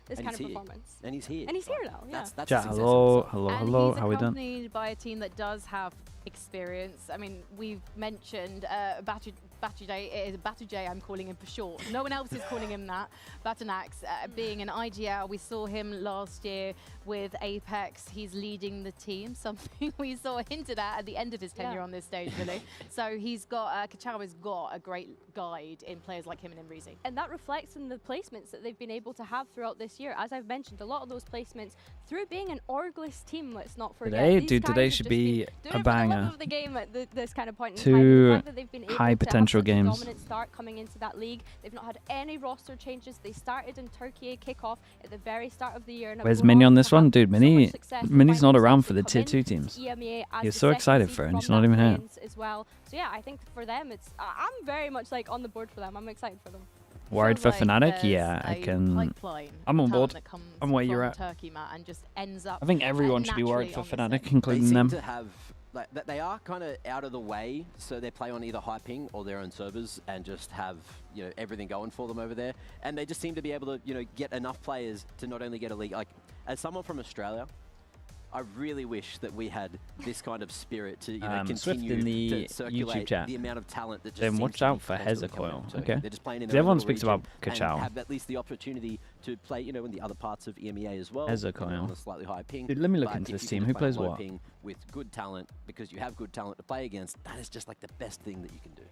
this kind of performance. And he's here. And he's here now, yeah. That's Chat, hello, hello, and hello. he's How we doing? accompanied by a team that does have experience. I mean, we've mentioned Batujay. It is Batujay, I'm calling him for short. No one else is calling him that. Batanax, being an IGL. We saw him last year with Apex. He's leading the team, something we saw hinted at the end of his tenure on this stage, really. So he's got, Kachawa's got a great guide in players like him and Imrizi. And that reflects in the placements that they've been able to have throughout this year. As I've mentioned, a lot of those placements through being an orgless team, let's not forget. Today should be a banger. The game at this kind of point in Two time. The fact that they've been able high to potential have such a games. dominant start coming into that league. They've not had any roster changes. They started in Turkey kickoff at the very start of the year. And Where's Mini on this one? Dude, Mini's not around for the tier 2 teams. EMEA You're so excited for it, and he's not even here. As well. So yeah, I think for them, it's I'm very much like on the board for them. I'm excited for them. Worried for Like FNATIC? Yeah, I can. I'm on board. I'm where you're at. Turkey, Matt, and just ends up I think everyone should be worried for FNATIC, including they them. seem to have, like, they are kind of out of the way, so they play on either high ping or their own servers and just have, you know, everything going for them over there. And they just seem to be able to, you know, get enough players to not only get a league. Like, as someone from Australia, I really wish that we had this kind of spirit to, you know, continue in the to circulate YouTube chat. the amount of talent that just Then seems watch to be out for constantly coming Hezekiah. up. So Okay. they're just playing in Everyone their own speaks little about region Kachao. and have at least the opportunity to play, you know, in the other parts of EMEA as well. Hezekiah. On a slightly higher ping. Dude, let me look But into if this you can team. Who play on plays low what? ping with good talent, because you have good talent to play against, that is just like the best thing that you can do.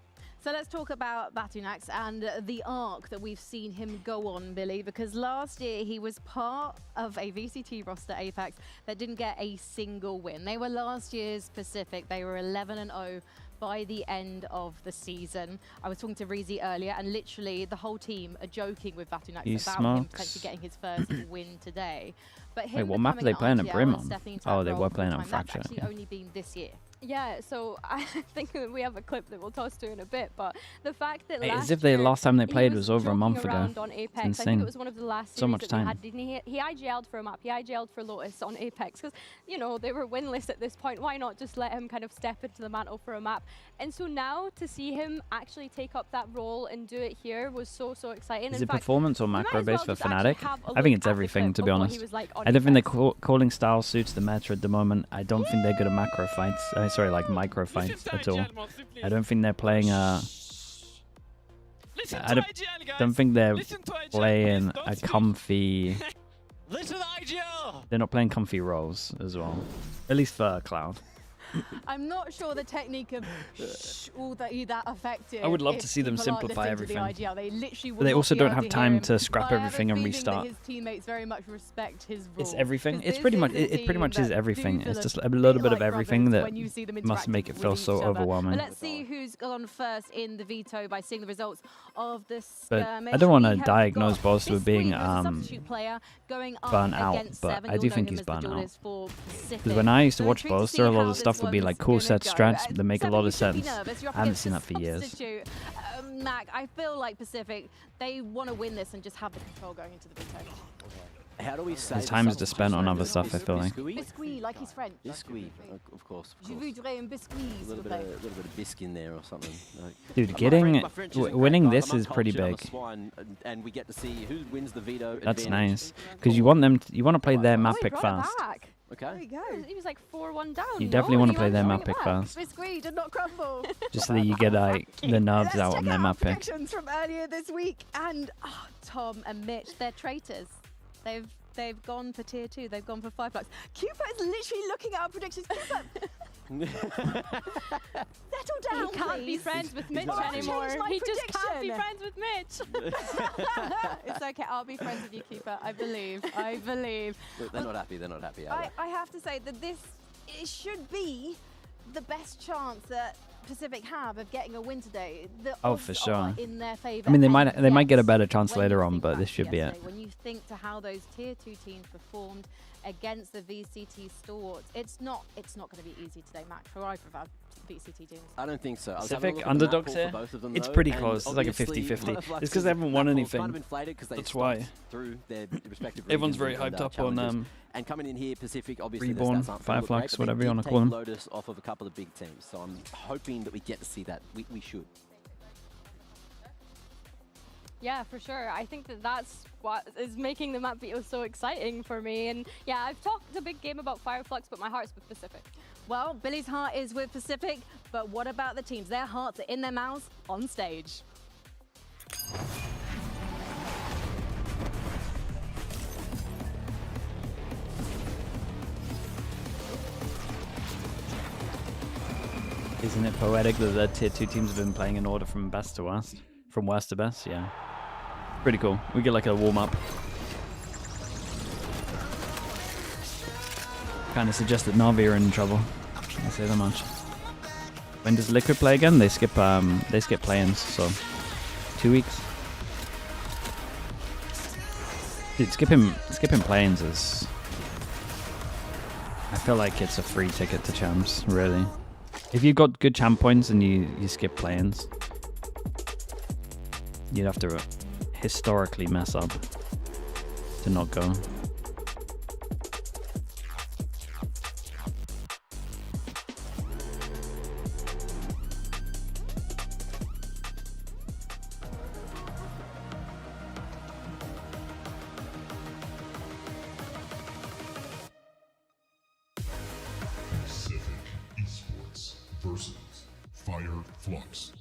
So let's talk about Batunax and the arc that we've seen him go on, Billy, because last year he was part of a VCT roster, Apex, that didn't get a single win. They were last year's Pacific. They were 11-0 by the end of the season. I was talking to Reezy earlier, and literally the whole team are joking with Batunax about him potentially getting his first win today. But him Wait, what map are they playing at Brim on? Oh, they were playing on Fracture. That's Fracture. actually only been this year. Yeah, so I think that we have a clip that we'll toss to in a bit, but the fact that As if the last time they played was over a month ago. On Apex. It's I think insane. it was one of the last So much series that time. we had. Didn't he IGL'd for a map. He IGL'd for Lotus on Apex because, you know, they were winless at this point. Why not just let him kind of step into the mantle for a map? And so now to see him actually take up that role and do it here was so exciting. Is In it fact, performance or we might macro as well based for just actually FNATIC? have a I think look it's at the everything, clip to be of what honest. he was like on I don't think Apex. the calling style suits the meta at the moment. I don't think they're good at macro fights. Sorry, like micro fights at all. I don't think they're playing I don't think they're playing a comfy. They're not playing comfy roles as well. At least for Cloud. I'm not sure the technique of all that effective. I would love if to see them people aren't simplify listening to the everything. IGL. They literally will But they not also be don't able have to time hear him. to scrap But I have a everything and feeling restart. that his teammates very much respect his rule. It's everything. 'Cause It's this pretty is much. a It pretty team much is that everything. do It's feel just a a little bit bit of like everything brothers that when you see them must make it interacting feel with so each other. overwhelming. But let's see who's gone first in the veto by seeing the results of the But skirmish. I don't want to We have diagnose got Boss with being Biscuit, who's a substitute player, going up burnt out, against but Seven. I You'll do know think him he's as the burnt out. duelist for Pacific. Because when I used to So watch intrigued Boss, see there a lot how of stuff this would be like one's cool gonna set go. strats that make a Seven, lot you of should be sense. nervous. You're up I haven't against seen a that for years. substitute. Mac, I feel like Pacific, they want to win this and just have the control going into the veto. How do we say His time is just spent on other stuff, I feel like. Biscuit, like he's French. Biscuit, of course. Je voudrais un biscuit, A s'il little vous bit plaît. of bisque in there or something. Dude, My getting French isn't great, winning but this I'm is pretty uncultured, big. I'm a swine, and we get to see who wins the veto. That's advantage. nice because you want them. You want to play their map Oh, he pick brought it fast. back. There Okay. we go. He was like 4-1 down. You definitely want to play their He map went pick back. fast, Biscuit did not crumble. just so that you get like the nerves Let's out check on their out map pick. predictions from earlier this week, and Tom and Mitch, they're traitors. They've gone for tier 2. They've gone for FIREFLUX. Cooper is literally looking at our predictions. Cooper, settle down, He can't be please. friends with Mitch I've anymore. changed my He just can't be prediction. friends with Mitch. It's okay. I'll be friends with you, Cooper. I believe. I believe. Look, they're not happy. They're not happy. Are I have to say that it should be the best chance that Pacific have of getting a win today. The Oh, odds for are sure. in their favor. I mean, they And might get a yes, better chance when later you on, think but back this to should be it. yesterday, when you think to how those tier 2 teams performed against the VCT stalwarts, it's not going to be easy today, Mac, for either of our VCT teams. I don't think so. I was having a Pacific look at the map underdogs pool here. for both of them, It's though, pretty and close. It's like a obviously 50-50. FIREFLUX's It's because they haven't won map pool's anything. Kind of inflated because they That's stopped why. through their respective Everyone's regions very and, hyped up challenges. on And coming in here, Pacific, obviously Reborn, their stats aren't gonna look FIREFLUX, great, but whatever they you did wanna call take them. Lotus off of a couple of big teams, so I'm hoping that we get to see that. We should. Yeah, for sure. I think that that's what is making the map veto so exciting for me. And yeah, I've talked a big game about FIREFLUX, but my heart's with Pacific. Well, Billy's heart is with Pacific, but what about the teams? Their hearts are in their mouths on stage. Isn't it poetic that the tier 2 teams have been playing in order from best to worst? From worst to best, yeah. Pretty cool. We get like a warm-up. Kind of suggest that Na'Vi are in trouble. I say that much. When does Liquid play again? They skip play-ins, so 2 weeks. Dude, skipping play-ins is... I feel like it's a free ticket to champs, really. If you've got good champ points and you skip play-ins, you'd have to historically mess up to not go. Pacific Esports versus FIREFLUX.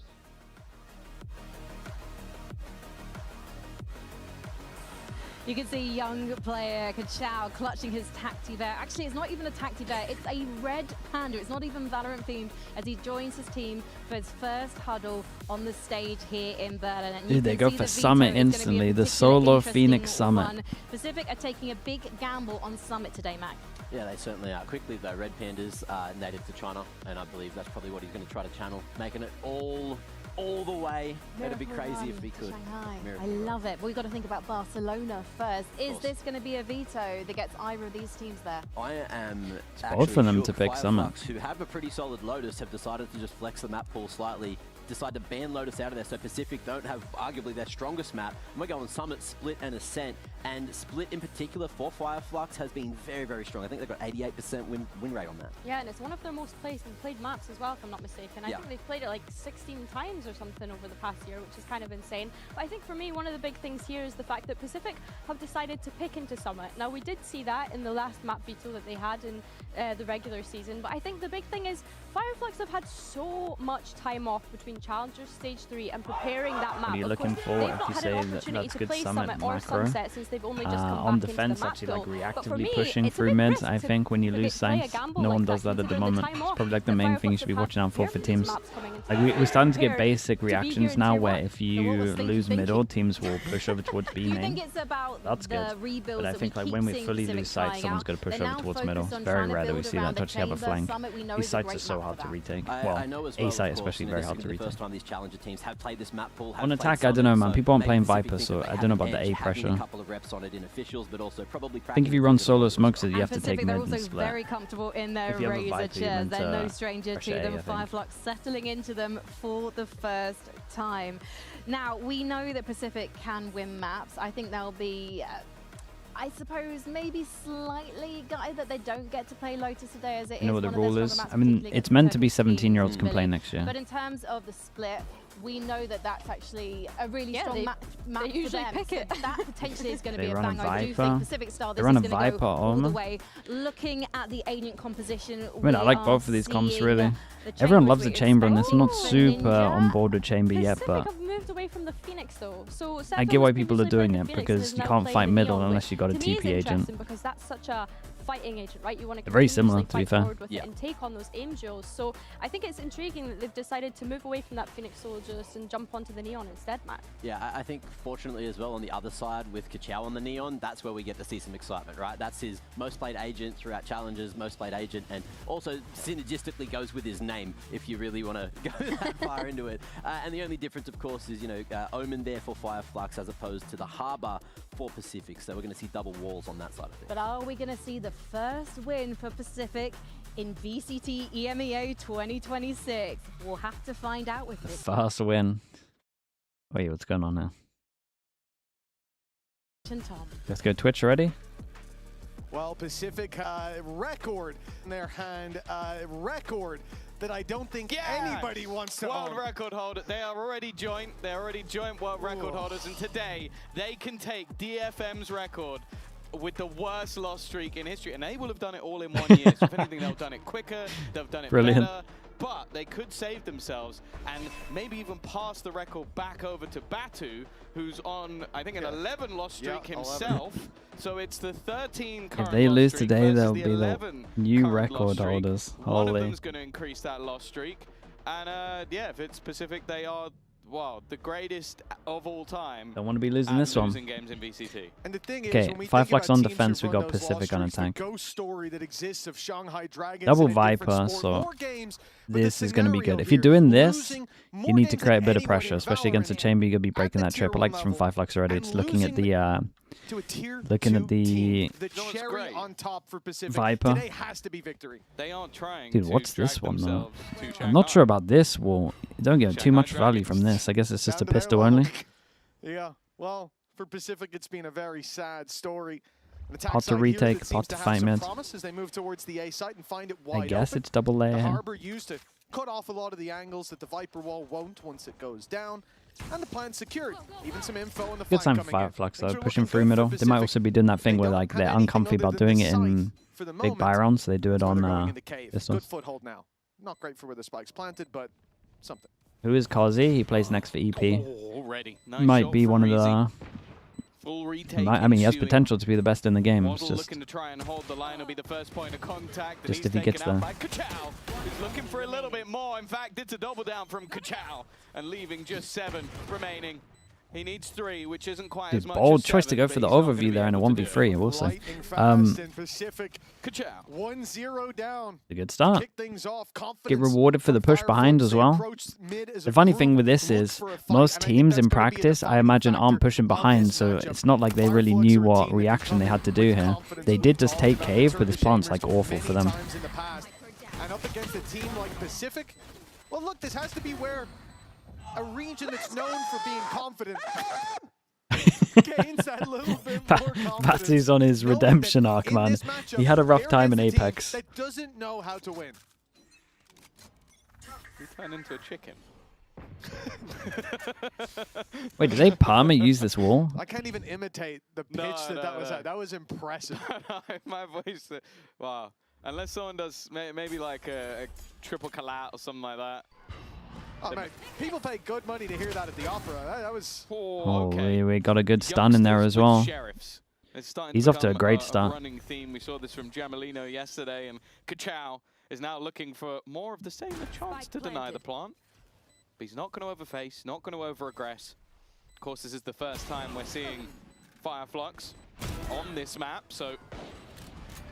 You can see young player Kachao clutching his Tacti Bear. Actually, it's not even a Tacti Bear, it's a red panda. It's not even Valorant themed as he joins his team for his first huddle on the stage here in Berlin. And dude, they go for Summit instantly, the solo Phoenix Summit. Pacific are taking a big gamble on Summit today, Mac. Yeah, they certainly are. Quickly though, Red Panda's native to China, and I believe that's probably what he's going to try to channel, making it all the way. That'd be crazy if we could. Shanghai. I love it. But we've got to think about Barcelona first. Is this going to be a veto that gets either of these teams there? I am bold for them to pick Summit. Who have a pretty solid Lotus have decided to just flex the map pool slightly, decide to ban Lotus out of there, so Pacific don't have arguably their strongest map. And we're going Summit, Split, and Ascent. And Split in particular for FIREFLUX has been very, very strong. I think they've got 88% win rate on that. Yeah, and it's one of their most played maps as well, if I'm not mistaken. I think they've played it like 16 times or something over the past year, which is kind of insane. But I think for me, one of the big things here is the fact that Pacific have decided to pick into Summit. Now, we did see that in the last map veto that they had in the regular season, but I think the big thing is FIREFLUX have had so much time off between Challengers Stage 3 and preparing that map. What are you looking for if you say that that's good Summit macro? They've only just come on back defense, into the actually, like map, reactively pushing through mid. I think when you lose science, no one does that at the moment. It's probably like the main thing you should be watching out for teams. Like we're starting to get basic reactions now, where if you lose middle, teams will push over towards B main. That's good. But I think like when we fully lose sight, someone's going to push over towards middle. It's very rare that we see that to actually have a flank. These sites are so hard to retake. Well, A site especially very hard to retake. On attack, I don't know, man. People aren't playing Viper, so I don't know about the A pressure. I think if you run solo smokes, you have to take mid and split. Very comfortable in their razor chairs. They're no stranger to them. FIREFLUX settling into them for the first time. Now, we know that Pacific can win maps. I think they'll be... I suppose maybe slightly gutted that they don't get to play Lotus today, as it is. You know what the rule is? I mean, it's meant to be 17-year-olds can play next year. But in terms of the split, we know that that's actually a really strong map they usually for them. pick it. So that potentially is going to be a run bang. a I do think Pacific Star, this run is a going to go all the Viper way. Looking at the agent composition, I mean, I like both of these comps, really. Everyone loves the Chamber, and it's not super on board with Chamber yet, but away from the Phoenix though. So I get why people are doing it, because you can't fight middle unless you got a TP agent. Because that's such a fighting agent, right? You want to very similar, to be fair. And take on those aim duels. So I think it's intriguing that they've decided to move away from that Phoenix Soldiers and jump onto the Neon instead, Matt. Yeah, I think fortunately as well on the other side with Kachao on the Neon, that's where we get to see some excitement, right? That's his most played agent throughout challenges, most played agent, and also synergistically goes with his name if you really want to go that far into it. And the only difference, of course, is, you know, Omen there for FIREFLUX as opposed to the Harbor for Pacific. So we're going to see double walls on that side of things. But are we going to see the first win for Pacific in VCT EMEA 2026? We'll have to find out with this. The first win. Wait, what's going on now? Let's go Twitch already. Well, Pacific record in their hand, record that I don't think anybody wants to World own. record holder. They are already joint. They're already joint world record holders, and today they can take DFM's record with the worst loss streak in history, and they will have done it all in 1 year. So if anything, they've done it quicker, they've done it better, but they could save themselves and maybe even pass the record back over to Batu, who's on, I think, an 11 loss streak himself. 11. So it's the 13 current If they lose loss streak today, they'll the be the new record holders. One of them's going to increase that loss streak, and yeah, if it's Pacific, they are, wow, the greatest of all time. Don't want to be losing this one. Games in VCT. And the thing Okay, is, when we FIREFLUX on think about defense, teams we who've got run those Pacific loss on streaks, the attack. ghost story that exists of Shanghai Dragons Double in a different Viper, sport, so more games, this but is going to be scenario good. If you're here, doing this, losing you more need to games create a than bit of anyone pressure, in especially against a Valorant chamber. You're going to be at breaking the that trip. I tier like one this from level, FIREFLUX already. and It's looking at the to a tier looking 2 at the team. The No, it's cherry great. on top for Pacific Viper. today has to be victory. They aren't trying. Dude, to what's this drag one though? themselves to I'm Shanghai. not sure about this wall. You don't get too Shanghai much value from Dragons. this. I guess it's just a Down to their pistol level. only. Yeah, well, for Pacific, it's been a very sad story. An attack Pot to side here retake, that pot seems to have fight some mid. promise as they move towards the A site and find it I wide guess open. it's double The layer. Harbor used to cut off a lot of the angles that the Viper wall won't once it goes down. And the plan secured. Even some info on the Good fight time for coming in. FIREFLUX though, Things are pushing looking through good for middle. They might Pacific. also be doing that thing They where don't like have they're anything uncomfy other about than doing the it in sight for the big moment. buy rounds, so they do it Now they're going on in the cave. pistols. Good foothold now. Not great for where the spike's planted, but something. Who is Kazi? He plays next for EP. Already. Nice Might shot be from one of Reezy. the... Full retake I mean, he has ensuing. potential to be the best in the game. It's Waddle just looking to try and hold the line will be the first point of contact. Just and if he he's gets taken out there. by Kachow, who's looking for a little bit more. In fact, it's a double down from Kachow and leaving just 7 remaining. He needs 3, which isn't quite as much bold as choice to 7, go but for the he's not gonna overview be there in a able to do it. 1v3, we'll say. Lightning fast in Pacific. Kachow. 1-0 down. A good start. Kick things off. Get Confidence rewarded for the from push behind FIREFLUX. as They well. approach mid as The a funny group, thing with this look is for a fight, most and I think teams that's in gonna be the practice, I defining imagine, aren't factor pushing of behind, this so matchup. it's not like they really FIREFLUX knew are a what team that reaction they come had to with do here. confidence. They We've did just talked take about cave, the but this plant's like Chambers awful for many them. times in the past. And up against a team like Pacific, well, look, this has to be where a region that's known for being confident gains that little bit more confidence. Batu's on his Knowing redemption that arc, in man. this matchup, He had a rough they're time in against a team Apex. that doesn't know how to win. He turned into a chicken. Wait, did they Parma use this wall? I can't even imitate the pitch No, that was no. at. That was impressive. My voice, wow. Unless someone does maybe like a triple collat or something like that. Oh, man. People pay good money to hear that at the opera. That was... Oh, okay. We got a good stun in there as Youngsters with well. sheriffs. It's starting He's to off to a become great start. running theme. We saw this from Jamalino yesterday, and Kachow is now looking for more of the same, a chance to deny the plant. But he's not going to overface, not going to over-aggress. Of course, this is the first time we're seeing FIREFLUX on this map, so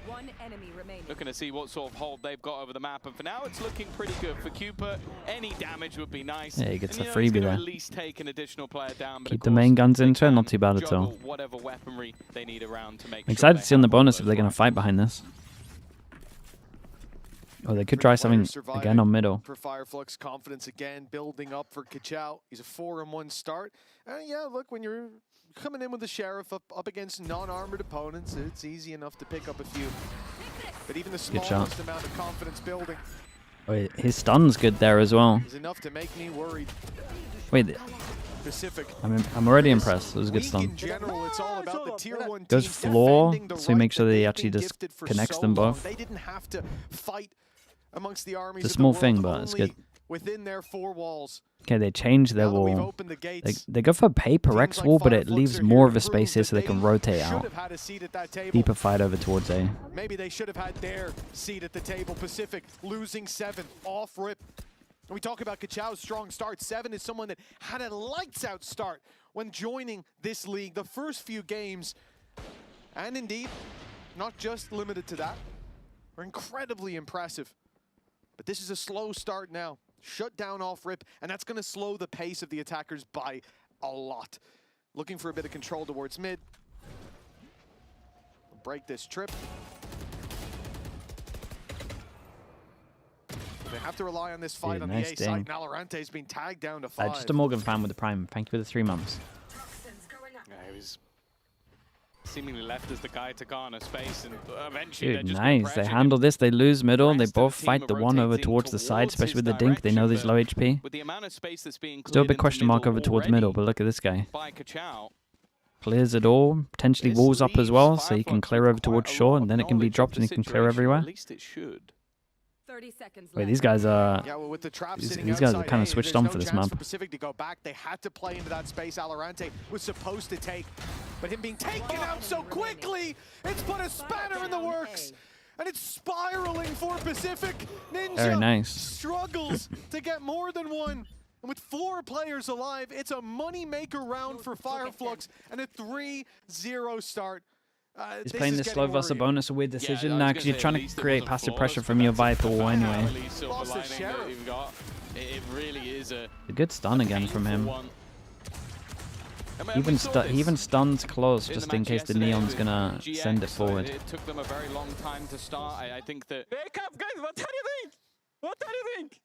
One enemy remaining. looking to see what sort of hold they've got over the map. And for now, it's looking pretty good for Cooper. Any damage would be nice. Yeah, he gets and, the you know, he's freebie gonna there. at least take an additional player down. But Keep of the course, main guns they into it, can not too bad at all. juggle whatever weaponry they need around to make I'm sure excited they to see on the have all bonus if those they're going to rifles. fight behind this. Oh, they could try something again on middle. For FIREFLUX, confidence again building up for Kachow. He's a 4-1 start. Yeah, look, when you're coming in with the Sheriff up against non-armored opponents, it's easy enough to pick up a few. But even the shot. smallest amount of confidence building Wait, his stun's good there as well. is enough to make me worried. Wait, Pacific. I'm already impressed. It was a good Week stun. in general, it's all about the tier 1 Goes teams floor, defending the so he right makes sure that he they've actually been just gifted for connects so them long. both. They didn't have to fight amongst the armies It's a of the small world, thing, but it's only good. within their 4 walls. Okay, they changed their Now that we've wall. opened the gates, They go for a paper teams Rex like wall, but it FIREFLUX leaves are more here of a to space prove here that so they can they rotate should out. have had a seat at that table. Deeper fight over towards A. Maybe they should have had their seat at the table. Pacific losing 7 off rip. And we talk about Kachow's strong start. 7 is someone that had a lights out start when joining this league. The first few games, and indeed, not just limited to that, are incredibly impressive. But this is a slow start now. Shut down off rip, and that's going to slow the pace of the attackers by a lot. Looking for a bit of control towards mid. Break this trip. They have to rely on this fight Dude, on nice the A side. ding. Nalarrante's been tagged down to 5. Just a Morgan fan with the Prime. Thank you for the 3 months. Yeah, he was seemingly left as the guy to garner space, and eventually Dude, nice. They handle this. They lose middle. They both fight the one over towards the side, especially with the dink. They know there's low HP. With the amount of space that's being Still a big question mark over towards middle, but look at this guy. by Kachao. Clears it all. Potentially walls up as well, so he can clear over towards shore, and then it can be dropped and he can clear everywhere. At least it should. 30 seconds Wait, left. these guys are... Yeah, well, with the trap These sitting guys are outside, kind of hey, switched there's on no for this chance map. for Pacific to go back. They had to play into that space Alorante was supposed to take. But him being taken out so quickly, it's put a spanner in the works. And it's spiraling for Pacific. Ninja Very nice. struggles to get more than one. And with 4 players alive, it's a money-maker round for FIREFLUX and a 3-0 start. He's playing this slow versus bonus, a weird decision. Nah, because you're trying to create passive pressure from your Viper wall anyway. It really is a good stun again from him. He even stuns close just in case the Neon's gonna send it forward. It took them a very long time to start. I think that... Wake up, guys! What do you think? What do you think?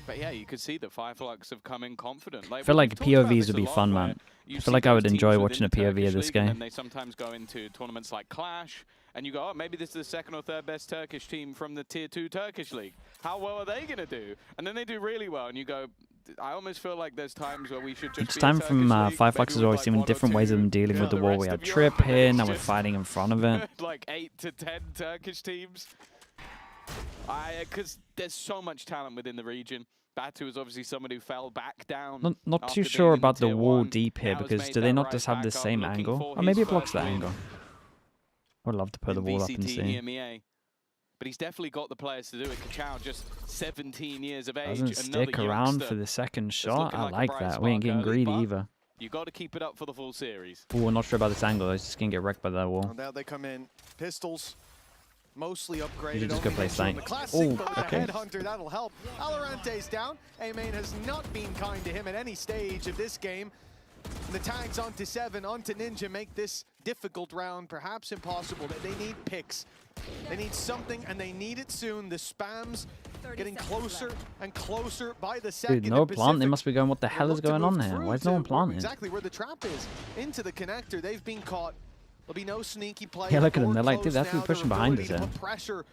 But yeah, you could see that FIREFLUX have come in confident. I feel like POVs would be fun, man. I feel like I would enjoy watching a POV of this game. And they sometimes go into tournaments like Clash, and you go, oh, maybe this is the second or third best Turkish team from the Tier 2 Turkish League. How well are they going to do? And then they do really well, and you go, I almost feel like there's times where we should just Each time from FIREFLUX has always seen different ways of them dealing with the wall. We had Trip here, now we're fighting in front of it. Like 8 to 10 Turkish teams. Because there's so much talent within the region. Batu is obviously someone who fell back down. Not too sure about the wall deep here, because do they not just have the same angle? Or maybe it blocks that angle. I would love to put the wall up and see. EMEA. But he's definitely got the players to do it. Kachao, just 17 years of age. Doesn't stick around for the second shot. I like that. We ain't getting greedy either. You got to keep it up for the full series. Oh, we're not sure about this angle. He's just gonna get wrecked by that wall. And now they come in. Pistols. Mostly upgraded. You should just go play Sight. Oh, okay. Headhunter, that'll help. Alorante's down. EMEA has not been kind to him at any stage of this game. And the tags onto 7, onto Ninja make this difficult round perhaps impossible. They need picks. They need something, and they need it soon. The spams getting closer and closer by the second. Dude, no plant. They must be going, what the hell is going on here? Why is no one planting? Exactly where the trap is. Into the connector. They've been caught. There'll be no sneaky play. Yeah, look at them. They're like, dude, they have to be pushing behind us here. Pressure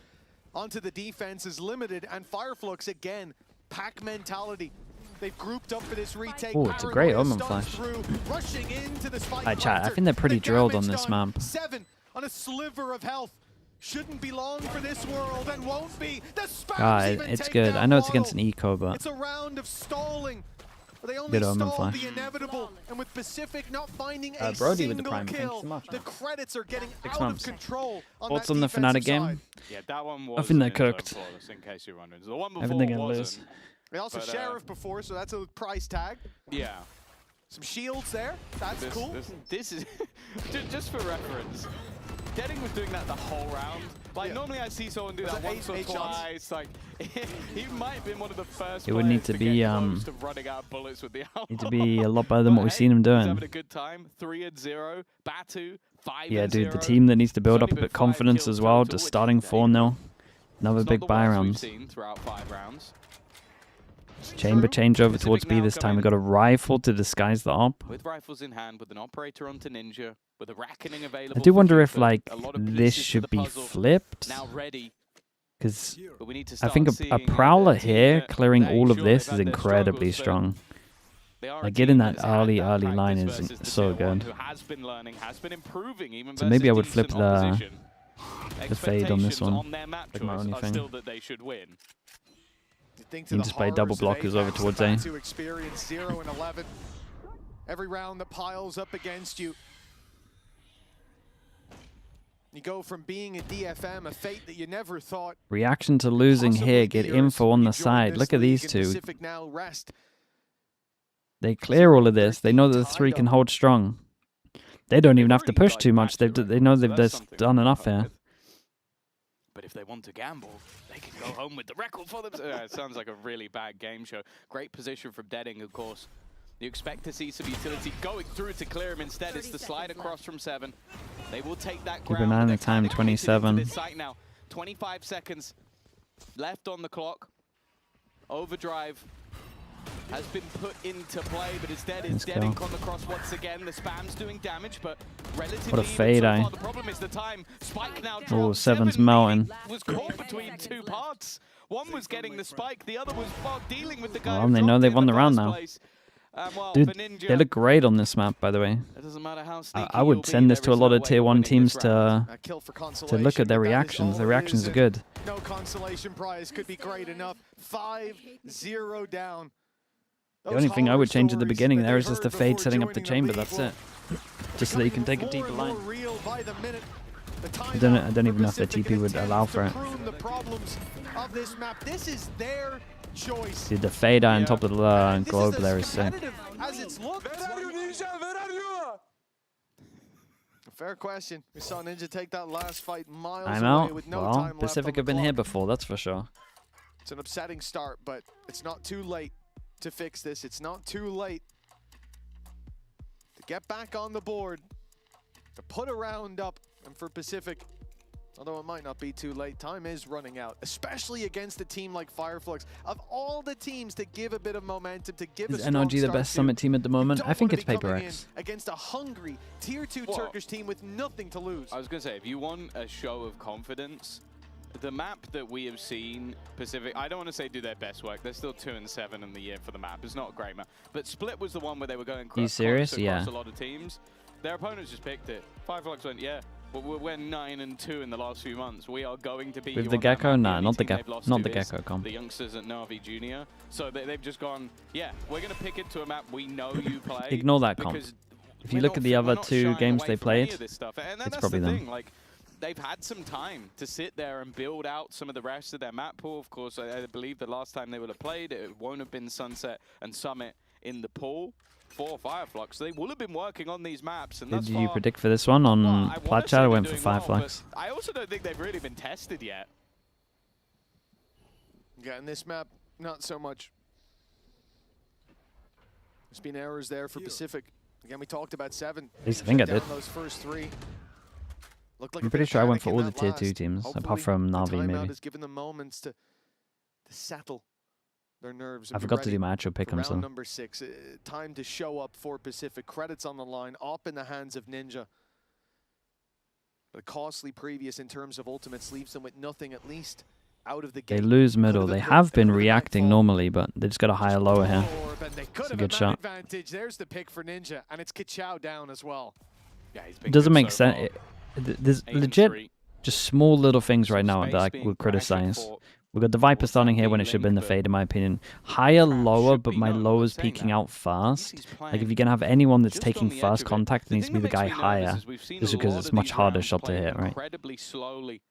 onto the defense is limited, and FIREFLUX again, pack mentality. They've grouped up for this retake. Oh, it's a great Omen flash. Rushing into the spike. Alright, chat, I think they're pretty drilled on this map. 7 on a sliver of health. Shouldn't be long for this world, and won't be. It's good. I know it's against an eco, but it's a round of stalling. They only good Omen stalled flash. the inevitable, and with Pacific not finding a Brody with single the prime. kill, Thank you so much. the credits are getting 6 out months. of control. Thoughts on the FNATIC game? Yeah, that one was. I think they're cooked. In case you're wondering, the one before I think they're gonna wasn't. lose. They also Sheriff before, so that's a price tag. Yeah. Some shields there. That's cool. This is just for reference. Deading was doing that the whole round. Like normally I see someone do that once or twice. Like he might have been one of the first. It would need to be running out bullets with the need to be a lot better than what we've seen him doing. He's having a good time. 3-0. Batu 5-0. Yeah, dude, the team that needs to build up a bit of confidence as well. Just starting 4-0. Another big buy round. Throughout 5 rounds. Chamber change over towards B this time. We got a rifle to disguise the op. With rifles in hand, with an operator onto Ninja, with a reckoning available. I do wonder if like this should be flipped. Now ready. Because I think a prowler here clearing all of this is incredibly strong. Like getting that early line is so good. So maybe I would flip the fade on this one. Like my only thing. You can just play double blockers over towards A. To experience 0 and 11. Every round that piles up against you. You go from being a DFM, a fate that you never thought. Reaction to losing here, get info on the side. Look at these two. They clear all of this. They know that the 3 can hold strong. They don't even have to push too much. They know they've just done enough here. But if they want to gamble, they can go home with the record for them. It sounds like a really bad game show. Great position from Deading, of course. You expect to see some utility going through to clear him. Instead, it's the slide across from 7. They will take that ground. Keep an eye on the time, 27. Now, 25 seconds left on the clock. Overdrive. has been put into play, but instead is deading on the cross once again. The spam's doing damage, but relatively what a fade, so far. The problem is the time. Spike now drops. Oh, Seven's melting. Was caught between two parts. One was getting the spike, the other was dealing with the guy. Well, they know they've won the round now. Well, Dude, Ninja, they look great on this map, by the way. it doesn't matter how sneaky I would send this to a lot of tier 1 teams to look at their reactions. Their reactions are good. No consolation prize could be great enough. 5-0 down. The only thing I would change at the beginning there is just the fade setting up the chamber. That's it. Just so that you can take a deeper line. I don't even know if the TP would allow for it. Dude, the fade on top of the globe there is sick. Fair question. We saw Ninja take that last fight miles I know. away with no Well, time Pacific have been here before, that's for sure. It's an upsetting start, but it's not too late to fix this. It's not too late to get back on the board, to put a round up, and for Pacific, although it might not be too late, time is running out, especially against a team like FIREFLUX. Of all the teams to give a bit of momentum, to give Is a strong NRG the best Summit team at the moment? I think it's Paper X. Against a hungry tier 2 Turkish team with nothing to lose. I was going to say, if you want a show of confidence, the map that we have seen, Pacific, I don't want to say do their best work. They're still 2-7 in the year for the map. It's not a great map. But Split was the one where they were going across a lot of teams. Their opponents just picked it. FIREFLUX went, yeah. But we're 9-2 in the last few months. We are going to be with the Gecko. Nah, not the Gecko. Not the Gecko comp. The youngsters at Na'Vi Junior. So they've just gone. Yeah, we're going to pick it to a map we know you play. Ignore that comp. If you look at the other 2 games they played, it's probably them. Like, they've had some time to sit there and build out some of the rest of their map pool. Of course, I believe the last time they would have played, it won't have been Sunset and Summit in the pool for FIREFLUX. So they will have been working on these maps. And did you predict for this one on Plat Chat? I went for FIREFLUX. I also don't think they've really been tested yet. Yeah, in this map, not so much. There's been errors there for Pacific. Again, we talked about 7. At least I think I did. Those first 3. I'm pretty sure I went for all the tier 2 teams, apart from Na'Vi maybe. Has given them moments to settle their nerves. I forgot to do my actual pick on some. Number 6, time to show up for Pacific. Credits on the line, up in the hands of Ninja. But a costly previous in terms of ultimates leaves them with nothing, at least out of the game. They lose middle. They have been reacting normally, but they just got a higher lower here. It's a good shot. There's the pick for Ninja, and it's Kachao down as well. Yeah, it doesn't make sense. There's legit just small little things right now that I would criticize. We've got the Viper starting here when it should have been the fade, in my opinion. Higher, lower, but my lower's peeking out fast. Like, if you're going to have anyone that's taking first contact, it needs to be the guy higher, just because it's much harder shot to hit, right? Incredibly slowly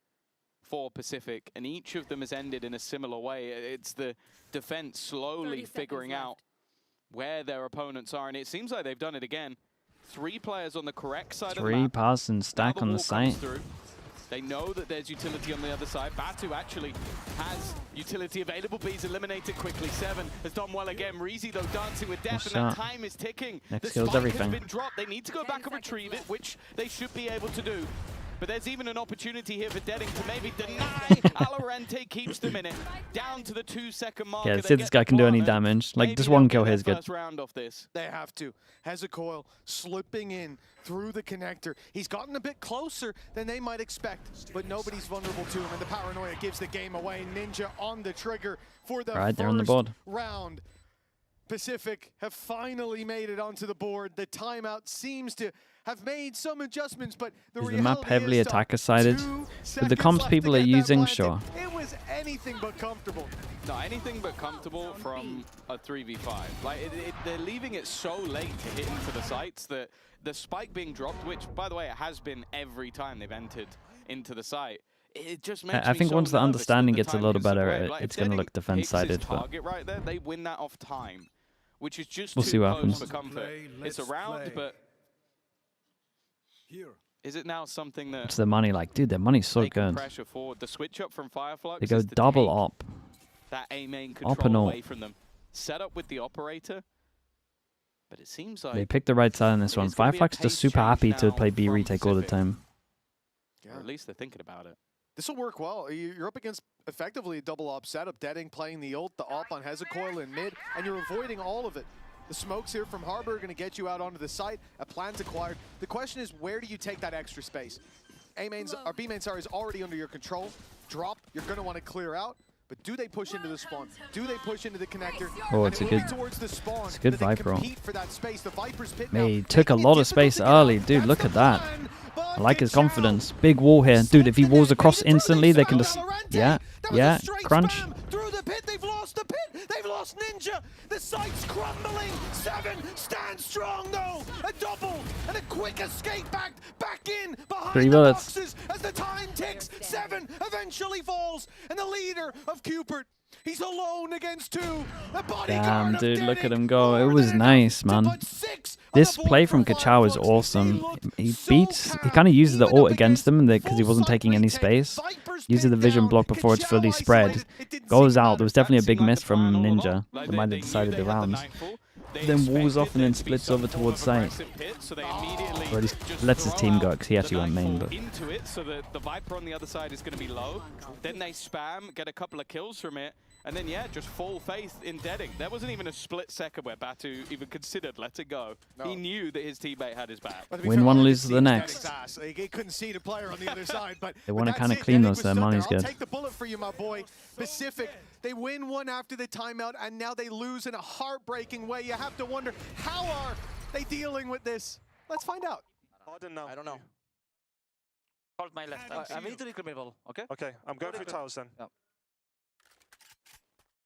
for Pacific, and each of them has ended in a similar way. It's the defense slowly figuring out where their opponents are, and it seems like they've done it again. 3 players on the correct side of the map. 3 pass and stack on the site. They know that there's utility on the other side. Batu actually has utility available, but he's eliminated quickly. 7 has done well again. Reezy, though, dancing with death, and that time is ticking. Next kills everything. Has been dropped. They need to go back and retrieve it, which they should be able to do. But there's even an opportunity here for Deading to maybe deny. Alorente keeps them in it. Down to the 2-second mark. Yeah, see if this guy can do any damage. Like, just 1 kill here is good. Round off this. They have to. Hezekiah slipping in through the connector. He's gotten a bit closer than they might expect, but nobody's vulnerable to him, and the paranoia gives the game away. Ninja on the trigger for the right there on the board. Round. Pacific have finally made it onto the board. The timeout seems to have made some adjustments, but is the map heavily attacker-sided? With the comps people are using, sure. It was anything but comfortable. No, anything but comfortable from a 3v5. Like, they're leaving it so late to hit into the sites that the spike being dropped, which, by the way, it has been every time they've entered into the site. It just makes I think once the understanding that gets a little better, it's going to look defense-sided. Target right there, they win that off time, which is just we'll see what happens. For comfort. It's a round, but is it now something that it's the money? Like, dude, their money's so good. Pressure forward. The switch up from FIREFLUX. They go double op. That A main control away from them. Set up with the operator. But it seems like they picked the right side on this one. FIREFLUX just super happy to play B retake all the time. Yeah. Or at least they're thinking about it. This will work well. You're up against effectively a double op setup. Deading playing the ult, the op on Hezecoil in mid, and you're avoiding all of it. The smokes here from Harbor are going to get you out onto the site. A plan's acquired. The question is, where do you take that extra space? B main is already under your control. Drop, you're going to want to clear out. But do they push into the spawn? Do they push into the connector? Oh, it's a good Viper. He took a lot of space early. Dude, look at that. I like his confidence. Big wall here. Dude, if he walls across instantly, they can just... Yeah, yeah, crunch. Through the pit, they've lost the pit. They've lost Ninja. The site's crumbling. 7 stands strong though. A double and a quick escape back in behind 3 the bullets. boxes as the time ticks. 7 eventually falls, and the leader of Cupert, he's alone against 2. Damn, dude, look at him go. It was nice, man. This play from Kachao is awesome. He kind of uses the ult against them because he wasn't taking any space. Uses the vision block before it's fully spread. Goes out. There was definitely a big miss from Ninja. They might have decided the rounds. Then walls off and then splits over towards site. Or at least lets his team go because he actually went main. But into it, so the Viper on the other side is going to be low. Then they spam, get a couple of kills from it, and then yeah, just full faith in Deading. There wasn't even a split second where Batu even considered letting go. No. He knew that his teammate had his back. Win one, lose the next. He couldn't see the player on the other side, but they want to kind of clean those. Their money's good. I'll take the bullet for you, my boy. Pacific. They win one after the timeout, and now they lose in a heartbreaking way. You have to wonder, how are they dealing with this? Let's find out. I don't know. Hold my left. I need to reclaim middle, okay? Okay, I'm going through towers then. Yeah.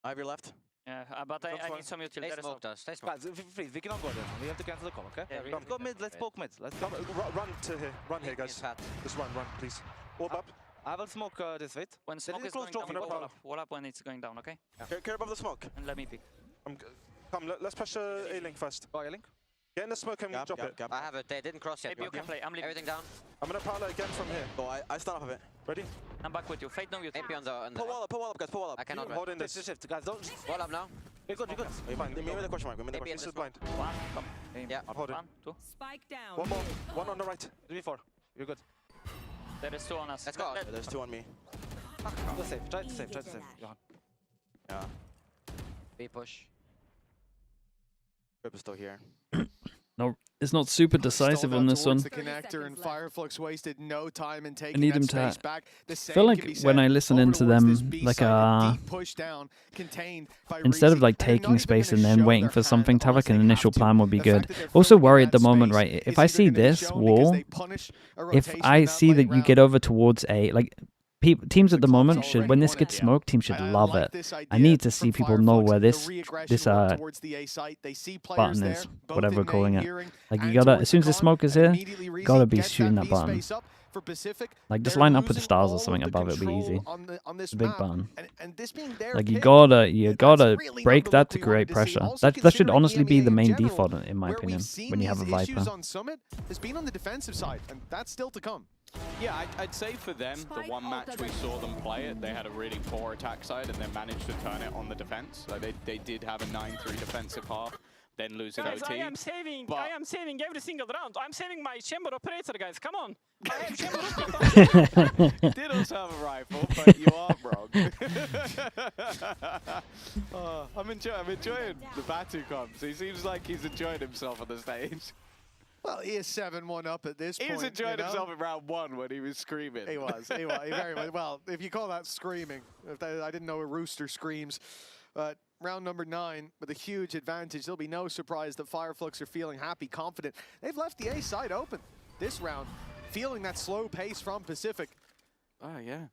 I have your left. Yeah, but I need some util. Stay smoked us. Stay smoked. Please, we cannot go there. We have to cancel the call, okay? Yeah, let's go mid, let's poke mid. Let's go. Run to here. Run here, guys. Just run, please. Orb up. I will smoke this, wait. When smoke is going down, wall up when it's going down, okay? Yeah. Care above the smoke. And let me pick. Come, let's pressure A-Link first. Go A-Link. Get in the smoke and drop it. I have it. They didn't cross yet. Maybe you can play. I'm leaving. Everything down. I'm gonna pilot again from here. Go, I stand up a bit. Ready? I'm back with you. Fate no util. AP on the... Pull wall up, guys. Pull wall up. I cannot. Hold in this. Shift, guys. Don't... Wall up now. We're good. We're fine. We made the question mark. We made the question. This is blind. One, come. Yeah. Hold it. 1, 2. Spike down. One more. One on the right. 3-4. You're good. There is 2 on us. Let's go. Yeah, there's 2 on me. Go safe. Try to save. Yeah. B push. Grip is still here. no, it's not super decisive on this one. The connector and FIREFLUX wasted no time in taking I need that them space to. back. I feel like when I listen into them, like instead of like taking space and then waiting for something to have like an initial plan would be good. Also worry at the moment, right? If I see this wall, if I see that you get over towards A, like teams at the moment should, when this gets smoked, teams should love it. I need to see people know where this button is, whatever we're calling it. Like you gotta, as soon as the smoke is here, you gotta be shooting that button. Like just line up with the stars or something above it, would be easy. It's a big button. Like you gotta break that to create pressure. That should honestly be the main default in my opinion when you have a Viper. Has been on the defensive side, and that's still to come. Yeah, I'd say for them, the one match we saw them play it, they had a really poor attack side and then managed to turn it on the defense. Like they did have a 9-3 defensive half, then lose an OT. I am saving every single round. I'm saving my chamber operator, guys. Come on. I have chamber operator. You did also have a rifle, but you are wrong. I'm enjoying the Batu comps. He seems like he's enjoying himself on the stage. Well, he is 7-1 up at this point. He was enjoying himself in round 1 when he was screaming. He was very much. Well, if you call that screaming, I didn't know a rooster screams. But round number 9 with a huge advantage. There'll be no surprise that FIREFLUX are feeling happy, confident. They've left the A side open this round, feeling that slow pace from Pacific. Oh, yeah.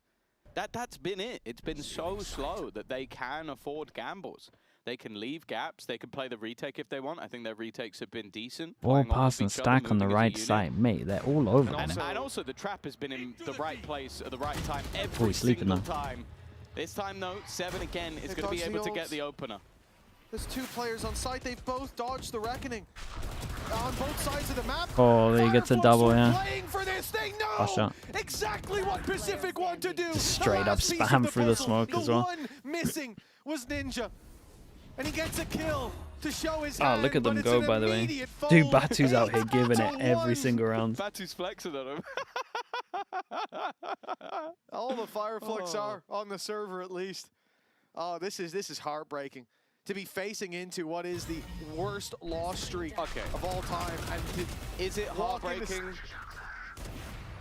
That's been it. It's been so slow that they can afford gambles. They can leave gaps. They can play the retake if they want. I think their retakes have been decent. Ball pass and stack on the right side, mate. They're all over. And also the trap has been in the right place at the right time every single time. This time, though, 7 again is going to be able to get the opener. There's 2 players on site. They've both dodged the reckoning. On both sides of the map. Oh, there he gets a double, yeah. Playing for this. They know exactly what Pacific want to do. Just straight up spam through the smoke as well. The one missing was Ninja. And he gets a kill to show his hand. Oh, look at them go, by the way. Dude, Batu's out here giving it every single round. Batu's flexing on him. All the FIREFLUX are on the server at least. Oh, this is heartbreaking. To be facing into what is the worst loss streak of all time. And is it heartbreaking?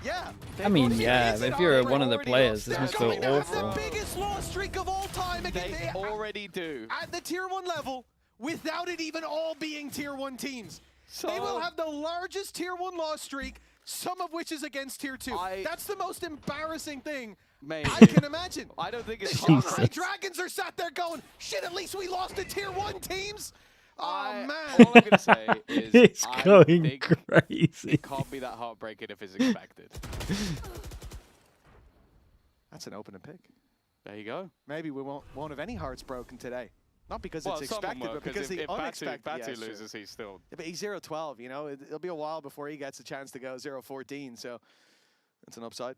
Yeah. I mean, yeah, if you're one of the players, this must feel awful. The biggest loss streak of all time. They already do. At the tier 1 level, without it even all being tier 1 teams. So they will have the largest tier 1 loss streak, some of which is against tier 2. That's the most embarrassing thing I can imagine. I don't think it's the Dragons are sat there going, shit, at least we lost to tier 1 teams. Oh, man. All I'm going to say is it's going crazy. It can't be that heartbreaking if it's expected. That's an opening pick. There you go. Maybe we won't have any hearts broken today. Not because it's expected, but because the unexpected. Batu loses, he's still... Yeah, but he's 0-12, you know? It'll be a while before he gets a chance to go 0-14, so that's an upside.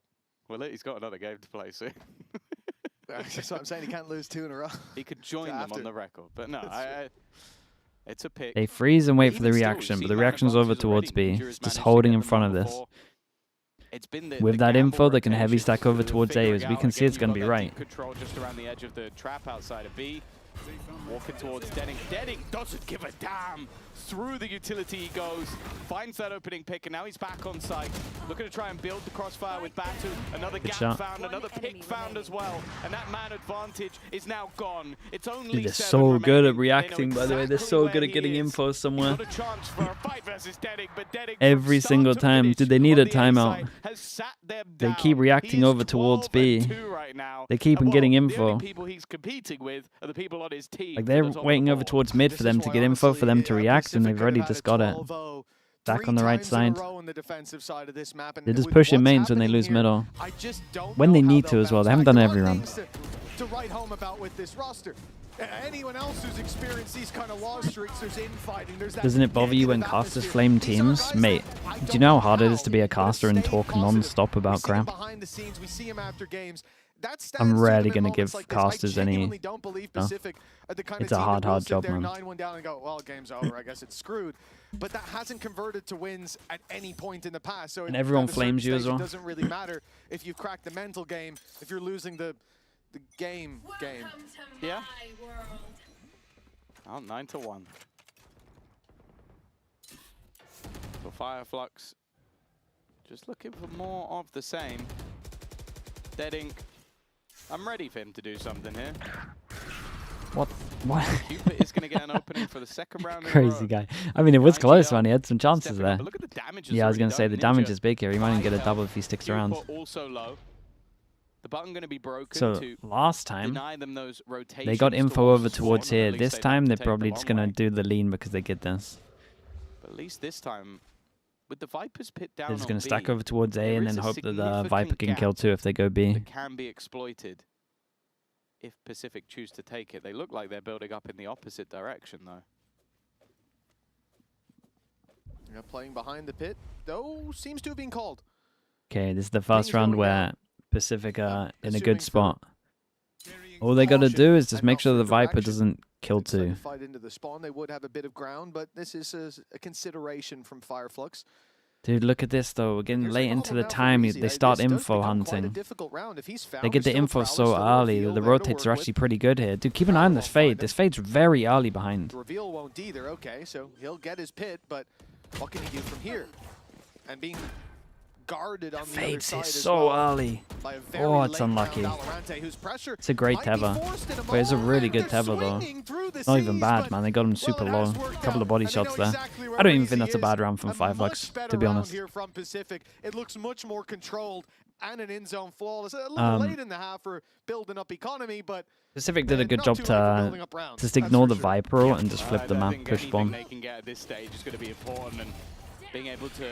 Well, he's got another game to play soon. That's what I'm saying. He can't lose 2 in a row. He could join them on the record, but no, it's a pick. They freeze and wait for the reaction, but the reaction's over towards B. It's just holding in front of this. It's been With that info, they can heavy stack over towards A. As we can see, it's going to be right. Control just around the edge of the trap outside of B. Walking towards Denning. Denning doesn't give a damn. Through the utility he goes, finds that opening pick, and now he's back on site. Looking to try and build the crossfire with Batu. Another gap found, another pick found as well. And that man advantage is now gone. It's only Dude, they're so good at reacting, by the way. They're so good at getting info somewhere. Got a chance for a fight versus Denning, but Denning Every single time. Did they need a timeout? They keep reacting over towards B. They keep on getting info. The only people he's competing with are the people on his team. Like they're waiting over towards mid for them to get info for them to react, and they've already just got it. Back on the right side. They're just pushing mains when they lose middle. When they need to as well. They haven't done it every round. To write home about with this roster. Anyone else who's experienced these kind of loss streaks, there's infighting. Doesn't it bother you when casters flame teams? Mate, do you know how hard it is to be a caster and talk non-stop about crap? Behind the scenes, we see him after games. I'm rarely going to give casters any... It's a hard job, man. 9-1 down and go, well, game's over, I guess it's screwed. But that hasn't converted to wins at any point in the past. So and everyone flames you as well. It doesn't really matter if you've cracked the mental game, if you're losing the game. Yeah? Oh, 9-1. For FIREFLUX, just looking for more of the same. Deadink. I'm ready for him to do something here. What? Cupid is going to get an opening for the second round. Crazy guy. I mean, it was close, man. He had some chances there. Look at the damage. Yeah, I was going to say the damage is big here. He might even get a double if he sticks around. Also low. The button going to be broken. So to last time, deny them those rotations they got info over towards here. This time, they're probably just going to do the lean because they get this. But at least this time, with the Vipers pit down, they're just going to stack over towards A and then hope that the Viper can kill too if they go B. That can be exploited if Pacific choose to take it. They look like they're building up in the opposite direction, though. Yeah, playing behind the pit, though, seems to have been called. Okay, this is the first round where Pacific are in a good spot. All they got to do is just make sure the Viper doesn't kill two. Fight into the spawn, they would have a bit of ground, but this is a consideration from FIREFLUX. Dude, look at this though. We're getting late into the time. They start info hunting. They get the info so early that the rotates are actually pretty good here. Dude, keep an eye on this fade. This fade's very early behind. Reveal won't either. Okay, so he'll get his pit, but what can he do from here? And being guarded on the other side as so well early. by a very Oh, it's unlucky. It's a great tether. But it's a really good tether though. Not even bad, man. They got him super low. A couple of body shots there. I don't even think that's a bad round from FIREFLUX, to be honest. Here from Pacific. It looks much more controlled and an in-zone flawless. A little late in the half for building up economy, but Pacific did a good job to just ignore the Viper roll and just flip the map, push bomb. They can get at this stage is going to be important, and being able to,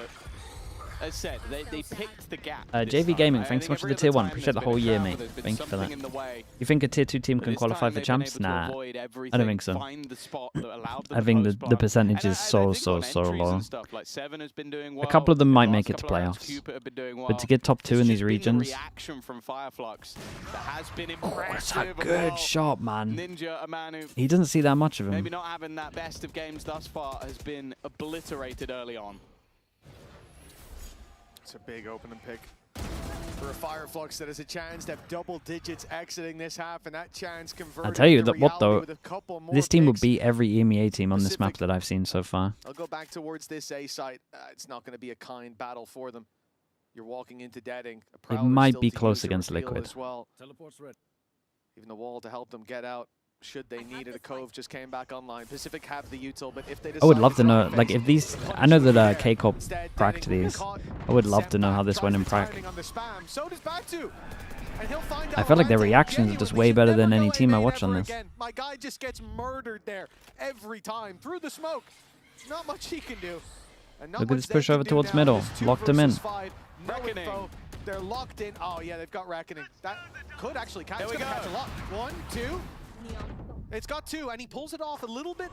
as said, they picked the gap. JV Gaming, thanks so much for the tier 1. Appreciate the whole year, mate. Thank you for that. You think a tier 2 team can qualify for champs? Nah, I don't think so. I think the percentage is so low. A couple of them might make it to playoffs. But to get top 2 in these regions... Oh, that's a good shot, man. He doesn't see that much of him. Maybe not having that best of games thus far has been obliterated early on. It's a big opening pick. For a FIREFLUX that has a chance to have double digits exiting this half, and that chance converted. I tell you into that what though, reality with a couple more this team would picks. beat every EMEA team on this map that I've seen so far. I'll go back towards this A site. It's not going to be a kind battle for them. You're walking into deading. It might be close against Liquid. As well. Even the wall to help them get out. Should they need it, a Cove just came back online. Pacific have the util, but if they I would love to know, like, if these, I know that K-Corp pracked these. I would love to know how this went in prack. I felt like their reactions are just way better than any team I watched on this. My guy just gets murdered there every time through the smoke. Not much he can do. Look at this push over towards middle. Locked him in. Reckoning. They're locked in. Oh yeah, they've got Reckoning. That could actually catch. It's gonna catch a lot. 1, 2. It's got 2, and he pulls it off a little bit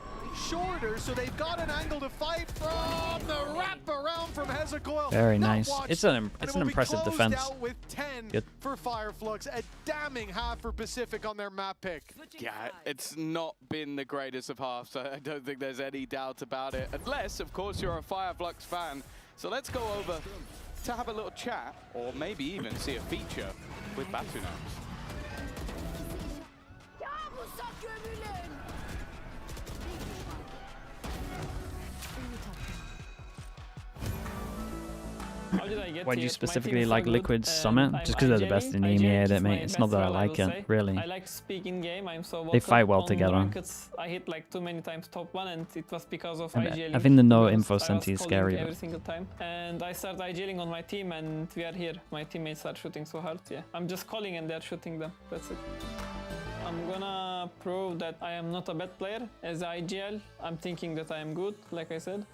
shorter, so they've got an angle to fight from. The wrap around from Hezekiah. Very nice. It's an impressive defense. With 10 Good. for FIREFLUX, a damning half for Pacific on their map pick. Yeah, it's not been the greatest of halves. I don't think there's any doubt about it. Unless, of course, you're a FIREFLUX fan. So let's go over to have a little chat, or maybe even see a feature with BATUNAX. Why do you specifically like Liquid's Summit? Just because they're the best in EMEA, mate. It's not that I like it, really. I like speak in game. I'm so they fight well together. I hit like too many times top 1, and it was because of I IGLing. I think the no info senti is scary. Every single time. And I start IGLing on my team, and we are here. My teammates are shooting so hard. Yeah, I'm just calling, and they're shooting them. That's it. I'm gonna prove that I am not a bad player. As IGL, I'm thinking that I am good, like I said.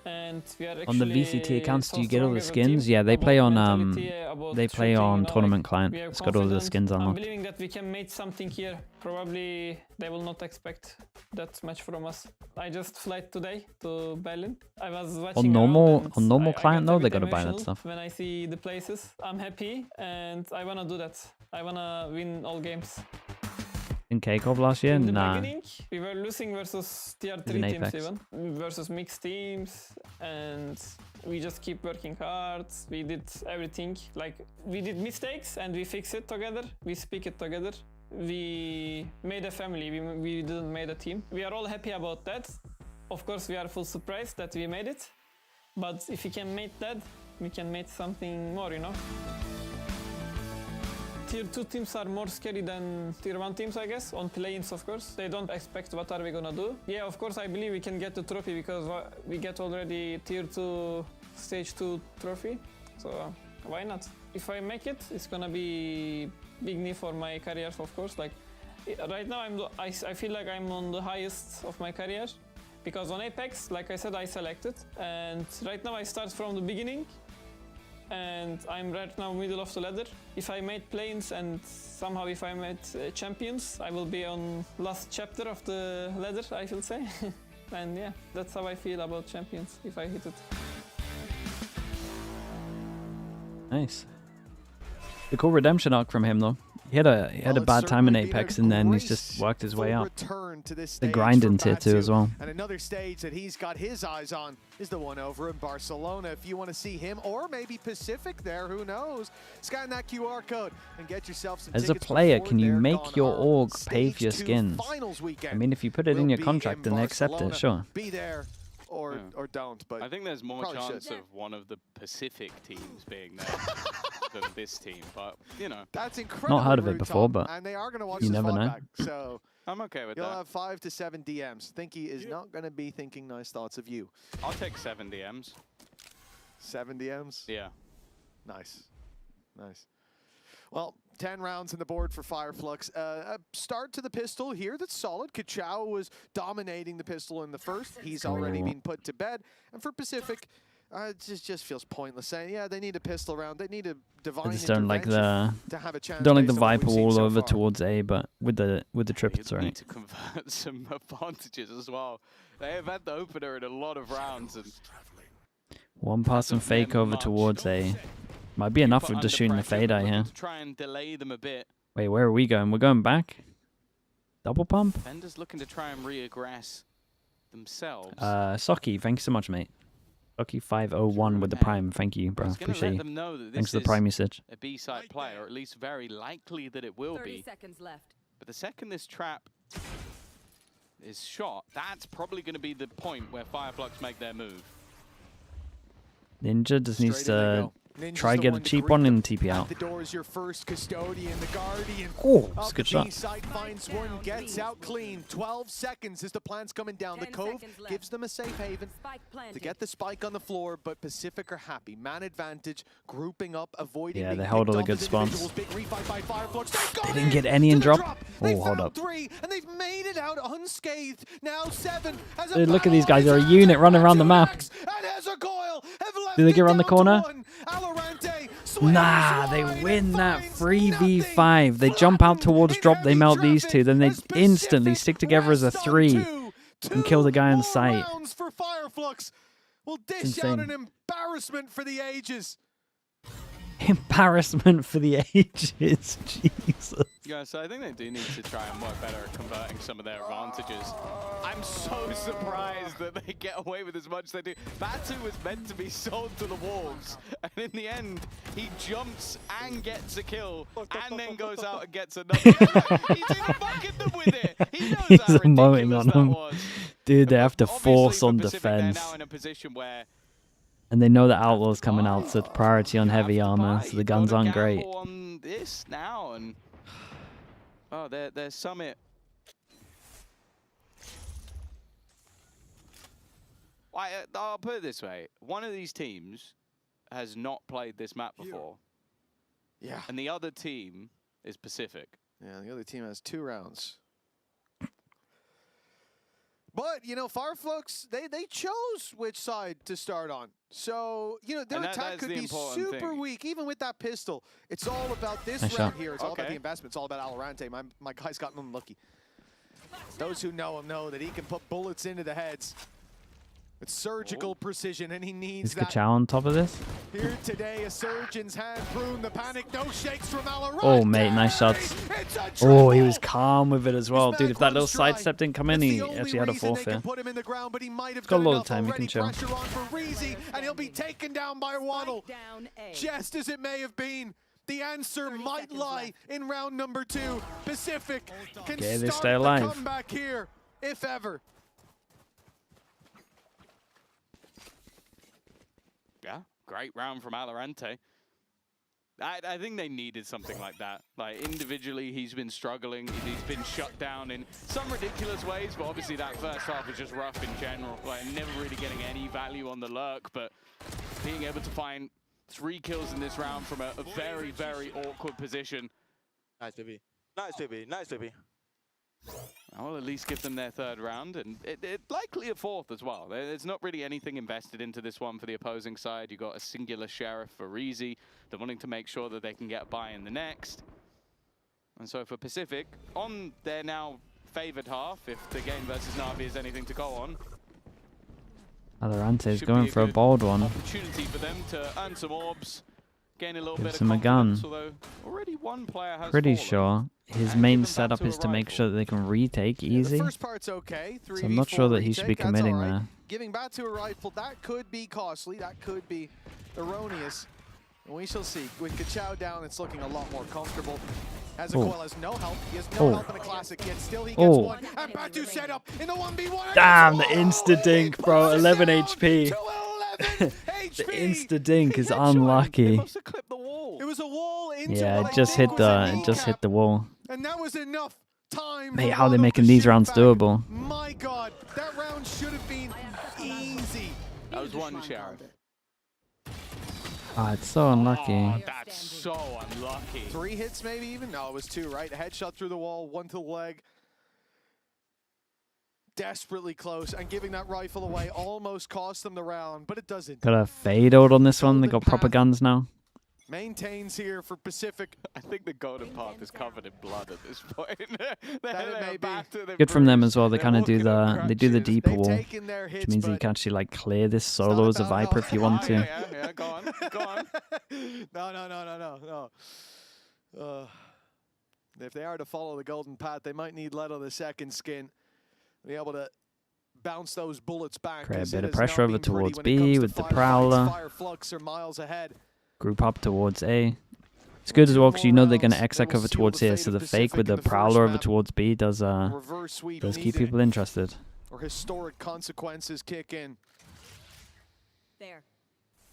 And we are on the VCT accounts, do you get all the skins? Yeah, they play on Tournament Client. It's got all the skins on. I'm believing that we can make something here. Probably they will not expect that much from us. I just flight today to Berlin. I was watching on normal client though, they gotta buy that stuff. When I see the places, I'm happy, and I wanna do that. I wanna win all games. In K-Corp last year? In the nah. beginning, we were losing versus tier 3 teams even. Versus mixed teams, and we just keep working hard. We did everything. Like, we did mistakes and we fix it together. We speak it together. We made a family. We didn't make a team. We are all happy about that. Of course, we are full surprised that we made it. But if we can make that, we can make something more, you know? Tier 2 teams are more scary than Tier 1 teams, I guess, on play-ins, of course. They don't expect what are we gonna do. Yeah, of course, I believe we can get the trophy because we get already Tier 2 Stage 2 trophy. So why not? If I make it, it's gonna be big knee for my career, of course. Like, right now, I feel like I'm on the highest of my career because on Apex, like I said, I selected. And right now, I start from the beginning. And I'm right now middle of the ladder. If I made play-ins and somehow if I made champions, I will be on last chapter of the ladder, I will say. And yeah, that's how I feel about champions, if I hit it. Nice. The cool redemption arc from him though. He had a bad time in Apex, and then he's just worked his way up. The grind in tier 2 as well. And another stage that he's got his eyes on is the one over in Barcelona. If you want to see him, or maybe Pacific there, who knows? Scan that QR code and get yourself some tickets. As a player, can you make your org pay for your skins? I mean, if you put it in your contract, then they accept it, sure. Be there. Or don't, but I think there's more chance of one of the Pacific teams being there than this team, but you know. That's incredible. Not heard of it before, but and they are going to watch you never know. Back, so I'm okay with you'll that. have 5 to 7 DMs. Thinky is not going to be thinking nice thoughts of you. I'll take 7 DMs. 7 DMs? Yeah. Nice. Nice. Well, 10 rounds in the board for FIREFLUX. A start to the pistol here that's solid. Kachao was dominating the pistol in the first. He's already been put to bed. And for Pacific, it just feels pointless saying, yeah, they need a pistol round. They need a divine I just don't like to have a chance. Don't like the Viper wall over towards A, but with the trip, it's alright. Need to convert some advantages as well. They have had the opener in a lot of rounds, and one pass and fake over towards A. Might be enough with just shooting the fade eye here. Try and delay them a bit. Wait, where are we going? We're going back? Double pump? Defenders looking to try and re-aggress themselves. Socky, thank you so much, mate. Lucky 501 with the Prime. Thank you, bro. Appreciate you. Them know that Thanks this for the Prime is usage. a B-side play, or at least very likely that it will 30 be. seconds left. But the second this trap is shot, that's probably going to be the point where FIREFLUX make their move. Ninja just needs to Ninja's try the get a one to cheap greet one in them. TP At out. the door is your first custodian, the guardian. Oh, Up good the shot. B-side finds one, gets out clean. 12 seconds as the plan's coming down. The Cove gives them a safe haven to get the spike on the floor, but Pacific are happy. Man advantage, grouping up, avoiding Yeah, being they held all the picked good off as spawns. individuals. Big refight by FIREFLUX. They didn't get any in drop. Oh, hold up. 3, and they've made it out unscathed. Now 7. As Dude, look at these guys. They're a unit running around the map. Do they get around the corner? Nah, they win that 3v5. They jump out towards drop, they melt these two, then they instantly stick together as a 3 and kill the guy on sight. For FIREFLUX will dish out an embarrassment for the ages. Embarrassment for the ages. Jesus. Yeah, so I think they do need to try and work better at converting some of their advantages. I'm so surprised that they get away with as much as they do. Batu was meant to be sold to the Wolves, and in the end, he jumps and gets a kill, and then goes out and gets another. He's even bucking them with it. He knows He's how ridiculous that was. Dude, they have to Obviously force for on Pacific, defense. they're now in a position where And they know that Outlaw's coming out, so it's priority on heavy armor, so the guns aren't great. on this now, and oh, their Summit. I'll put it this way: one of these teams has not played this map before. Yeah. And the other team is Pacific. Yeah, the other team has 2 rounds. But, you know, FIREFLUX, they chose which side to start on. So, you know, their attack could be super weak, even with that pistol. It's all about this round here. It's all about the investment. It's all about Valorant. My guy's gotten unlucky. Those who know him know that he can put bullets into the heads. It's surgical precision, and he needs Is that. Kachow on top of this? Here today, a surgeon's hand prune the panic. No shakes from Valorant. Oh, mate, nice shots. Oh, he was calm with it as well. Dude, if that little sidestep didn't come in, he actually had a 4th here. Got a lot of time, he can chill. And he'll be taken down by Waddle. Just as it may have been. The answer might lie in round number 2. Pacific can start the comeback here, if ever. Yeah, great round from Alorante. I think they needed something like that. Like, individually, he's been struggling. He's been shut down in some ridiculous ways, but obviously that first half was just rough in general. Like, never really getting any value on the lurk, but being able to find 3 kills in this round from a very, very awkward position. Nice, baby. Nice, baby. Nice, baby. I'll at least give them their 3rd round, and it likely a 4th as well. There's not really anything invested into this one for the opposing side. You've got a singular Sheriff for Reezy. They're wanting to make sure that they can get a buy in the next. And so for Pacific, on their now favored half, if the game versus Na'Vi is anything to go on, Alorante's going for a bold one. Opportunity for them to earn some orbs, gain a little bit of him a gun. although already one player has Pretty fallen. sure his main setup is to make sure that they can retake easy. The first part's okay. So I'm not sure that he should be committing there. Giving back to a rifle, that could be costly. That could be erroneous. And we shall see. With Kachow down, it's looking a lot more comfortable. As a coil has no help. He has no help in a classic, yet still he gets one. And Batu set up in the 1v1. Damn, the insta-dink, bro. 11 HP. The insta-dink is unlucky. It was a wall into Yeah, it just hit the wall. And that was enough time. Mate, how are they making these rounds doable? My God, that round should have been easy. That was one Sheriff. Ah, it's so unlucky. Oh, that's so unlucky. 3 hits maybe even? No, it was 2, right? A headshot through the wall, 1 to the leg. Desperately close, and giving that rifle away almost cost them the round, but it doesn't. Got a fade out on this one. They got proper guns now. Maintains here for Pacific. I think the golden path is covered in blood at this point. Good from them as well. They kind of do the deeper wall, which means you can actually like clear this solo as a Viper if you want to. Yeah, go on, go on. No. If they are to follow the golden path, they might need Leto the second skin. Be able to bounce those bullets back. Create a bit of pressure over towards B with the Prowler. FIREFLUX are miles ahead. Group up towards A. It's good as well because you know they're going to exec over towards here, so the fake with the Prowler over towards B does keep people interested. Or historic consequences kick in. There.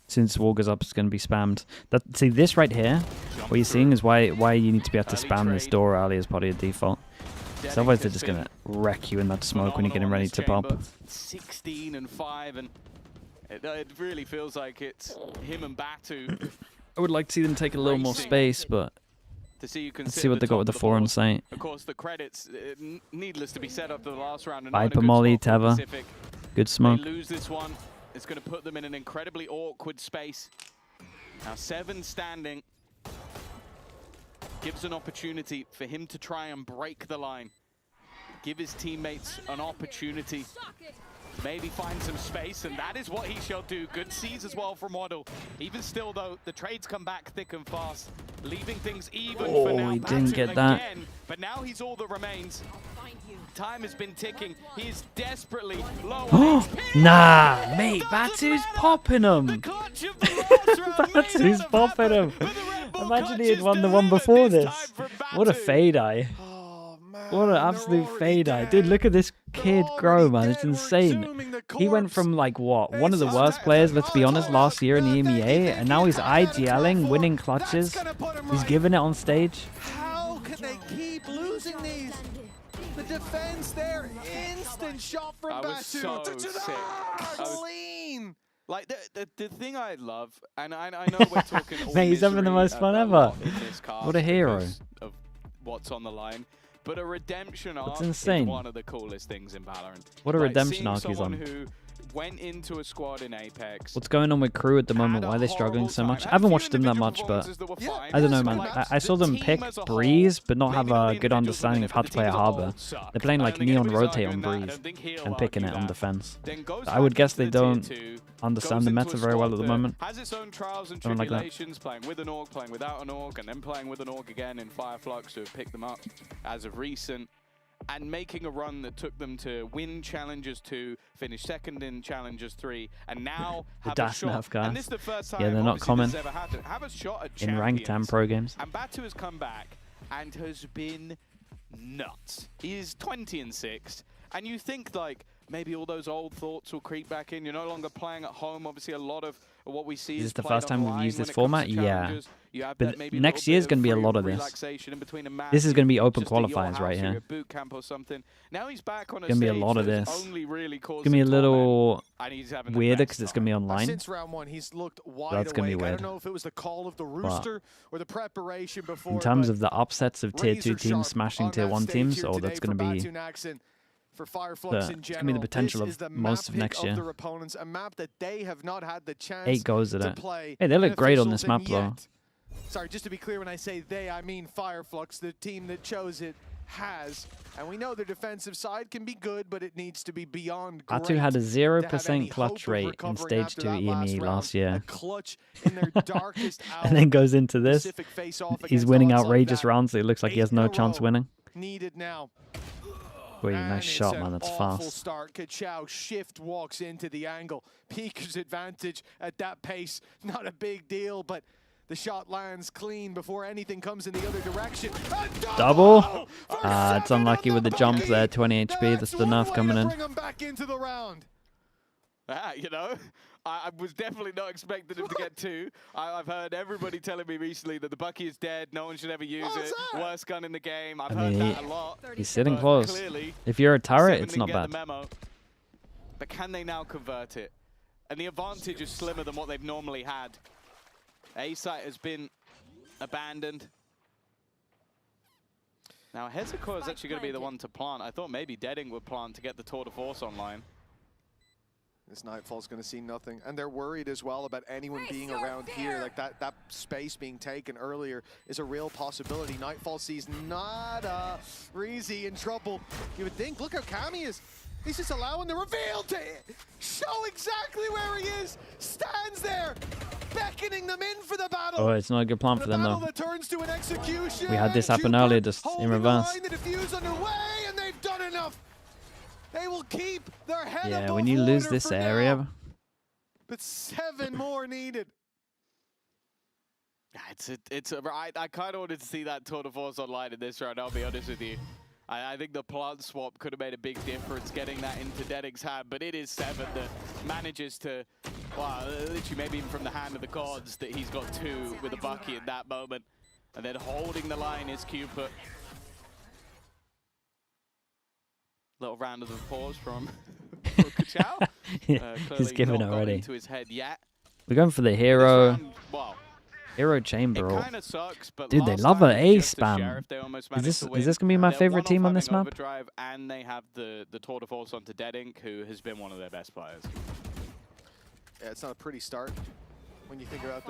Since wall goes up, it's going to be spammed. See, this right here, what you're seeing is why you need to be able to spam this door early as part of your default. So otherwise they're just going to wreck you in that smoke when you're getting ready to pop. 16 and 5, and it really feels like it's him and Batu. I would like to see them take a little more space, but let's see what they got with the 4 on site. Of course, the credits, needless to be said after the last round. Viper Molly, Teva. Good smoke. They lose this one. It's going to put them in an incredibly awkward space. Now 7 standing. Gives an opportunity for him to try and break the line. Give his teammates an opportunity. Maybe find some space, and that is what he shall do. Good sees as well from Waddle. Even still, though, the trades come back thick and fast, leaving things even for now. He didn't get that. Again, but now he's all that remains. Time has been ticking. He is desperately low on HP. Nah, mate, Batu's popping him. Batu's popping him. Imagine he had won the one before this. What a fade eye. What an absolute fade eye. Dude, look at this kid grow, man. It's insane. He went from, like, what? One of the worst players, let's be honest, last year in the EMEA, and now he's IGLing, winning clutches. He's giving it on stage. How can they keep losing these? The defense there, instant shot from Batu. I was so sick. Clean. Like, the thing I love, and I know we're talking all Mate, he's having the most fun ever. What a hero. Of what's on the line. But a redemption arc is one of the coolest things in Valorant. What a redemption arc he's on. Who went into a squad in Apex. What's going on with Crew at the moment? Why are they struggling so much? I haven't watched them that much, but I don't know, man. I saw them pick Breeze, but not have a good understanding of how to play a Harbor. They're playing like Neon Rotate on Breeze and picking it on defense. I would guess they don't understand the meta very well at the moment. Has its own trials and tribulations, playing with an AUG, playing without an AUG, and then playing with an AUG again in FIREFLUX to have picked them up as of recent. And making a run that took them to win Challengers 2, finish second in Challengers 3, and now have a shot. And this is the first time they're not common ever happened. Have a shot at in ranked and pro games. And Batu has come back and has been nuts. He is 20 and 6, and you think like maybe all those old thoughts will creep back in. You're no longer playing at home. Obviously, a lot of what we see is is the first time we've used this format. Yeah. But maybe next year's going to be a lot of this. This is going to be open qualifiers right here. Boot camp or something. Now he's back on a going to be a lot of this. It's going to be a little weirder because it's going to be online. Since round 1, he's looked wide That's going to be weird. I don't know if it was the call of the rooster or the preparation before. In terms of the upsets of tier 2 teams smashing tier 1 teams, or that's going to be for FIREFLUX in general. It's going to be the potential of most of next year. Opponents, a map that they have not had the chance 8 goes at to it. play. Hey, they look great on this map though. Sorry, just to be clear, when I say they, I mean FIREFLUX, the team that chose it has. And we know their defensive side can be good, but it needs to be beyond great. Batu had a 0% clutch rate in Stage 2 EMEA last year. Clutch in their darkest hour. And then goes into this. He's winning outrageous rounds, so it looks like he has no chance winning. Needed now. Wait, nice shot, man. That's fast. Start. Kachao shift walks into the angle. Peeker's advantage at that pace. Not a big deal, but the shot lands clean before anything comes in the other direction. Double? It's unlucky with the jump there. 20 HP. That's the nerf coming in. Bring him back into the round. You know, I was definitely not expecting him to get 2. I've heard everybody telling me recently that the Bucky is dead, no one should ever use it. Worst gun in the game. I've heard that a lot. He's sitting close. If you're a turret, it's not bad. But can they now convert it? And the advantage is slimmer than what they've normally had. A-site has been abandoned. Now, Hezekiah is actually going to be the one to plant. I thought maybe Deading would plant to get the tour de force online. This Nightfall's going to see nothing. And they're worried as well about anyone being around here. Like that space being taken earlier is a real possibility. Nightfall sees Nada. Reezy in trouble. You would think, look how calm he is. He's just allowing the reveal to show exactly where he is. Stands there, beckoning them in for the battle. Oh, it's not a good plan for them, though. That turns to an execution. We had this happen earlier, just in reverse. The defuse underway, and they've done enough. They will keep their head above Yeah, when you lose water this for area. now. But 7 more needed. I kind of wanted to see that tour de force online in this round, I'll be honest with you. I think the plant swap could have made a big difference getting that into Dedic's hand, but it is 7 that manages to, well, literally maybe even from the hand of the gods that he's got 2 with a Bucky in that moment. And then holding the line is Cupid. Little round of applause from Kachao. He's giving it already. Into his head yet. We're going for the hero. Round, well, Hero chamber. it kind of sucks, but Dude, they love an A spam. Is this gonna be my favorite team on this map? Overdrive, and they have the tour de force onto Dedink, who has been one of their best players. Yeah, it's not a pretty start when you think about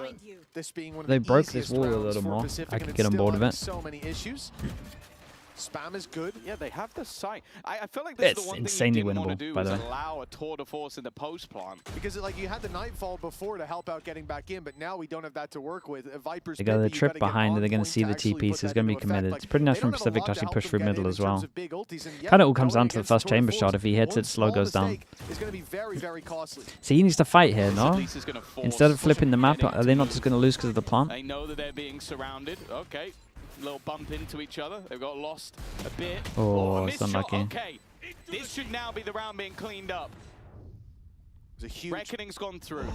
this being one of They the broke this easiest wall a rounds little for more. Pacific, I and could it's get on still board with having it. So many issues. Spam is good. Yeah, they have the sight. I feel like this is It's the one insanely thing you didn't want to winnable, do by was the way. allow a tour de force in the post plant. Because like you had the Nightfall before to help out getting back in, but now we don't have that to work with. Viper's They got the trip behind, and they're going to see the TP, so it's going to be committed. It's pretty nice from Pacific to actually push through middle as well. Kind of all comes down to the first chamber shot. If he hits it, slow goes down. So he needs to fight here, no? Instead of flipping the map, are they not just going to lose because of the plant? They know that they're being surrounded. Okay. Little bump into each other. They've got lost a bit. Oh, it's unlucky. Okay. This should now be the round being cleaned up. It was a huge Reckoning's gone through.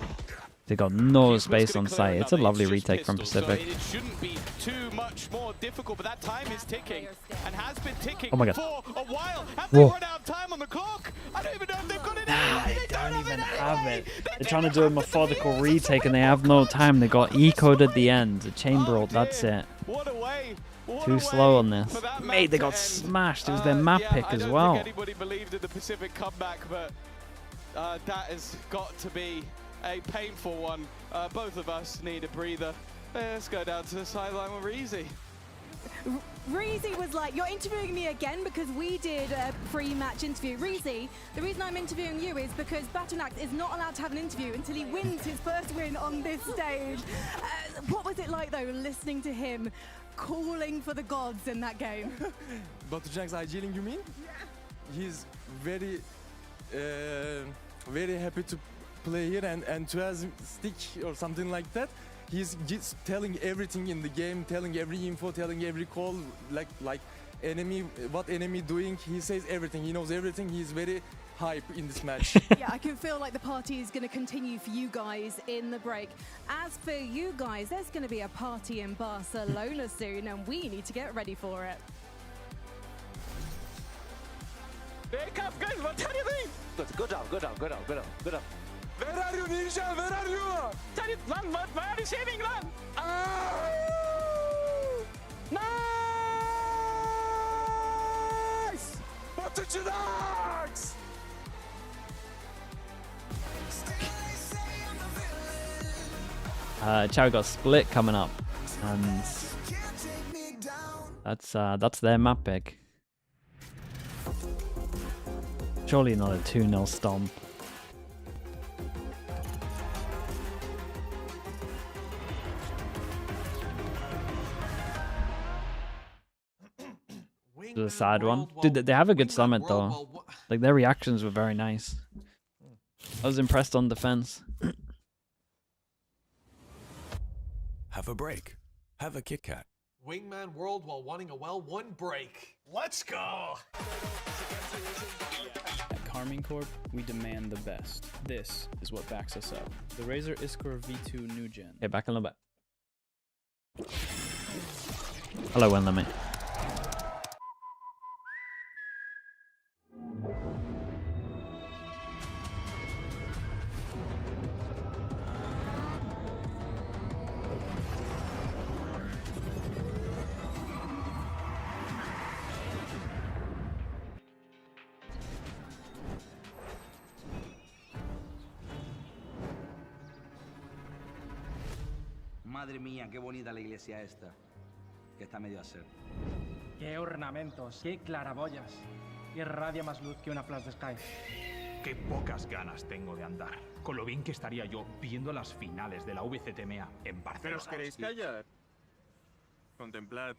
They got no space on site. It's a lovely retake from Pacific. So it shouldn't be too much more difficult, but that time is ticking and has been ticking Oh my God. for a while. Have they Whoa. run out of time on the clock? I don't even know if they've got it. Nah, they don't even have it. They're trying to do a methodical retake and they have no time. They got ecoed at the end. The chamber ult, that's it. What a way. Too slow on this. Mate, they got smashed. It was their map pick as well. I don't think anybody believed in the Pacific comeback, but that has got to be a painful one. Both of us need a breather. Let's go down to the sideline with Reezy. Reezy was like, you're interviewing me again because we did a pre-match interview. Reezy, the reason I'm interviewing you is because Batunax is not allowed to have an interview until he wins his first win on this stage. What was it like, though, listening to him calling for the gods in that game? Batunax IGLing, you mean? Yeah. He's very, very happy to play here and to have stick or something like that. He's just telling everything in the game, telling every info, telling every call, like enemy, what enemy doing. He says everything. He knows everything. He's very hype in this match. Yeah, I can feel like the party is going to continue for you guys in the break. As for you guys, there's going to be a party in Barcelona soon, and we need to get ready for it. Wake up, guys! What are you doing? Good job, good job, good job, good job, good job. Where are you, Ninja? Where are you? Why are you saving, Lan? Nice! Batunax! Chow got split coming up, and that's their map pick. Surely not a 2-0 stomp. The sad one. Dude, they have a good summit though. Like their reactions were very nice. I was impressed on defense. Have a break. Have a Kit Kat. Wingman World while wanting a well-won break. Let's go! At Carmine Corp, we demand the best. This is what backs us up. The Razer Iskor V2 New Gen. Okay, back a little bit. Hello, Win Limit. Madre mía, qué bonita la iglesia esta, que está medio a ser. Qué ornamentos, qué claraboyas. Qué radia más luz que una flash de Sky. Qué pocas ganas tengo de andar. Con lo bien que estaría yo viendo las finales de la VCT EMEA en Barcelona. ¿Pero os queréis callar? Contemplad.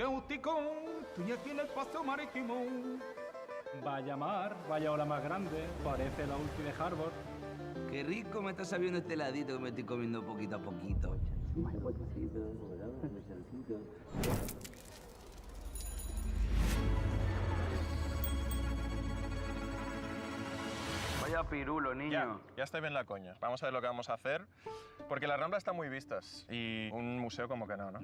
náutico, estoy aquí en el paseo marítimo. Vaya mar, vaya ola más grande, parece la ulti de Harbor. Qué rico me está sabiendo este heladito que me estoy comiendo poquito a poquito. Vaya pirulo, niño. Ya estoy bien la coña. Vamos a ver lo que vamos a hacer. Porque la Rambla está muy vistas. Y un museo como que no, ¿no?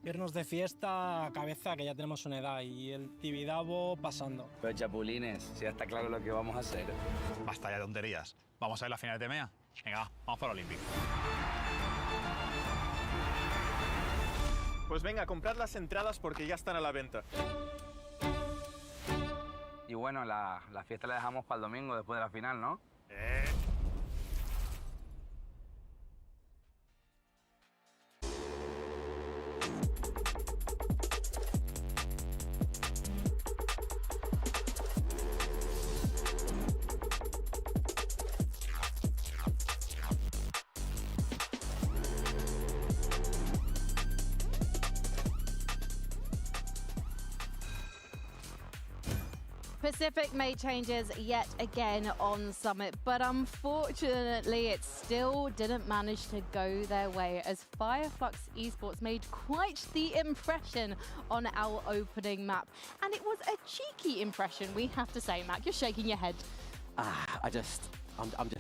Irnos de fiesta a cabeza, que ya tenemos una edad, y el Tibidabo pasando. Pero chapulines, si ya está claro lo que vamos a hacer. Basta ya de tonterías. Vamos a ver la final de EMEA. Venga, vamos para el Olímpico. Pues venga, comprad las entradas porque ya están a la venta. Y bueno, la fiesta la dejamos para el domingo después de la final, ¿no? Pacific made changes yet again on Summit, but unfortunately it still didn't manage to go their way as FIREFLUX Esports made quite the impression on our opening map. And it was a cheeky impression, we have to say. Mac, you're shaking your head. I'm just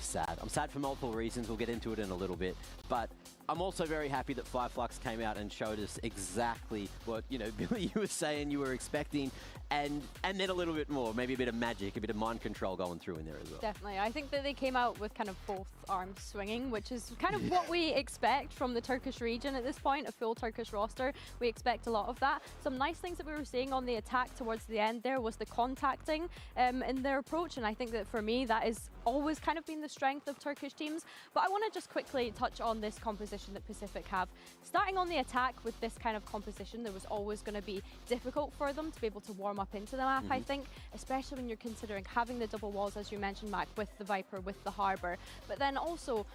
sad. I'm sad for multiple reasons. We'll get into it in a little bit. But I'm also very happy that FIREFLUX came out and showed us exactly what, you know, Billy, you were saying you were expecting, and then a little bit more, maybe a bit of magic, a bit of mind control going through in there as well. Definitely. I think that they came out with kind of both arms swinging, which is kind of what we expect from the Turkish region at this point, a full Turkish roster. We expect a lot of that. Some nice things that we were seeing on the attack towards the end there was the contacting in their approach, and I think that for me that is always kind of been the strength of Turkish teams. But I want to just quickly touch on this composition that Pacific have. Starting on the attack with this kind of composition, there was always going to be difficult for them to be able to warm up into the map, I think, especially when you're considering having the double walls, as you mentioned, Mac, with the Viper, with the Harbor. But then also,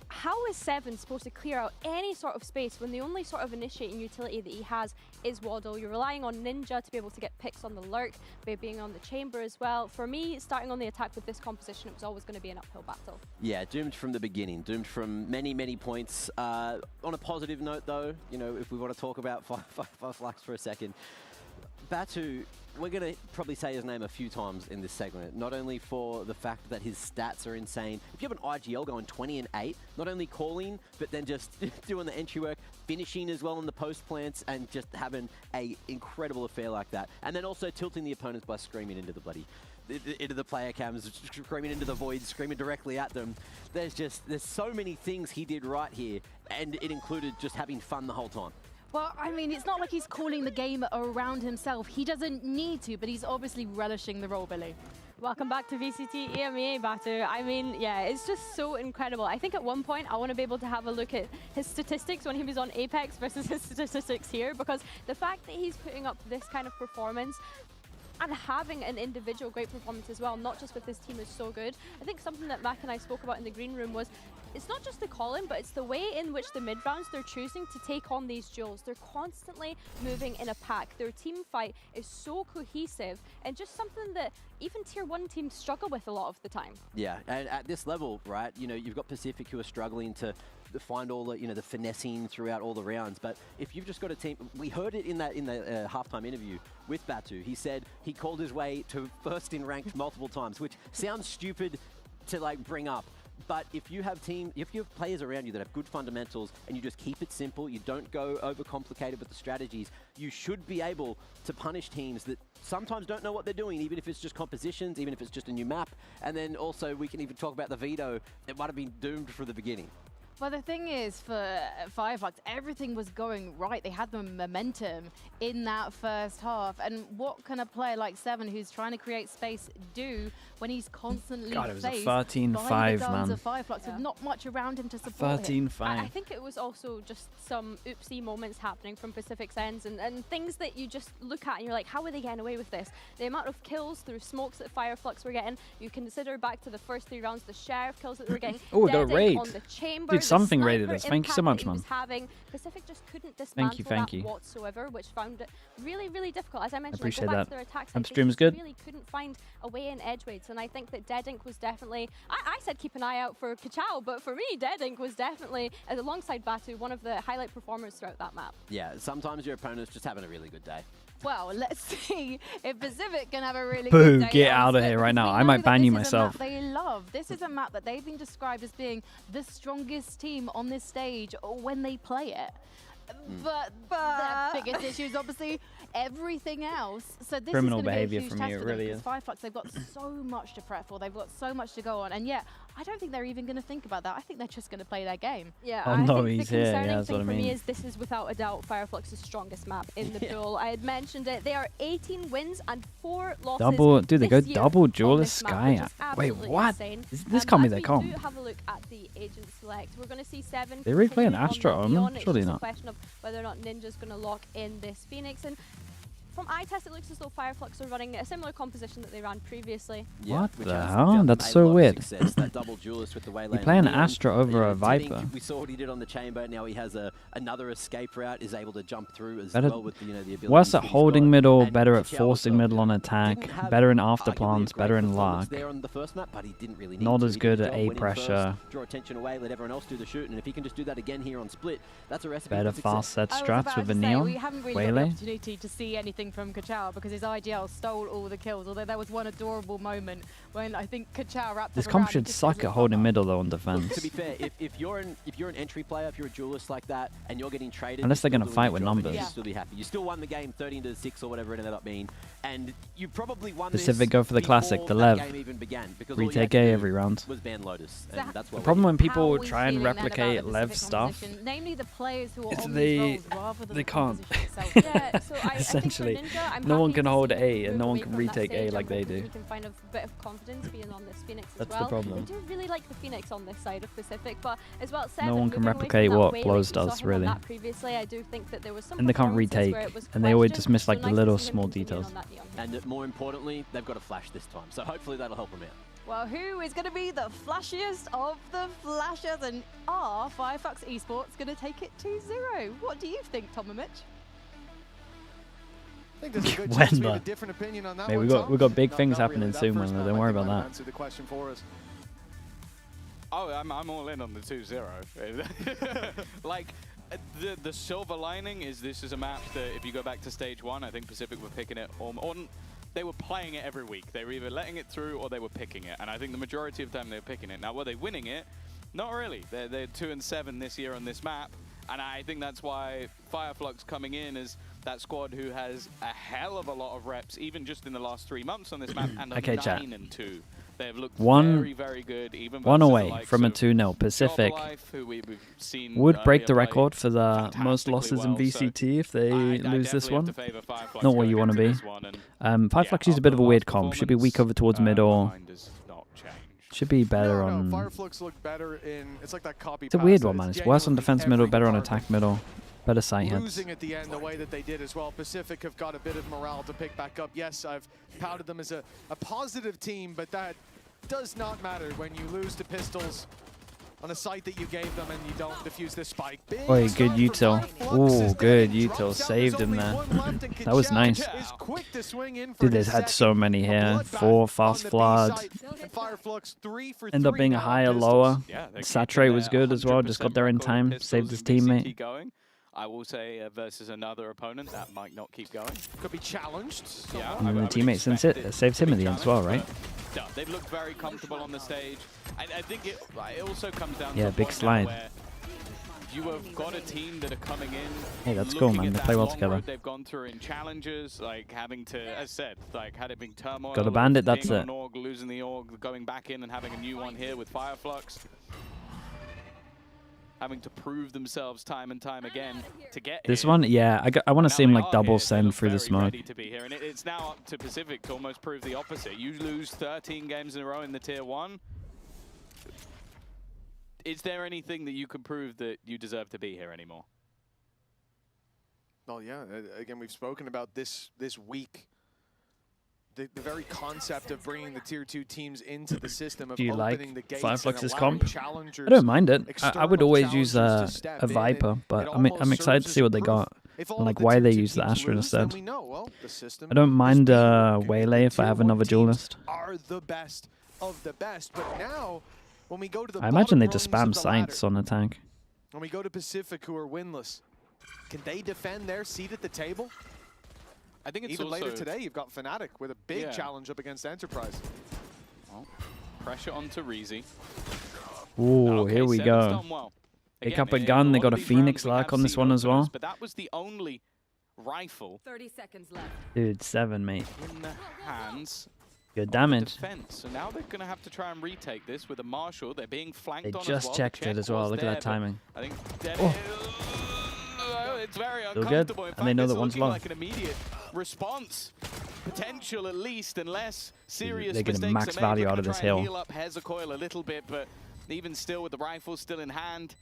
how is Seven supposed to clear out any sort of space when the only sort of initiating utility that he has is Waddle? You're relying on Ninja to be able to get picks on the Lurk, by being on the Chamber as well. For me, starting on the attack with this composition, it was always going to be an uphill battle. Yeah, doomed from the beginning, doomed from many, many points. On a positive note, though, you know, if we want to talk about FIREFLUX for a second, Batu, we're going to probably say his name a few times in this segment, not only for the fact that his stats are insane. If you have an IGL going 20 and 8, not only calling, but then just doing the entry work, finishing as well in the post plants, and just having a incredible affair like that. And then also tilting the opponents by screaming into the into the player cams, screaming into the void, screaming directly at them. There's so many things he did right here, and it included just having fun the whole time. Well, I mean, it's not like he's calling the game around himself. He doesn't need to, but he's obviously relishing the role, Billy. Welcome back to VCT EMEA, Batu. I mean, yeah, it's just so incredible. I think at one point I want to be able to have a look at his statistics when he was on Apex versus his statistics here, because the fact that he's putting up this kind of performance and having an individual great performance as well, not just with his team, is so good. I think something that Mac and I spoke about in the green room was it's not just the call-in, but it's the way in which the mid-rounds they're choosing to take on these duels. They're constantly moving in a pack. Their team fight is so cohesive, and just something that even tier 1 teams struggle with a lot of the time. Yeah, and at this level, right, you know, you've got Pacific who are struggling to find all the, you know, the finessing throughout all the rounds. But if you've just got a team, we heard it in the halftime interview with Batu. He said he called his way to first in ranked multiple times, which sounds stupid to like bring up. But if you have players around you that have good fundamentals and you just keep it simple, you don't go overcomplicated with the strategies, you should be able to punish teams that sometimes don't know what they're doing, even if it's just compositions, even if it's just a new map. And then also we can even talk about the veto. It might have been doomed from the beginning. Well, the thing is, for FIREFLUX, everything was going right. They had the momentum in that first half. And what can a player like Seven, who's trying to create space, do when he's constantly faced by the guns of FIREFLUX with not much around him to support him? I think it was also just some oopsie moments happening from Pacific's ends and things that you just look at and you're like, how are they getting away with this? The amount of kills through smokes that FIREFLUX were getting, you consider back to the first 3 rounds, the share of kills that they were getting. Oh, the raid. On the Chamber. something rated us. Thank you so much, man. Pacific just couldn't dismantle Thank you. whatsoever, which found it really, really difficult. As I mentioned, appreciate go back that. to their attacks, Upstream's they good. really couldn't find a way in edgeways, and I think that Dead Ink was definitely. I said keep an eye out for Kachao, but for me, Dead Ink was definitely, alongside Batu, one of the highlight performers throughout that map. Yeah, sometimes your opponent's just having a really good day. Well, let's see if Pacific can have a really Boo, good day. get out of here right now. I might ban you myself. They love. This is a map that they've been described as being the strongest team on this stage when they play it. But their biggest issue is obviously everything else. So this Criminal is going to be behavior a huge from test you, for it really them, is. FIREFLUX, they've got so much to prep for. They've got so much to go on. And yet, I don't think they're even going to think about that. I think they're just going to play their game. Yeah, Oh, I no, think he's the here. concerning Yeah, that's thing what I for me mean. is this is without a doubt FIREFLUX's strongest map in the pool. I had mentioned it. They are 18 wins and 4 losses. Double, dude, they go this year double on duelist this map, Sky. which is Wait, absolutely what? insane. This can't be as their we comp. do have a look at the agent select. We're going to see 7. They really play an continuing on Astra the on them? Neon. It's Surely just not. a question of whether or not Ninja's going to lock in this Phoenix. And from eye test, it looks as though FIREFLUX are running a similar composition that they ran previously. Yeah, What which the has hell? just That's made so a lot of weird. success, that double duelist with the Waylay You and play an Neon. Astra over a Didink, Viper. We saw what he did on the chamber. Now he has another escape route. Is able to jump through as Better- well with the ability. Worse at that he's holding got. middle, And better at Kachao forcing also middle on didn't attack, have better in arguably after a plants, great better in performance luck. there on the first map, but he didn't really need Not to. as He did good a at job A winning pressure. first, draw attention away, let everyone else do the shoot, and if he can just do that again here on split, that's a recipe Better for success. fast set I was strats about with the to say, Neon. we haven't really got the Waylay. opportunity to see anything from Kachao because his IGL stole all the kills, although there was one adorable moment when I think Kachao wrapped This up comp around should and just suck goes, at holding "Oh, middle though on To defense. be fair, if you're an entry player, if you're a duelist like that, and you're getting traded, Unless they're you're gonna still fight doing with your job and numbers. you Yeah. should still be happy. You still won the game 13-6 or whatever it ended up being, and you probably won Pacific this go for the classic, before the that Lev. game even began, because all you Retake had to A do every round. was ban Lotus, and that's what The problem when How people are we try and feeling then about replicate the Lev Pacific stuff, composition? Namely the players who are it's on they these roles rather than they the can't. composition itself. Yeah, so I Essentially, think for Ninja, I'm no one happy can to hold see A them and move no one away can from that retake stage. A like I'm they hoping do. We can find a bit of confidence being on this Phoenix That's as the well. problem. I do really like the Phoenix on this side of Pacific, but as well, No one can moving away from replicate that what Waylay, Blows we saw does, him on really. that previously. I do think that there was some And they can't performances retake, where it was and they always questioned, just miss so like the nice to little see him small continuing details. on that Neon. And more importantly, they've got a flash this time, so hopefully that'll help them out. Well, who is going to be the flashiest of the flashers? And are FIREFLUX Esports going to take it 2-0? What do you think, Tom and Mitch? I think there's a good When chance we have the- a different opinion on that Mate, one, we got Tom. big Not- things not happening really. soon, That first man. map, Don't I worry think, about might that. have answered the question for us. Oh, I'm all in on the 2-0. Like, the silver lining is this is a map that if you go back to stage 1, I think Pacific were picking it on. They were playing it every week. They were either letting it through or they were picking it. And I think the majority of the time they were picking it. Now, were they winning it? Not really. They're 2-7 this year on this map. And I think that's why FIREFLUX coming in as that squad who has a hell of a lot of reps, even just in the last 3 months on this map, and a Okay, chat. 9-2. They've looked One- very good, even One versus the away likes from a of 2-0. Pacific Life, who we've seen would break the earlier play record for the most losses in well, so VCT if they lose this definitely one. have to favour FIREFLUX Not where going you want to into be. this one, and FIREFLUX is a bit of a weird comp. Should be weak over towards mid or should be better on. FIREFLUX look better in. It's like that copy. It's a weird one, man. It's worse on defense middle, better on attack middle, better sight hits. Losing at the end the way that they did as well. Pacific have got a bit of morale to pick back up. Yes, I've touted them as a positive team, but that does not matter when you lose to Pistols on a site that you gave them and you don't defuse this spike. Big Oh, good start for util. FIREFLUX as Oh, good Dead util. drops out. Saved There's him only there. one left, and That was Kachao nice. is quick to swing in for Dude, they've his had second. so many A here. bloodbath 4 fast on the B flood. site, and FIREFLUX 3 for End up 3 being a now on higher, Pistols. lower. Yeah, they're Saturate keeping was their good as well. Just got there in 100% time. record Saved his Pistols and teammate. VCT going. I will say versus another opponent that might not keep going. Could be challenged. Yeah, And then I the would teammate since expect it saved him to at be the end as well, right? challenged, but, no, they've looked very comfortable on the stage. I think it also comes down Yeah, to a big point now slide. where you have got a team that are coming in. Hey, that's cool, looking man. at They that play well long together. road they've gone through in challenges, like having to, as said, like had it been turmoil. Got a bandit, being that's on it. an org, losing the org, going back in and having a new one here with FIREFLUX. Having to prove themselves time and time again to get This here. one, yeah, I want to Now see him they like are double here. They send look through the very smoke. ready to be here, and it's now up to Pacific to almost prove the opposite. You lose 13 games in a row in the tier 1. Is there anything that you can prove that you deserve to be here anymore? Well, yeah. Again, we've spoken about this week the very concept of bringing the tier 2 teams into the system of Do you like opening the gates FIREFLUX's and comp? challengers, I don't mind it. I would external always use challengers to step a in, Viper, and but it I'm almost excited to serves see as what they proof. got. If all And of like the why tier they 2 use the teams Astra lose, then instead. we know, well, the system I don't is mind being Waylay if I tier have 1 another teams duelist. are the best of the best, but now when we go to the I imagine they bottom just rungs spam of the ladder, sights on attack. when we go to Pacific, who are winless, can they defend their seat at the table? I think it's even also later today, you've got FNATIC with a big challenge up against Enterprise. Well, pressure onto Reezy. Ooh, Okay, here we Seven's go. done well. Pick Again, up a in gun. They lot got of a these Phoenix rounds, we Lark have on this seen one as openers, well. But that was the only rifle 30 seconds left. Dude, 7, mate. in the hands Good of damage. defense. So now they're going to have to try and retake this with a Marshall. They're being flanked They on as just well. checked The it check as well. was Look at there, that but timing. I think Dead it's very Still good. uncomfortable. In And fact, they know it's that one's looking low. like an immediate response. Potential at least, unless serious They're getting mistakes max are made. value They're out gonna of this try and hill. heal up Hezekiah a little bit, but even still with the rifle still in hand,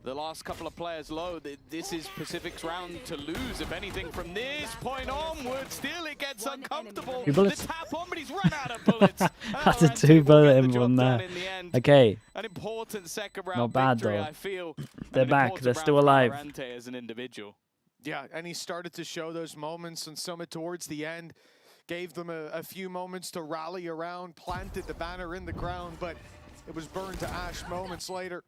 the last couple of players low, this is Pacific's round to lose. If anything, from this point onward, still it gets uncomfortable. Two bullets. The tap on, but he's run out of bullets. That's a 2-bullet in one there. Okay. An important second round Not bad, victory, though. I feel. They're An back. important They're round still for alive. Valorant as an individual. Yeah, and he started to show those moments on Summit towards the end. Gave them a few moments to rally around, planted the banner in the ground, but it was burned to ash moments later.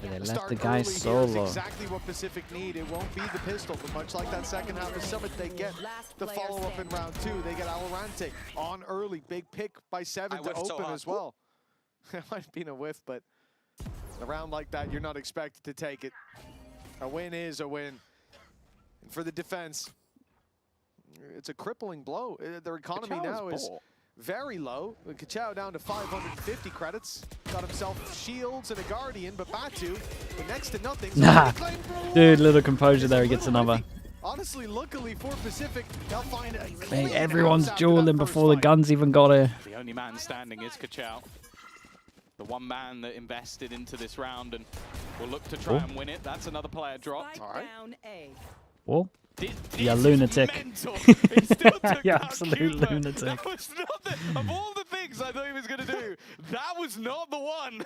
They left Start the guy early here is solo. exactly what Pacific need. It won't be the pistol, but much like that second half of Summit, they get the follow-up in round 2. They get Valorant on early. Big pick by 7 to open as well. It might have been a whiff, but a round like that, you're not expected to take it. A win is a win. And for the defense, it's a crippling blow. Their economy now is very low. Kachao down to 550 credits. Got himself shields and a guardian, but Batu, with next to nothing. Nah, dude, little composure there. He gets another. Honestly, luckily for Pacific, they'll find a Mate, everyone's dueling before the guns even got here. The only man standing is Kachao. The one man that invested into this round and will look to try and win it. That's another player dropped. All right. Whoa. This Yeah, lunatic. Yeah, absolute lunatic. That was not the, of all the things I thought he was going to do, that was not the one.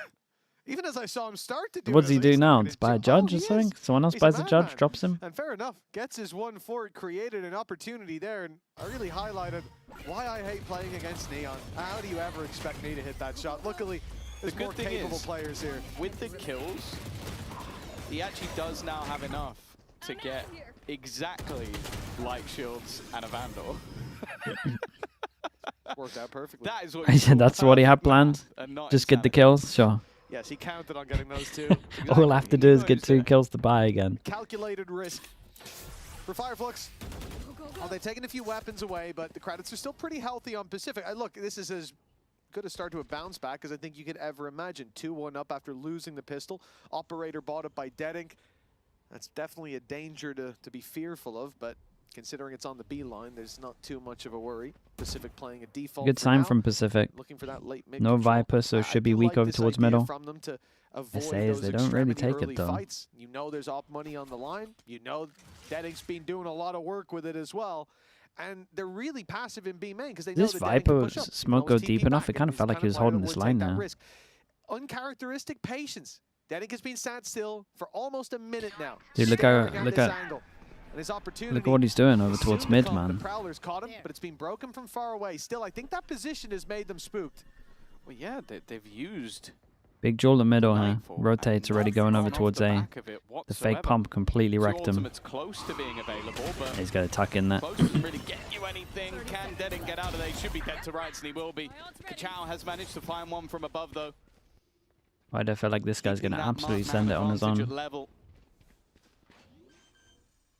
Even as I saw him start to do What does he it, do now? Buy a judge or something? Someone else buys a judge, drops him? And fair enough, gets his one for it, created an opportunity there, and I really highlighted why I hate playing against Neon. How do you ever expect me to hit that shot? Luckily, there's more capable players here. With the kills, he actually does now have enough to get exactly like Shields and a Vandal. Worked out perfectly. That is what That's what he had planned. Just get the kills, sure. Yes, he counted on getting those two. All we'll have to do is get 2 kills to buy again. Calculated risk for FIREFLUX. Oh, they've taken a few weapons away, but the credits are still pretty healthy on Pacific. Look, this is as good a start to a bounce back as I think you could ever imagine. 2-1 up after losing the pistol. Operator bought up by Deadink. That's definitely a danger to be fearful of, but considering it's on the B line, there's not too much of a worry. Pacific playing a default. Good sign from Pacific. Looking for that late mid No control. Viper, so should be weak over towards middle. From them to avoid SAs, they don't really take it though. Fights. You know there's op money on the line. You know Dedink's been doing a lot of work with it as well. And they're really passive in B main because they know This that Viper smoke go deep enough, it kind of felt like he was holding this line now. Uncharacteristic patience. Deadink has been sat still for almost a minute now. Dude, look at what he's doing over towards mid, man. The Prowler's caught him, but it's been broken from far away. Still, I think that position has made them spooked. Well, yeah, they've used Big Jewel in middle here. Rotates already going over towards A. The fake pump completely wrecked him. Close to being available, but He's got to tuck in that. close doesn't really get you anything. Can Deadink get out of there? He should be dead to rights, and he will be. Kachao has managed to find one from above, though. Why do I feel like this guy's going to absolutely send it on his own? Level.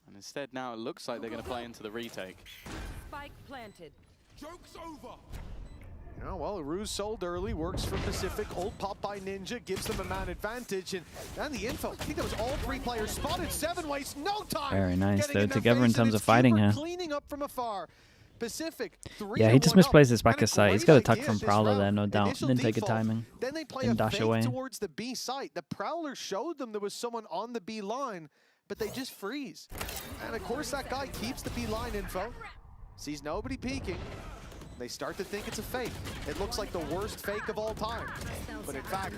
And instead now it looks like they're going to play into the retake. Spike planted. Joke's over. Oh, well, Ruse sold early, works for Pacific. Old pop by Ninja, gives them a man advantage. And the info, I think that was all 3 players spotted. 7 wastes no time. Very nice. They're in together in face, terms of fighting here. Cleaning up from afar. Pacific, Yeah, he just misplays his back side. He's got a tuck from this Prowler round. there, no doubt. Initial Didn't take a default, timing. Then they play Didn't a dash fake away. towards the B site. The Prowler showed them there was someone on the B line, but they just freeze. And of course that guy keeps the B line info. sees nobody peeking. They start to think it's a fake. It looks like the worst fake of all time. But in fact,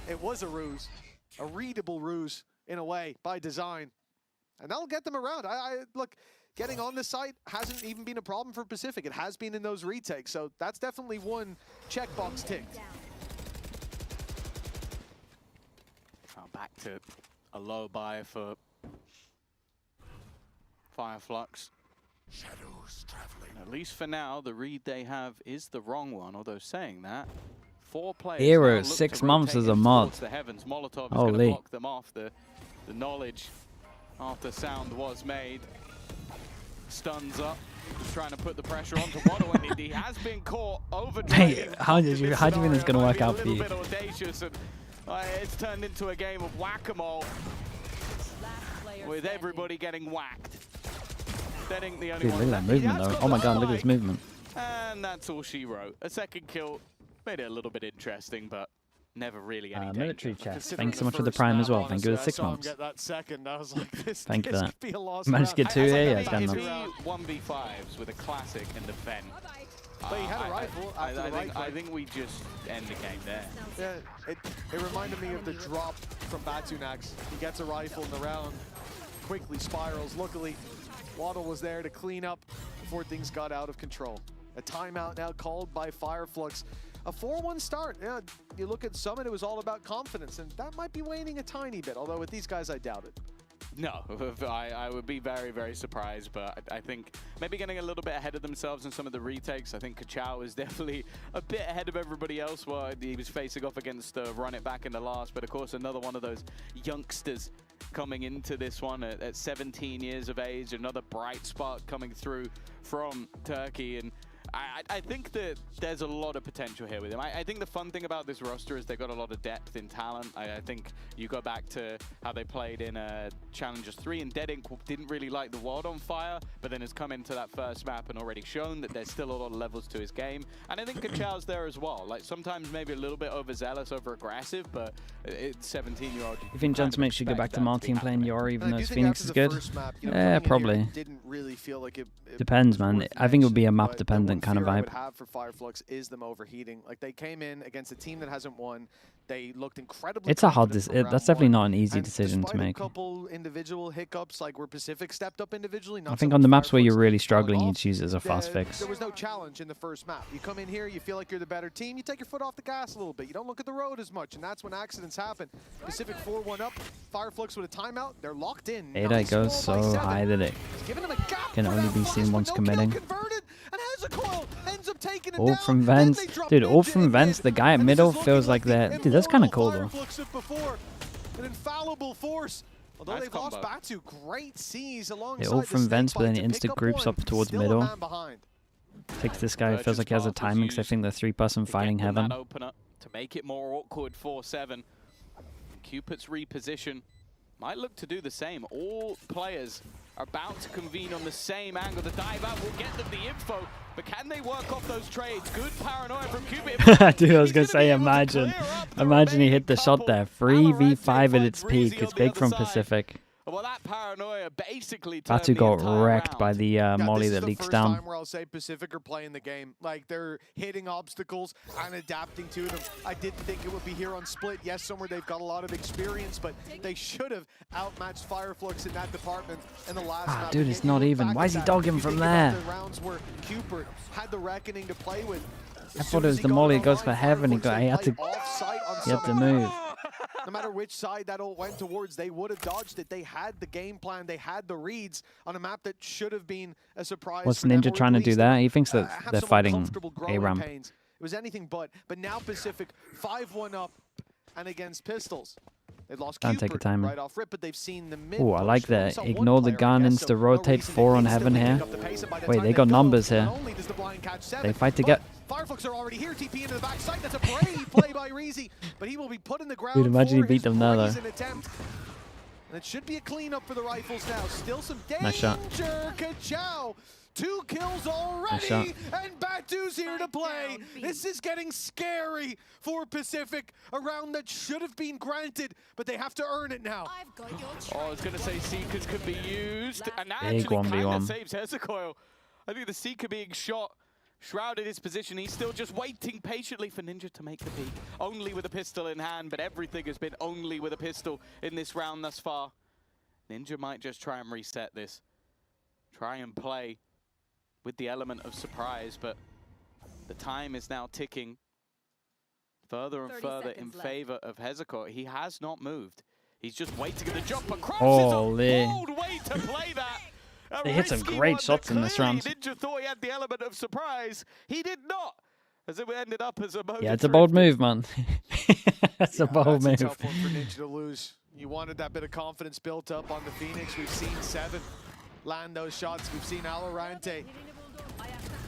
it was a ruse. A readable ruse, in a way, by design. And that'll get them around. Look, getting on the site hasn't even been a problem for Pacific. It has been in those retakes. So that's definitely one checkbox ticked. Back to a low buy for FIREFLUX. Shadows traveling. At least for now, the read they have is the wrong one, although saying that, 4 players Hero, 6 months as a mod. The heavens. Molotov is Holy. going to block them off. The knowledge after sound was made. Stuns up. Just trying to put the pressure onto Waddle, and he has been caught over. Hey, how do you think it's going to work out for you? A little bit audacious, and it's turned into a game of whack-a-mole with everybody getting whacked. Betting the only Dude, look at that movement though. Oh my god, look at this movement. And that's all she wrote. A second kill made it a little bit interesting, but never really any military danger. chest. Thanks so much for the prime as well. Thank you for the 6 months. Thank you for that. Managed to get 2 here? Yeah, it's done now. 1v5s with a classic and a vent. But he had a rifle after the right I think we just end the game there. Yeah, it reminded me of the drop from Batunax. He gets a rifle in the round, quickly spirals. Luckily, Waddle was there to clean up before things got out of control. A timeout now called by FIREFLUX. A 4-1 start. Yeah, you look at Summit, it was all about confidence, and that might be waning a tiny bit, although with these guys, I doubt it. No, I would be very, very surprised, but I think maybe getting a little bit ahead of themselves in some of the retakes. I think Kachao is definitely a bit ahead of everybody else while he was facing off against Run It back in the last, but of course another one of those youngsters coming into this one at 17 years of age, another bright spark coming through from Turkey, and I think that there's a lot of potential here with him. I think the fun thing about this roster is they've got a lot of depth in talent. I think you go back to how they played in Challengers 3, and Dead Ink didn't really like the world on fire, but then has come into that first map and already shown that there's still a lot of levels to his game. And I think Kachao's there as well. Like sometimes maybe a little bit overzealous, over-aggressive, but it's 17-year-old. You think Johnson should go back to Martin playing Yori even though Phoenix is good? Yeah, probably. Really feel like it depends, man. I think it would be a map dependent kind of vibe. I would have for FIREFLUX is them overheating. Like they came in against a team that hasn't won. They looked incredibly. It's a hard decision. That's definitely not an easy decision to make. A couple individual hiccups, like where Pacific stepped up individually. I think on the maps where you're really struggling, you'd choose it as a fast fix. There was no challenge in the first map. You come in here, you feel like you're the better team. You take your foot off the gas a little bit. You don't look at the road as much, and that's when accidents happen. Pacific 4-1 up. FIREFLUX with a timeout. They're locked in. Ada goes so high that it can only be seen once committing. Ult from vents. Dude, ult from vents, the guy at middle feels like that. Dude, that's kind of cool though. An infallible force. Although they've lost Batu, great sees alongside ult from vents, but then it instant groups up towards middle. Takes this guy, feels like he has a timing, because I think the 3-person fighting heaven. That opener to make it more awkward 4-7. Cupid's reposition might look to do the same. All players are about to convene on the same angle. The dive out will get them the info, but can they work off those trades? Good paranoia from Cupid. Dude, I was going to say, imagine he hit the shot there. 3v5 at its peak. It's big from Pacific. Well, that paranoia basically Batu got wrecked by the molly that leaks down. This is the first time where I'll say Pacific are playing the game. Like, they're hitting obstacles and adapting to them. I didn't think it would be here on Split. Yes, somewhere they've got a lot of experience, but they should have outmatched FIREFLUX in that department in the last map. Dude, it's not even. Why is he dogging from there? The rounds where Cooper had the reckoning to play with. I thought it was the molly that goes for heaven. He had to move. No matter which side that all went towards, they would have dodged it. They had the game plan. They had the reads on a map that should have been a surprise. What's Ninja trying to do there? He thinks that they're fighting a ramp. It was anything but. But now Pacific 5-1 up and against Pistols. They've lost Can't take a timer. Right off rip, but they've seen the mid. Oh, I like that. Ignore the gun, insta rotate 4 on heaven here. Wait, they got numbers here. They fight to get. FIREFLUX are already here. TP into the backside. That's a brave play by Reezy, but he will be put in the ground. Dude, imagine he beat them there though. And it should be a cleanup for the rifles now. Still some danger. Nice shot. Kachao. 2 kills already, and Batu's here to play. This is getting scary for Pacific. A round that should have been granted, but they have to earn it now. I was going to say Seekers could be used, and that Big actually kind 1v1. of saves Hezekiah. I think the Seeker being shot shrouded his position. He's still just waiting patiently for Ninja to make the peek. Only with a pistol in hand, but everything has been only with a pistol in this round thus far. Ninja might just try and reset this. Try and play with the element of surprise, but the time is now ticking further and further in favor of Hezekor. He has not moved. He's just waiting at the jump across. It's a bold way to play that. They hit some great shots in this round. Ninja thought he had the element of surprise. He did not. As it ended up as a moment. Yeah, it's a bold move, man. That's a bold move. That's a tough one for Ninja to lose. You wanted that bit of confidence built up on the Phoenix. We've seen 7 land those shots. We've seen Alorante.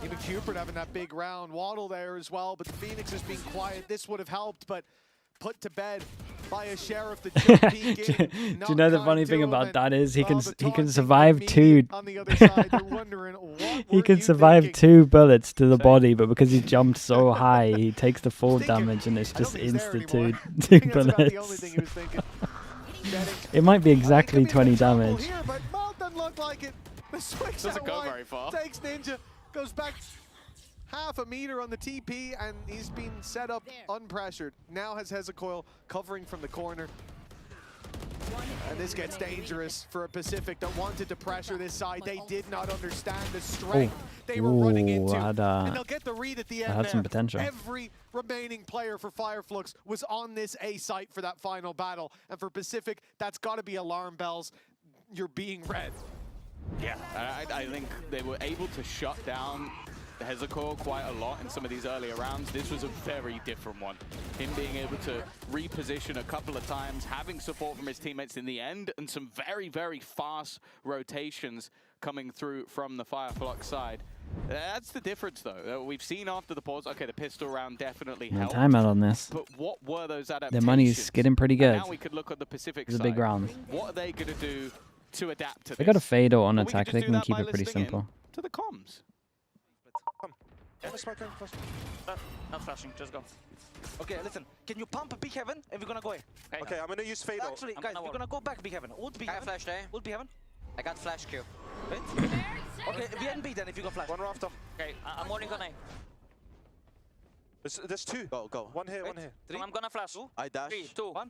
Even Cupid having that big round. Waddle there as well, but the Phoenix has been quiet. This would have helped, but put to bed by a Sheriff. The Do you know the funny thing about that is he can survive 2. On the other side, they're wondering, what he can survive 2 bullets to the body, but because he jumped so high, he takes the full damage, and it's just insta 2 bullets. It might be exactly 20 damage. Here, but Mal doesn't look like it. The switch doesn't go very far. Takes Ninja, goes back half a meter on the TP, and he's been set up unpressured. Now has Hezekor covering from the corner. And this gets dangerous for a Pacific that wanted to pressure this side. They did not understand the strength they were running into. And they'll get the read at the end had some there. potential. Every remaining player for FIREFLUX was on this A site for that final battle. And for Pacific, that's got to be alarm bells. You're being read. Yeah, I think they were able to shut down Hezekor quite a lot in some of these earlier rounds. This was a very different one. Him being able to reposition a couple of times, having support from his teammates in the end, and some very, very fast rotations coming through from the FIREFLUX side. That's the difference, though. We've seen after the pause, okay, the pistol round definitely helped. Timeout on this. But what were those adaptations? Their money's getting pretty good. And now we could look at the Pacific It's side. a big round. What are they going to do to adapt to this? They got a fade on Well, we attack. could They just do can that keep by it pretty listening in simple. to the comms. Not flashing, just go. Okay, listen. Can you pump big heaven and we're gonna go A? Okay, I'm gonna use fade. Actually, guys, we're gonna go back big heaven. Ult big heaven. Flash A. Ult big heaven. I got flash Q. Wait. Okay, we end B then if you go flash. One rafter. Okay, I'm holding on A. There's 2. Go. One here, one here. I'm gonna flash. I dash. 3, 2, 1.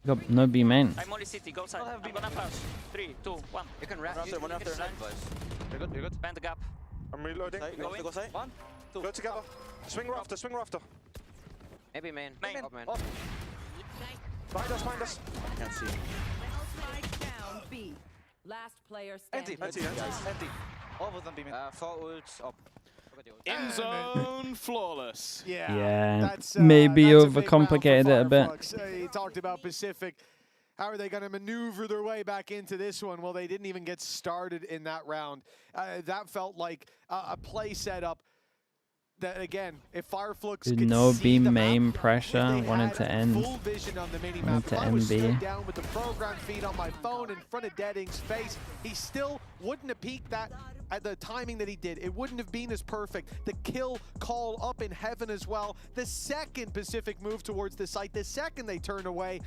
Got no B main. I'm only city, go side. I'm gonna flash. 3, 2, 1. You can wrap One after. boys. You're good. Bend the gap. I'm reloading. Go side. 1, 2. Go together. Swing rafter. Maybe main. Main. Main. Behind us. Can't see. B. Last player standing. Empty. All of them be mid. 4 ults up. In zone, flawless. Yeah, that's, maybe that's a big overcomplicated it a bit. You talked about Pacific. How are they going to maneuver their way back into this one? Well, they didn't even get started in that round. That felt like a play setup that, again, if FIREFLUX could no see B the main map, pressure. Wanted to end. full vision on the mini Wanted map. to If I end was B. stood down with the program feed on my phone in front of Deading's face, he still wouldn't have peeked that at the timing that he did. It wouldn't have been as perfect. The kill call up in heaven as well. The second Pacific moved towards the site, the second they turn away,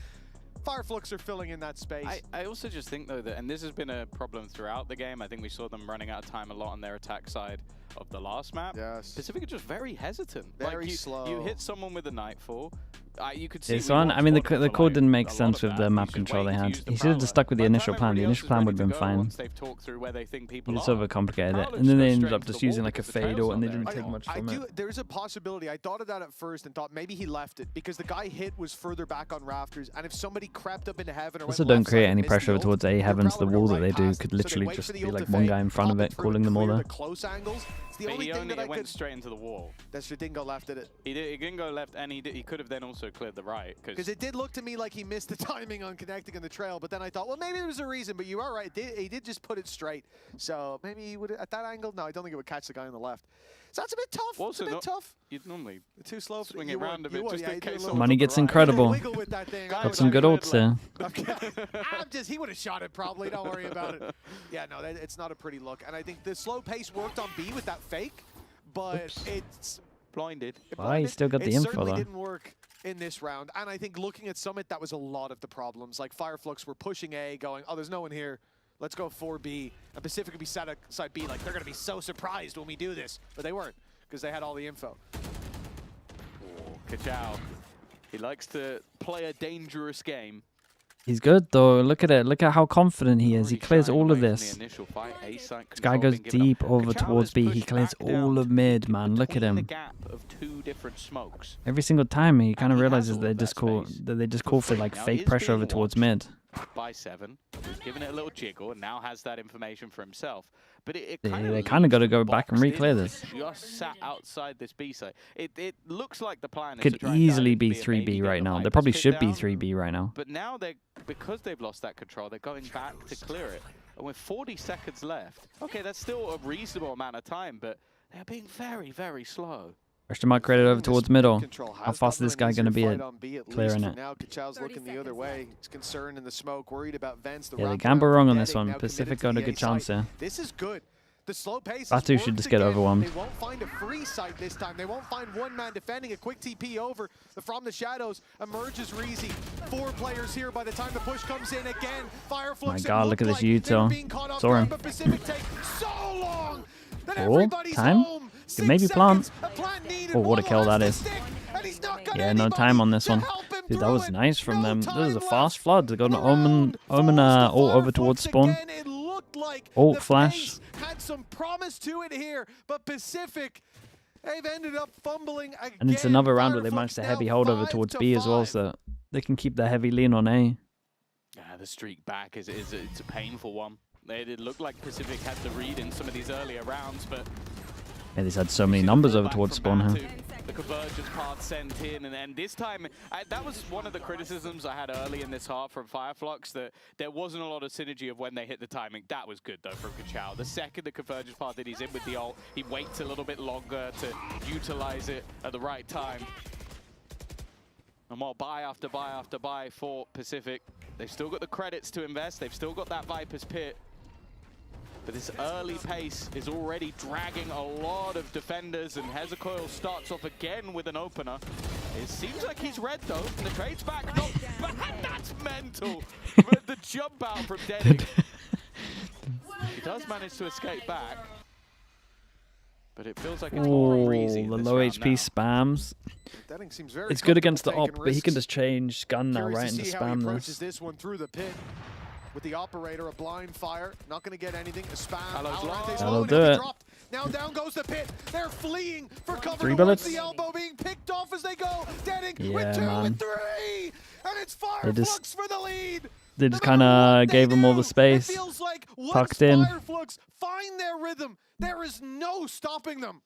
FIREFLUX are filling in that space. I also just think, though, that, and this has been a problem throughout the game, I think we saw them running out of time a lot on their attack side of the last map. Yes. Pacific are just very hesitant. Very like slow. You hit someone with a Nightfall. You could see This one, I mean, the code didn't make sense with the map control they had. He should have just stuck with the initial plan. The initial plan would have been fine. Once they've talked through where they think He people just are. overcomplicated it. And then they ended up just using like a fade-out and they didn't take much I from do. it. There's a possibility. I thought of that at first and thought maybe he left it because the guy hit was further back on rafters, and if somebody crept up into heaven or Also, went don't left create side any and missed pressure the ult, towards A heavens. The probably wall go that they right do past could him. So they literally wait just for the be ult like to one fade, guy in front of pop it, through calling and them all clear there. the close angles. It's the But only thing that I went could. straight into the wall. That's Dingo left at it. He didn't go left, and he could have then also cleared the right. Because it did look to me like he missed the timing on connecting on the trail, but then I thought, well, maybe there was a reason, but you are right. He did just put it straight. So maybe he would, at that angle, no, I don't think it would catch the guy on the left. So that's a bit tough. Well, it's a bit tough. You'd normally too slow. swing it round a bit just in case. Money gets incredible. Got some good ults there. He would have shot it probably. Don't worry about it. Yeah, no, it's not a pretty look. And I think the slow pace worked on B with that fake, but it's blinded. Why he still got the it info certainly though? didn't work in this round. And I think looking at Summit, that was a lot of the problems. Like FIREFLUX were pushing A, going, oh, there's no one here. let's go 4B. And Pacific would be side B, like they're going to be so surprised when we do this. But they weren't, because they had all the info. Kachao, he likes to play a dangerous game. He's good though. Look at it. Look at how confident he is. He clears all of this. This guy goes deep over towards B. He clears all of mid, man. Look at him. Every single time he kind of realizes they just call for like fake pressure over towards mid. By 7, he's given it a little jiggle and now has that information for himself. But they kind of got to go back and re-clear this. Just sat outside this B site. It looks like the plan is could easily be 3B right now. They probably should be 3B right now. But now because they've lost that control, they're going back to clear it. And with 40 seconds left, okay, that's still a reasonable amount of time, but they're being very, very slow. Question mark credit over towards middle. How fast is this guy going to be at clearing it? Now Kachao's looking the other way. He's concerned in the smoke, worried about vents. Yeah, they can't be wrong on this one. Pacific got a good chance here. This is good. The slow pace Batu should just get overwhelmed. They won't find a free site this time. They won't find one man defending. A quick TP over. From the shadows emerges Reezy. 4 players here by the time the push comes in again. FIREFLUX. My God, look at this Utah. Saw him. So long. Oh, time? Could maybe plant. Oh, what a kill that is. Yeah, no time on this one. Dude, that was nice from them. This is a fast flood. They got an Omen all over towards spawn. Ult flash. Had some promise to it here, but Pacific, they've ended up fumbling again. And it's another round where they managed to heavy hold over towards B as well, so they can keep their heavy lean on A. Yeah, the streak back it's a painful one. It looked like Pacific had the read in some of these earlier rounds, but yeah, they've had so many numbers over towards spawn here. The convergence path sent in, and this time, that was one of the criticisms I had early in this half from FIREFLUX, that there wasn't a lot of synergy of when they hit the timing. That was good, though, from Kachao. The second the convergence path that he's in with the ult, he waits a little bit longer to utilize it at the right time. And more buy after buy after buy for Pacific. They've still got the credits to invest. They've still got that Viper's Pit. But this early pace is already dragging a lot of defenders, and Hezekiah starts off again with an opener. It seems like he's red though, and the trade's back. Not bad, that's mental. But the jump out from Denning. He does manage to escape back. But it feels like it's more Reezy. The low HP spams. It's good against the op, but he can just change gun now, right, and just spam this. This one through the pit. With the operator, a blind fire, not going to get anything. A spam. That'll do it. Now down goes the pit. They're fleeing for cover. 3 bullets. The elbow being picked off as they go. Denning with 2 man. and 3, and it's FIREFLUX for the lead. They just kind of gave him all the space. It feels like tucked in. FIREFLUX find their rhythm, there is no stopping them.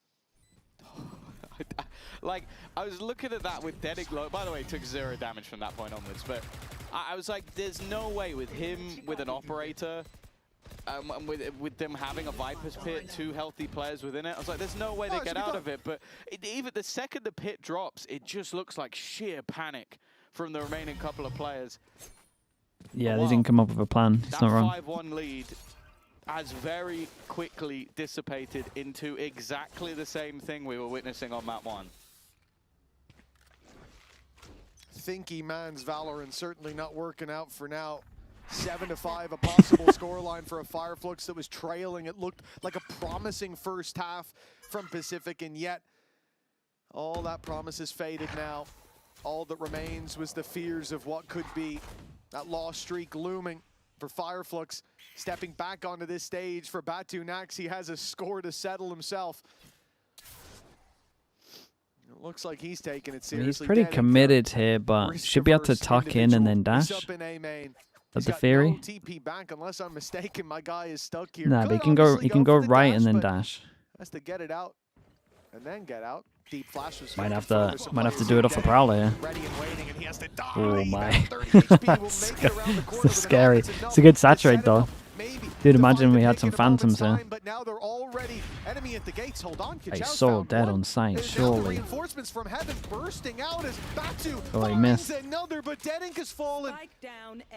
Like, I was looking at that with Denning low. By the way, he took 0 damage from that point onwards, but I was like, there's no way with him, with an operator, and with them having a Viper's Pit, 2 healthy players within it. I was like, there's no way they get out of it. But even the second the pit drops, it just looks like sheer panic from the remaining couple of players. Yeah, they didn't come up with a plan. It's not wrong. That 5-1 lead has very quickly dissipated into exactly the same thing we were witnessing on map 1. Thinky man's Valorant certainly not working out for now. 7-5, a possible scoreline for a FIREFLUX that was trailing. It looked like a promising first half from Pacific, and yet all that promise has faded now. All that remains was the fears of what could be. That lost streak looming for FIREFLUX. Stepping back onto this stage for BatuNax, he has a score to settle himself. It looks like he's taking it seriously. He's pretty committed here, but should be able to tuck in and then dash. That's the theory. No TP back unless I'm mistaken. My guy is stuck here. Nah, but he can go right and then dash. Has to get it out and then get out. Deep flash was might have to do it off a prowler here. Oh my. That's scary. It's a good saturate though. Dude, imagine we had some phantoms here. But now they're already enemy at the gates. Hold on, He's so dead on sight, surely. Reinforcements from heaven bursting out as Batu he missed. another, but Denning has fallen. I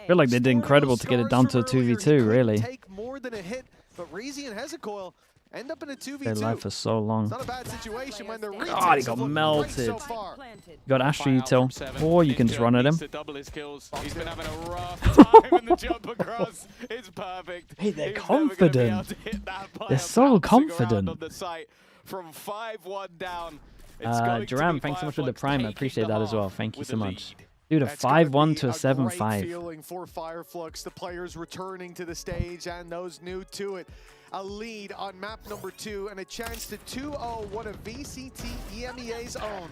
feel like they did incredible to get it down to a 2v2, really. Take more than a hit, but Reezy and Hezekiah end up in a 2v2. Stayed alive for so long. It's not a bad situation when the God, he got melted. You got Asher util, or you can just run at him. To double his kills. He's been having a rough time in the jump across. It's perfect. Hey, they're confident. They're so confident. On the site from 5-1 down. Duran, thanks so much for the prime. I appreciate that as well. Thank you so much. Dude, a 5-1 to a 7-5. Feeling for FIREFLUX, the players returning to the stage and those new to it. A lead on map number 2 and a chance to 2-0 one of VCT EMEA's own.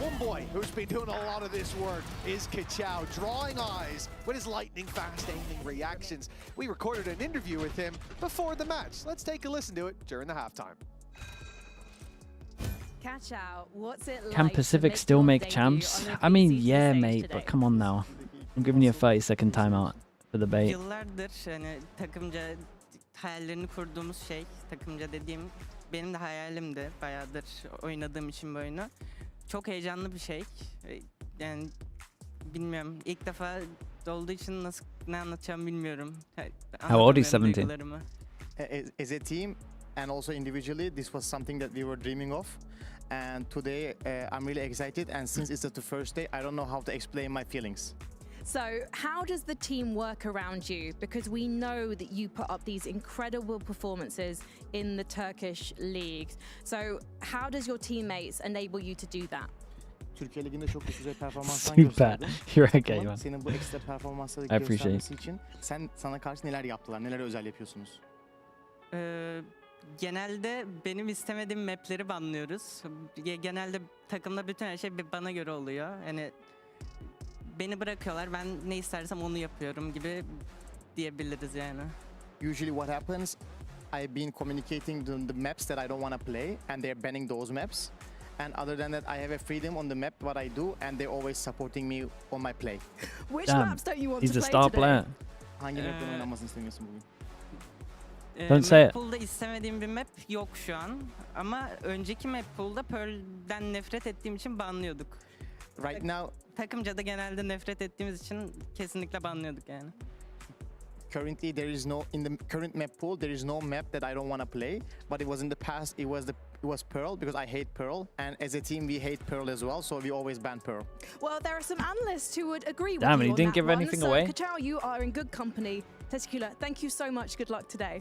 One boy who's been doing a lot of this work is Kachao, drawing eyes with his lightning fast aiming reactions. We recorded an interview with him before the match. Let's take a listen to it during the halftime. What's it Can like Pacific still make champs? I mean, yeah, mate, but come on now. I'm giving you a 30-second timeout for the bait. Yıllardır hani takımca hayallerini kurduğumuz şey, takımca dediğim benim de hayalimdi. Bayağıdır oynadığım için bu oyunu. Çok heyecanlı bir şey. Yani bilmiyorum. İlk defa olduğu için nasıl ne anlatacağım bilmiyorum. How old is 17? As a team and also individually, this was something that we were dreaming of. And today I'm really excited, and since it's the first day, I don't know how to explain my feelings. So how does the team work around you? Because we know that you put up these incredible performances in the Turkish leagues. So how does your teammates enable you to do that? Türkiye Ligi'nde çok güzel performanslar Super. gösterdin. You're okay, man. Senin bu ekstra performansları I appreciate göstermesi için sana karşı neler yaptılar? Neler özel yapıyorsunuz? Genelde benim istemediğim mapleri banlıyoruz. Genelde takımda bütün her şey bana göre oluyor. Yani beni bırakıyorlar, ben ne istersem onu yapıyorum gibi diyebiliriz yani. Usually what happens, I've been communicating the maps that I don't want to play, and they're banning those maps. And other than that, I have a freedom on the map what I do, and they're always supporting me on my play. Which maps don't you want to play He's a star today? player. Hangi map'ten oynamasını istemiyorsun bugün? Don't say it. Pool'da istemediğim bir map yok şu an. Ama önceki map pool'da Pearl'den nefret ettiğim için banlıyorduk. Right now, takımca da genelde nefret ettiğimiz için kesinlikle banlıyorduk yani. Currently, there is no in the current map pool. There is no map that I don't want to play. But it was in the past. It was Pearl because I hate Pearl, and as a team we hate Pearl as well. So we always ban Pearl. Well, there are some analysts who would agree with Damn, you he on didn't that give one. anything So, away. Kachao, you are in good company. Teşekkürler. Thank you so much. Good luck today.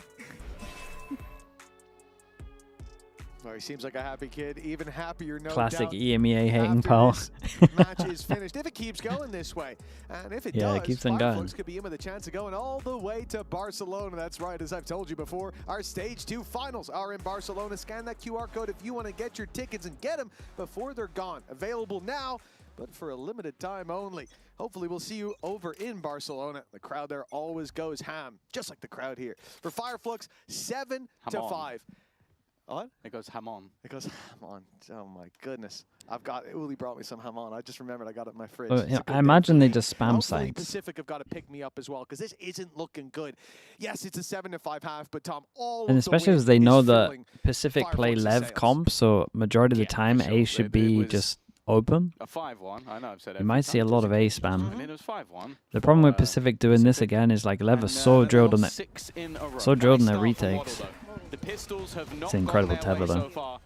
Well, he seems like a happy kid, even happier, no Classic doubt. EMEA hating After Pearl. this match is finished, if it keeps going this way, and if it does, it keeps on going. FIREFLUX could be in with a chance of going all the way to Barcelona. That's right, as I've told you before, our Stage 2 finals are in Barcelona. Scan that QR code if you want to get your tickets and get them before they're gone. Available now, but for a limited time only. Hopefully we'll see you over in Barcelona. The crowd there always goes ham, just like the crowd here. For FIREFLUX, 7-5. What? It goes hamon. It goes hamon. Oh my goodness. Uli brought me some hamon. I just remembered I got it in my fridge. Well, yeah, I imagine they just spam Hopefully sites. Pacific have got to pick me up as well, because this isn't looking good. Yes, it's a 7-5 half, but Tom, And especially as they know that Pacific play Lev comp, so majority of the time A should be just open. A 5-1. I know I've said it. You might see a lot of A spam. I mean, it was 5-1. The problem with Pacific doing this again is like Lev are so drilled on it. So drilled on their retakes. The Pistols have not It's incredible gone their way tether, so though. far.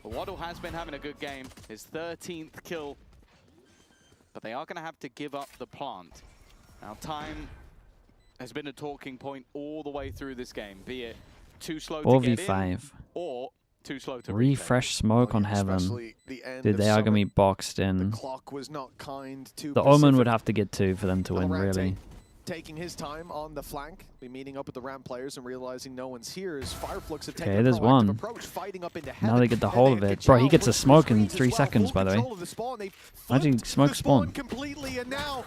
Waddle has been having a good game, his 13th kill. But they are going to have to give up the plant. Now, time has been a talking point all the way through this game, be it too slow to get in 4v5. or too slow to Refresh smoke on heaven. Dude, they are going to be boxed in. Clock was not kind to The Omen would have to get 2 for them to win, really. Taking his time on the flank, be meeting up with the ramp players and realizing no one's here as FIREFLUX have taken Okay, a there's proactive one. approach, fighting up into Now heaven. they get the whole of it. Bro, he gets a smoke in 3 seconds, by the way. Imagine smoke spawn. Completely, and now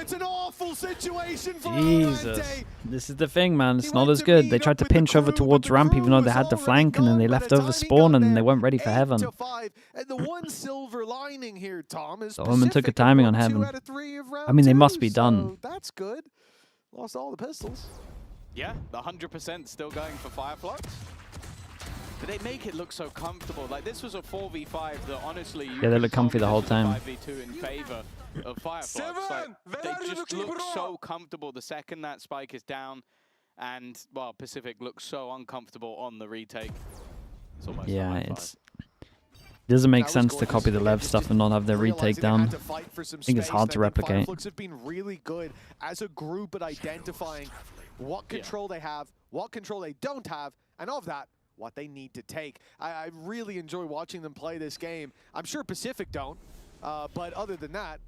it's an awful situation for Jesus. This is the thing, man. It's not as good. They tried to pinch over towards ramp even though they had the flank, and then they left over spawn, and they weren't ready for heaven. And the one silver lining here, Tom, is The Omen took a timing on heaven. I mean, they must be done. So that's good. Lost all the pistols. Yeah, the 100% still going for FIREFLUX. But they make it look so comfortable. Like, this was a 4v5 that, honestly... Yeah, they look comfy the whole time. 5v2 in favor of FIREFLUX. Like, they just look so comfortable the second that spike is down. And, well, Pacific looks so uncomfortable on the retake. It's almost yeah, it doesn't make sense to copy the Lev stuff and not have their retake down. I think it's hard to replicate. FIREFLUX have been really good as a group at identifying what control they have, what control they don't have, and of that, what they need to take. I really enjoy watching them play this game. I'm sure Pacific don't, but other than that,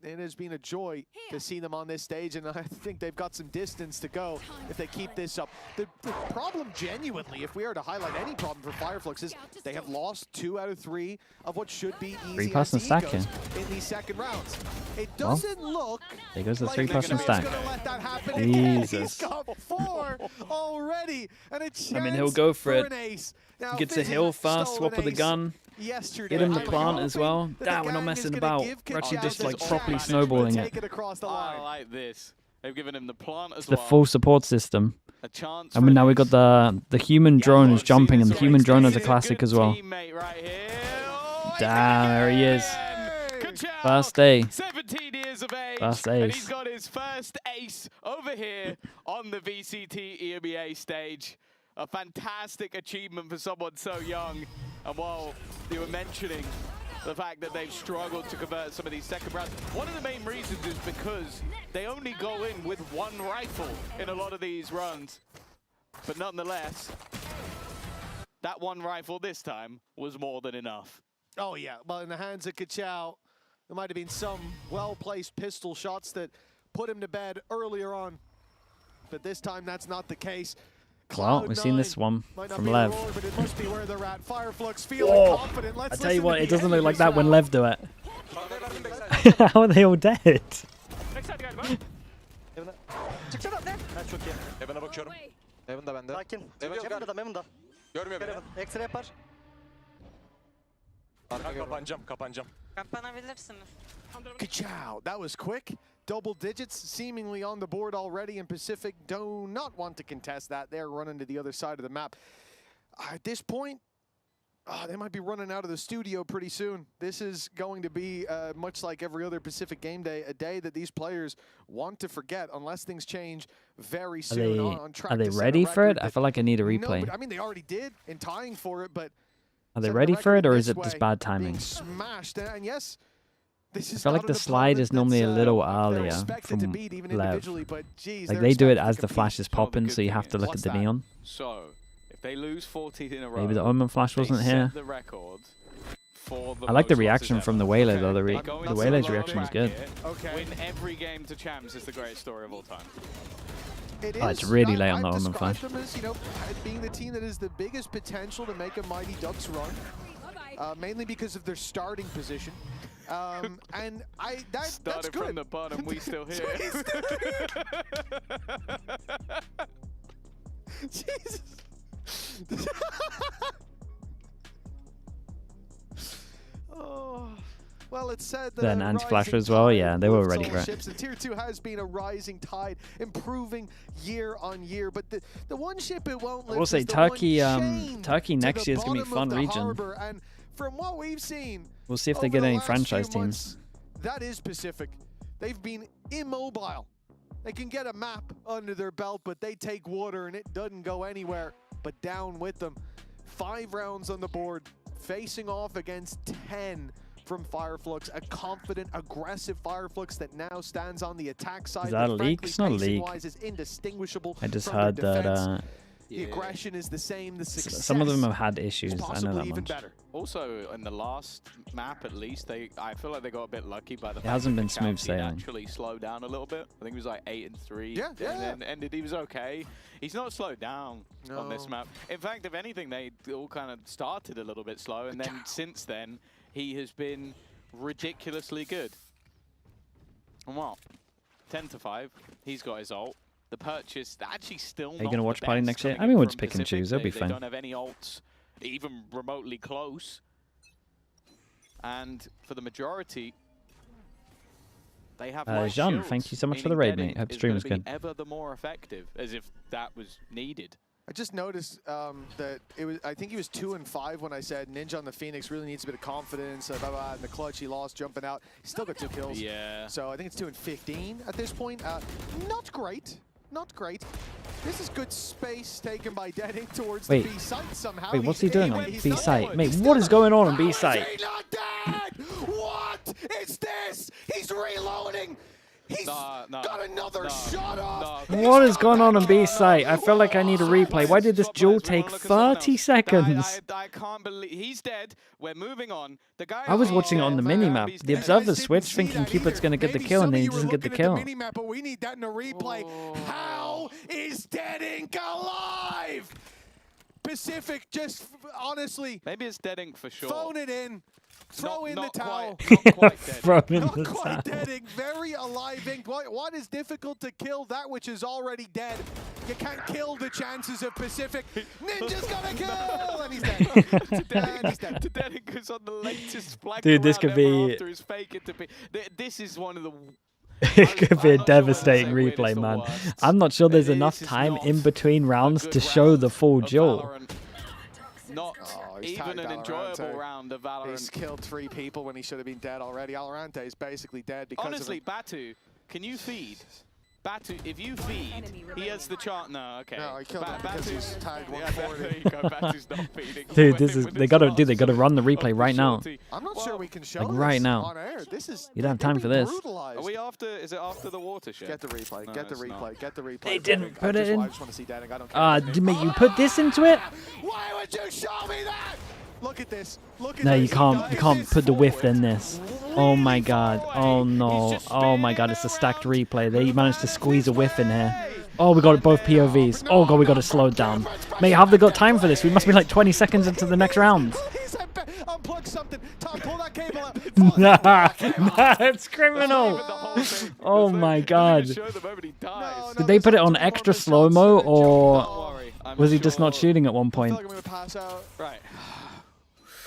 it has been a joy to see them on this stage, and I think they've got some distance to go if they keep this up. The problem, genuinely, if we are to highlight any problem for FIREFLUX, is they have lost 2 out of 3 of what should be easy in these second rounds. It doesn't look there goes the like 3-person stack. Let that happen Jesus. He's got 4 already, and a chance I mean, he'll go for it. an ace. Now, Gets a hill fast, swap with the gun. Yesterday, Get him the plant as well. Damn, we're not messing about. We're actually just like properly snowballing it. I like this. They've given him the plant as The well. full support system. A chance. I mean, now we got the human drone is jumping, and the human drone is a classic as well. Damn, there he is. First day. 17 years of age. First And ace. he's got his first ace over here on the VCT EMEA stage. A fantastic achievement for someone so young. And while you were mentioning the fact that they've struggled to convert some of these second rounds, one of the main reasons is because they only go in with 1 rifle in a lot of these runs. But nonetheless, that 1 rifle this time was more than enough. Oh yeah, well, in the hands of Kachao, there might have been some well-placed pistol shots that put him to bed earlier on. But this time that's not the case. Well, we've seen this one from Lev. But it must be where they're at. FIREFLUX Whoa. confident. I tell you what, it doesn't look like that when Lev do it. How are they all dead? Çıksana ne? Ha çok iyi. Evan'a bakıyorum. Evan da bende. Sakin. Evan'da. Görmüyor beni. Ekstra yapar. Kapanacağım. Kapanabilirsiniz. Kachao, that was quick. Double digits seemingly on the board already, and Pacific do not want to contest that. They're running to the other side of the map. At this point, they might be running out of the studio pretty soon. This is going to be much like every other Pacific game day, a day that these players want to forget unless things change very soon. Are they ready for it? I feel like I need a replay. No, I mean, they already did in tying for it, but Are they ready for it, or is it just bad timing? Smashed, and yes, this I is feel like the slide is normally a little earlier from Lev. Like they do it as the flash is popping, so you have to look at the neon. So, if they lose 14 in a row, Maybe the Omen flash wasn't here. the record for the I like the most reaction losses from the ever. Waylay Okay, though. The Waylay's low reaction was back good. here. Win every game to champs is the greatest story of all time. Oh, it's really late on the I've Omen described flash. them as, you know, being the team that is the biggest potential to make a Mighty Ducks run, mainly because of their starting position. And that's Started good. from the bottom, we still here. Jesus. Oh. Well, it's said that Then anti-flash as well, yeah, they were ready for it. ships, and Tier 2 has been a rising tide, improving year on year. But the one ship it won't lift I will say is the Turkey. one chained Turkey to next the year is gonna be a bottom fun of the region. harbor. And from what we've seen, We'll see if they over get the any last few franchise teams. months, that is Pacific. They've been immobile. They can get a map under their belt, but they take water and it doesn't go anywhere but down with them. 5 rounds on the board, facing off against 10 from FIREFLUX, a confident, aggressive FIREFLUX that now stands on the attack side. Is that a leak? Frankly, It's not a leak. pacing-wise is indistinguishable I just from their heard that defense. The aggression is the same. The success some of them have had issues. is I know possibly that even much. better. Also, in the last map, at least, I feel like they got a bit lucky by the fact hasn't that been smooth Kachao sailing. actually slowed down a little bit. I think he was like 8-3. Yeah, yeah. And then ended. He was okay. He's not slowed down on this map. In fact, if anything, they all kind of started a little bit slow, and then since then, he has been ridiculously good. And what? 10-5. He's got his ult. The purchase actually still. Are you gonna watch party next year? I mean, we'll just pick and choose. It'll be They fine. don't have any ults, even remotely close. And for the majority, they have less Jean, shields, thank you so much for the meaning raid, mate. getting Hope is stream gonna was good. be ever the more effective, as if that was needed. I just noticed that it was. I think he was 2 and 5 when I said Ninja on the Phoenix really needs a bit of confidence. Blah, blah, in the clutch, he lost jumping out. He still got 2 kills. Yeah. So I think it's 2 and 15 at this point. Not great, not great. This is good space taken by Deading towards Wait. the B site somehow. Wait, what's he doing on B site? Mate, what is going on B site? Is he not dead? What is this? He's reloading. He's got another shot off. What is going on B site? I feel like I need a replay. Why did this duel take 30 seconds? I can't believe he's dead. We're moving on. The guy I was watching it on the minimap. The observer switch, thinking Cupid's going to get the kill, and then he doesn't get the kill. Minimap, but we need that in a replay. How is Dead Ink alive? Pacific, just honestly. Maybe it's Dead Ink for sure. Phone it in. Throw in the towel. Not quite dead. Throw in Not the quite towel. dead Ink. Very alive Ink. What is difficult to kill? That which is already dead. You can't kill the chances of Pacific. Ninja's gonna kill! And he's dead. And he's dead. Dead Ink is on the latest flag. Dude, this could be... After his fake it to be. This is one of the... It could be a devastating replay, man. I'm not sure there's enough time in between rounds to show the full duel. Not even an enjoyable round of Valorant. He's killed 3 people when he should have been dead already. Alorante is basically dead because honestly, of Batu, can you feed? Batu, if you feed, he has the chart. No, okay. No, he killed him because he's tagged 140. There you go. Batu's not feeding. Dude, this is they gotta run the replay right now. I'm not sure we can show Like this right now. on air. This is You don't have time for this. Are we after? Is it after the watershed? Get the replay. No, get the it's replay. not. Get the replay. They didn't put it in. I just want to see Deading. I don't care. Mate, you put this into it? Why would you show me that? Look at this. Look at No, this. you can't put the whiff in this. Oh my god. Oh no. Oh my god, it's a stacked replay. They managed to squeeze a whiff in here. Oh, we got it both POVs. Oh god, we got to slow it down. Mate, have they got time for this? We must be like 20 seconds into the next round. Unplug something. Tom, pull that cable out. Nah, it's criminal. Oh my god. Did they put it on extra slow-mo, or was he just not shooting at one point? Right.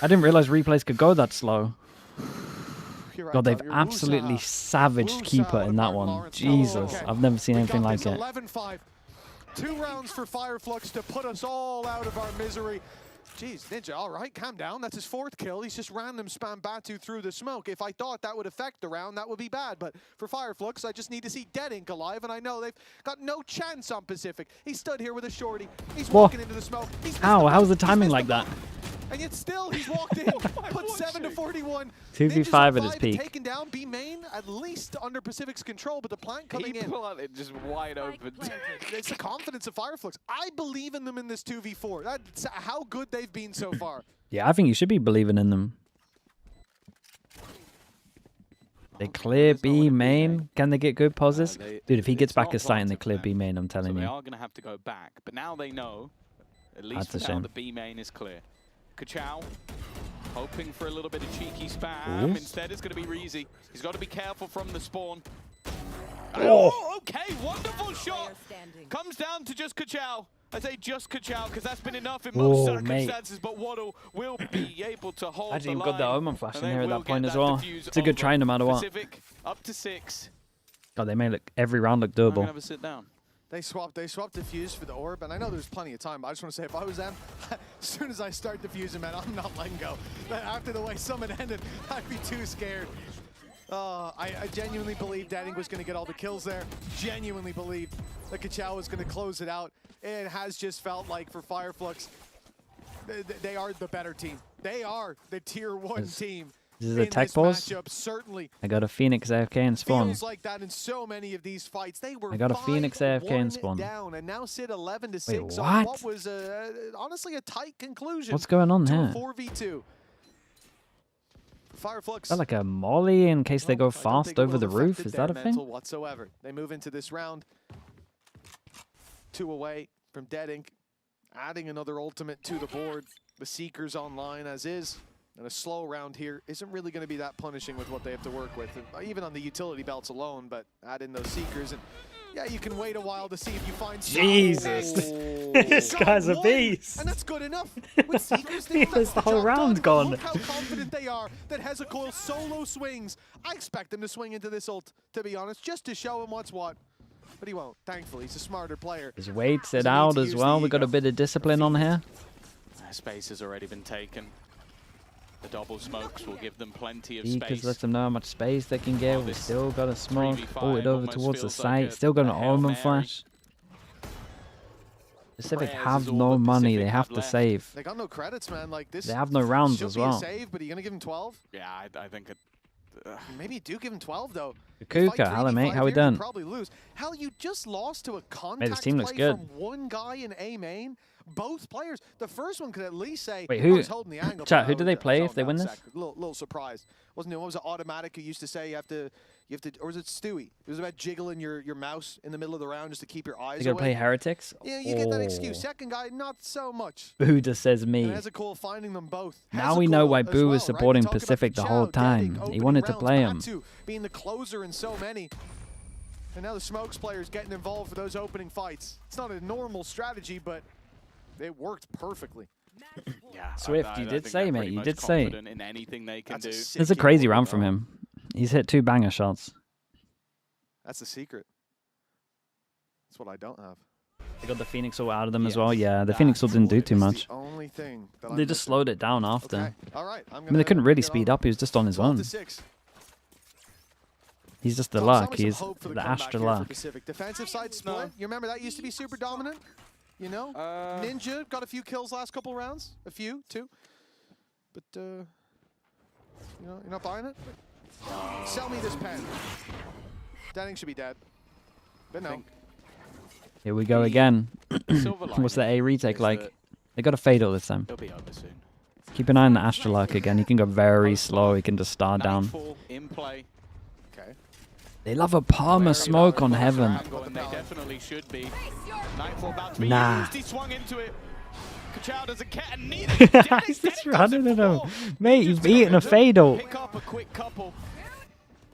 I didn't realize replays could go that slow. Right, God, they've absolutely savaged Keeper in that one. Jesus, I've never seen anything like it. 11-5. 2 rounds for FIREFLUX to put us all out of our misery. Jeez, Ninja, all right, calm down. That's his 4th kill. He's just random spam Batu through the smoke. If I thought that would affect the round, that would be bad. But for FIREFLUX, I just need to see Dead Ink alive, and I know they've got no chance on Pacific. He stood here with a shorty. He's walking into the smoke. Ow, how's the timing like that? And yet still, he's walked in, put 7-41. 2v5 at his peak. Taken down, B main, at least under Pacific's control, but the plant coming in. He planted just wide open. It's the confidence of FIREFLUX. I believe in them in this 2v4. That's how good they've been so far. Yeah, I think you should be believing in them. They clear B main. Can they get good pauses? Dude, if he gets back a sight and they clear B main, I'm telling so you. they are going to have to go back. But now they know, at least for now, the B main is clear. Kachow, hoping for a little bit of cheeky spam. Ooh. Instead, it's going to be Reezy. He's got to be careful from the spawn. Oh, okay, wonderful shot. Comes down to just Kachow. I say just Kachow because that's been enough in most circumstances, but Waddle will be able to hold I the didn't line. got that Omen flash in here at will that point get as that well. defuse It's a good over try no matter what. Pacific, up to 6. God, they made every round look I'm doable. going to have a sit down. They swapped defuse for the orb, and I know there's plenty of time, but I just want to say, if I was them, as soon as I start defusing, man, I'm not letting go. After the way Summit ended, I'd be too scared. I genuinely believed Dead Ink was going to get all the kills there. Genuinely believed that Kachow was going to close it out. It has just felt like for FIREFLUX, they are the better team. They are the tier 1 team. This is a tech pause. Certainly. I got a Phoenix AFK and spawn. Feels like that in so many of these fights. They were I got a Phoenix AFK and spawn. Down and now sit 11-6 Wait, on what? what was honestly a tight conclusion. What's going on to here? 4v2. FIREFLUX. Is that like a molly in case they go fast over the roof? Is that a thing? Whatsoever. They move into this round. 2 away from Dead Ink. Adding another ultimate to the board. The Seekers online as is. And a slow round here isn't really going to be that punishing with what they have to work with, even on the utility belts alone, but add in those Seekers, and yeah, you can wait a while to see if you find Jesus. This guy's a beast. And that's good enough. With Seekers, There's the whole round gone. Look how confident they are that Hezekiah solo swings. I expect him to swing into this ult, to be honest, just to show him what's what. But he won't, thankfully. He's a smarter player. Just waits it out as well. We got a bit of discipline on here. Space has already been taken. The double smokes will give them plenty of Because space. lets them know how much space they can get. We still got a smoke. 3v5 Pull it over almost towards the feels site. like Still got an a Hail Omen Mary. flash. Pacific have no money. They have to save. They got no credits, man. Like this. They have no rounds should as be a well. save, but are you gonna give him 12? Yeah, I think it. Maybe you do give him 12 though. Kuka, hello mate, how we done? Probably lose. Hell, you just lost to a contact Mate, this team looks play good. from one guy in A main. Both players. The first one could at least say, Wait, I who? was holding the angle. Chat, who do they play if they win this? Little surprised. Wasn't it? What was it? Automatic who used to say you have to, or was it Stewie? It was about jiggling your mouse in the middle of the round just to keep your eyes. They gotta play Heretics. Yeah, you get that excuse. Second guy, not so much. Buddha says me. And Hezekiah finding them both. Now we know why Boo was well, supporting right? Pacific the whole time. He wanted to play him. Being the closer in so many. And now the Smokes players getting involved for those opening fights. It's not a normal strategy, but it worked perfectly. Yeah, Swift, you did say, mate. You did say. In anything they can do. It's a crazy round from him. He's hit 2 banger shots. That's the secret. That's what I don't have. They got the Phoenix all out of them as well. Yeah, the Phoenix all didn't do too much. The only thing They just slowed it down after. Okay. All right. I mean, they couldn't really speed up. He was just on his own. He's just the luck. He's the Astra luck. Defensive side split. You remember that used to be super dominant? You know? Ninja got a few kills last couple rounds. A few, 2. But, you know, you're not buying it? Sell me this pen. Denning should be dead. But no. Here we go again. What's that A retake like? They got a fatal this time. He'll be over soon. Keep an eye on the Astra luck again. He can go very slow. He can just start down. In play. Okay. They love a Palmer smoke on Heaven. They definitely should be. Nightfall about to be Nah. used. He swung into it. Kachao doesn't get a neither. He's just running at him. Mate, he's eating a fatal. Pick up a quick couple.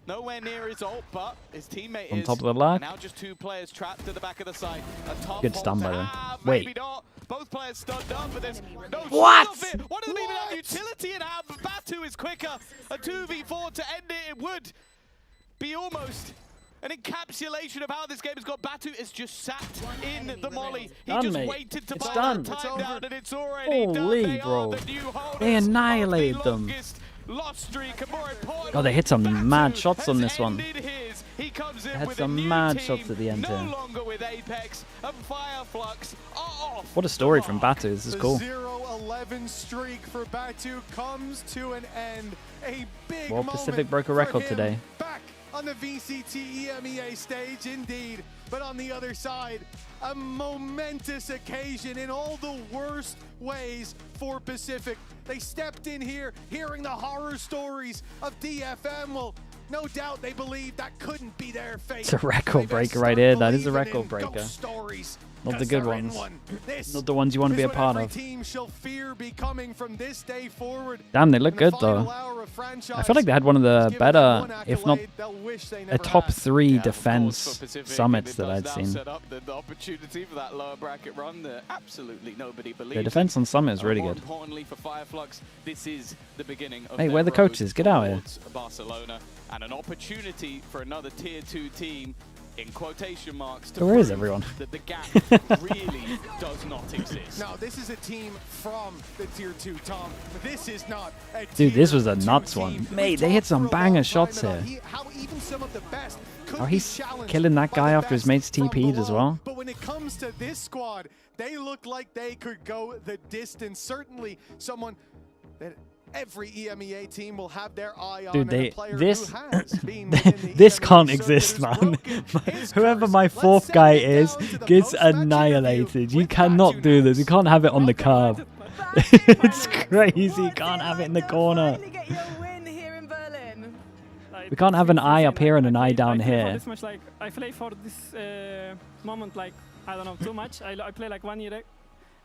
Nowhere near his ult, but his teammate On is. top of the luck. Now just 2 players trapped to the back of the site. A tough Good stun, hold by the to way. have, Wait. maybe not. Both players stunned up, but there's no What? shot of it. One of them even have utility in hand, but Batu is quicker. A 2v4 to end it. It would be almost an encapsulation of how this game has got. Batu is just sat in the molly. He Done, just mate. waited to It's buy done. that time down, and it's already Holy, done. They bro. are the new holders They annihilated of the them. longest lost streak, and more importantly, God, they hit some mad shots on this one. his. He comes in They had with some a new mad team, shots at the end no here. longer with Apex, and FIREFLUX are off. What a story from Batu. This is cool. The 0-11 streak for Batu comes to an end. A big Well, moment Pacific broke a for record him. today. Back on the VCT EMEA stage, indeed. But on the other side, a momentous occasion in all the worst ways for Pacific. They stepped in here, hearing the horror stories of DFM. Well, no doubt they believe that couldn't be their fate. It's a record breaker right here. That is a record breaker. Not the good ones. Not the ones you want to be a part of. Team shall fear be coming from this day forward. Damn, they look good though. I feel like they had one of the better, if not a top 3 defense summits that I'd seen. Set up the opportunity for that lower bracket run that absolutely nobody believes. The defense on summit is really More good. importantly for FIREFLUX, this is the beginning of Hey, their where are the road coaches? Get out here. towards Barcelona, and an opportunity for another tier 2 team, in quotation marks, to Where is prove everyone? that the gap really does not exist. Now, this is a team from the tier 2, Tom. This is not a Dude, this was a tier 2 nuts team. one. Mate, they hit some banger shots here. How even some of the best could Oh, be he's challenged killing that by guy the after his best mate's from TP'd as below. well. But when it comes to this squad, they look like they could go the distance. Certainly someone that every EMEA team will have their eye on. Dude, and a player this who has been in the this EMEA can't circuit exist, is man. broken. Whoever my 4th guy is gets annihilated. You cannot do this. You can't have it on the curb. It's crazy. You can't have it in the corner. We can't have an eye up here and an eye down here. This much, like, I play for this moment, like, I don't know, too much. I play like 1 year,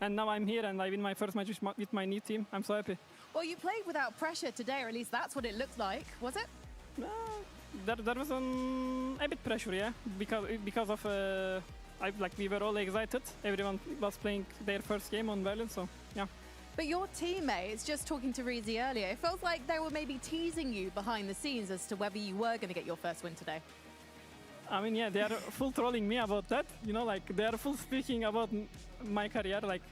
and now I'm here and I win my first match with my new team. I'm so happy. Well, you played without pressure today, or at least that's what it looked like, was it? There was a bit pressure, yeah, because of we were all excited. Everyone was playing their first game on Valorant, so yeah. But your teammates, just talking to Reezy earlier, it feels like they were maybe teasing you behind the scenes as to whether you were going to get your first win today. I mean, yeah, they are full trolling me about that. You know, like they are full speaking about my career, like,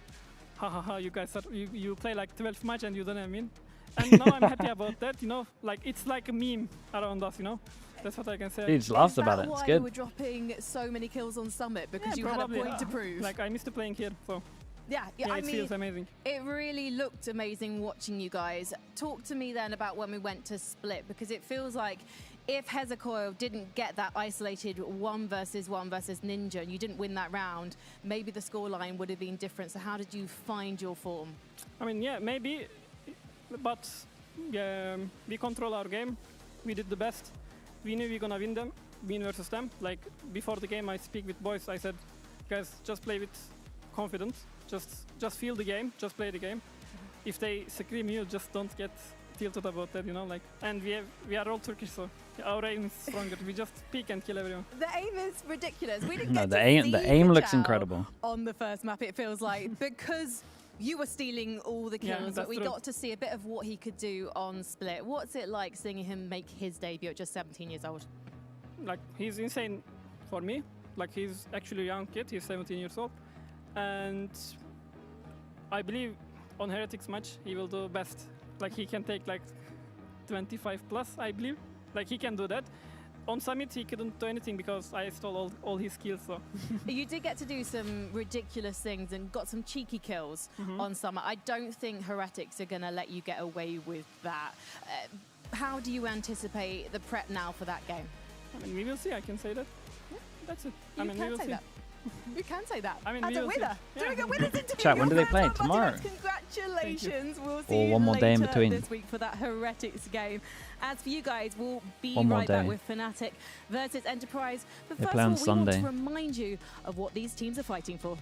ha ha ha, you guys you play like 12 match and you don't know what I mean. And now I'm happy about that. You know, like it's like a meme around us. You know. That's what I can say. He just laughs about it. It's why good. you were dropping so many kills on Summit? Because you probably, had a point to prove. Like, I missed playing here, so... Yeah, Yeah, I it mean, feels amazing. It really looked amazing watching you guys. Talk to me then about when we went to split, because it feels like if Hezekiah didn't get that isolated 1 versus Ninja and you didn't win that round, maybe the scoreline would have been different. So how did you find your form? I mean, yeah, maybe, but we control our game. We did the best. We knew we were gonna win versus them. Like, before the game, I speak with boys. I said, guys, just play with confidence. Just feel the game, just play the game. If they scream you, just don't get tilted about that, you know, like. And we are all Turkish, so our aim is stronger. We just peek and kill everyone. The aim is ridiculous. We didn't No, get the to aim see looks Kachao incredible. on the first map, it feels like, because you were stealing all the Yeah, kills, that's but we true. got to see a bit of what he could do on split. What's it like seeing him make his debut at just 17 years old? Like, he's insane for me. Like, he's actually a young kid. He's 17 years old. And I believe on Heretics match, he will do best. Like, he can take like 25 plus, I believe. Like, he can do that. On Summit, he couldn't do anything because I stole all his kills, so. You did get to do some ridiculous things and got some cheeky kills on Summer. I don't think Heretics are going to let you get away with that. How do you anticipate the prep now for that game? I mean, we will see, I can say that. Yeah, that's it. You I mean, we can will say see. that. You can say that. I mean, As we a will see. winner. Yeah. Doing a winner's interview. Chat, when do they play? Your first one, Tomorrow? Butternut. Congratulations. We'll see Or you one more day in later between. this week for that Heretics game. As for you guys, we'll be One more right back day. with FNATIC versus Enterprise. But They first play of on all, we Sunday. want to remind you of what these teams are fighting for.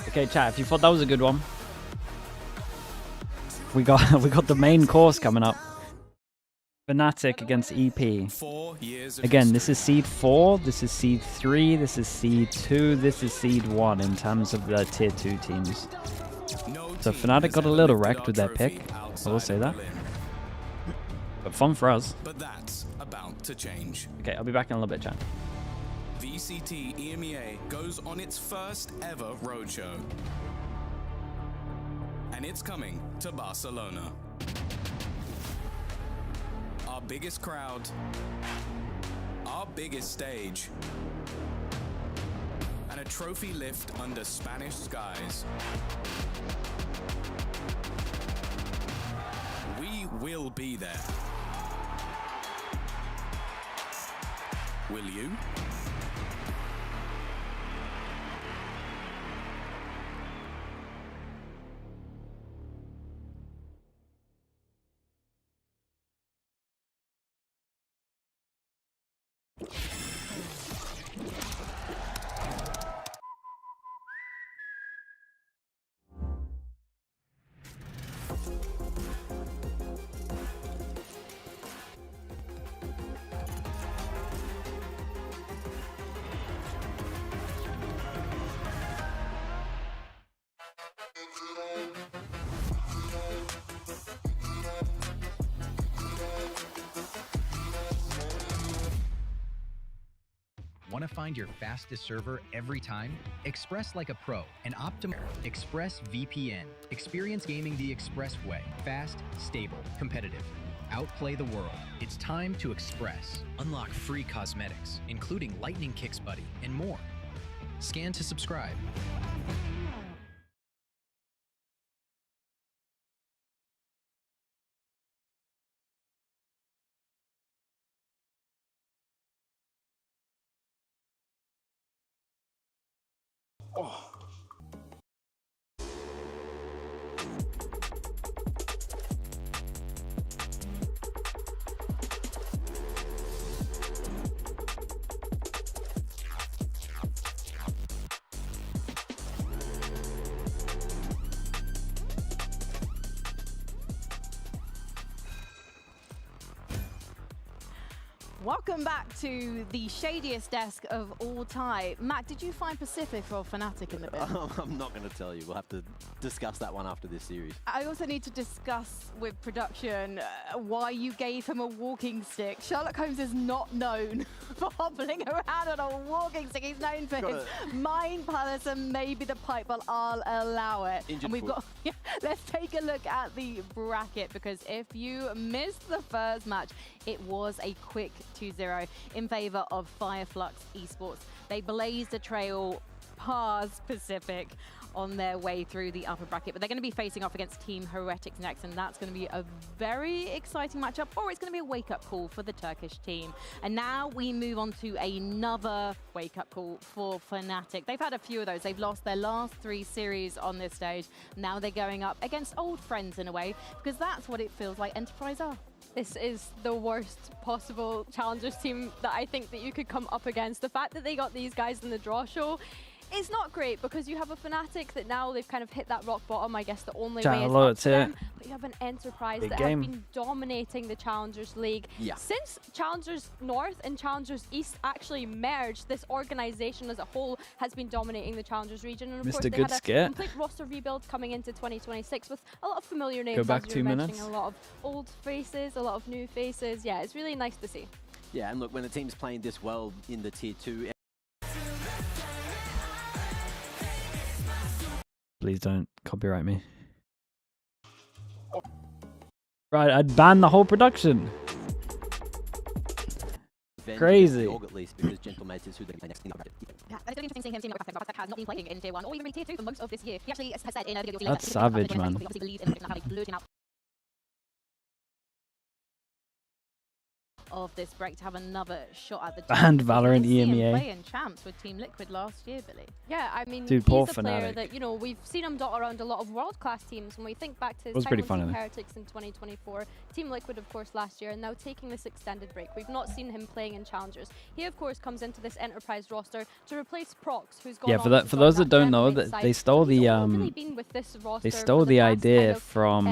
Okay, chat, if you thought that was a good one, we got the main course coming up. FNATIC against EP. Again, this is seed 4, this is seed 3, this is seed 2, this is seed 1 in terms of the tier 2 teams. So FNATIC got a little wrecked with their pick, I will say that. But fun for us. But that's about to change. Okay, I'll be back in a little bit, chat. VCT EMEA goes on its first ever roadshow. And it's coming to Barcelona. Our biggest crowd, our biggest stage, and a trophy lift under Spanish skies. We will be there. Will you? Want to find your fastest server every time? Express like a pro and optimal Express VPN. Experience gaming the Express way. Fast, stable, competitive. Outplay the world. It's time to Express. Unlock free cosmetics, including Lightning Kicks Buddy and more. Scan to subscribe. Oh. Welcome back to the shadiest desk of all time. Matt, did you find Pacific or FNATIC in the bin? I'm not going to tell you. We'll have to discuss that one after this series. I also need to discuss with production why you gave him a walking stick. Sherlock Holmes is not known for hobbling around on a walking stick. He's known for his mind palace and maybe the pipe, but I'll allow it. Injured and we've foot. got. Yeah, let's take a look at the bracket, because if you missed the first match, it was a quick 2-0 in favor of FIREFLUX Esports. They blazed a trail past Pacific on their way through the upper bracket, but they're going to be facing off against Team Heretics next, and that's going to be a very exciting matchup, or it's going to be a wake-up call for the Turkish team. And now we move on to another wake-up call for FNATIC. They've had a few of those. They've lost their last 3 series on this stage. Now they're going up against old friends in a way, because that's what it feels like Enterprise are. This is the worst possible Challengers team that I think that you could come up against. The fact that they got these guys in the draw show is not great, because you have a FNATIC that now they've kind of hit that rock bottom. I guess the only way is up to them. But you have an Enterprise that have been dominating the Challengers League. Yeah. Since Challengers North and Challengers East actually merged, this organization as a whole has been dominating the Challengers region. And of course, they had a complete roster rebuild coming into 2026 with a lot of familiar names. Go back as 2 you were minutes. mentioning, a lot of old faces, a lot of new faces. Yeah, it's really nice to see. Yeah, and look, when a team's playing this well in the Tier 2... Please don't copyright me. Right, I'd ban the whole production. Crazy. At least, because Gentlemates is who they play next in the bracket. Yeah, it's really interesting seeing him team up with Pacific. Has not been playing in Tier 1 or even Tier 2 for most of this year. He actually has said in a video That's savage, man. We obviously believe in how they lured him out of this break to have another shot at the Banned Valorant EMEA. Playing champs with Team Liquid last year, Billy. Yeah, I mean, Dude, he's poor a player FNATIC. that, you know, we've seen him dot around a lot of world-class teams. When we think back to his Was time pretty with funny Team though. Heretics in 2024, Team Liquid, of course, last year, and now taking this extended break. We've not seen him playing in Challengers. He, of course, comes into this Enterprise roster to replace Prox, who's gone on to for join those that don't Gen know, Mid that side. they stole So he's the only really been with this roster they for stole the the past idea kind of, from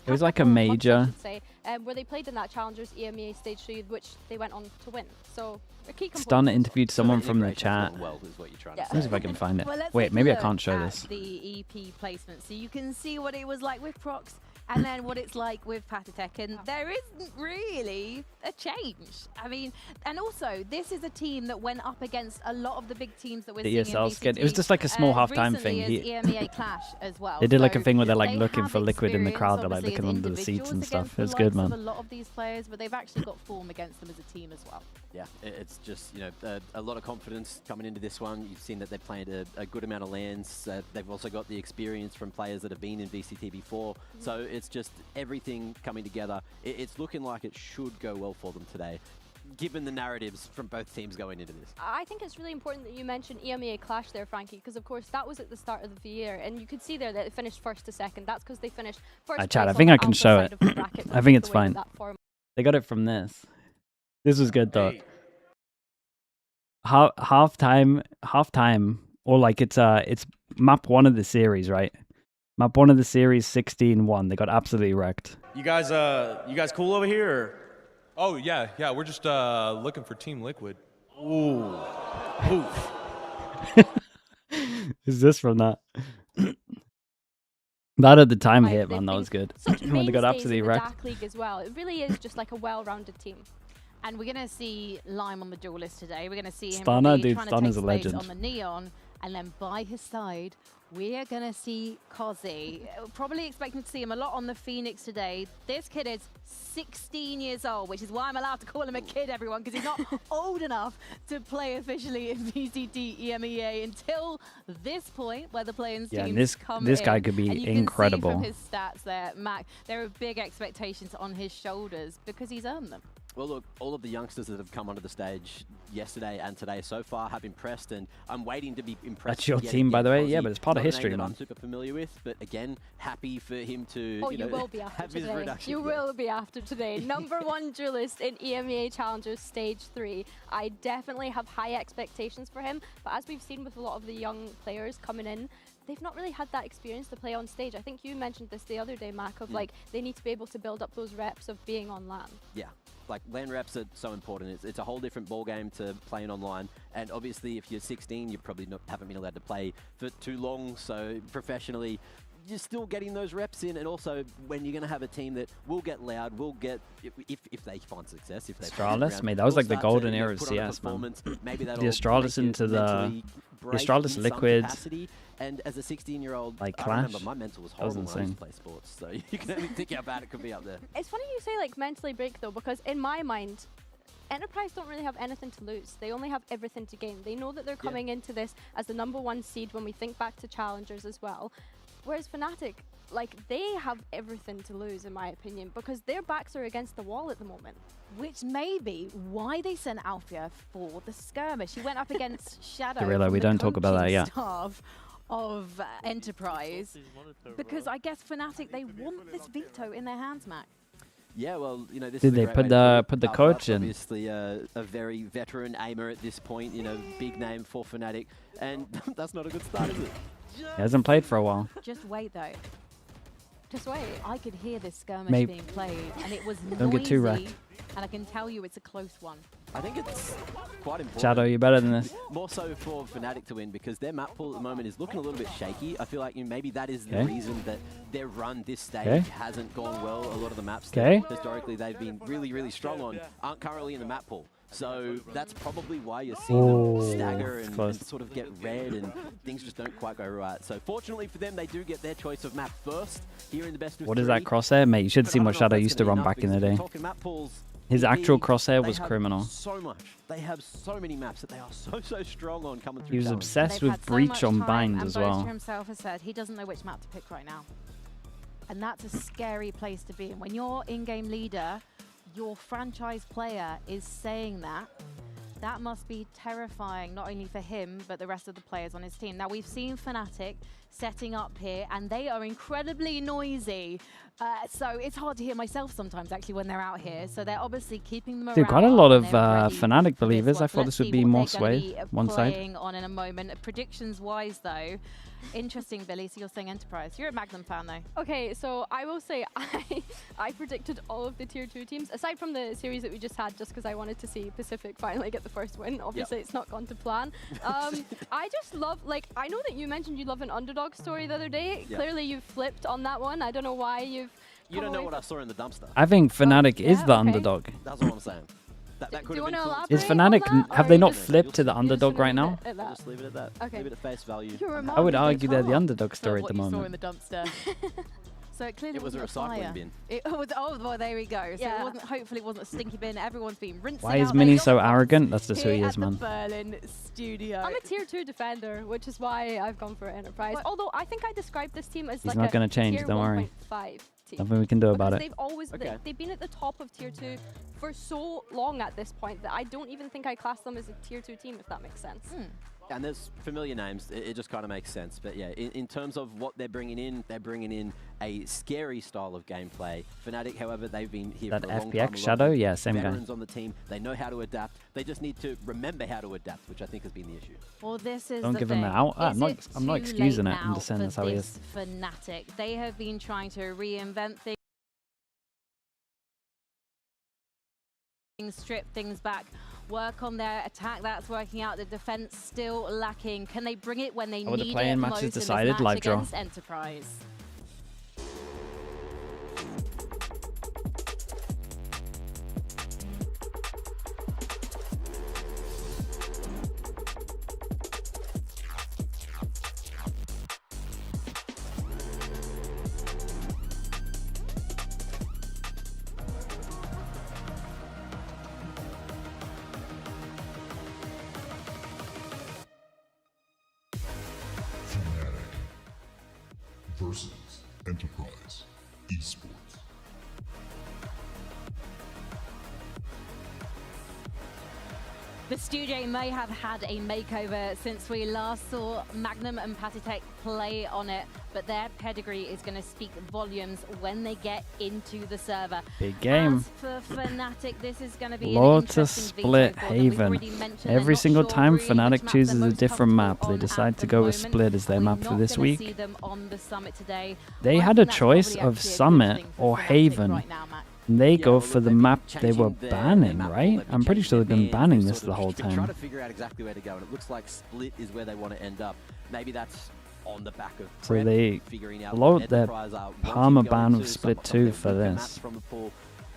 it was like a couple months, I major. should say, where they played in that Challengers EMEA Stage 3, which they went on to win. So a key component. Stun interviewed someone from the chat. Well, is what you're trying Yeah. to Let me see say. if I can find it. Well, let's Wait, take a maybe I look can't show at this. the EP placement, so you can see what it was like with Prox, and then what it's like with Patatech, and there isn't really a change. I mean, and also this is a team that went up against a lot of the big teams that we're The seeing ESL in skin. VCT, It was just like a small halftime thing. recently as EMEA Clash as well. They did like a So thing where they're like they looking have for Liquid in the crowd. They're like experience, looking under the obviously, as seats and individuals stuff. It was against good, the likes man. of a lot of these players, but they've actually got form against them as a team as well. Yeah, it's just, you know, a lot of confidence coming into this one. You've seen that they've played a good amount of lands. They've also got the experience from players that have been in VCT before. So it's just everything coming together. It's looking like it should go well for them today, given the narratives from both teams going into this. I think it's really important that you mentioned EMEA Clash there, Frankie, because of course that was at the start of the year, and you could see there that it finished first to second. That's because they finished first. Chat, I place think on I the can alpha show side it. of the bracket, I think with it's the way fine. that format. They got it from this. This was good though. Halftime, or like it's map 1 of the series, right? Map 1 of the series, 16-1. They got absolutely wrecked. You guys cool over here? Or? Oh yeah, we're just looking for Team Liquid. Ooh. Oof. Is this from that? That at the time hit, man. That was good. When they got absolutely in the wrecked. Dark League as well. It really is just like a well-rounded team. And we're going to see Lime on the duel list today. We're going to see him Stunner, probably dude, trying to Stunner's take a space legend. on the Neon. And then by his side, we are going to see Kozzy. Probably expecting to see him a lot on the Phoenix today. This kid is 16 years old, which is why I'm allowed to call him a kid, everyone, because he's not old enough to play officially in VCT EMEA until this point where the play-ins Yeah, teams and come this in. guy could be And you incredible. can see from his stats there, Mac, there are big expectations on his shoulders because he's earned them. Well, look, all of the youngsters that have come onto the stage yesterday and today so far have impressed, and I'm waiting to be impressed. That's your yet team, by the way. again. Yeah, but it's part of Not a name history, that man. I'm super familiar with, but again, happy for him to Oh, you you know, will be after have his today. reduction. You will be after today. Number 1 duelist in EMEA Challengers Stage 3. I definitely have high expectations for him, but as we've seen with a lot of the young players coming in, they've not really had that experience to play on stage. I think you mentioned this the other day, Mac, of like they need to be able to build up those reps of being on LAN. Yeah. like LAN reps are so important. It's a whole different ball game to playing online. And obviously, if you're 16, you probably haven't been allowed to play for too long. So professionally, you're still getting those reps in, and also when you're going to have a team that will get loud, will get, if they find success, if they Astralis, mate, that was like the golden era of CS, man. Maybe the Astralis into the Astralis Liquid, and as a 16-year-old, like I Clash, remember my mental was horrible when I used to play sports, so you can only think how bad it could be up there. It's funny you say like mentally break though, because in my mind, Enterprise don't really have anything to lose. They only have everything to gain. They know that they're coming into this as the #1 seed when we think back to challengers as well. Whereas FNATIC, like, they have everything to lose, in my opinion, because their backs are against the wall at the moment. Which may be why they sent Alfia for the skirmish. He went up against Shadow. Guerrilla, we don't talk about that yet. Staff of Enterprise, because I guess FNATIC, they want this veto in their hands, Mac. Yeah, well, you know, this Did is they put the coach in? Obviously, a very veteran aimer at this point. You know, big name for FNATIC, and that's not a good start, is it? He hasn't played for a while. Just wait, though. Just wait. I could hear this skirmish Maybe. being played, and it was Don't get too noisy, wrecked. and I can tell you it's a close one. I think it's quite important. Shadow, you're better than this. More so for FNATIC to win, because their map pool at the moment is looking a little bit shaky. I feel like maybe that is the reason that their run this stage hasn't gone well. A lot of the maps that historically they've been really, really strong on aren't currently in the map pool. So that's probably why you're seeing them stagger and sort of get red, and things just don't quite go right. So fortunately for them, they do get their choice of map first here in the best of What is that crosshair? Mate, you should see what Shadow used to run back in the day. His actual crosshair was criminal. So much. They have so many maps that they are so strong on coming through. He was obsessed with Breach on Bind as well. And himself has said he doesn't know which map to pick right now. And that's a scary place to be in. When your in-game leader, your franchise player, is saying that, that must be terrifying, not only for him, but the rest of the players on his team. Now, we've seen FNATIC setting up here, and they are incredibly noisy. So it's hard to hear myself sometimes, actually, when they're out here. So they're obviously keeping them around. Dude, quite a lot of FNATIC believers. I thought this would be more sway one side. On in a moment. Predictions-wise, though, interesting, Billy. So you're saying Enterprise. You're a Magnum fan, though. Okay, so I will say I predicted all of the Tier 2 teams, aside from the series that we just had, just because I wanted to see Pacific finally get the first win. Obviously, it's not gone to plan. I just love, like, I know that you mentioned you love an underdog story the other day. Clearly, you've flipped on that one. I don't know why you've... You don't know what I saw in the dumpster. I think FNATIC is the underdog. That's what I'm saying. That could have been Is FNATIC, have they not flipped to the underdog right now? Just leave it at that. Okay. Leave it at face value. I would argue they're the underdog story at the What you saw moment. in the dumpster. So it clearly It was a wasn't recycling fire. bin. It was, oh, well, there we go. So it wasn't, hopefully it wasn't a stinky bin. Everyone's been rinsing Why is out Mini their so yachts arrogant? That's just who he here is, at the man. Berlin studio. I'm a Tier 2 defender, which is why I've gone for Enterprise. Although I think I described this team as He's like not a gonna change, Tier don't worry. 1.5 team. Nothing we can do about Because it. they've always they've been at the top of Tier 2 for so long at this point that I don't even think I class them as a Tier 2 team, if that makes sense. And there's familiar names. It just kind of makes sense. But yeah, in terms of what they're bringing in a scary style of gameplay. FNATIC, however, they've been here That for a long FPX time. Shadow? Yeah, same guy. Veterans on the team. They know how to adapt. They just need to remember how to adapt, which I think has been the issue. Well, this is Don't the give thing. him out. Is I'm not it too excusing late it. I'm now just saying for that's how he this is. FNATIC? They have been trying to reinvent things, strip things back, work on their attack. That's working out. The defense still lacking. Can they bring it when they need the it play-in most match is in this decided, match live draw. against Enterprise? Versus Enterprise Esports. The studio may have had a makeover since we last saw Magnum and PCIFIC play on it, but their pedigree is going to speak volumes when they get into the server. Big game. As for FNATIC, this is going to be Lotus Split Haven. Every single time FNATIC chooses a different map, they decide to go with Split as their map for this week. They had a choice of Summit or Haven. They go for the map they were banning, right? I'm pretty sure they've been banning this the whole They've been trying to time. figure out exactly where to go, and it looks like split is where they want to end up. Maybe that's on the back of So they figuring out load their Enterprise are Palmer wanting to go ban into with some split of 2 their for weaker maps this. from the pool.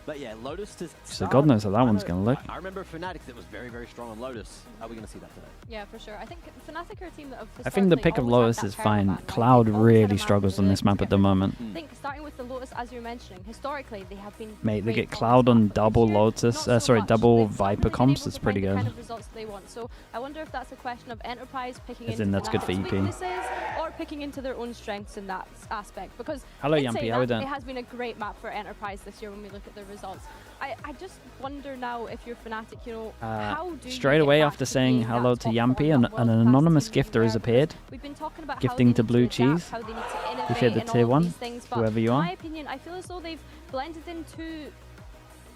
But yeah, Lotus to So God knows how that one's going to look. I remember FNATIC that was very, very strong on Lotus. Are we going to see that today? Yeah, for sure. I think FNATIC are a team that have I think the pick of Lotus is fine. Cloud really struggles on this map at the moment. I think starting with the Lotus, as you're mentioning, historically they have been Mate, they great get Cloud on double Lotus, double Viper comps. It's pretty the good. kind of results they want. So I wonder if that's a question of Enterprise picking As into in, that's good for FNATIC's EP. weaknesses or picking into their own strengths in that aspect. Because Hello, in Yampy, saying how we that, doing? it has been a great map for Enterprise this year when we look at the results. I just wonder now if you're FNATIC, you know, how do Straight you away get after back to saying being hello that to top Yampy, form, an that world-class anonymous team gifter has there? appeared. We've been talking about Gifting how to they Blue need to adapt, Cheese. how they need to innovate Appreciate the and tier all of 1, these things, but whoever you in are. my opinion, I feel as though they've blended in too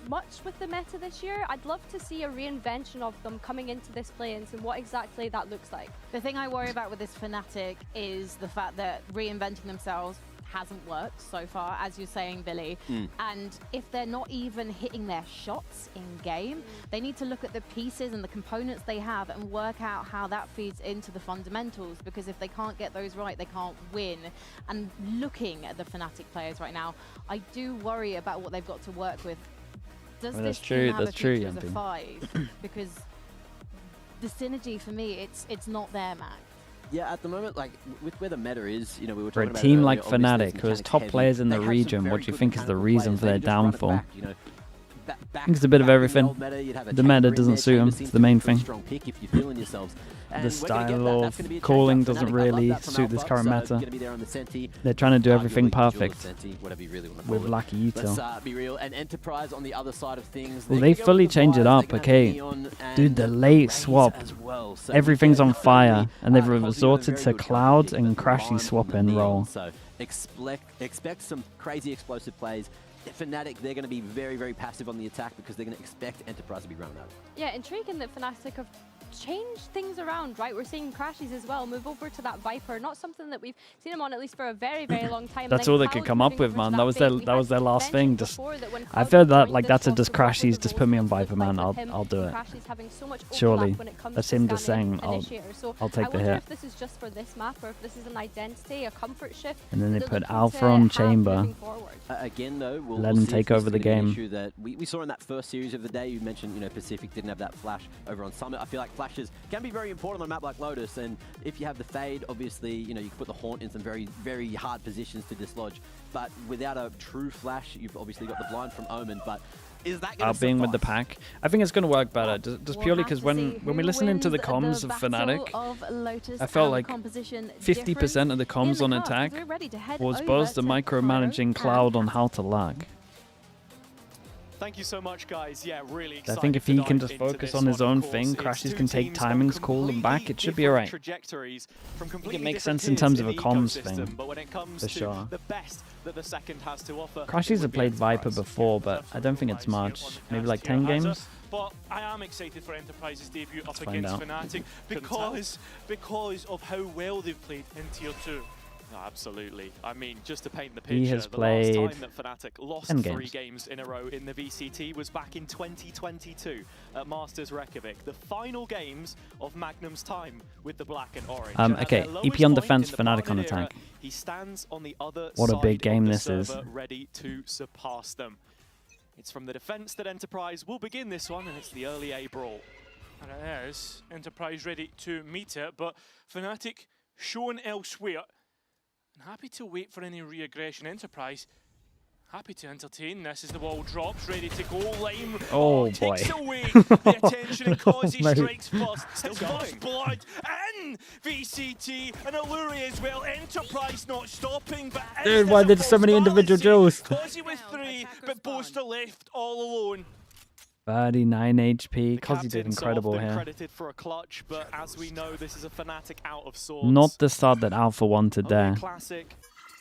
much with the meta this year. I'd love to see a reinvention of them coming into this play-ins and what exactly that looks like. The thing I worry about with this FNATIC is the fact that reinventing themselves hasn't worked so far, as you're saying, Billy. And if they're not even hitting their shots in game, they need to look at the pieces and the components they have and work out how that feeds into the fundamentals, because if they can't get those right, they can't win. And looking at the FNATIC players right now, I do worry about what they've got to work with. Does Well, this that's true, team have that's a true, future as a Yampy. 5? Because the synergy for me, it's not there, Mac. Yeah, at the moment, like with where the meta is, you know, we were For talking a about team it like earlier, obviously FNATIC, it's who has mechanic top heavy. players in They the have some region, very what do you good think is the mechanical reason players. for their They just run it downfall? back, you know. I think it's a bit of everything. The meta doesn't suit him. It's the main thing. Strong pick if you're feeling yourselves. The style of calling doesn't really suit this current meta. They're trying to do everything perfect with Lucky Let's Ito. be real. And Enterprise on the other side of things. Well, they fully change it up, okay. Dude, the late swap. Everything's on fire, and they've resorted to Cloud and Crashy swap and roll. So expect some crazy explosive plays. FNATIC, they're going to be very, very passive on the attack because they're going to expect Enterprise to be running out. Yeah, intriguing that FNATIC have changed things around, right? We're seeing Crashies as well move over to that Viper, not something that we've seen him on at least for a very, very long time. That's all they could come up with, man. That was their last thing. Just I feel that like that's a just Crashies. Just put me on Viper, man. I'll do it. Surely, that's him just saying I'll take the hit. I wonder if this is just for this map or if this is an identity, a comfort shift. And then they put Alpha on Chamber. Again, though, Let him take over the game. Issue that we saw in that first series of the day. You mentioned, you know, Pacific didn't have that flash over on Summit. I feel like flashes can be very important on a map like Lotus, and if you have the fade, obviously, you know, you can put the Haunt in some very, very hard positions to dislodge. But without a true flash, you've obviously got the blind from Omen. But is that going to Being with the pack, I think it's going to work better. Just purely because when we listen into the comms of FNATIC, I felt like 50% of the comms on attack was Buzz the micromanaging Cloud on how to lag. Thank you so much, guys. Yeah, really I excited. think if to he dive can just into focus this on his one, own of course. thing, It's Crashies two can take teams on timings, call them back, it should be alright. trajectories from I think it completely makes different sense in tiers terms of a the comms ecosystem, thing, but when it comes for to sure. the best that the second has to offer, Crashies have played Viper before, but I don't think it's much. Maybe like 10 games. But I am excited for Enterprise's debut up find against out. FNATIC because of how well they've played in Tier 2. No, absolutely. I mean, just to paint the He picture, has the last played time that FNATIC lost 10 3 games. games in a row in the VCT was back in 2022 at Masters Reykjavik. The final games of Magnum's time with the black and orange. And at Okay, their EP lowest on point defense, in the FNATIC on partnered era, attack. he stands on the other What a side big game of the this is. server, ready to surpass them. It's from the defense that Enterprise will begin this one, and it's the early A brawl. And it is. Enterprise ready to meet it, but FNATIC shown elsewhere. And happy to wait for any re-aggression. Enterprise happy to entertain this as the ball drops, ready to go. Lime takes away the attention and Causey strikes first. His first blood in VCT and Alluri as well. Enterprise not stopping, but Dude, why did so many individual Joes? Causey with 3, but Boaster left all alone. 39 HP. Causey Captain did incredible often here. credited for a clutch, but as we know, this is a FNATIC out of sorts. Not the start that Alpha wanted there. Classic.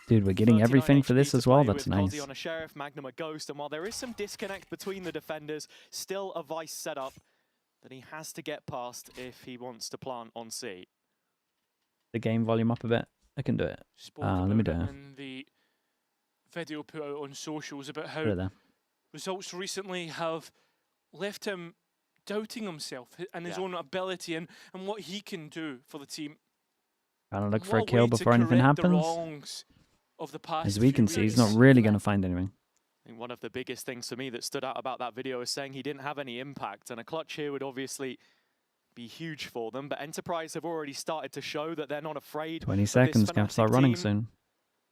Dude, we're getting everything for this as well. That's nice. On a Sheriff, Magnum a Ghost, and while there is some disconnect between the defenders, still a Vice setup that he has to get past if he wants to plant on C. The game volume up a bit. I can do it. Let me do it. And the video put out on socials about how Put it there. results recently have left him doubting himself and his own ability and what he can do for the team. Trying to look for a kill before anything happens. As we can see, he's not really going to find anything. I think one of the biggest things for me that stood out about that video is saying he didn't have any impact, and a clutch here would obviously be huge for them, but Enterprise have already started to show that they're not afraid. 20 seconds, going to start running soon.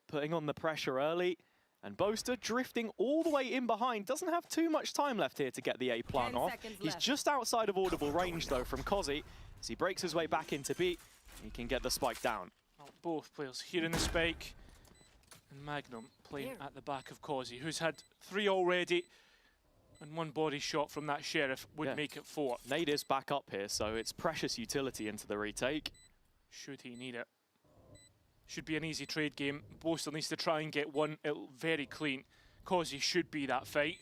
Putting on the pressure early, and Boaster drifting all the way in behind. Doesn't have too much time left here to get the A plant off. He's just outside of audible range though from Kozi. As he breaks his way back into B, he can get the spike down. Well, both players here in the spike, and Magnum playing at the back of Kozi, who's had 3 already, and 1 body shot from that Sheriff would make it 4. Nade is back up here, so it's precious utility into the retake. Should he need it. Should be an easy trade game. Boaster needs to try and get one very clean. Kozi should be that fight.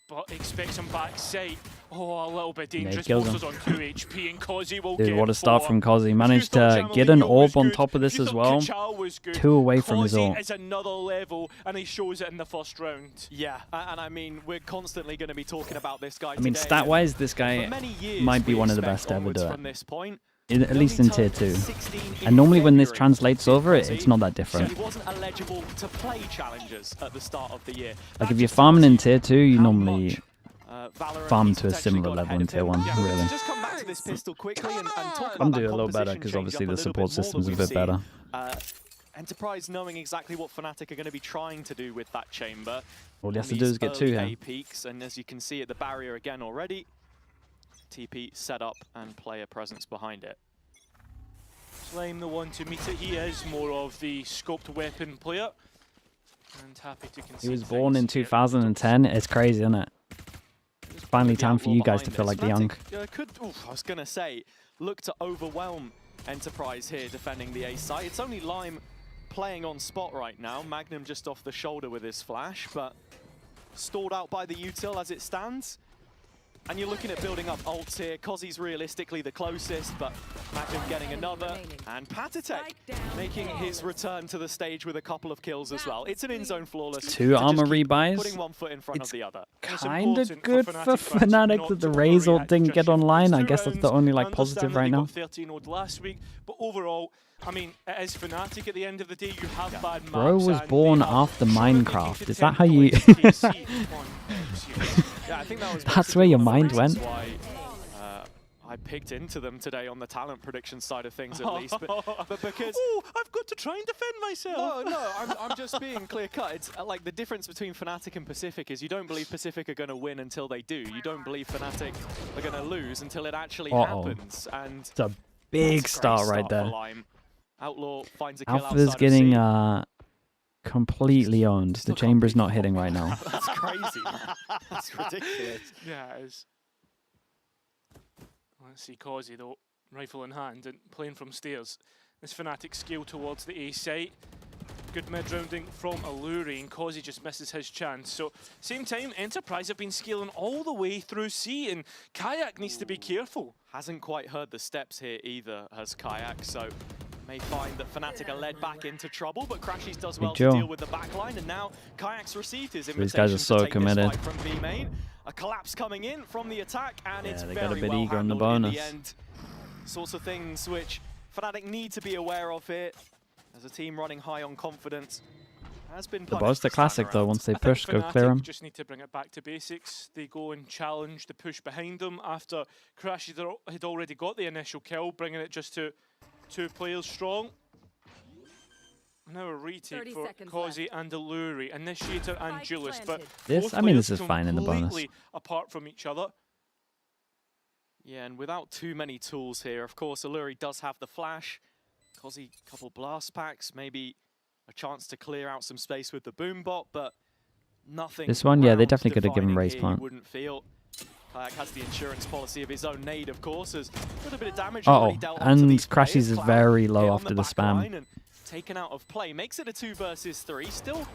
But expects him backside. Oh, a little bit dangerous. Boaster's on 2 HP and Kozi will get Dude, what a start 4. from Kozi. Managed to get an orb on top of this as well. 2 away from his orb. Kozi is another level, and he shows it in the first round. Yeah, and I mean, we're constantly going to be talking about this guy I mean, stat-wise, this guy might be one of the best to ever do it. From this point. At least in Tier 2. And normally when this translates over, it's not that different. He wasn't eligible to play challenges at the start of the year. Like if you're farming in Tier 2, you normally farm to a similar level in Tier 1, really. Just come back to this pistol quickly and talk I'm about doing that a little better composition because change obviously up the a little support bit more system's a than bit we've better. seen. Enterprise knowing exactly what FNATIC are going to be trying to do with that chamber. All he has to do is get 2 here. Peaks, and as you can see at the barrier again already, TP set up and player presence behind it. Slime the one to meet it. He is more of the scoped weapon player. And happy to concede. He was born in 2010. It's crazy, isn't it? It's finally time for you guys to feel like the young. I was going to say, look to overwhelm Enterprise here defending the A site. It's only Lime playing on spot right now. Magnum just off the shoulder with his flash, but stalled out by the util as it stands. And you're looking at building up ults here. Kozi's realistically the closest, but Magnum getting another. And Patatek making his return to the stage with a couple of kills as well. It's an in-zone flawless. 2 armor rebuys. Putting one foot in front of the other. Kind of good for FNATIC that the Raze ult didn't get online. I guess that's the only like positive right now. 13 odd last week, but overall, I mean, it is FNATIC at the end of the day. You have bad maps. Bro was born after Minecraft. Is that how you... Yeah, I think that was That's where your mind went. Why, I picked into them today on the talent prediction side of things at least, but because I've got to try and defend myself. No, I'm just being clear cut. It's like the difference between FNATIC and Pacific is you don't believe Pacific are going to win until they do. You don't believe FNATIC are going to lose until it actually happens. And it's a big start right there. Outlaw finds a kill Alpha's getting completely owned. The chamber's not hitting right now. That's crazy. That's ridiculous. Yeah, it is. Let's see Kozi though, rifle in hand and playing from stairs. This FNATIC scale towards the A site. Good mid-rounding from Alluri, and Kozi just misses his chance. So, same time, Enterprise have been scaling all the way through C, and Kayak needs to be careful. Hasn't quite heard the steps here either, has Kayak, so may find that FNATIC are led back into trouble, but Crashies does well to deal with the backline, and now Kayak's received his invitation. These guys are so committed. From B main. A collapse coming in from the attack, and it's they very got a bit well eager on the handled bonus. in the end. Sorts of things which FNATIC need to be aware of here. As a team running high on confidence, has been the Boaster classic though. Once they push, go clear them. Just need to bring it back to basics. They go and challenge the push behind them after Crashies had already got the initial kill, bringing it just to 2 players strong. Now a retake for Kozi and Alluri, Initiator and Julius, but this, I mean, this is fine in the bonus. Completely apart from each other. Yeah, and without too many tools here, of course, Alluri does have the flash. Kozi, couple blast packs, maybe a chance to clear out some space with the boom bot, but nothing. This one, yeah, they definitely could have given Raze plant. Wouldn't feel. Kayak has the insurance policy of his own nade, of course, as a little bit of damage already dealt and these Crashies is very low after the spam. And taken out of play, makes it a 2 versus 3. Still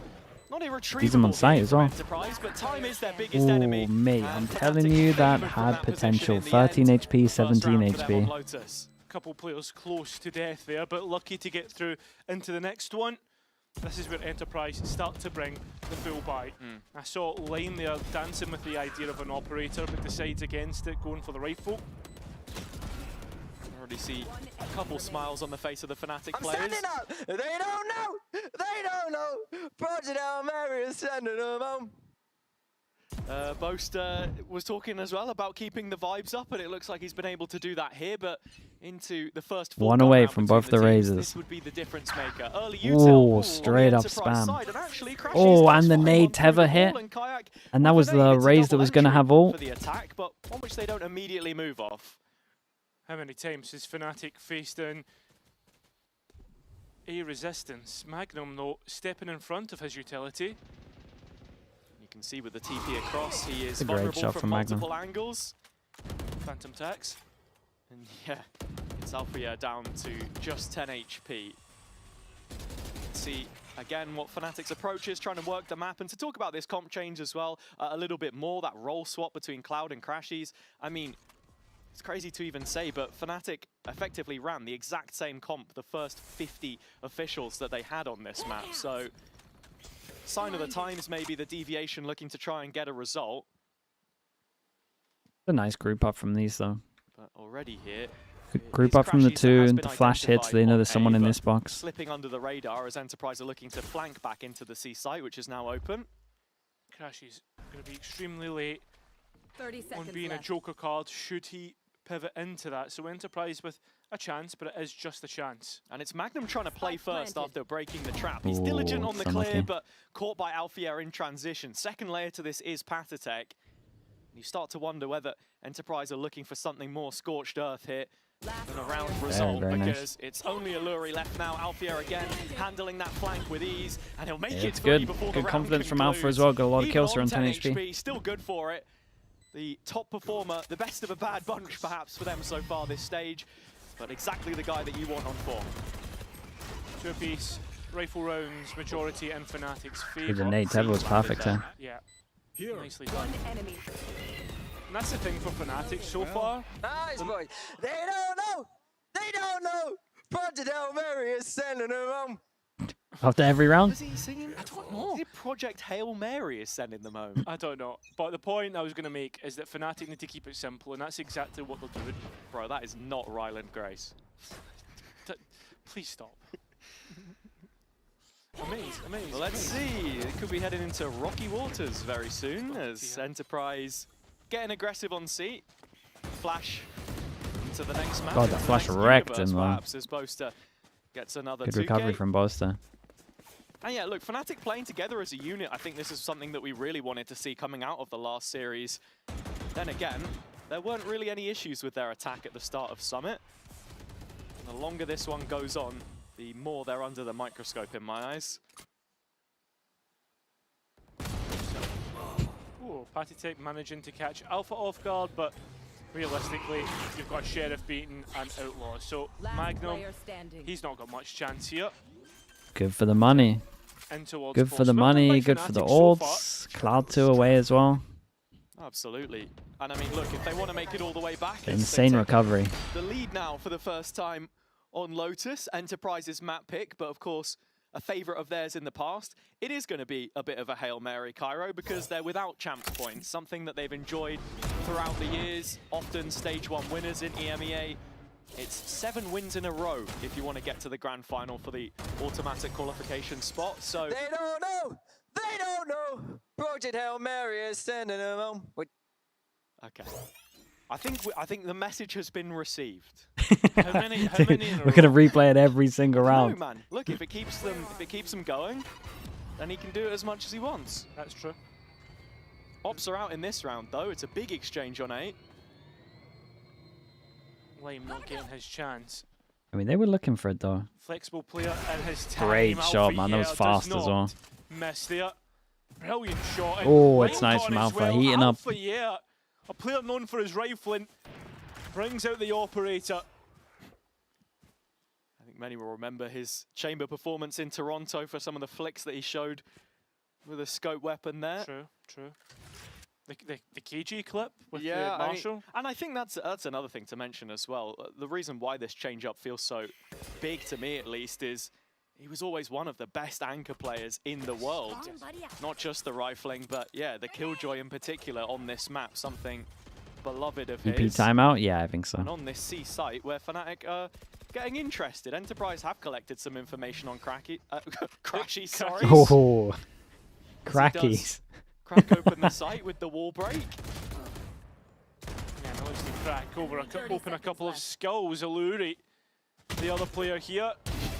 not irretrievable. He's on site as well. Enterprise, but time is their biggest enemy. Oh, mate, I'm telling you that had potential. 13 HP, 17 HP. Couple players close to death there, but lucky to get through into the next one. this is where Enterprise start to bring the full bite. I saw Lane there dancing with the idea of an operator, but decides against it, going for the rifle. I already see a couple smiles on the face of the FNATIC players. I'm standing up! They don't know! They don't know! Project Hail Mary is sending them home. Boaster was talking as well about keeping the vibes up, and it looks like he's been able to do that here, but into the first full one away from both the Razors. This would be the difference maker. Early Ooh, straight up spam. Oh, and the nade Tether hit. And that was the Raze that was going to have ult. For the attack, but on which they don't immediately move off. How many times has FNATIC faced in a resistance? Magnum, though, stepping in front of his utility. You can see with the TP across, he is a great vulnerable shot from Magnum. multiple angles. Phantom tax. And yeah, it's Alfia down to just 10 HP. See again what FNATIC's approach is, trying to work the map. And to talk about this comp change as well, a little bit more, that role swap between Cloud and Crashies. I mean, it's crazy to even say, but FNATIC effectively ran the exact same comp the first 50 officials that they had on this map. So, sign of the times, maybe the deviation looking to try and get a result. A nice group up from these, though. But already here, group up from the two, and the flash hits, they know there's someone in this box. Slipping under the radar as Enterprise are looking to flank back into the C site, which is now open. Crashy's going to be extremely late 30 seconds on being left. a joker card, should he pivot into that. So Enterprise with a chance, but it is just a chance. And it's Magnum trying to play first after breaking the trap. He's diligent on the clear, but caught by Alfia in transition. Second layer to this is Patatech. You start to wonder whether Enterprise are looking for something more scorched earth here than a round result, very because nice. it's only Alluri left now. Alfia again handling that flank with ease, and he'll make it It's three good. before the Good round confidence from concludes. Alpha as well. Got a lot of Even kills on on 10 HP. Still good for it. The top performer, the best of a bad bunch perhaps for them so far this stage, but exactly the guy that you want on form. Two-piece, rifle rounds, majority in FNATIC's favour. The nade Tether was perfect there. Yeah, nicely done. And that's the thing for FNATIC so far. Nice, boys. They don't know. They don't know. Project Hail Mary is sending them home. After every round? Was he singing? I don't know. Is it Project Hail Mary is sending them home? I don't know. But the point I was going to make is that FNATIC need to keep it simple, and that's exactly what they're doing. Bro, that is not Ryland Grace. Please stop. Amazing. Well, let's see. It could be heading into rocky waters very soon as Enterprise getting aggressive on C. Flash into the next match. God, that flash wrecked him, man. As Boaster gets another Good 2K. recovery from Boaster. And yeah, look, FNATIC playing together as a unit, I think this is something that we really wanted to see coming out of the last series. Then again, there weren't really any issues with their attack at the start of Summit. And the longer this one goes on, the more they're under the microscope in my eyes. Ooh, Patatech managing to catch Alpha off guard, but realistically, you've got Sheriff beaten and Outlaw. So Magnum, he's not got much chance here. Good for the money. Good for the money, good for the ults. Cloud 2 away as well. Absolutely. And I mean, look, if they want to make it all the way back, Insane recovery. The lead now for the first time on Lotus, Enterprise's map pick, but of course, a favourite of theirs in the past. It is going to be a bit of a Hail Mary, Cairo, because they're without champs points, something that they've enjoyed throughout the years, often stage 1 winners in EMEA. It's 7 wins in a row if you want to get to the grand final for the automatic qualification spot. So They don't know. They don't know. Project Hail Mary is sending them home. okay. I think the message has been received. How many We're gonna replay it every single round. No, man. Look, if it keeps them going, then he can do it as much as he wants. That's true. Ops are out in this round, though. It's a big exchange on 8. Lame not getting his chance. I mean, they were looking for it though. Flexible player and his time. Great shot, Alpha, man. That was fast as well. Miss there. Brilliant shot. Oh, it's right nice on from as Alpha. well. Heating up. Alpha, yeah. A player known for his rifling. Brings out the operator. I think many will remember his chamber performance in Toronto for some of the flicks that he showed with a scope weapon there. True. The KG clip with the I Marshall. mean, and I think that's another thing to mention as well. The reason why this change-up feels so big to me, at least, is he was always one of the best anchor players in the world. Not just the rifling, but yeah, the Killjoy in particular on this map, something beloved of EP his. timeout? Yeah, I think so. And on this C site where FNATIC are getting interested. Enterprise have collected some information on Crashy, sorry. Oh, crackies. Crack open the site with the wall break. Yeah, notice the crack open a couple of skulls. Alluri, the other player here.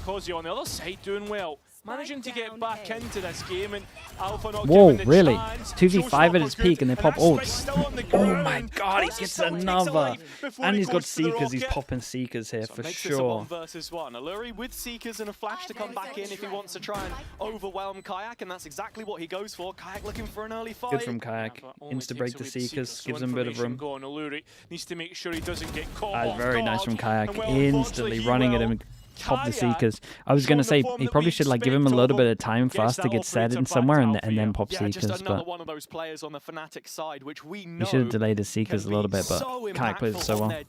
Kozzy on the other side doing well. Managing to get back into this game, and Alpha not Whoa, given the really? chance. 2v5 at its peak and they pop ults. Oh my god, he gets another. And he's got Seekers, he's popping Seekers here for makes sure. This a 1 versus 1. Alluri with Seekers and a flash to come back in if he wants to try and overwhelm Kayak, and that's exactly what he goes for. Kayak looking for an early fight. Good from Kayak. Insta-break the Seekers, gives him a bit of room. Go on, Alluri needs to make sure he doesn't get caught. That's very nice from Kayak. Instantly running at him. Pop the Seekers. I was going to say, he probably should like give him a little bit of time first to get set in somewhere and then pop Seekers. Just another But one of those players on the FNATIC side, which we know he should have delayed his Seekers a little bit, but Kayak played it so well.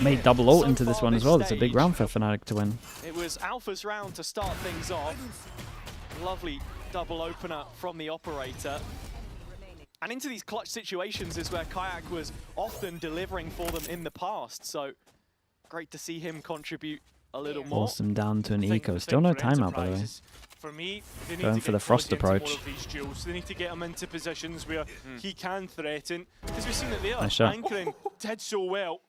Made double ult into this one as well. It's a big round for FNATIC to win. It was Alpha's round to start things off. Lovely double opener from the operator. And into these clutch situations is where Kayak was often delivering for them in the past. So great to see him contribute a little more. Forced him down to an eco. Still no timeout, by the way. For me, they need Going to for the get Frost Kozzy into more approach. of these duels. They need to get him into positions where he can threaten. Because we've seen that they are Nice shot. anchoring did so well.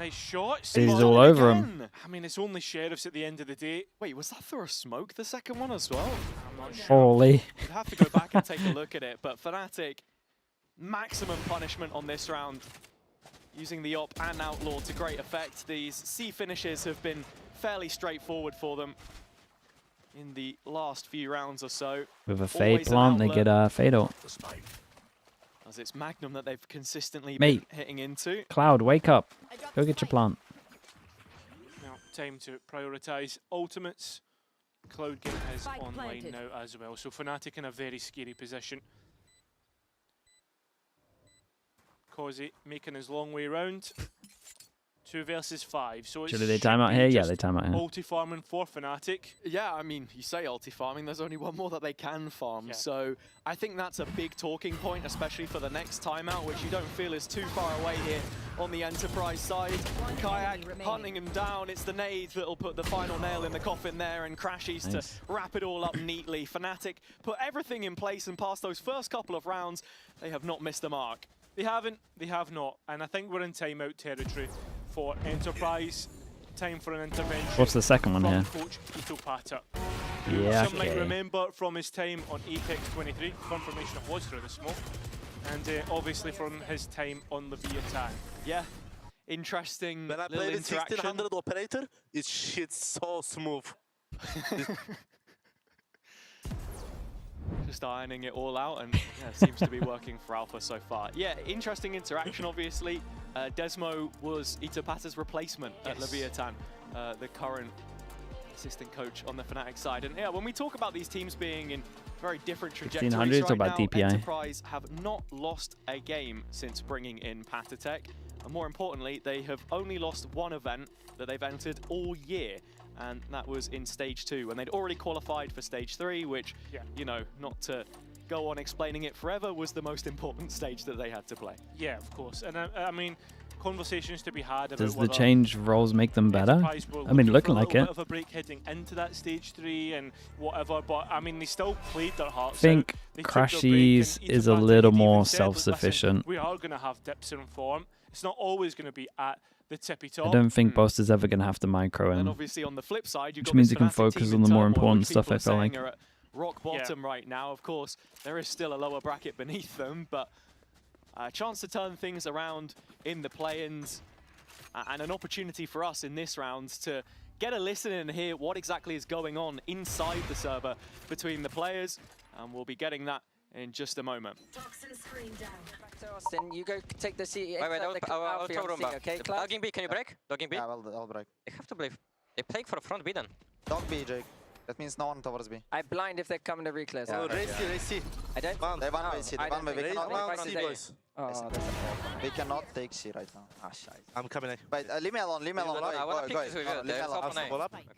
Nice shot. He's all over him. I mean, it's only Sheriffs at the end of the day. Wait, was that through a smoke, the second one as well? I'm not sure. Holy. We'd have to go back and take a look at it, but FNATIC, maximum punishment on this round. Using the op and outlaw to great effect. These C finishes have been fairly straightforward for them in the last few rounds or so. With a fade plant, they get a fade ult. As it's Magnum that they've consistently Mate, been hitting into. Cloud, wake up. Go get your plant. Now, time to prioritise ultimates. Cloud Game is online now as well. So FNATIC in a very scary position. Kozzy making his long way round. 2 versus 5. So Should they time out here? Yeah, they time out here. Multi-farming for FNATIC. Yeah, I mean, you say ulti-farming, there's only one more that they can farm. Yeah. So I think that's a big talking point, especially for the next timeout, which you don't feel is too far away here on the Enterprise side. Kayak hunting him down. It's the nades that'll put the final nail in the coffin there, and Crashies to wrap it all up neatly. FNATIC put everything in place, and past those first couple of rounds, they have not missed the mark. They haven't, they have not. And I think we're in timeout territory for Enterprise. Time for an intervention. What's the second one here? Coach Ito Pata. Yeah, Some might remember from his time on Apex 23, confirmation it was through the smoke, and obviously from his time on Leviathan. Yeah, interesting when I little play with interaction. 1600 operator, it's so smooth. Just ironing it all out, and yeah, seems to be working for Alpha so far. Yeah, interesting interaction, obviously. Desmo was Itapata's replacement at Leviathan, the current assistant coach on the FNATIC side. And yeah, when we talk about these teams being in very different trajectories right about now, DPI. Enterprise have not lost a game since bringing in Patatech. And more importantly, they have only lost one event that they've entered all year. And that was in Stage 2, and they'd already qualified for Stage 3, which, you know, not to go on explaining it forever, was the most important stage that they had to play. Yeah, of course. And I mean, conversations to be had about Does the change roles make them better? I mean, looking like it. Bit of a break heading into that Stage 3 and whatever, but I mean, they still played their hearts I think Crashies is a little more self-sufficient. We are going to have dips in form. It's not always going to be at the tippy top. I don't think Boss is ever going to have to micro And him. obviously on the flip side, you've Which got means this he can FNATIC focus team on in the more turmoil, important which stuff, people I feel are like. saying are at rock bottom right now. Of course, there is still a lower bracket beneath them, but a chance to turn things around in the play-ins, and an opportunity for us in this round to get a listen and hear what exactly is going on inside the server between the players, and we'll be getting that in just a moment. Toxin screen down. Back to Austin, you go take the C. Wait, I'll talk room back. Okay, Dogging B, can you break? Dogging B? Yeah, I'll break. I have to believe. They're playing for front B then. Dog B, Jake. That means no one towards B. I blind if they come in the reclass. Yeah, Race C. I don't. They one C. They one way. We cannot C, boys. We cannot take C right now. Ah, shit. I'm coming. Wait, leave me alone. Leave me alone. I want to pick this with you. Leave me alone.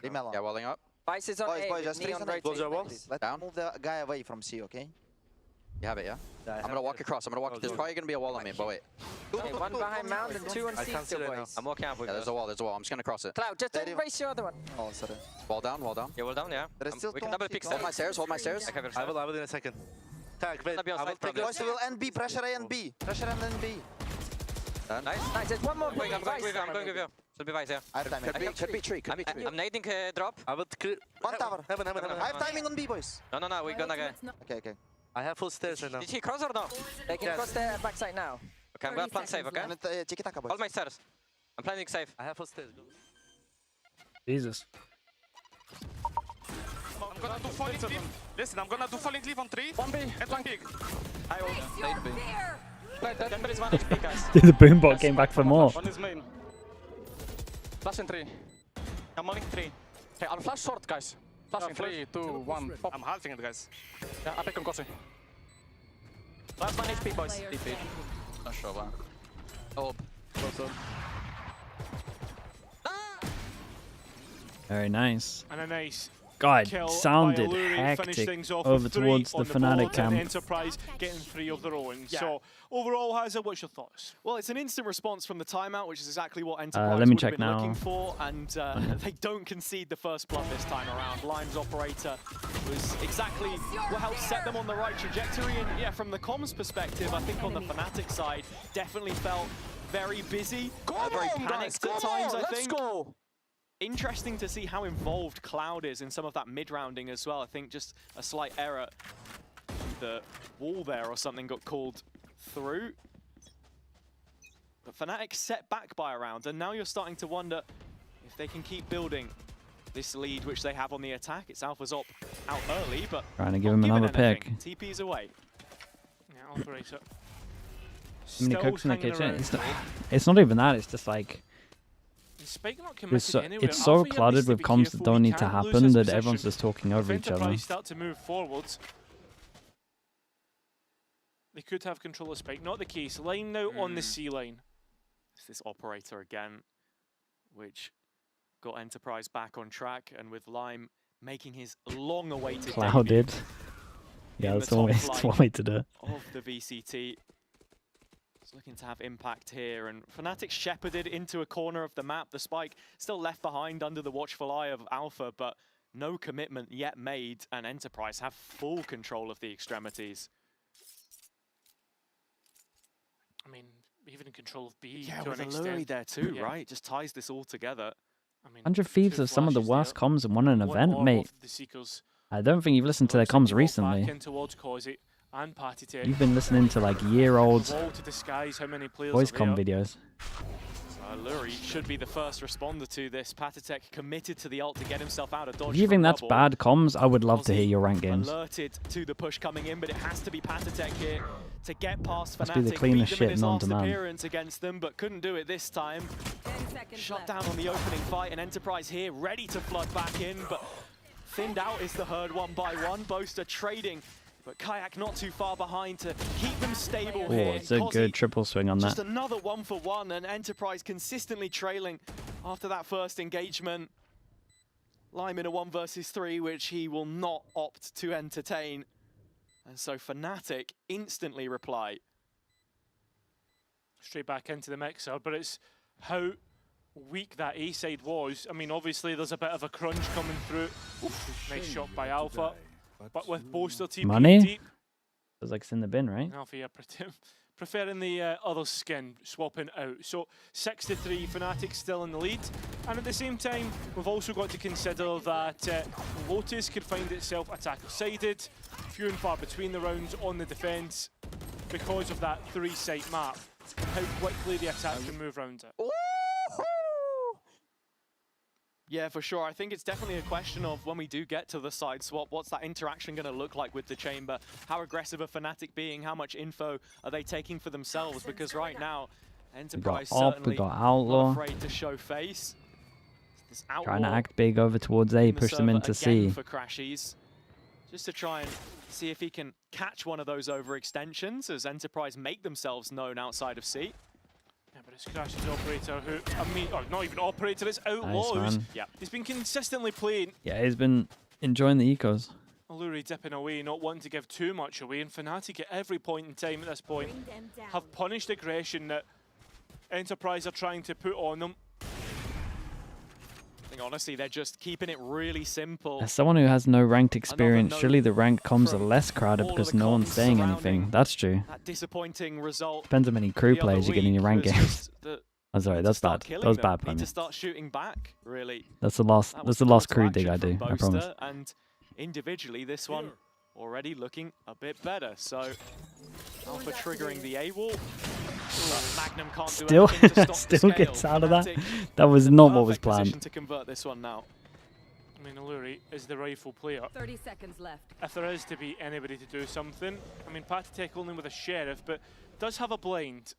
Leave me alone. Yeah, walling up. Vice is on Boys, A. boys, just Neon freeze rotating. Let's move the guy away from C, okay? You have it, yeah? I'm gonna walk across. I'm gonna walk. There's probably gonna be a wall on me, but wait. Okay, one behind mound and two on C still, boys. I'm walking out. Yeah, there's a wall. There's a wall. I'm just gonna cross it. Cloud, just don't race your other one. Oh, sorry. Wall down. Wall down. Yeah, wall down, yeah. We can double pick. Hold my stairs. Hold my stairs. I will in a second. Tag, wait. I will take boys, we will end B. Pressure A and B. Pressure A and B. Nice. There's one more point. I'm going with you. Should be Vice, yeah. I have timing. Could be tree. I'm nading drop. I will. One tower. Heaven. I have timing on B, boys. No. We're gonna get. Okay. I have full stairs right now. Did he cross or no? They can cross the backside now. Okay, I'm gonna plant safe, okay? Tiki-taka, boys. Hold my stairs. I'm planting safe. I have full stairs. Jesus. I'm gonna do falling leaf. Listen, I'm gonna do falling leaf on 3. 1B. And 1 pig. I will. Stage B. Chamber is 1 HP, guys. Dude, the boombot came back for more. One is main. Flash in 3. I'm only 3. Okay, I'll flash short, guys. Flash in 3, 2, 1. Pop. I'm halving it, guys. Yeah, I pick on Kossi. Last 1 HP, boys. TP. Not sure, man. Oh. Very nice. And a nice God, kill sounded by Alluri, hectic finish things off over with 3 towards the on FNATIC board, and camp. Enterprise getting 3 of their own. Yeah. So overall, Hazard, what's your thoughts? Well, it's an instant response from the timeout, which is exactly what Enterprise let me would have check been now. looking for, and they don't concede the first blood this time around. Lime's operator was exactly what helped set them on the right trajectory, and yeah, from the comms perspective, I think on the FNATIC side, definitely felt very busy, very panicked at times, I think. Let's go! Interesting to see how involved Cloud is in some of that mid-rounding as well. I think just a slight error. The wall there or something got called through. But FNATIC set back by a round, and now you're starting to wonder if they can keep building this lead which they have on the attack. It's Alpha's op out early, but Trying to give him another pick. TP's away. Yeah, operator. Too many cooks in the kitchen. It's not even that, it's just like... It's so cluttered with comms that don't need to happen that everyone's just talking over each other. Start to move forwards. They could have control of Spike. Not the case. Line now on the C line. It's this operator again, which got Enterprise back on track, and with Lime making his long-awaited Clouded. Yeah, that's one way to do it. Of the VCT. It's looking to have impact here, and FNATIC shepherded into a corner of the map. The Spike still left behind under the watchful eye of Alpha, but no commitment yet made, and Enterprise have full control of the extremities. I mean, even in control of B. Yeah, to with an Alluri extent. there too, Yeah. right? Just ties this all together. I mean, 100 Thieves are some of the worst comms in one event, orb mate. of the Seekers. I don't think you've listened to their comms Back recently. in towards Causey and Patty. You've been listening to like year-old Wall to disguise how many players voice are comm there. videos. Alluri should be the first responder to this. Patitech committed to the ult to get himself out of dodge. If you think that's bad comms, I would love to hear your rank games. Alerted to the push coming in, but it has to be Patitech here to get past Must be the FNATIC. cleanest Beat them in shit his last non-demand. appearance against them, but couldn't do it this time. Shut down on the opening fight, and Enterprise here ready to flood back in, but thinned out is the herd one by one. Boaster trading, but Kayak not too far behind to keep them stable Oh, here. it's a Cozzy, good triple swing on just that. another 1-for-1, and Enterprise consistently trailing after that first engagement. Lime in a 1 versus 3, which he will not opt to entertain. And so FNATIC instantly reply. Straight back into the mixer, but it's how weak that A side was. I mean, obviously there's a bit of a crunch coming through. Nice shot by Alpha, but with Boaster TP Money? deep. Feels like it's in the bin, right? Alpha, yeah, preferring the other skin, swapping out. So 6-3, FNATIC still in the lead. And at the same time, we've also got to consider that Lotus could find itself attacker-sided, few and far between the rounds on the defence because of that 3-site map and how quickly the attack can move around it. Yeah, for sure. I think it's definitely a question of when we do get to the side swap, what's that interaction going to look like with the chamber? How aggressive are FNATIC being? How much info are they taking for themselves? Because right now, Enterprise certainly got Outlaw. not afraid to show face. Trying to act big over towards A, push them into C. For Crashies, just to try and see if he can catch one of those overextensions as Enterprise make themselves known outside of C. Yeah, but it's Crash's operator who, or not even operator, it's Outlaws. Nice, yeah. He's been consistently playing. Yeah, he's been enjoying the ecos. Alluri dipping away, not wanting to give too much away, and FNATIC at every point in time at this point have punished aggression that Enterprise are trying to put on them. I think honestly they're just keeping it really simple. As someone who has no ranked experience, surely the ranked comms are less crowded because no one's saying anything. That's true. That disappointing result. Depends how many crew players you get in your rank games. I'm sorry, that's bad. That was bad planning. Need to start shooting back, really. That's the last crew dig I do, I promise. And individually, this one already looking a bit better. So Alpha triggering the A wall. Magnum can't still do anything to stop still the gets scale. out of that. That was not what was Position planned. to convert this one now. I mean, Alluri is the rifle player. 30 seconds left. If there is to be anybody to do something, I mean, PCIFIC only with a sheriff, but does have a blind.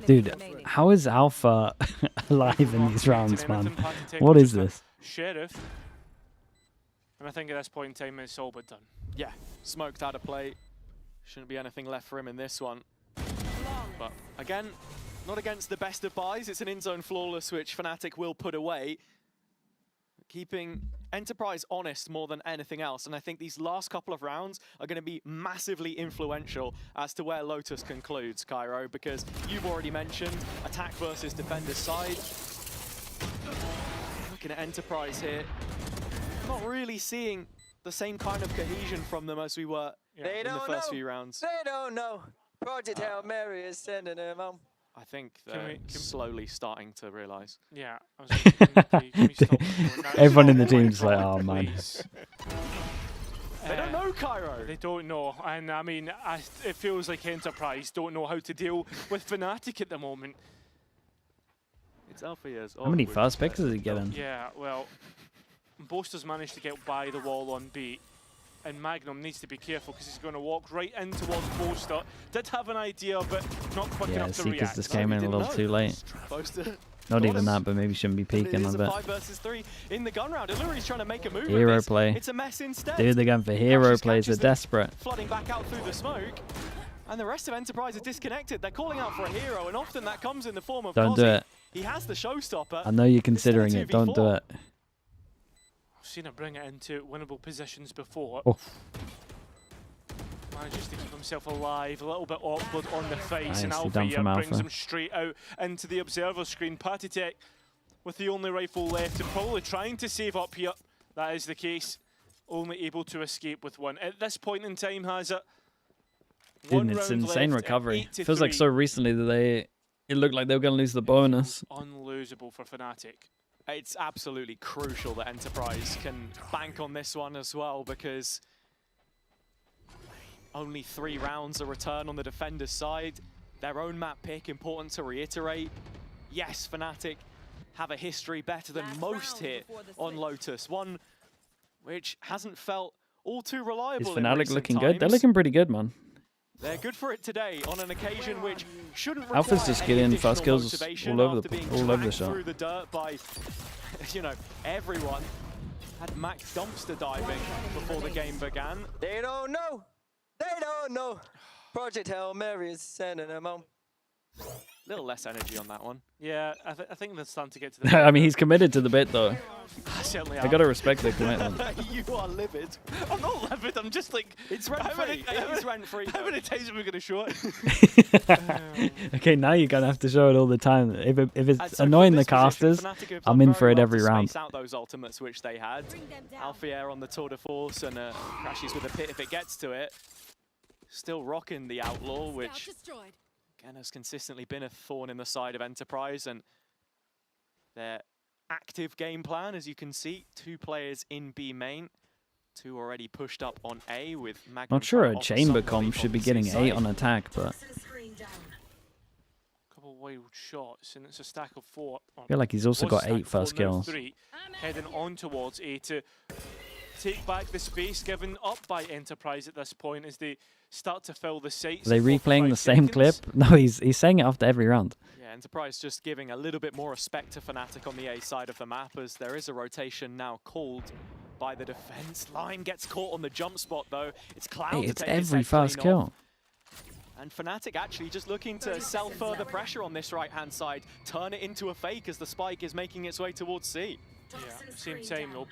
Dude, how is Alpha alive in these rounds, man? What is this? Sheriff. And I think at this point in time, it's all but done. Yeah, smoked out of play. Shouldn't be anything left for him in this one. But again, not against the best of buys. It's an in-zone flawless, which FNATIC will put away. Keeping Enterprise honest more than anything else. And I think these last couple of rounds are going to be massively influential as to where Lotus concludes, Cairo, because you've already mentioned attack versus defender side. Looking at Enterprise here, not really seeing the same kind of cohesion from them as we were in the first few rounds. They don't know. Project Hail Mary is sending them home. I think they're slowly starting to realise. Yeah. I was like, can we stop everyone in the team's like, oh man. They don't know, Cairo. They don't know. And I mean, it feels like Enterprise don't know how to deal with FNATIC at the moment. It's Alpha years. How many first picks is he getting? Yeah, well, Boaster's managed to get by the wall on B. And Magnum needs to be careful because he's going to walk right in towards Boaster. Did have an idea, but not quick enough to Seekers react. just came in a little too late. Boaster. Not even that, but maybe shouldn't be peeking on a bit. 5 versus 3 in the gun round. Illuri's trying to make a move. Hero play. It's a mess instead. Dude, they're going for hero plays. They're desperate. Flooding back out through the smoke. And the rest of Enterprise are disconnected. They're calling out for a hero, and often that comes in the form of Don't do it. He has the showstopper. I know you're considering it. Don't do it. I've seen him bring it into winnable positions before. Oh. Manages to keep himself alive, a little bit awkward on the face, Nice, and done from Alpha brings Alpha. him straight out into the observer screen. PCIFIC with the only rifle left and probably trying to save up here. That is the case. Only able to escape with one. At this point in time, has it? Dude, it's insane recovery. Feels like so recently that it looked like they were going to lose the bonus. Unlosable for FNATIC. It's absolutely crucial that Enterprise can bank on this one as well, because only 3 rounds a return on the defender's side. Their own map pick, important to reiterate. Yes, FNATIC have a history better than most here on Lotus. One which hasn't felt all too reliable. Is FNATIC looking good? They're looking pretty good, man. They're good for it today on an occasion which shouldn't require Alpha's just getting first kills motivation all over after being the dragged shot. through the dirt by, you know, everyone. Had Max dumpster diving before the game began. They don't know. They don't know. Project Hail Mary is sending them home. A little less energy on that one. Yeah, I think they're starting to get to the I mean, he's committed to the bit, though. Certainly I gotta respect the commitment. You are livid. I'm not livid, I'm just like... It's rent-free. It's rent-free. How many times are we going to show it? Okay, now you're gonna have to show it all the time. If it's annoying the casters, I'm in for it every round. Space out those ultimates which they had. Alfier on the tour de force and crashes with a pit if it gets to it. Still rocking the Outlaw, which again has consistently been a thorn in the side of Enterprise, and their active game plan, as you can see, 2 players in B main, 2 already pushed up on A with Magnum. Not sure a chamber comp should be getting 8 on attack, but Couple wild shots, and it's a stack of 4. I feel like he's also got 8 first kills. 3, heading on towards A to take back the space given up by Enterprise at this point as they start to fill the sites. Are they replaying the same clip? No, he's saying it after every round. Yeah, Enterprise just giving a little bit more respect to FNATIC on the A side of the map as there is a rotation now called by the defense. Lime gets caught on the jump spot though. It's Cloud Hey, to it's take his every head first clean off. kill. And FNATIC actually just looking to sell further pressure on this right-hand side, turn it into a fake as the spike is making its way towards C. Yeah, same time though,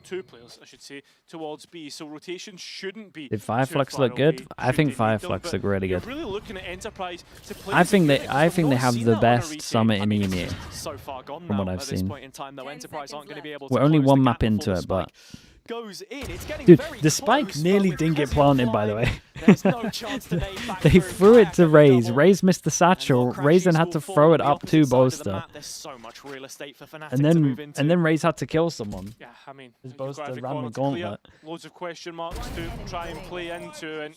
two players, I should say, towards B. So rotation shouldn't be. Did FIREFLUX look good? I think FIREFLUX look really good. You're really looking at Enterprise to play. I think they have the best summit in EMEA. So far gone from what now I've at this seen. point in time, though, Enterprise aren't going to be able to. We're only close one the map gap into before it, the but spike goes in. It's getting dude, very the spike close, nearly but didn't get because planted, by the way. there's no chance to nade back They threw it to Raze. Raze missed the satchel. Raze then had to throw it up to Boaster. There's so much real estate for FNATIC And to move into. then Raze had to kill someone. Yeah, I mean, His you've got Boaster every ran corner the to clear, gauntlet. loads of question marks to try and play into, and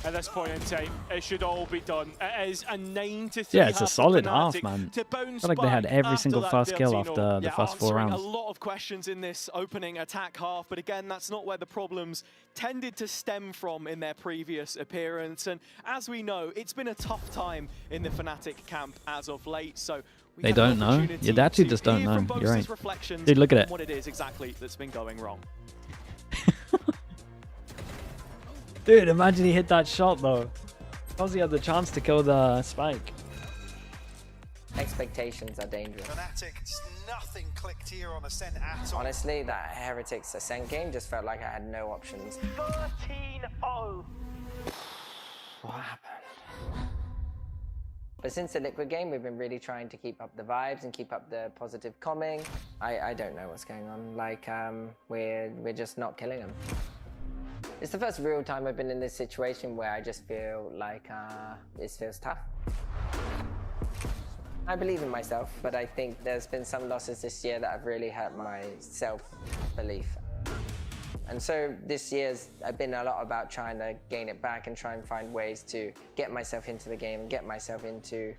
at this point in time, it should all be done. It is a 9-3. Yeah, it's a half for solid FNATIC half, man. to bounce I feel like they had back every after single that first kill 13-0. after the first 4 rounds. A lot of questions in this opening attack half, but again, that's not where the problems tended to stem from in their previous appearance. And as we know, it's been a tough time in the FNATIC camp as of late, so They don't know. You actually just don't know. You're right. Dude, look at it. What it is exactly that's been going wrong. Dude, imagine he hit that shot though. Because he had the chance to kill the spike. Expectations are dangerous. FNATIC, just nothing clicked here on Ascent at all. Honestly, that Heretics Ascent game just felt like I had no options. 13-0. What happened? But since the Liquid game, we've been really trying to keep up the vibes and keep up the positive calming. I don't know what's going on. Like, we're just not killing them. It's the first real time I've been in this situation where I just feel like this feels tough. I believe in myself, but I think there's been some losses this year that have really hurt my self-belief. And so this year's been a lot about trying to gain it back and try and find ways to get myself into the game and get myself into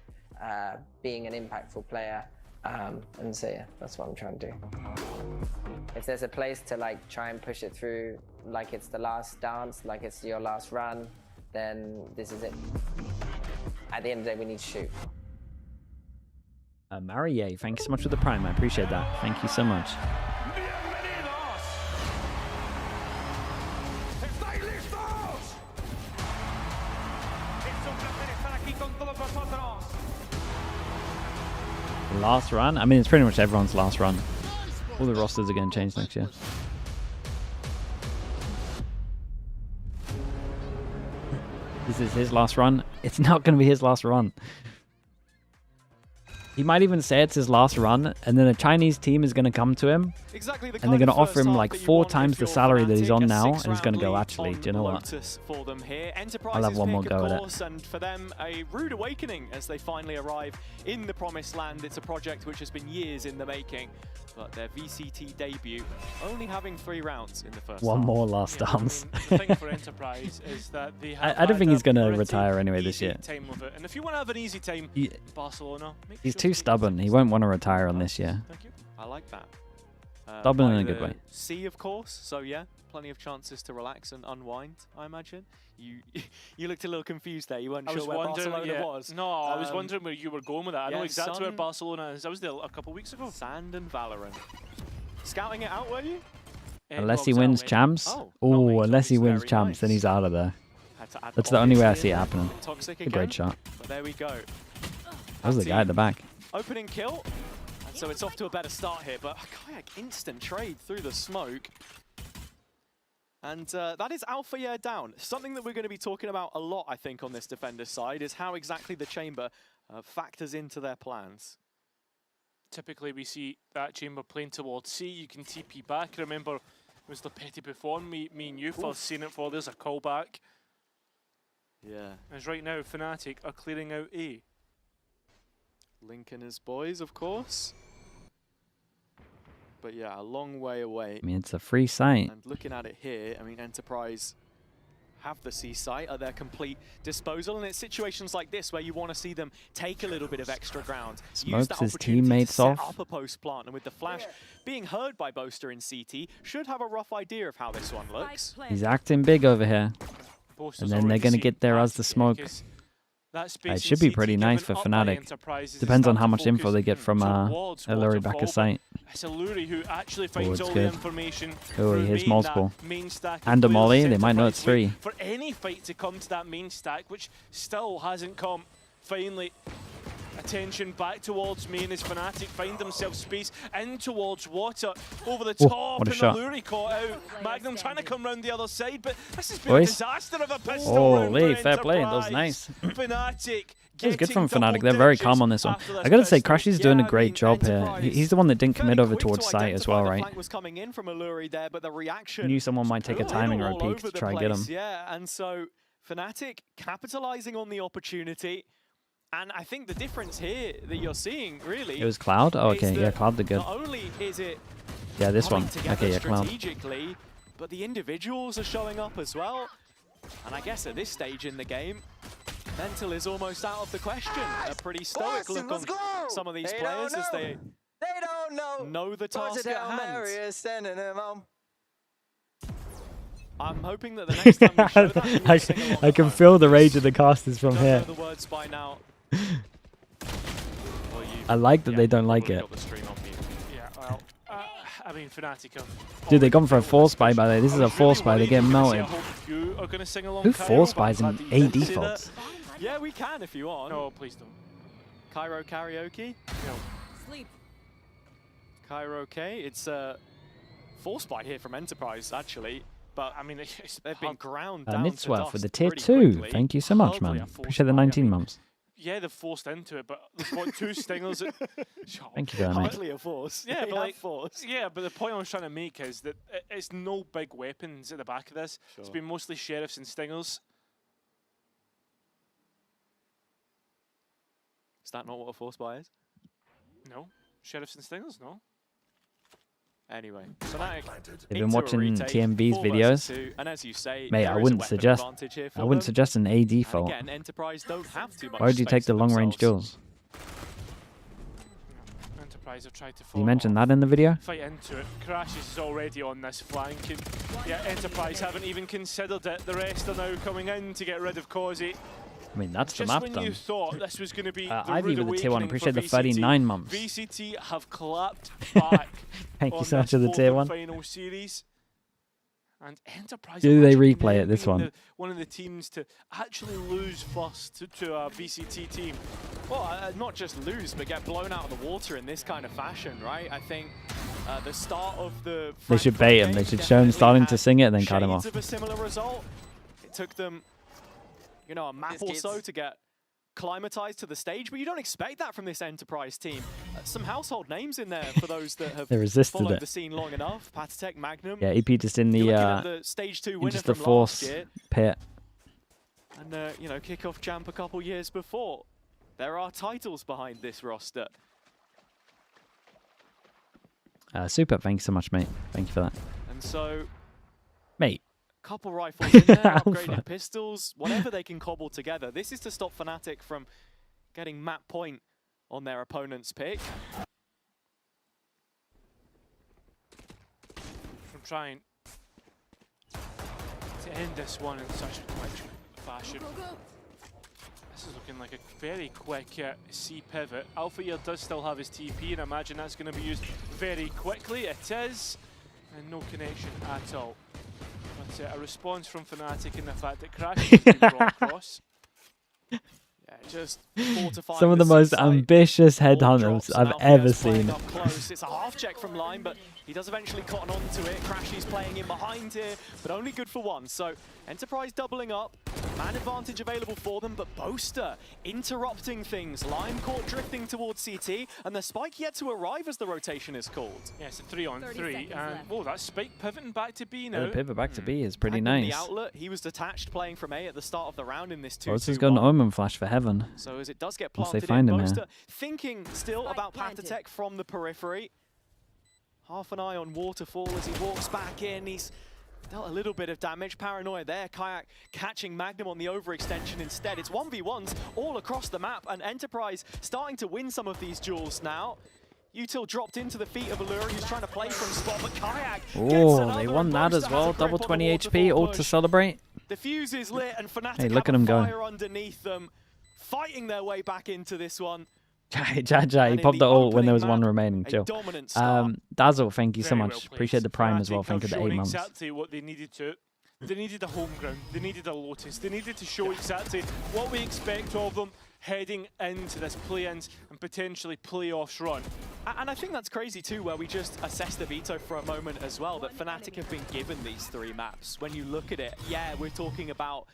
being an impactful player. And so yeah, that's what I'm trying to do. If there's a place to like try and push it through, like it's the last dance, like it's your last run, then this is it. At the end of the day, we need to shoot. Marie, thank you so much for the prime. I appreciate that. Thank you so much. The last run? I mean, it's pretty much everyone's last run. All the rosters are going to change next year. This is his last run. It's not going to be his last run. He might even say it's his last run, and then a Chinese team is going to come to him, and they're going to offer him like 4 times the salary that he's on now, and he's going to go, actually, do you know what? I'll have one more go at it. And for them, a rude awakening as they finally arrive in the Promised Land. It's a project which has been years in the making, but their VCT debut only having 3 rounds in the first One half. more last dance. The thing for Enterprise is that they have I don't think he's going to pretty retire anyway this year. time with it. And if you want to have an easy time in Barcelona, make He's sure too stubborn. He won't want to retire on this year. Thank you. I like that. Stubborn in by a good the way. sea, of course. So yeah, plenty of chances to relax and unwind, I imagine. You looked a little confused there. You weren't sure where Barcelona was. No, I was wondering where you were going with that. I know yeah, exactly where Barcelona is. I was there a couple of weeks ago. Sand and Valorant. Scouting it out, were you? Unless he wins champs. Oh, unless he wins champs, then he's out of there. That's the only way I see it happening. Toxic a great shot. But there we go. That was the guy at the back. Opening kill. And so it's off to a better start here, but Kayak instant trade through the smoke. And that is Alpha Year down. Something that we're going to be talking about a lot, I think, on this defender side is how exactly the chamber factors into their plans. Typically, we see that chamber playing towards C. You can TP back. Remember, it was the Petit Buffon, me and you first seen it for. There's a callback. Yeah. As right now, FNATIC are clearing out A. Link and his boys, of course. But yeah, a long way away. I mean, it's a free site. And looking at it here, I mean, Enterprise have the C site at their complete disposal, and it's situations like this where you want to see them take a little bit of extra ground. Smokes his teammates set off. up a post plant, and with the flash being heard by Boaster in CT, should have a rough idea of how this one looks. He's acting big over here. And then they're going to get there as the smoke. It should be pretty nice for FNATIC. Depends on how much info they get from Illuri back a site. It's Illuri who actually finds all the information. Oh, here's multiple. And a molly, they might know it's 3. For any fight to come to that main stack, which still hasn't come, finally. Attention back towards main as FNATIC find themselves space in towards water. Over the top, what a and shot. Illuri caught out. Magnum trying to come round the other side, but this has been a disaster of a pistol round Holy, for fair play, that Enterprise. was nice. FNATIC It was good from FNATIC, they're very calm on this one. I gotta say, Crashy's doing a great job here. He's the one that didn't commit over towards site as well, right? Was coming in from Illuri there, but the reaction Knew someone might take a timing repeat to try and get him. Yeah, and so FNATIC capitalizing on the opportunity. And I think the difference here that you're seeing, really, It was Cloud? Oh, okay, yeah, Cloud did good. Not only is it Yeah, this one. Okay, yeah, Cloud. strategically, but the individuals are showing up as well. And I guess at this stage in the game, mental is almost out of the question. A pretty stoic look on some of these players as they don't know the task at hand. I'm hoping that the next time we show that, I can feel the rage of the casters from here. know the words by now. I like that they don't like it. Yeah, well, I mean, FNATIC are... Dude, they gone for a 4-spy by the way. This is a 4-spy, they get melted. Who 4-spies in A defaults? Yeah, we can if you want. No, please don't. Cairo karaoke? No. Sleep. Cairo K. It's a 4-spy here from Enterprise, actually. But, I mean, they've been ground down to Nitswell dust for the tier pretty 2. quickly. Thank you so much, man. Appreciate the 19 months. Yeah, they're forced into it, but they've got 2 stingers. Thank you very much. Hardly a force. Yeah, They but have like, force. yeah, but the point I was trying to make is that it's no big weapons at the back of this. It's been mostly sheriffs and stingers. Is that not what a 4-spy is? No, sheriffs and stingers, no. Anyway, FNATIC You've been watching TMV's videos? and as you say, Mate, I wouldn't suggest an A default. Again, Enterprise don't have too much. Why would you take the long-range duels? Enterprise have tried to Did you mention that in the video? fight into it. Crashes is already on this flank, and yeah, Enterprise haven't even considered it. The rest are now coming in to get rid of Causey. I mean, that's the Just map when done. you thought this was going to be the Ivy rude with the tier 1. awakening Appreciate for the 39 months. VCT have clapped back. Thank you on so much this for the tier 1. final series. And Enterprise Do they have actually replay it, this been one? one of the teams to actually lose first to a VCT team. Well, not just lose, but get blown out of the water in this kind of fashion, right? I think the start of the They should bait him. They should show him starting to sing it and then cut him off. of a similar result. It took them, you know, a map or so to get climatized to the stage, but you don't expect that from this Enterprise team. Some household names in there for those that have They resisted followed it. the scene long enough. PCIFIC, Magnum. Yeah, EP just in the stage 2 in winner just the from force last year. pit. And, you know, kickoff champ a couple years before. There are titles behind this roster. Super, thank you so much, mate. Thank you for that. And so, Mate. couple rifles in there, upgraded pistols, whatever they can cobble together. This is to stop FNATIC from getting map point on their opponent's pick. From trying to end this one in such a quick fashion. This is looking like a very quick C pivot. Alpha does still have his TP, and I imagine that's going to be used very quickly. It is, and no connection at all. But a response from FNATIC in the fact that Crash has been brought across. Yeah, just fortifying Some of the most ambitious headhunters I've ever seen. Up close. It's a half check from Lime, but he does eventually cotton onto it. Crashy's playing in behind here, but only good for one. So Enterprise doubling up. Man advantage available for them, but Boaster interrupting things. Lime caught drifting towards CT, and the spike yet to arrive as the rotation is called. Yeah, it's a 3-on-3, and whoa, that spike pivoting back to B now. The pivot back to B is pretty Magnum nice. The outlet, he was detached playing from A at the start of the round in this 2-2-1. Boaster's got an Omen Flash for Heaven. So as it does get Once they planted find in, him here. Boaster thinking still about PCIFIC from the periphery. Half an eye on Waterfall as he walks back in. He's Dealt a little bit of damage. Paranoia there. Kayak catching Magnum on the overextension instead. It's 1v1s all across the map, and Enterprise starting to win some of these duels now. Util dropped into the feet of Allura, who's trying to play from spot, but Kayak Oh, they won that as well. Double 20 HP, all to celebrate. The fuse is lit, and FNATIC hey, look at have him a fire go. underneath them, fighting their way back into this one. Jaja, he popped the ult when there was one remaining. Chill. Dazzle, thank you so much. Appreciate the prime as well. Thank you for the 8 months. Exactly what they needed to. They needed a home ground. They needed a Lotus. They needed to show exactly what we expect of them heading into this play-ins and potentially playoffs run. And I think that's crazy too, where we just assessed the veto for a moment as well, that FNATIC have been given these 3 maps. When you look at it, yeah, we're talking about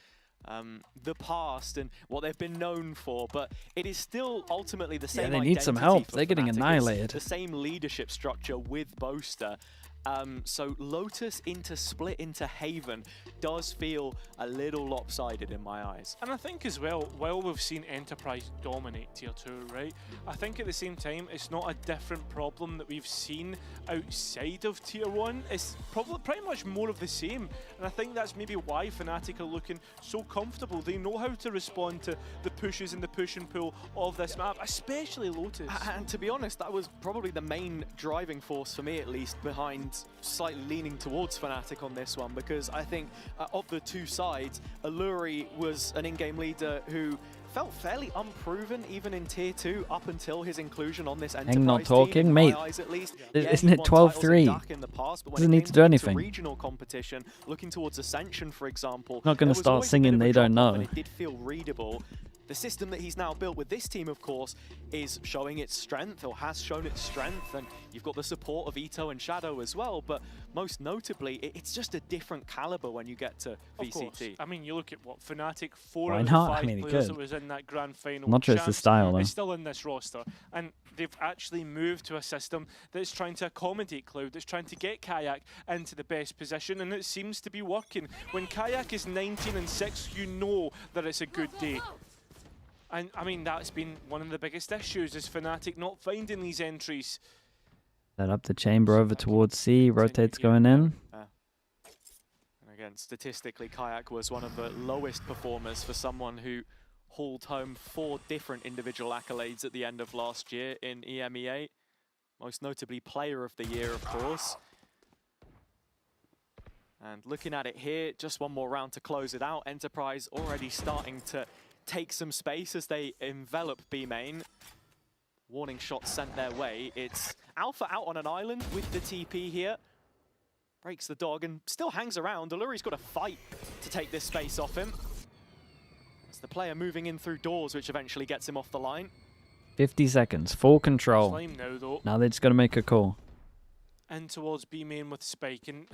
the past and what they've been known for, but it is still ultimately the same Yeah, they need some help. They're getting FNATIC. annihilated. It's the same leadership structure with Boaster. So Lotus into Split into Haven does feel a little lopsided in my eyes. And I think as well, while we've seen Enterprise dominate Tier 2, right, I think at the same time, it's not a different problem that we've seen outside of Tier 1. It's probably pretty much more of the same. And I think that's maybe why FNATIC are looking so comfortable. They know how to respond to the pushes and the push and pull of this map, especially Lotus. And to be honest, that was probably the main driving force for me, at least, behind slightly leaning towards FNATIC on this one, because I think of the 2 sides, Alluri was an in-game leader who felt fairly unproven even in Tier 2 up until his inclusion on this Enterprise Hang not team, talking, in mate. my eyes at least. Isn't it 12-3? Doesn't need to do anything. Regional competition, looking towards Ascension, for example. Not going to start singing They Don't Know. It did feel readable. The system that he's now built with this team, of course, is showing its strength, or has shown its strength, and you've got the support of Ito and Shadow as well, but most notably, it's just a different caliber when you get to VCT. I mean, you look at what FNATIC, 4 Why out of not? 5 I mean, players good. that was in that grand final. Not just the style, though. Is still in this roster, and they've actually moved to a system that's trying to accommodate Cloud, that's trying to get Kayak into the best position, and it seems to be working. When Kayak is 19-6, you know that it's a good day. And I mean, that's been one of the biggest issues, is FNATIC not finding these entries. Set up the chamber over towards C, rotates going in. And again, statistically, Kayak was one of the lowest performers for someone who hauled home 4 different individual accolades at the end of last year in EMEA. Most notably Player of the Year, of course. And looking at it here, just one more round to close it out. Enterprise already starting to take some space as they envelop B main. Warning shots sent their way. It's Alpha out on an island with the TP here. Breaks the dog and still hangs around. Alluri's got to fight to take this space off him. It's the player moving in through doors, which eventually gets him off the line. 50 seconds, full control. Slime now, though. Now they just got to make a call. In towards B main with Spike, and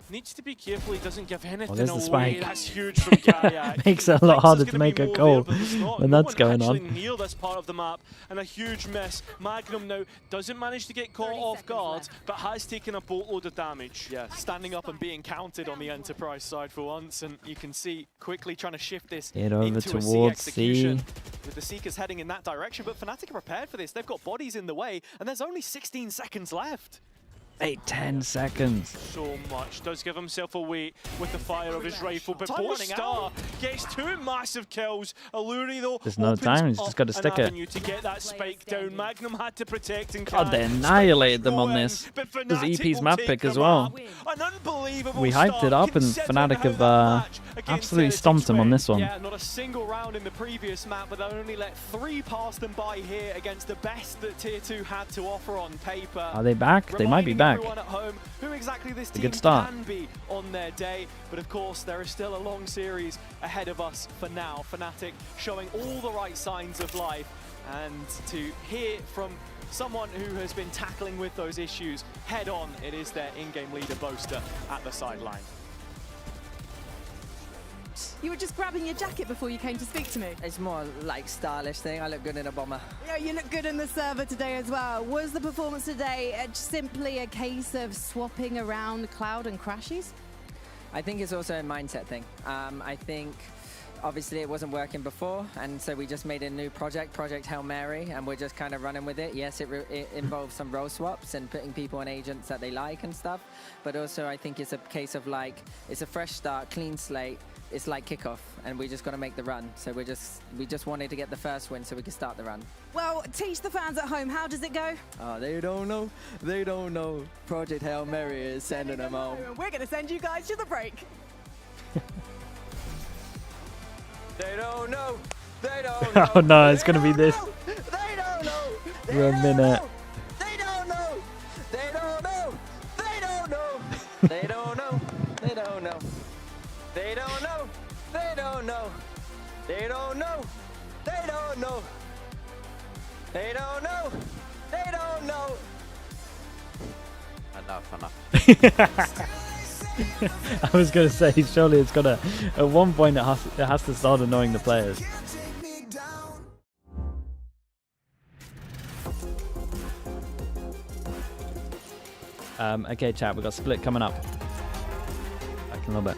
needs to be careful he doesn't give anything there's the away. spike. That's huge from Kayak. Makes it a lot harder to make a goal when that's going on. Near this part of the map, and a huge miss. Magnum now doesn't manage to get caught off guard, but has taken a boatload of damage. Yeah, standing up and being counted on the Enterprise side for once, and you can see quickly trying to shift this Get over into a C towards execution. C. With the Seekers heading in that direction, but FNATIC are prepared for this. They've got bodies in the way, and there's only 16 seconds left. 10 seconds. So much. Does give himself away with the fire of his rifle, but Time running Star gets 2 massive kills. Alluri, though, There's no time, he's just got to stick it. to get that spike down. Magnum had to protect and God, they annihilated them on this. This is EP's map pick as well. An unbelievable We hyped it up, and FNATIC have absolutely stomped them on this one. Yeah, not a single round in the previous map, but they only let 3 pass them by here against the best that Tier 2 had to offer on paper. Are they back? They might be back. Everyone at home who exactly this team can be on their day, but of course there is still a long series ahead of us for now. FNATIC showing all the right signs of life, and to hear from someone who has been tackling with those issues head on, it is their in-game leader Boaster at the sideline. You were just grabbing your jacket before you came to speak to me. It's more like stylish thing. I look good in a bomber. Yeah, you look good in the server today as well. Was the performance today simply a case of swapping around Cloud and Crashies? I think it's also a mindset thing. I think obviously it wasn't working before, and so we just made a new project, Project Hail Mary, and we're just kind of running with it. Yes, it involves some role swaps and putting people on agents that they like and stuff, but also I think it's a case of like, it's a fresh start, clean slate. It's like kickoff, and we just got to make the run. So we just wanted to get the first win so we could start the run. Well, teach the fans at home, how does it go? Oh, they don't know. They don't know. Project Hail Mary is sending them home. We're going to send you guys to the break. They don't know. They don't know. Oh no, it's gonna be this. They don't know. For a minute. They don't know. They don't know. They don't know. They don't know. They don't know. They don't know. They don't know. They don't know. They don't know. They don't know. They don't know. Enough. I was gonna say, surely it's gotta. At one point, it has to start annoying the players. Okay, chat. We got split coming up. Back in a little bit.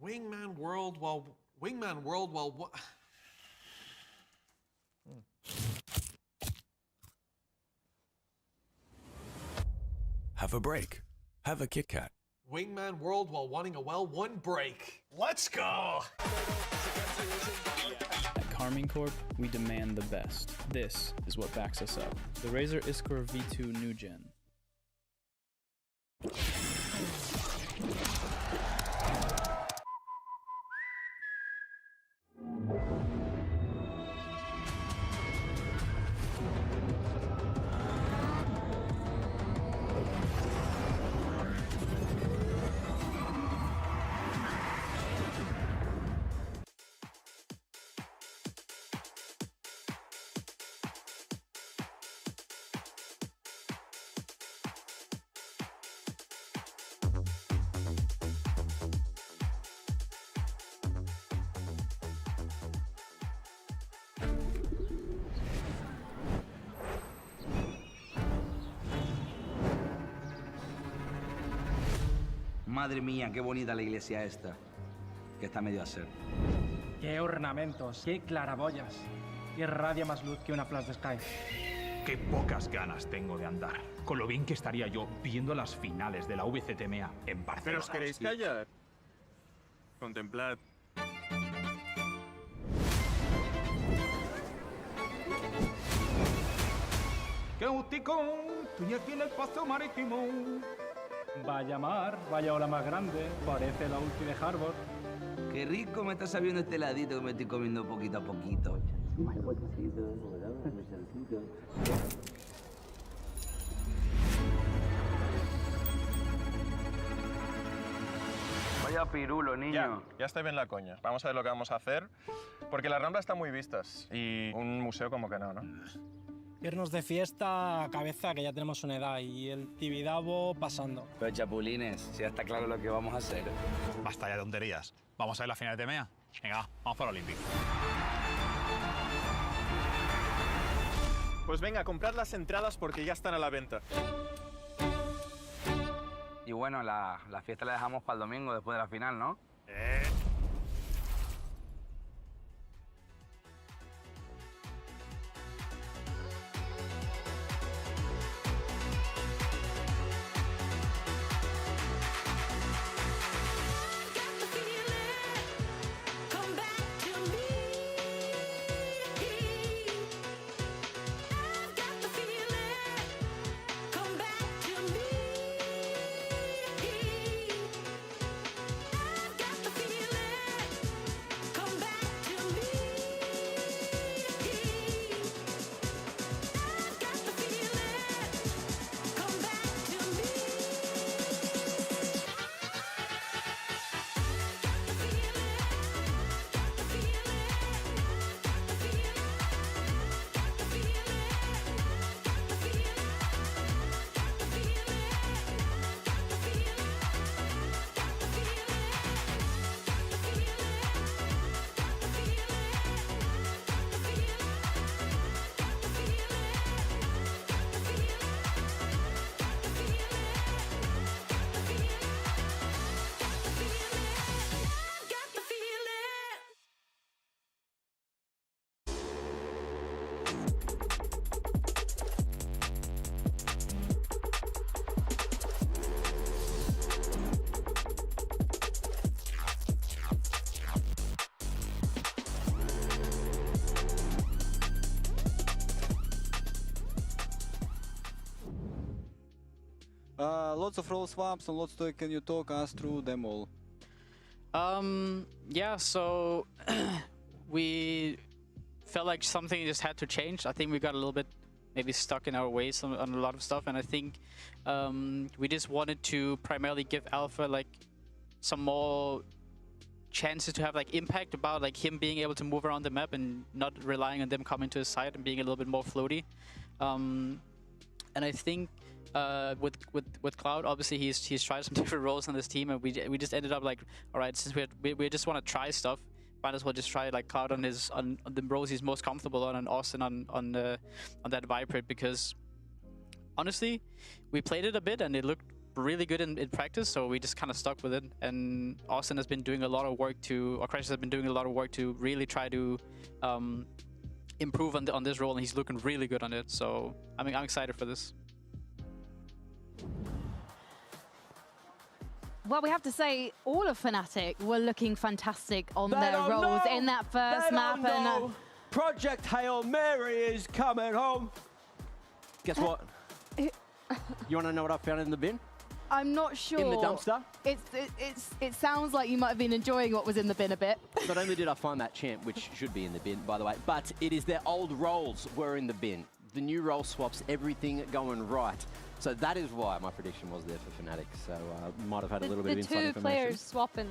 Wingman World while what? Have a break. Have a Kit Kat. Wingman World while wanting a one break. Let's go! At Carmine Corp, we demand the best. This is what backs us up. The Razer Iskor V2 New Gen. Madre mía, qué bonita la iglesia esta, que está medio a ser. Qué ornamentos, qué claraboyas. Qué radia más luz que una flash de Sky. Qué pocas ganas tengo de andar. Con lo bien que estaría yo viendo las finales de la VCT EMEA en Barcelona. ¿Pero os queréis callar? Contemplad. ¡Qué gustico! Estoy aquí en el paseo marítimo. Vaya mar, vaya ola más grande. Parece la ulti de Harbor. Qué rico me está sabiendo este heladito que me estoy comiendo poquito a poquito. Vaya pirulo, niño. Ya está bien la coña. Vamos a ver lo que vamos a hacer. Porque las Ramblas están muy vistas. Y un museo como que no, ¿no? Irnos de fiesta a cabeza, que ya tenemos una edad, y el Tibidabo pasando. Pero chapulines, si ya está claro lo que vamos a hacer. Basta ya de tonterías. ¿Vamos a ver la final de EMEA? Venga, vamos para el Olímpico. Pues venga, comprad las entradas porque ya están a la venta. Y bueno, la fiesta la dejamos para el domingo después de la final, ¿no? Lots of role swaps and lots to. Can you talk us through them all? Yeah, so we felt like something just had to change. I think we got a little bit maybe stuck in our ways on a lot of stuff, and I think we just wanted to primarily give Alpha like some more chances to have like impact about like him being able to move around the map and not relying on them coming to his side and being a little bit more floaty. And I think with Cloud, obviously he's tried some different roles on this team, and we just ended up like, all right, since we just want to try stuff, might as well just try like Cloud on the roles he's most comfortable on, and Austin on that Viper, because honestly we played it a bit and it looked really good in practice, so we just kind of stuck with it. And Austin has been doing a lot of work to, or Crash has been doing a lot of work to really try to improve on this role, and he's looking really good on it. So I'm excited for this. Well, we have to say all of FNATIC were looking fantastic on their roles in that first map. And Project Hail Mary is coming home. Guess what? You want to know what I found in the bin? I'm not sure. In the dumpster? It sounds like you might have been enjoying what was in the bin a bit. Not only did I find that champ, which should be in the bin, by the way, but it is their old roles were in the bin. The new role swaps, everything going right. So that is why my prediction was there for FNATIC. So might have had a little bit of inside information. The two players swapping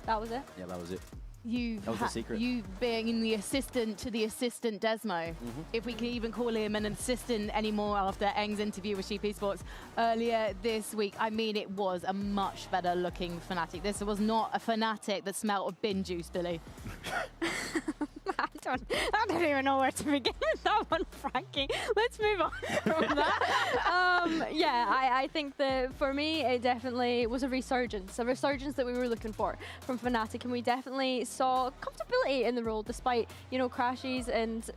that was it? Yeah, that was it. That was the secret. You being in the assistant to the assistant Desmo, if we can even call him an assistant anymore after Eng's interview with Sheep Esports earlier this week. I mean, it was a much better looking FNATIC. This was not a FNATIC that smelled of bin juice, Billy. I don't even know where to begin with that one, Frankie. Let's move on from that. Yeah, I think that for me, it definitely was a resurgence that we were looking for from FNATIC, and we definitely saw comfortability in the role, despite, you know, Crashies and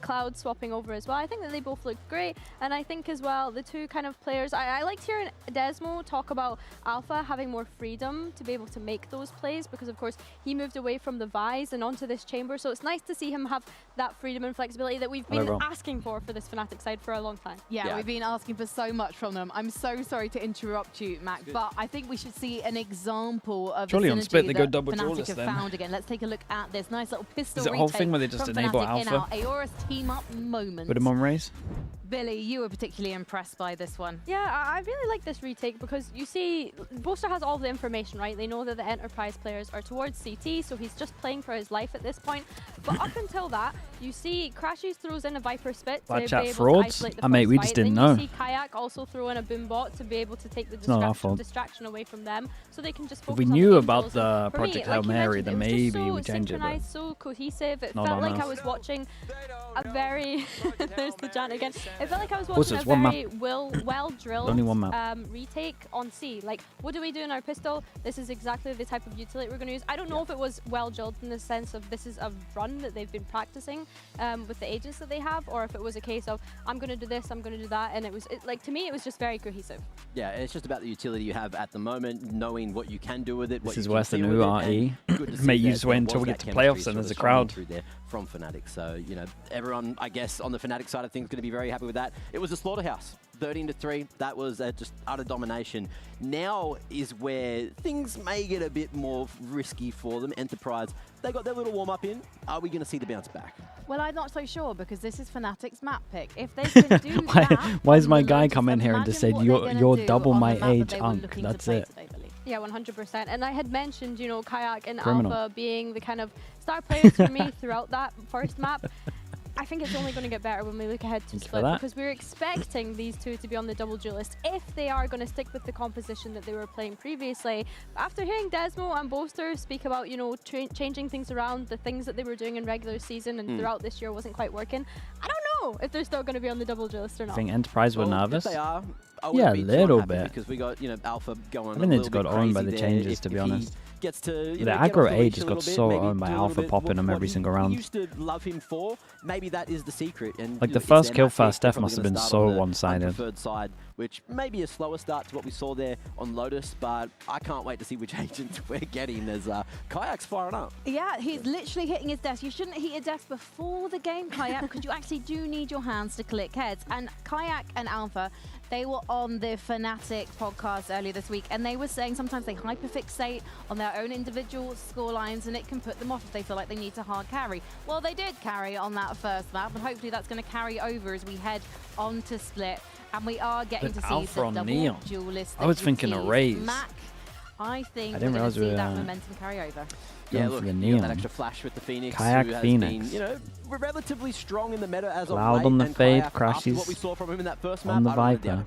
Cloud swapping over as well. I think that they both looked great, and I think as well, the two kind of players, I liked hearing Desmo talk about Alpha having more freedom to be able to make those plays, because of course he moved away from the Vise and onto this chamber, so it's nice to see him have that freedom and flexibility that we've been asking for this FNATIC side for a long time. Yeah, we've been asking for so much from them. I'm so sorry to interrupt you, Mac, but I think we should see an example of Surely the on split synergy they go that double FNATIC jawless have then. found again. Let's take a look at this nice little pistol Is it a whole thing where they just from enable FNATIC Alpha? in our Aorus team up moment. With him on raise? Billy, you were particularly impressed by this one. Yeah, I really like this retake, because you see, Boaster has all the information, right? They know that the Enterprise players are towards CT, so he's just playing for his life at this point. But up until that, you see Crashies throws in a Viper Spit to be able to isolate the mate, we first just fight. didn't Then know. you see Kayak also throw in a boom bot to be able to take the distraction away from them, so they can just focus If we on knew the about kills. the For Project me, Hail like you Mary, mentioned, then it was just maybe so we change it. But synchronized, so cohesive. It not felt on like us. I was watching a very there's the chant again. It felt like I was Also, watching it's a one map. very well-drilled Only one map. retake on C. Like, what do we do in our pistol? This is exactly the type of utility we're going to use. I don't know if it was well-drilled in the sense of this is a run that they've been practicing with the agents that they have, or if it was a case of I'm going to do this, I'm going to do that, and like, to me, it was just very cohesive. Yeah, it's just about the utility you have at the moment, knowing what you can do with it. This is worse than URE. Mate, you just wait until we get to playoffs and there's a crowd. Through there from FNATIC. So, you know, everyone, I guess, on the FNATIC side of things, going to be very happy with that. It was a slaughterhouse. 13-3, that was just utter domination. Now is where things may get a bit more risky for them. Enterprise, they got their little warm-up in. Are we going to see the bounce back? Well, I'm not so sure, because this is FNATIC's map pick. If they can do that... Why is my guy come in here and just say, you're double my age, Unk? That's it. Yeah, 100%. And I had mentioned, you know, Kayak and Criminal. Alpha being the kind of star players for me throughout that first map. I think it's only going to get better when we look ahead to Split, because we're expecting these two to be on the double duelist if they are going to stick with the composition that they were playing previously. After hearing Desmo and Boaster speak about, you know, changing things around, the things that they were doing in regular season and throughout this year wasn't quite working, I don't know if they're still going to be on the double duelist or not. I think Enterprise were nervous. If they are, Yeah, a little bit. Because we got, you know, Alpha going. I think they just got owned by the changes, to be honest. Gets to, the aggro A just got so owned by Alpha popping him every single round. Used to love him for. Maybe that is the secret. And like the first kill first death must have been so one-sided. Side, which may be a slower start to what we saw there on Lotus, but I can't wait to see which agents we're getting as Kayak's firing up. Yeah, he's literally hitting his desk. You shouldn't hit your desk before the game, Kayak, because you actually do need your hands to click heads. And Kayak and Alpha, they were on the FNATIC podcast earlier this week, and they were saying sometimes they hyperfixate on their own individual score lines, and it can put them off if they feel like they need to hard carry. Well, they did carry on that first map, and hopefully that's going to carry over as we head on to Split, and we are getting to see the double duelist. I was thinking a raise. Mac, I think I didn't we're going realize to see that momentum carry over. Yeah, look, you got that extra flash with the Phoenix, who has been, you know, relatively strong in the meta as of late. Cloud on the fade, crashes what we saw from him in that first map, on the Viper.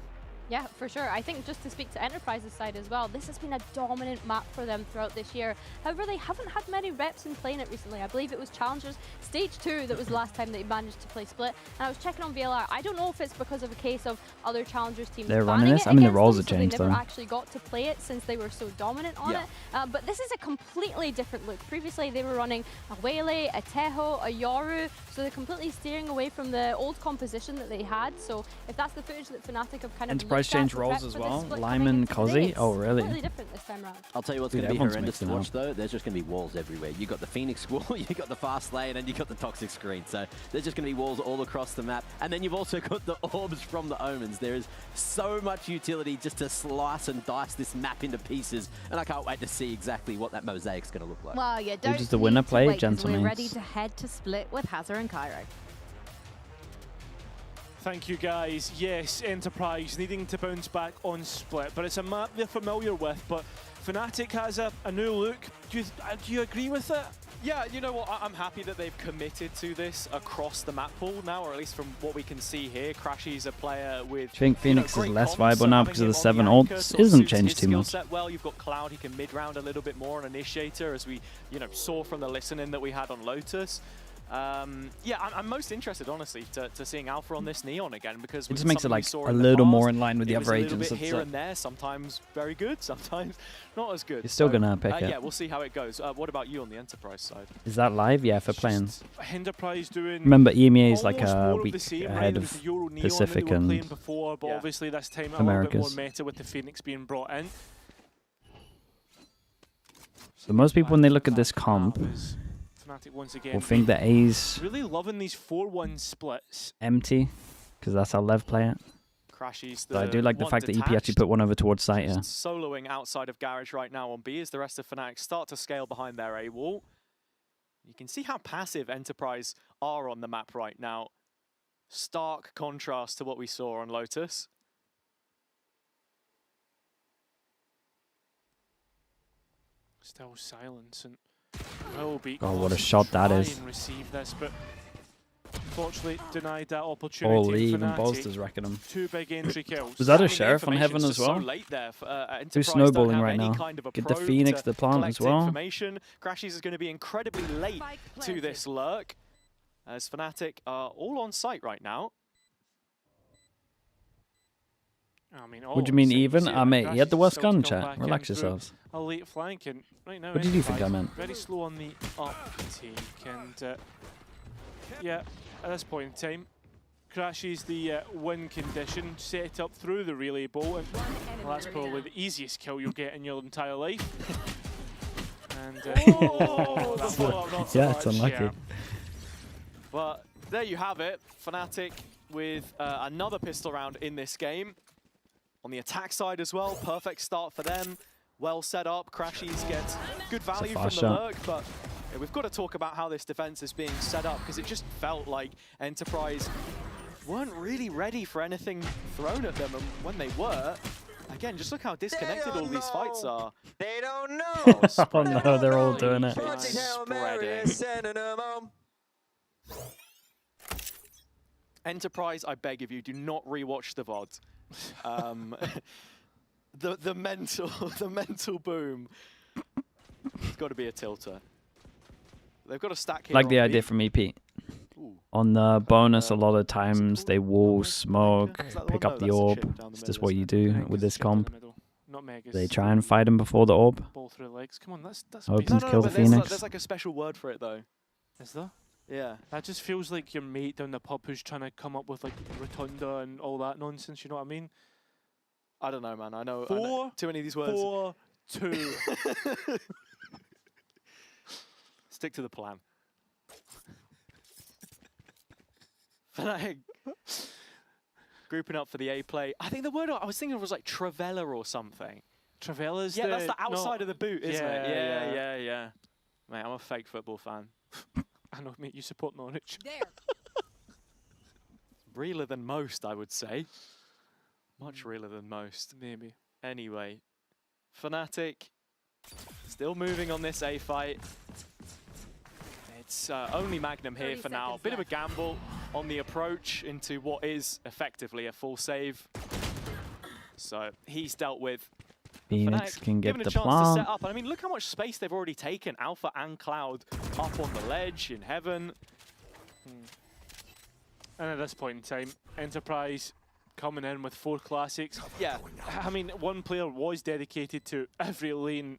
Yeah, for sure. I think just to speak to Enterprise's side as well, this has been a dominant map for them throughout this year. However, they haven't had many reps in playing it recently. I believe it was Challengers Stage 2 that was the last time they managed to play Split. And I was checking on VLR. I don't know if it's because of a case of other Challengers teams They're running this? I mean, the roles have changed, they never though. actually got to play it since they were so dominant on it. But this is a completely different look. Previously, they were running a Wele, a Teho, a Yoru. So they're completely steering away from the old composition that they had. So if that's the footage that FNATIC have kind of Enterprise changed roles as well. Lyman, Cozy. Oh, really? Different this time around. I'll tell you what's going to be horrendous to watch, though. There's just going to be walls everywhere. You got the Phoenix wall, you got the fast lane, and you got the toxic screen. So there's just going to be walls all across the map. And then you've also got the orbs from the Omens. There is so much utility just to slice and dice this map into pieces. And I can't wait to see exactly what that mosaic's going to look like. Well, yeah, don't does the winner play, wait, gentlemen? We're ready to head to Split with Hazard and Cairo. Thank you, guys. Yes, Enterprise needing to bounce back on Split, but it's a map they're familiar with. But FNATIC has a new look. Do you agree with it? Yeah, you know what, I'm happy that they've committed to this across the map pool now, or at least from what we can see here. Crashy's a player with... I think Phoenix is less viable now because of the 7 ults. Isn't changed too much. Well, you've got Cloud, he can mid-round a little bit more on Initiator, as we saw from the listening that we had on Lotus. Yeah, I'm most interested, honestly, to seeing Alpha on this Neon again, because it just makes it like a little more in line with the other agents. A little bit here and there, sometimes very good, sometimes not as good. You're still gonna pick it. Yeah, we'll see how it goes. What about you on the Enterprise side? Is that live? Yeah, for Playins. Enterprise doing. Remember, EMEA is like a week ahead of Pacific and before, but obviously this time Americas. A little bit more meta with the Phoenix being brought in. So most people, when they look at this comp, once again, will think that A's really loving these 4-1 splits. Empty, because that's how Lev play it. Crashy's So I do like the fact that EP actually put one over towards site here. Soloing outside of Garage right now on B as the rest of FNATIC start to scale behind their A wall. You can see how passive Enterprise are on the map right now. Stark contrast to what we saw on Lotus. Still silence and will be. Oh, what a shot that is! Receive this, but unfortunately denied that opportunity. Holy, even Bolster's wrecking him. 2 big entry kills. Was that a Sheriff on Heaven as well? Who's snowballing right now? Get the Phoenix, the plant as well. Crashies is going to be incredibly late to this lurk, as FNATIC are all on site right now. I mean, what do you mean even? Mate, you had the worst gun, chat. Relax yourselves. A late flank, and right now, what did you think I meant? Very slow on the uptake, and yeah, at this point in time, Crashes the win condition set up through the relay bolt, and well, that's probably the easiest kill you'll get in your entire life. And yeah, it's unlucky. Yeah. But there you have it, FNATIC with another pistol round in this game. On the attack side as well, perfect start for them. Well set up, Crashies gets good value from the lurk, but yeah, we've got to talk about how this defense is being set up, because it just felt like Enterprise weren't really ready for anything thrown at them, and when they were, again, just look how disconnected all these fights are. They don't know! Oh no, they're all doing it. Enterprise, I beg of you, do not rewatch the VOD. The mental boom. It's got to be a tilter. They've got to stack here. Like the idea from EP. Ooh. On the bonus, a lot of times they wall smoke, pick up the orb. It's just what you do with this comp. They try and fight him before the orb. Come on, that's hoping to kill the Phoenix. There's like a special word for it though. Is there? Yeah. That just feels like your mate down the pub who's trying to come up with like rotunda and all that nonsense, you know what I mean? I don't know, man. I know too many of these words. 4-2. Stick to the plan. FNATIC grouping up for the A play. I think the word I was thinking was like Travella or something. Travella's that's the outside of the boot, isn't it? Yeah. Yeah. Mate, I'm a fake football fan. I know, mate, you support Norwich. There. Realer than most, I would say. Much realer than most. Maybe. Anyway, FNATIC still moving on this A fight. It's only Magnum here for now. Bit of a gamble on the approach into what is effectively a full save. So he's dealt with. Phoenix can get given the a chance plant. to set up. And I mean, look how much space they've already taken. Alpha and Cloud up on the ledge in heaven. And at this point in time, Enterprise coming in with 4 classics. Yeah. I mean, one player was dedicated to every lane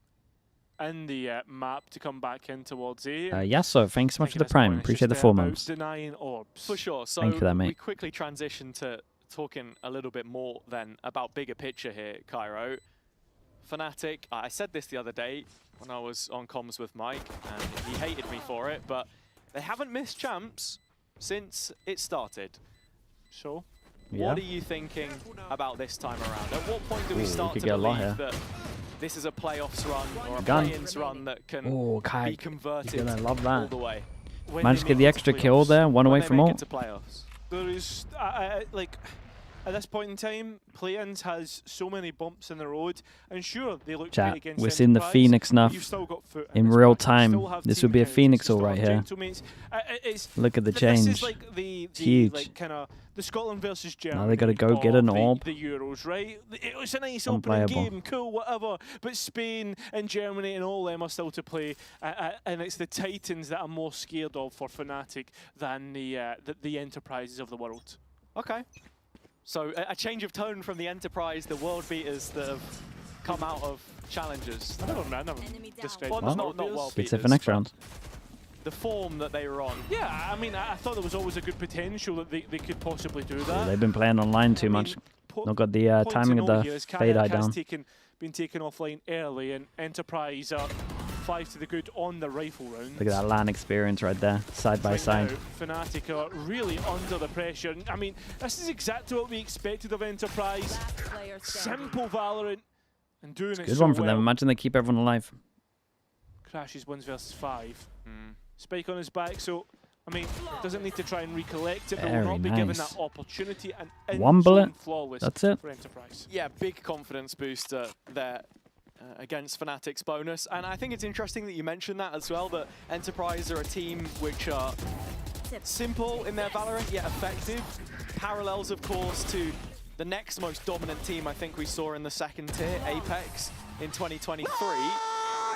in the map to come back in towards A. Yeah, so thanks so much for the prime. Appreciate the 4 months. Denying orbs. For sure. So Thank you for that, mate. we quickly transition to talking a little bit more then about bigger picture here, Cairo. FNATIC, I said this the other day when I was on comms with Mike, and he hated me for it, but they haven't missed champs since it started. So, what are you thinking about this time around? At what point do we start to get a lot believe here. that this is a playoffs run or a Gun. play-ins run that can be converted You're gonna love all that. the way? Managed to get the extra kill there, one away from all. There is, like, at this point in time, Play-ins has so many bumps in the road, and sure, they look Chat, great against we're seeing the Enterprise, Phoenix but nuff you've still got foot in this real match. You time. still have This team would be a accounts, Phoenix you all still right have here. gentlemates. Look at the This change. is like the huge. like kind of the Scotland versus Germany. Now they got to go get an orb. The Euros, right? It was a nice opening Unplayable. game, cool, whatever. But Spain and Germany and all them are still to play, and it's the Titans that I'm more scared of for FNATIC than the Enterprises of the world. Okay. So a change of tone from the Enterprise, the world beaters that have come out of challenges. I never described Well, them. not world It's a beaters. next round. The form that they were on. Yeah, I mean, I thought there was always a good potential that they could possibly do that. They've been playing online too much. Not got the Point timing to of note the here is fade eye Kayak has down. been taken offline early, and Enterprise are 5 to the good on the rifle rounds. Look at that LAN experience right there, side by side. Now, FNATIC are really under the pressure. I mean, this is exactly what we expected of Enterprise. Simple Valorant and doing it Good so one for well. them. Imagine they keep everyone alive. Crashes 1 versus 5. Spike on his back, so I mean, doesn't need to try and recollect it, but will Very not be given nice. that opportunity. And One bullet, flawless that's it. for Enterprise. Yeah, big confidence booster there against FNATIC's bonus. And I think it's interesting that you mentioned that as well, that Enterprise are a team which are simple in their Valorant, yet effective. Parallels, of course, to the next most dominant team I think we saw in the second tier, Apex, in 2023.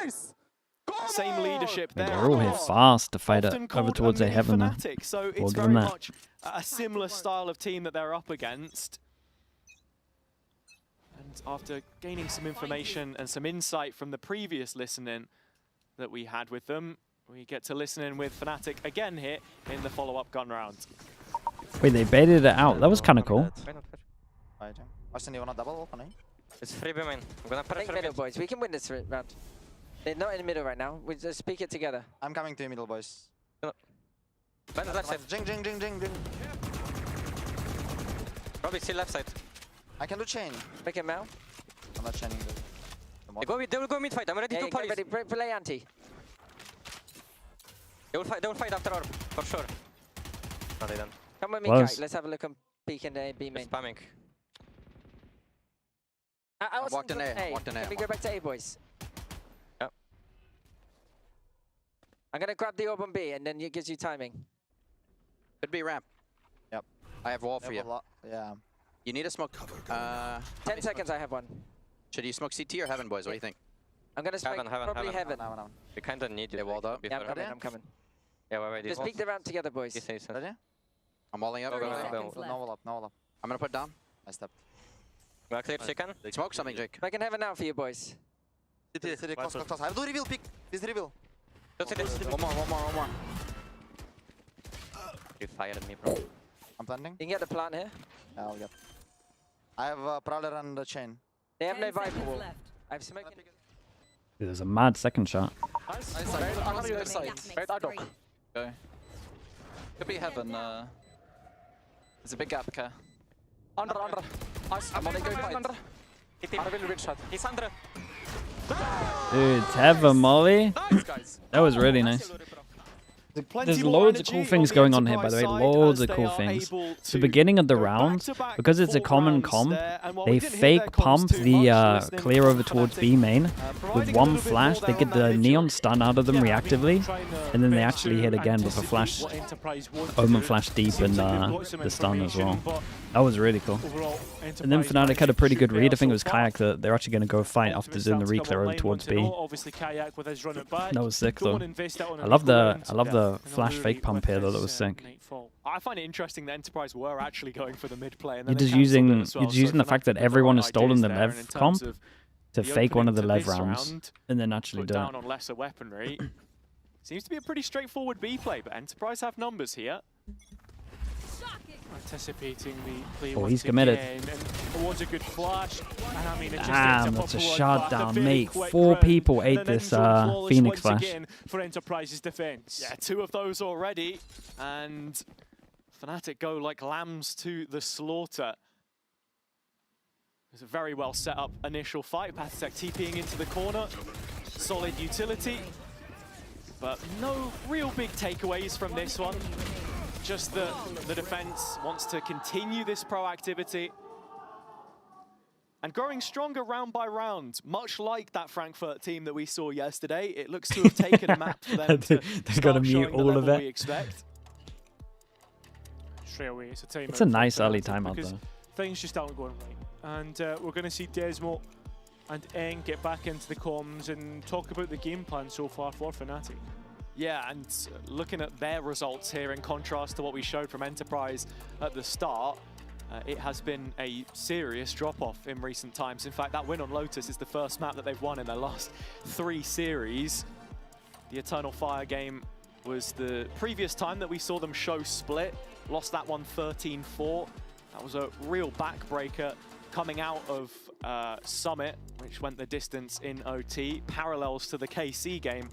Nice! Same leadership there. They're all here fast to fight it Often over called towards a their mini heaven though. FNATIC, so We'll it's give very them that. much a similar style of team that they're up against. And after gaining some information and some insight from the previous listening that we had with them, we get to listen in with FNATIC again here in the follow-up gun round. Wait, they baited it out. That was kind of cool. It's free B main. I'm gonna pressure middle, boys. We can win this round. They're not in the middle right now. We just speak it together. I'm coming to you, middle, boys. Bend left side. Jing, jing, jing, jing, jing. Probably still left side. I can do chain. Pick him out. I'm not chaining. They will go mid fight. I'm ready to play. Ready. Play anti. They will fight after orb, for sure. No, they don't. Come with me, Kai. Let's have a look on peek in the B main. Spamming. I walked in A. Can we go back to A, boys? Yep. I'm going to grab the orb on B, and then it gives you timing. Could be ramp. Yep. I have wall for you. Yeah. You need a smoke. 10 seconds, I have one. Should you smoke CT or heaven, boys? What do you think? I'm going to smoke probably heaven. We kind of need you. They walled up. Yeah, I'm coming. Yeah, wait. Just peek the ramp together, boys. Ready? I'm walling up. No wall up. I'm gonna put down. I stepped. Gonna clear chicken. Smoke something, Jake. I can have it now for you, boys. City, close. I have to reveal, pick. This reveal. One more. You fired me, bro. I'm planting. You can get the plant here. Yeah, I'll get. I have a Prowler and a chain. They have no Viper wall. I have smoke. There's a mad second shot. Okay. Could be heaven. There's a big gap, okay? Under. I'm only going under. I will reach shot. He's under. Dude, Teva Molly. Nice, guys. That was really nice. There's loads of cool things going on here, by the way. Loads of cool things. The beginning of the round, because it's a common comp, they fake pump the clear over towards B main with one flash. They get the neon stun out of them reactively, and then they actually hit again with a flash, Omen flash deep in the stun as well. That was really cool. And then FNATIC had a pretty good read. I think it was Kayak that they're actually going to go fight after doing the reclear over towards B. That was sick though. I love the flash fake pump here though. That was sick. I find it interesting that Enterprise were actually going for the mid play. And you're just using the fact that everyone has stolen the Lev comp to fake one of the Lev rounds and then actually do it. Down on lesser weaponry. Seems to be a pretty straightforward B play, but Enterprise have numbers here. Anticipating the play once he's committed. Again, and it was a good flash. And I mean, it just damn, that's a shutdown, mate. 4 people ate this Phoenix flash. For Enterprise's defense. Yeah, 2 of those already, and FNATIC go like lambs to the slaughter. It's a very well set up initial fight. PCIFIC TPing into the corner. Solid utility, but no real big takeaways from this one. Just the defense wants to continue this proactivity and growing stronger round by round, much like that Frankfurt team that we saw yesterday. It looks to have taken a map for them to They've got to mute all of it. We expect. Straight away, it's a nice early timeout though. Things just aren't going right, and we're going to see Desmo and Eng get back into the comms and talk about the game plan so far for FNATIC. Yeah, and looking at their results here in contrast to what we showed from Enterprise at the start, it has been a serious drop-off in recent times. In fact, that win on Lotus is the first map that they've won in their last 3 series. The Eternal Fire game was the previous time that we saw them show split. Lost that one 13-4. That was a real backbreaker coming out of Summit, which went the distance in OT. Parallels to the KC game,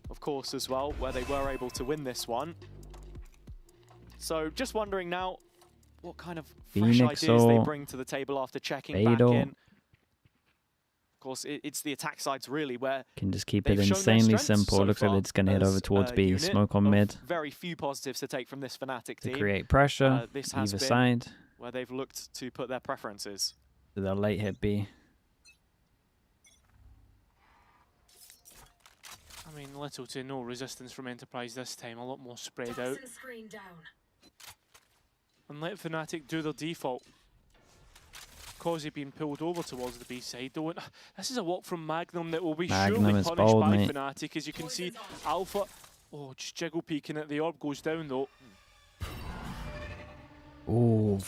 of course, as well, where they were able to win this one. So just wondering now what kind of fresh ideas they bring to the table after checking back in. Of course, it's the attack sides really where can just keep it insanely simple. Looks like it's going to hit over towards B. Smoke on mid. Very few positives to take from this FNATIC team. To create pressure, either side. Where they've looked to put their preferences. So they'll late hit B. I mean, little to no resistance from Enterprise this time, a lot more spread out. And let FNATIC do their default. Causey being pulled over towards the B side. This is a walk from Magnum that will be surely punished by FNATIC. As you can see, Alpha, just jiggle peeking at the orb, goes down though. Ooh.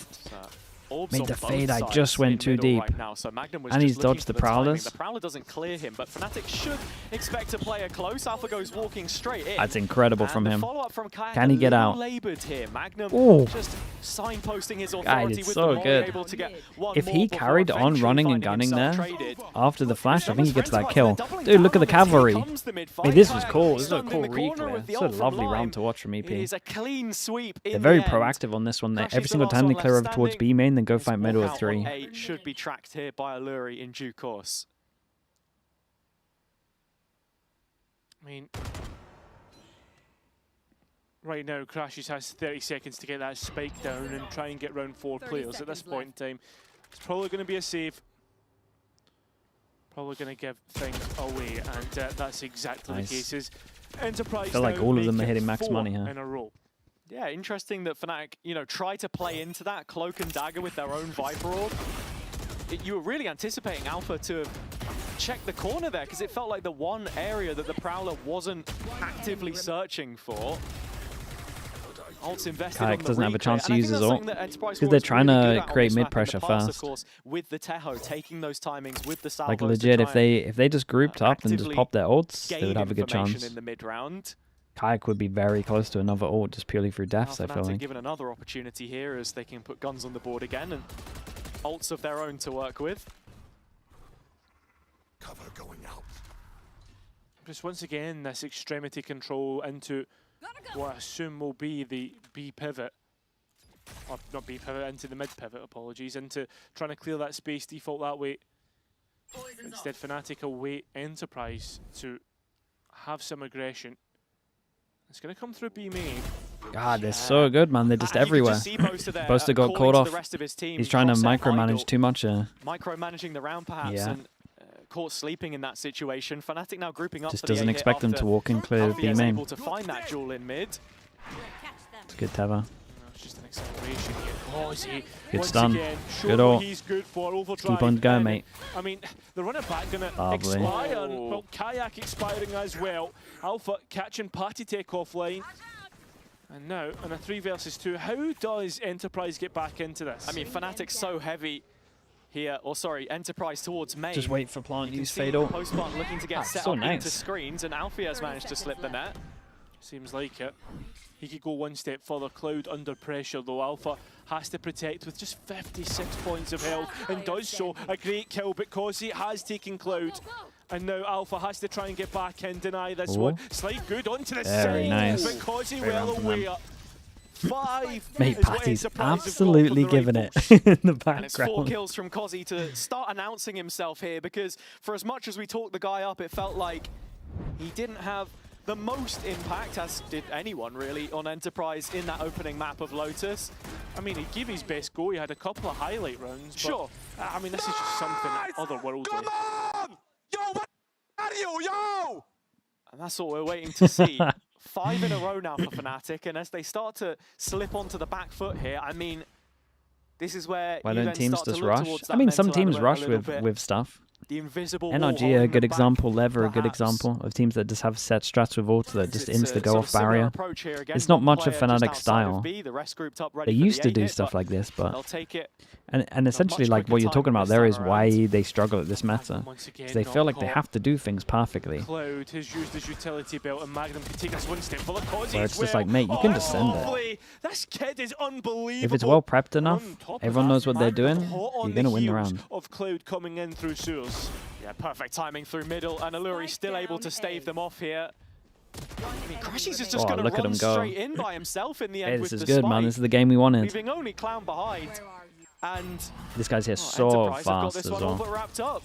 Made the fade, I just went too deep. Right now, so and he's dodged the Prowlers. The Prowler doesn't clear him, but FNATIC should expect a player close. Alpha goes walking straight in. That's incredible from him. From Can he get out? Here. Magnum just signposting his authority with so good. If he carried on running and gunning there after the flash, I think he gets that kill. Dude, look at the cavalry. Hey, this was cool. This is a cool reclear. This is a lovely round to watch from EP. A clean sweep. They're very proactive on this one. Every single time they clear over towards B main, then go fight middle with 3. 8 should be tracked here by Alluri in due course. I mean, right now, Crashes has 30 seconds to get that spike down and try and get round 4 players. At this point in time, it's probably going to be a save. Probably going to give things away, and that's exactly the case. Enterprise I feel like all of them are hitting max money here. In a row. Yeah, interesting that FNATIC, try to play into that cloak and dagger with their own Viper Orb. You were really anticipating Alpha to have checked the corner there, because it felt like the one area that the Prowler wasn't actively searching for. Ult's invested Kayak doesn't have a chance to use his ult, because they're trying to create mid-pressure fast. Of course, with the Teho, taking those timings with the salvos. Like legit, if they just grouped up and just popped their ults, they would have a good chance. In the mid-round. Kayak would be very close to another ult just purely through deaths, I feel like. Given another opportunity here as they can put guns on the board again and ults of their own to work with. Cover going out. Just once again, this extremity control into what I assume will be the B pivot. or not B pivot, into the mid pivot, apologies, into trying to clear that space, default that way. Instead, FNATIC await Enterprise to have some aggression. It's going to come through B main. God, they're so good, man. They're just everywhere. Boaster got caught off. He's trying to micromanage too much. Micromanaging the round, perhaps, and caught sleeping in that situation. FNATIC now grouping up. Just doesn't expect them to walk in clear B main. Able to find that duel in mid. It's good, Teva. It's just an acceleration here. Causey, good stun. Again, good all. He's good for Keep on going, mate. I mean, the runner back going to expire. Well, Kayak expiring as well. Alpha catching Party take offline. And now, in a 3 versus 2, how does Enterprise get back into this? I mean, FNATIC's so heavy here, or sorry, Enterprise towards main. Just wait for Plant, use Fatal. Postbot looking to get set so up nice. into screens, and Alfie has managed to slip the net. Seems like it. He could go one step further. Cloud under pressure, though. Alpha has to protect with just 56 points of health, and does so. A great kill, but Causey has taken Cloud. And now Alpha has to try and get back in, deny this one. Slight good onto the side, nice. but Causey well aware. 5 Mate, Patty's absolutely giving it in the background. And it's 4 kills from Causey to start announcing himself here, because for as much as we talked the guy up, it felt like he didn't have the most impact, as did anyone really, on Enterprise in that opening map of Lotus. I mean, he gave his best go. He had a couple of highlight rounds. Sure. I mean, this is just something otherworldly. Come on! Yo, what are you, yo? And that's what we're waiting to see. 5 in a row now for FNATIC, and as they start to slip onto the back foot here, I mean, this is where why don't teams just rush? I mean, some teams rush with stuff. The invisible NRG a good example, Lever a good example of teams that just have set strats with auto that just insta go off barrier. It's not much of FNATIC style. They used to do stuff like this, but and essentially like what you're talking about there is why they struggle at this meta. They feel like they have to do things perfectly. Cloud has used his utility belt, and Magnum can take us one step further. Where it's just like, mate, you can just send it. This kid is unbelievable. If it's well prepped enough, everyone knows what they're doing, you're gonna win the round. Of Cloud coming in through sewers. Yeah, perfect timing through middle, and Alluri still able to stave them off here. I mean, Crashies is just going to run straight in by himself in the end with the This is good, man. This is the game we wanted. Leaving only Clown behind, and this guy's here so fast as well. Wrapped up.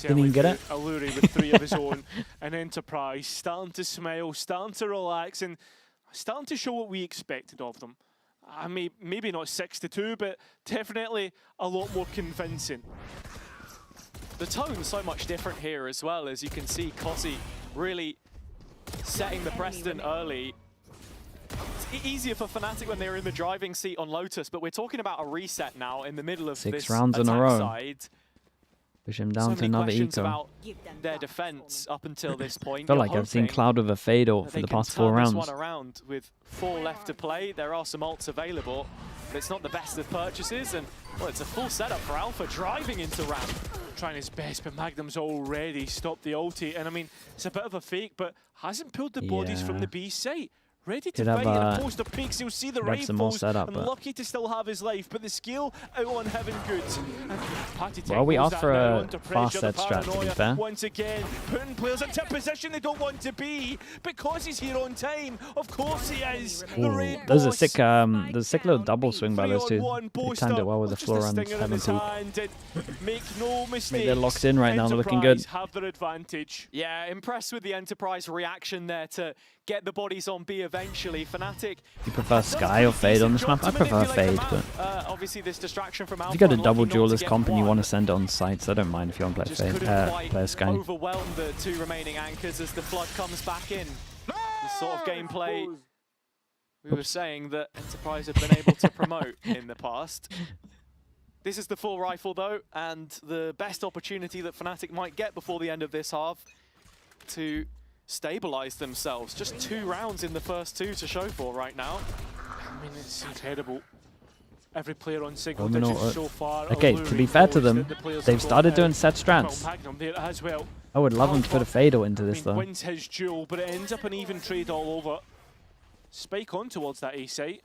Didn't even get it. Alluri with 3 of his own, and Enterprise starting to smile, starting to relax, and starting to show what we expected of them. I mean, maybe not 6-2, but definitely a lot more convincing. The tone's so much different here as well, as you can see Causey really setting the precedent early. It's easier for FNATIC when they're in the driving seat on Lotus, but we're talking about a reset now in the middle of 6 this rounds in a row. Side. Push him down to another eco. About their defense up until this point. I feel like I've seen Cloud with a Fatal for the past 4 rounds. One around with 4 left to play. There are some ults available, but it's not the best of purchases, and well, it's a full setup for Alpha driving into ramp. Trying his best, but Magnum's already stopped the ulti, and I mean, it's a bit of a fake, but hasn't pulled the bodies from the B site. Ready to fight, and a poster peaks, he'll see the rifles, and lucky to still have his life, but the skill out on Heaven Goods. Well, we asked for a fast set strat, to be fair. Once again, putting players into a position they don't want to be, because he's here on time. Of course he is. There's a sick little double swing by those two. They timed it well with the floor and Heaven peak. Make no mistakes. Mate, they're locked in right now, they're looking good. Have their advantage. Yeah, impressed with the Enterprise reaction there to get the bodies on B eventually. FNATIC. You prefer Sky or Fade on this map? I prefer Fade, but obviously this distraction from Alpha. if you got a double duelist comp and you want to send it on sites, I don't mind if you want to play Fade, play Sky. Overwhelm the 2 remaining anchors as the flood comes back in. The sort of gameplay we were saying that Enterprise have been able to promote in the past. This is the full rifle though, and the best opportunity that FNATIC might get before the end of this half to stabilize themselves. Just 2 rounds in the first 2 to show for right now. I mean, it's incredible. Every player on single digits so far. Okay, to be fair to them, they've started doing set strats. I would love them to put a Fatal into this though. Wins his duel, but it ends up an even trade all over. Spike on towards that A site.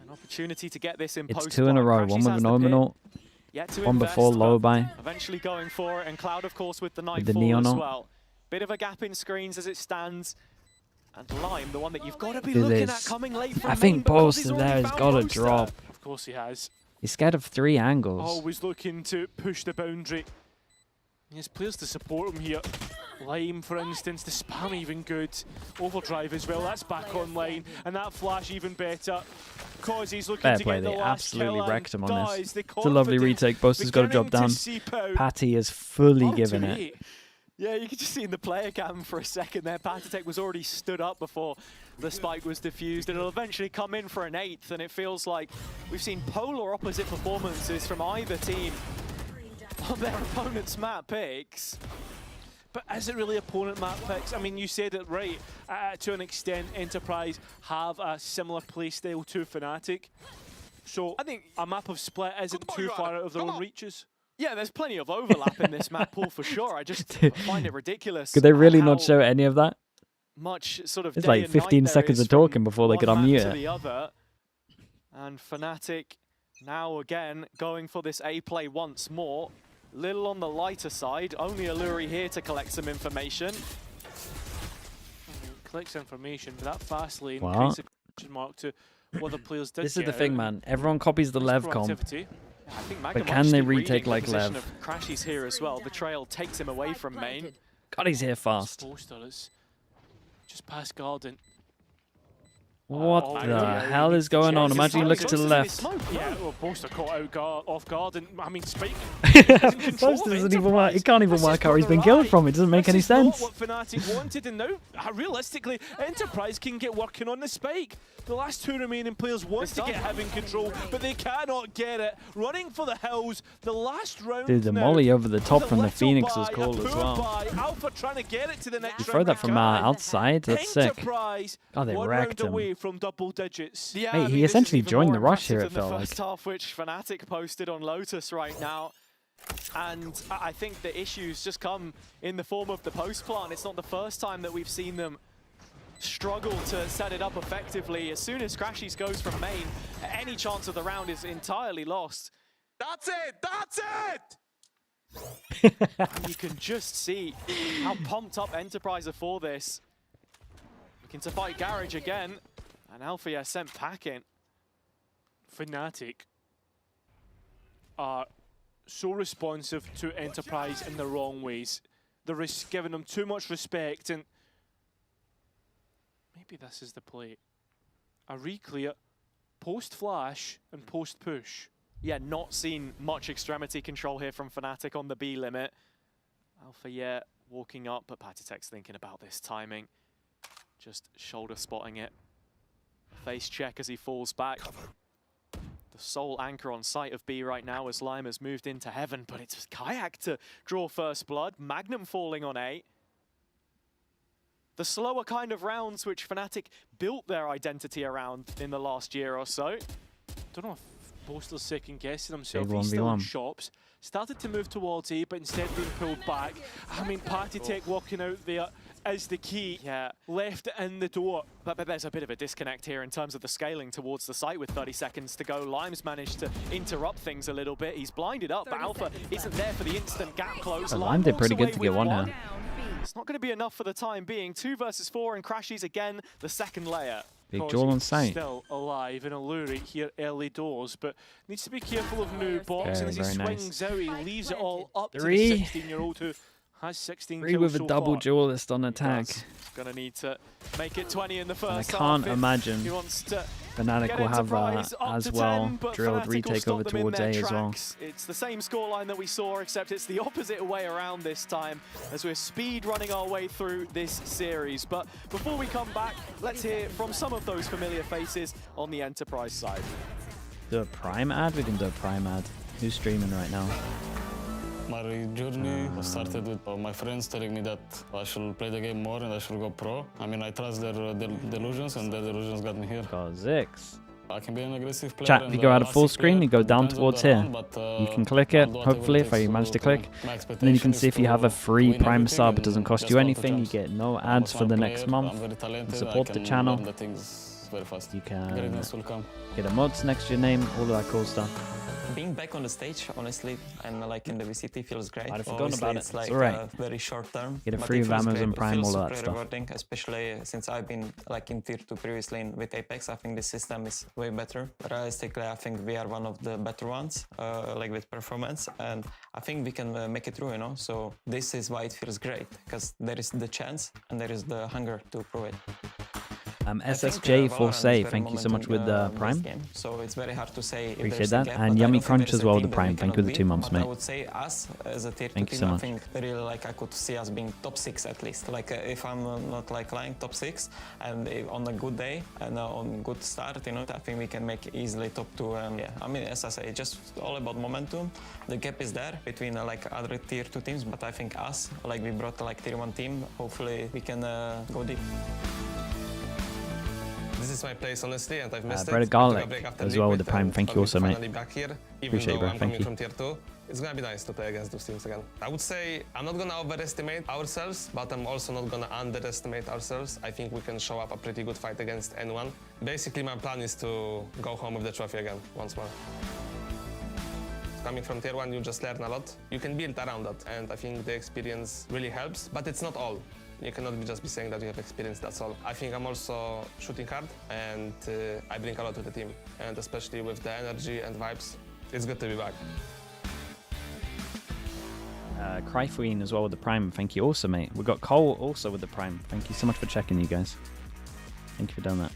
An opportunity to get this in post. It's 2 in a row, one with an Omen, one before Lullaby. Eventually going for it, and Cloud of course with the Nightfall neon as well. Bit of a gap in screens as it stands. And Lime, the one that you've got to be Do looking this. at coming late from I main think because he's Bolster already there has found got to Roaster. drop. Of course he has. He's scared of 3 angles. Always looking to push the boundary. He has players to support him here. Lime, for instance, the spam even good. Overdrive as well, that's back online. And that flash even better. Cause he's looking Fair to play, get the they last absolutely kill wrecked him on this. The It's a lovely retake. Boaster's got a job beginning down. to seep out. Patty is fully given it. Yeah, you could just see in the player cam for a second there, PCIFIC was already stood up before the spike was diffused, and it'll eventually come in for an 8th, and it feels like we've seen polar opposite performances from either team on their opponent's map picks. But is it really opponent map picks? I mean, you said it right. To an extent, Enterprise have a similar playstyle to FNATIC. So I think a map of Split isn't too far out of their own reaches. Yeah, there's plenty of overlap in this map pool for sure. I just find it ridiculous. Could they really not show any of that? Much sort of It's day like and 15 night seconds there of is from talking before they could one map unmute to it. the other. And FNATIC now again going for this A play once more. Little on the lighter side, only Alluri here to collect some information. Collects information, but that fast lane Wow. creates a question mark to what the players did. This is the get thing, out. man. Everyone copies the Lev comp. Proactivity. I think But Magnum can they actually retake reading the like position Lev? of Crashy's here as well. The trail takes him away from main. God, he's here fast. Bolster is just past Garden. What the hell is going on? Imagine he looks to the left. Yeah, well, Bolster caught out off guard, and I mean, Spike. Bolster doesn't even work. He can't even work out where he's been killed from. It doesn't make any sense. What FNATIC wanted, and now realistically, Enterprise can get working on the Spike. The last 2 remaining players want to get Heaven control, but they cannot get it. Running for the hills, the last round. Dude, the now, molly over the top with a from the little Phoenix was buy, cool a as poor well. buy. Alpha trying to get it to the next You throw that from outside? That's sick. Enterprise, Oh, they one wrecked round him. away from double digits. Yeah, Mate, I mean, he this is essentially even joined more the rush here, impressive it than felt the like. first half, which FNATIC posted on Lotus right now. And I think the issues just come in the form of the post plant. It's not the first time that we've seen them struggle to set it up effectively. As soon as Crashies goes from main, any chance of the round is entirely lost. That's it! That's it! And you can just see how pumped up Enterprise are for this. Looking to fight Garage again. And Alfia sent packing. FNATIC are so responsive to Enterprise in the wrong ways. They're giving them too much respect, and maybe this is the play. A re-clear, post-flash and post-push. Yeah, not seen much extremity control here from FNATIC on the B limit. Alfia walking up, but PCIFIC's thinking about this timing. Just shoulder spotting it. Face check as he falls back. The sole anchor on sight of B right now as Lime has moved into Heaven, but it's Kayak to draw first blood. Magnum falling on A. The slower kind of rounds which FNATIC built their identity around in the last year or so. Don't know if Bolster's second guessing himself. Big He's still in 1v1. shops. Started to move towards A, but instead being pulled back. I mean, PCIFIC walking out there is the key. Yeah. Left in the door. But there's a bit of a disconnect here in terms of the scaling towards the site with 30 seconds to go. Lime's managed to interrupt things a little bit. He's blinded up, but Alpha isn't there for the instant gap close. Oh, Lime did pretty good walks to away get with one here. It's not going to be enough for the time being. 2 versus 4 and Crashies again, the second layer. Big Joel on sight. Still alive in Alluri here early doors, but needs to be careful of new box. And as he Very swings out, he leaves it all up to Three. the 16-year-old who has 16 3 kills with a so double far. duelist on attack. Going to need to make it 20 in the And I first can't half. imagine He wants to FNATIC get will have Enterprise up as to well 10, but drilled FNATIC will retake stop over them in towards A their as well. tracks. It's the same scoreline that we saw, except it's the opposite way around this time, as we're speed running our way through this series. But before we come back, let's hear from some of those familiar faces on the Enterprise side. Do a Prime ad? We can do a Prime ad. Who's streaming right now? My journey started with my friends telling me that I should play the game more and I should go pro. I mean, I trust their delusions, and their delusions got me here. Got Zix. I can be an aggressive player. Chat, if you go out of full screen, you go down towards here. You can click it, I'll do whatever hopefully, it if I takes manage to to click. my And then you can see if you have a free win Prime everything, sub, it and doesn't cost that's you what the anything. You champs. get no I'm a ads for smart the player, next month. I'm very talented, Support I the can channel. learn the things very fast. You can Greatness will come. get a mods next to your name, all of that cool stuff. Being back on the stage, honestly, and like in the VCT feels great. I'd have forgotten about it. It's like It's alright. very short term. Get a but free it of feels Amazon great. Prime, It feels all of that super stuff. rewarding, especially since I've been like in tier 2 previously with Apex. I think the system is way better. Realistically, I think we are one of the better ones, like with performance, and I think we can make it through, you know. So this is why it feels great, because there is the chance and there is the hunger to prove it. SSJ for save, thank you so much with the Prime. So it's very hard to say. Appreciate that. And Yummy Crunch as well with the Prime. Thank you with the 2 months, mate. I would say us as a tier 2 Thank you team, so I much. think really like I could see us being top 6 at least. Like if I'm not like lying, top 6, and on a good day and on good start, you know, I think we can make easily top 2. Yeah, I mean, as I say, just all about momentum. The gap is there between like other tier 2 teams, but I think us, like we brought like tier 1 team. Hopefully we can go deep. This is my place, honestly, and I've missed it. Bread Garlic as well with the Prime. Thank you also, mate. Back here, even Appreciate it, though bro. I'm Thank coming you. from tier 2. It's gonna be nice to play against those teams again. I would say I'm not gonna overestimate ourselves, but I'm also not gonna underestimate ourselves. I think we can show up a pretty good fight against anyone. Basically, my plan is to go home with the trophy again, once more. Coming from tier 1, you just learn a lot. You can build around that, and I think the experience really helps, but it's not all. You cannot just be saying that you have experience, that's all. I think I'm also shooting hard, and I bring a lot to the team. And especially with the energy and vibes, it's good to be back. Cryfuine as well with the Prime. Thank you also, mate. We've got Cole also with the Prime. Thank you so much for checking, you guys. Thank you for doing that.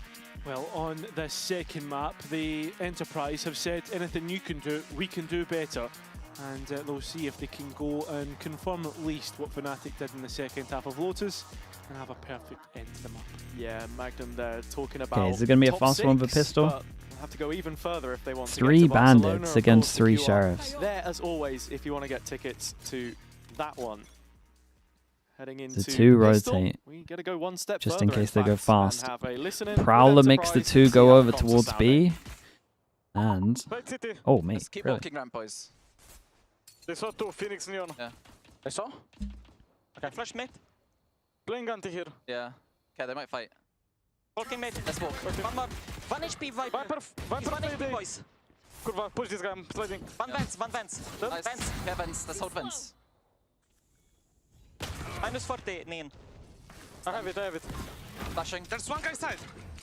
Well, on the second map, the Enterprise have said anything you can do, we can do better. And they'll see if they can go and confirm at least what FNATIC did in the second half of Lotus and have a perfect end to the map. Yeah, Magnum, they're talking about. Okay, is it going to be a top fast one with a 6, pistol? but they'll have to go even further if they want to 3 get to Barcelona bandits or against Porto 3 QR. sheriffs. There, as always, if you want to get tickets to that one. Heading into The 2 pistol, rotate. we got to go one step Just further, in case they go fact, and fast. have a listening Prowler with makes the Enterprise, 2 see go how over the comms are towards sounding. B. And... Oh, mate. Let's keep Really? walking ramp, boys. They saw 2 Phoenix neon. Yeah. I saw? Okay. Flash mate. Playing anti here. Yeah. Okay, they might fight. Walking mate. Let's walk. Okay. One more. 1 HP Viper. He's 1 HP, boys. Kurva, push this guy, I'm sliding. One vents, one vents. Nice. Vents. Yeah, vents. Let's hold vents. Minus 40, Neon. I have it. Flashing. There's one guy side.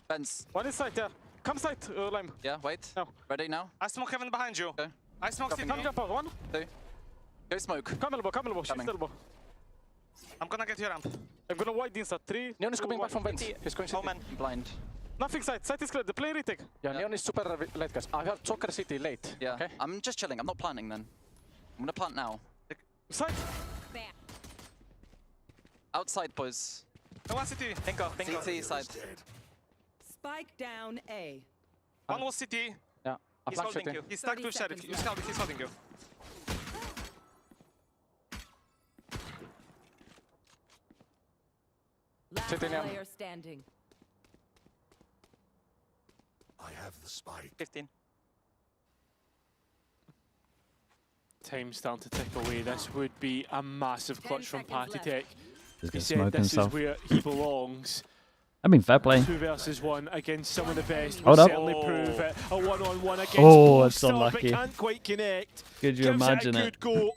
Vents. One is side, yeah. Come side, Lime. Yeah, wait. No. Ready now? I smoke heaven behind you. Okay. I smoke city. Come jump out, 1. 2. Go smoke. Come elbow, shift elbow. I'm gonna get your ramp. I'm gonna wide inside 3. Neon is coming back from vents. He's going city. Blind. Nothing side is clear, the play retake. Yeah, Neon is super late, guys. I heard Choker City late. Yeah. Okay. I'm just chilling. I'm not planning then. I'm gonna plant now. Side. Outside, boys. I want city. Bingo. CT side. Spike down A. One was city. Yeah. He's holding you. He's stuck to sheriff. He's holding you. Last player standing. I have the spike. 15. Time's starting to tick away. This would be a massive clutch from PCIFIC. He's He gonna said smoke this himself. is where he belongs. I mean, fair play. 2 versus 1 against some of the best. Hold Will up. certainly prove it. A 1-on-1 against Oh, it's Polestar, but unlucky. can't quite connect. Could you Gives imagine it a it? good go.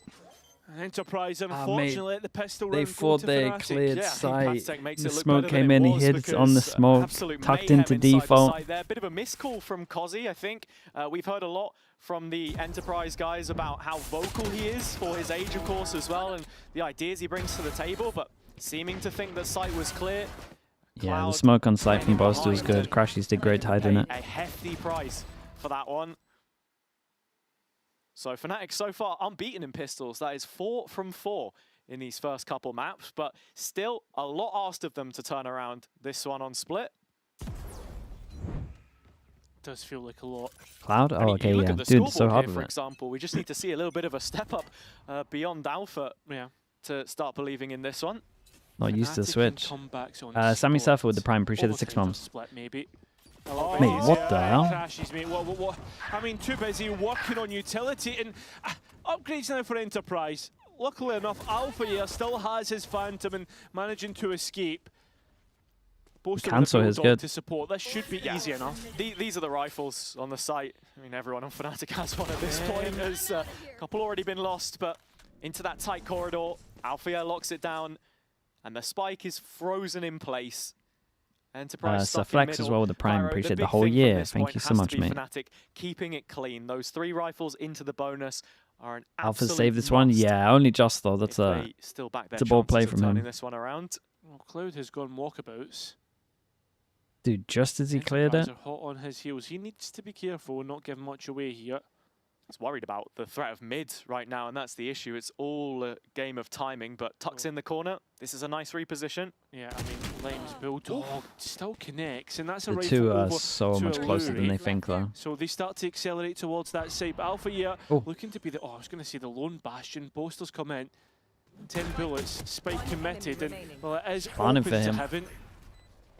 Enterprise, unfortunately, at the pistol They round thought go to they FNATIC. cleared Yeah, sight. PCIFIC makes The it look smoke better came than in, it he was hid on the because, smoke, absolute tucked mayhem into inside the default. side there. Bit of a miscall from Cozzy, I think. We've heard a lot from the Enterprise guys about how vocal he is for his age, of course, as well, and the ideas he brings to the table, but seeming to think that sight was clear. Yeah, the smoke on sight from Boster was good. Crashies did great hiding it. A hefty price for that one. So FNATIC so far unbeaten in pistols. That is 4 from 4 in these first couple maps, but still a lot asked of them to turn around this one on split. Does feel like a lot. Cloud? I mean, Oh, okay, you look yeah. at the Dude, it's so scoreboard hard here, with for it. example, we just need to see a little bit of a step up beyond Alpha, to start believing in this one. Not used to the FNATIC switch. and comebacks on Sammy split. Surfer with the Prime. Appreciate the 6 months. Split, maybe. Mate, what the hell? Crashes, mate. What? I mean, too busy working on utility and upgrades now for Enterprise. Luckily enough, Alpha here still has his Phantom and managing to escape. Cancel is good. To support. That should be easy enough. These are the rifles on the site. I mean, everyone on FNATIC has one at this point. There's a couple already been lost, but into that tight corridor, Althea locks it down, and the spike is frozen in place. Enterprise stuck in Flex middle. as well with the Prime. Pyro, Appreciate the big whole thing from year. this Thank point you so has to much, be mate. FNATIC keeping it clean. Those 3 rifles into the bonus are an Alpha absolute saved this one. must. Yeah, only just though. That's a Still back it's a bold play from him. This one around. Well, Cloud has gone walkabouts. Dude, just as he cleared it. Are hot on his heels. He needs to be careful and not give much away here. He's worried about the threat of mid right now, and that's the issue. It's all a game of timing, but tucks in the corner. This is a nice reposition. Yeah, I mean, Lame's Bulldog still connects, and that's a The rifle two are over so much closer than they think, though. So they start to accelerate towards that side. But Alpha here looking to be the, I was going to say the lone bastion. Posters come in, 10 bullets, Spike committed, and well, it is Planning open for to him. heaven.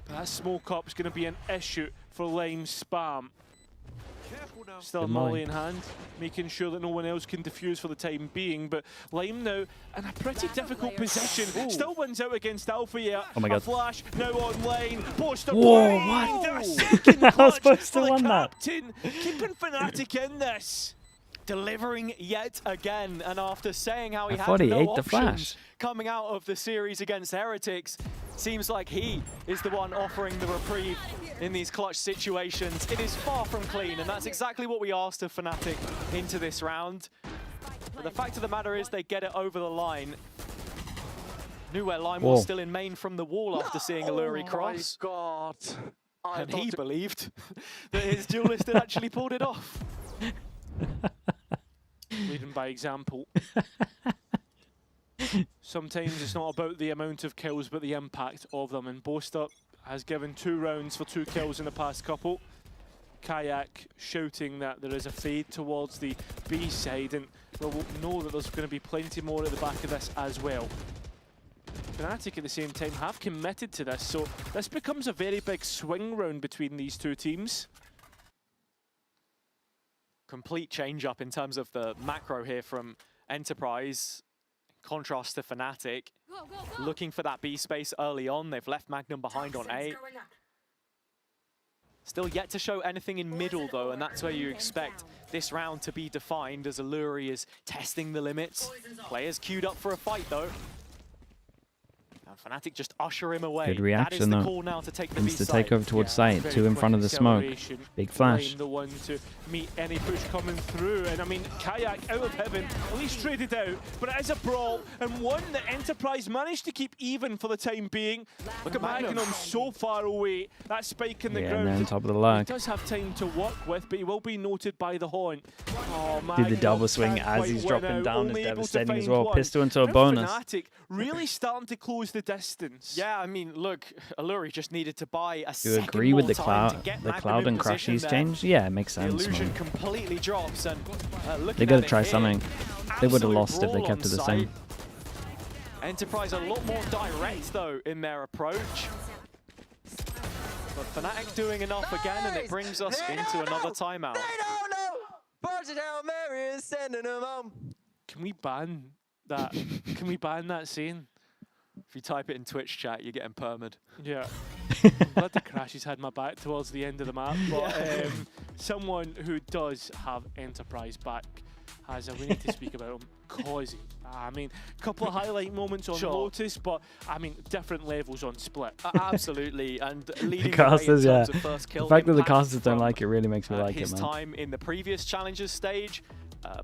But that smoke up's going to be an issue for Lime Spam. Still Good Molly molly. in hand, making sure that no one else can defuse for the time being. But Lime now in a pretty difficult position. Still wins out against Alpha here. Oh my A God. flash now online. Poster Whoa, blind. what? A second I was clutch supposed to for the win that. captain. Keeping FNATIC in this. Delivering yet again, and after saying how he I had thought he no ate the options flash. coming out of the series against Heretics, seems like he is the one offering the reprieve in these clutch situations. It is far from clean, and that's exactly what we asked of FNATIC into this round. But the fact of the matter is they get it over the line. Knew where Lime was still in main from the wall after seeing Alluri cross. God. And he believed that his duelist had actually pulled it off. Leading by example. Sometimes it's not about the amount of kills, but the impact of them. And Boaster has given 2 rounds for 2 kills in the past couple. Kayak shouting that there is a fade towards the B side, and we'll know that there's going to be plenty more at the back of this as well. FNATIC at the same time have committed to this, so this becomes a very big swing round between these two teams. Complete change up in terms of the macro here from Enterprise. In contrast to FNATIC, looking for that B space early on. They've left Magnum behind on A. Still yet to show anything in middle though, and that's where you expect this round to be defined as Alluri is testing the limits. Players queued up for a fight though. And FNATIC just usher him away. Good reaction, that is the though. call now to take the B Insta side. takeover towards site. 2 in front of the smoke. Big flash. Lime the one to meet any push coming through, and I mean Kayak out of heaven, at least traded out, but it is a brawl and one that Enterprise managed to keep even for the time being. Look at Magnum so far away. That spike in the Yeah, ground. and then top of the He leg. does have time to work with, but he will be noted by the haunt. Oh, Did the Magnum double swing can't as quite he's win dropping out, down is only able to devastating as find well. one. Pistol into a Now bonus. FNATIC really starting to close the distance. Yeah, I mean, look, Alluri just needed to buy a Do you second agree with more the time cloud, to get the Magnum cloud in and position crashes there. change? Yeah, it makes The sense, illusion man. completely drops, and looking They got at to try it here, something. They would have absolute lost if they brawl kept it on the same. site. Enterprise a lot more direct though in their approach. But FNATIC doing enough again, and it brings us into another timeout. Can we ban that? Can we ban that saying? If you type it in Twitch chat, you're getting permed. Yeah. I'm glad the crashes had my back towards the end of the map, but someone who does have Enterprise back has we need to speak about him. Causey. I mean, a couple of highlight moments on Lotus, but I mean, different levels on Split. Absolutely, and leading The the way in casters, terms yeah. of first kill. The fact that the impact casters don't from, like it really makes me like it, his man. time in the previous Challengers stage.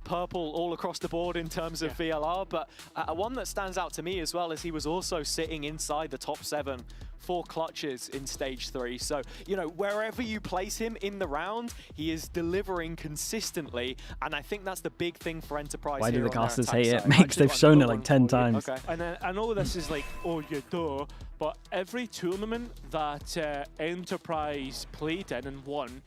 Purple all across the board in terms of VLR, but one that stands out to me as well is he was also sitting inside the top 7 for clutches in stage 3. So, you know, wherever you place him in the round, he is delivering consistently, and I think that's the big thing for Enterprise. Why do here the on their casters attack hate it? side. Max, they've shown it like 10 times. Okay. And I know this is like, oh, you do, but every tournament that Enterprise played in and won,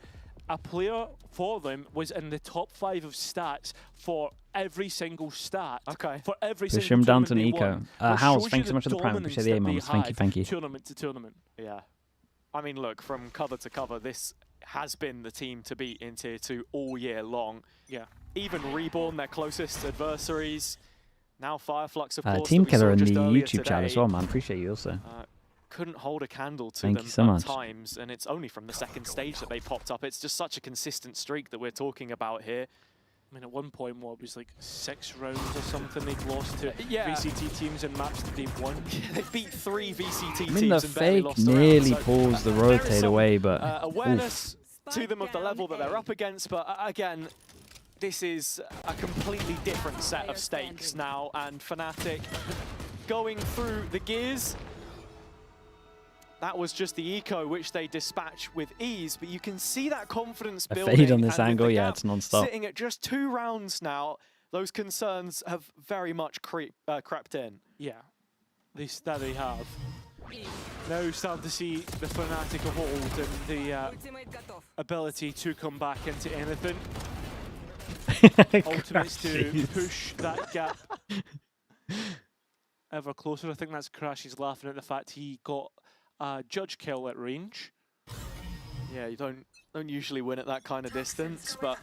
a player for them was in the top 5 of stats for every single stat. Okay. For every Push single him down tournament to they Nico. won. House, Shows thanks you so much for the prime. dominance Appreciate the that they A-mums. Thank you, had thank you. Tournament to tournament. Yeah. I mean, look, from cover to cover, this has been the team to beat in Tier 2 all year long. Yeah. Even Reborn, their closest adversaries. Now FIREFLUX, of course. Team that we Killer saw in just the earlier YouTube chat as today. well, man. Appreciate you also. couldn't hold a candle to Thank them you so at much. times, and it's only from the second stage that they popped up. It's just such a consistent streak that we're talking about here. I mean, at one point, what, it was like 6 rounds or something they'd lost to VCT teams and maps that they've won. They beat 3 VCT I teams mean, the and barely fake lost a round, nearly so, pulls the there is rotate some, away, but awareness to them of the level that they're up against, but again, this is a completely different set of stakes now, and FNATIC going through the gears. That was just the eco, which they dispatch with ease, but you can see that confidence a building. fade on this and angle, with the yeah, gap it's non-stop. sitting at just 2 rounds now, those concerns have very much crept in. Yeah, that they have. Now starting to see the FNATIC of old and the ability to come back into anything. Ultimates to push that gap ever closer. I think that's Crashy's laughing at the fact he got a judge kill at range. Yeah, you don't usually win at that kind of distance, but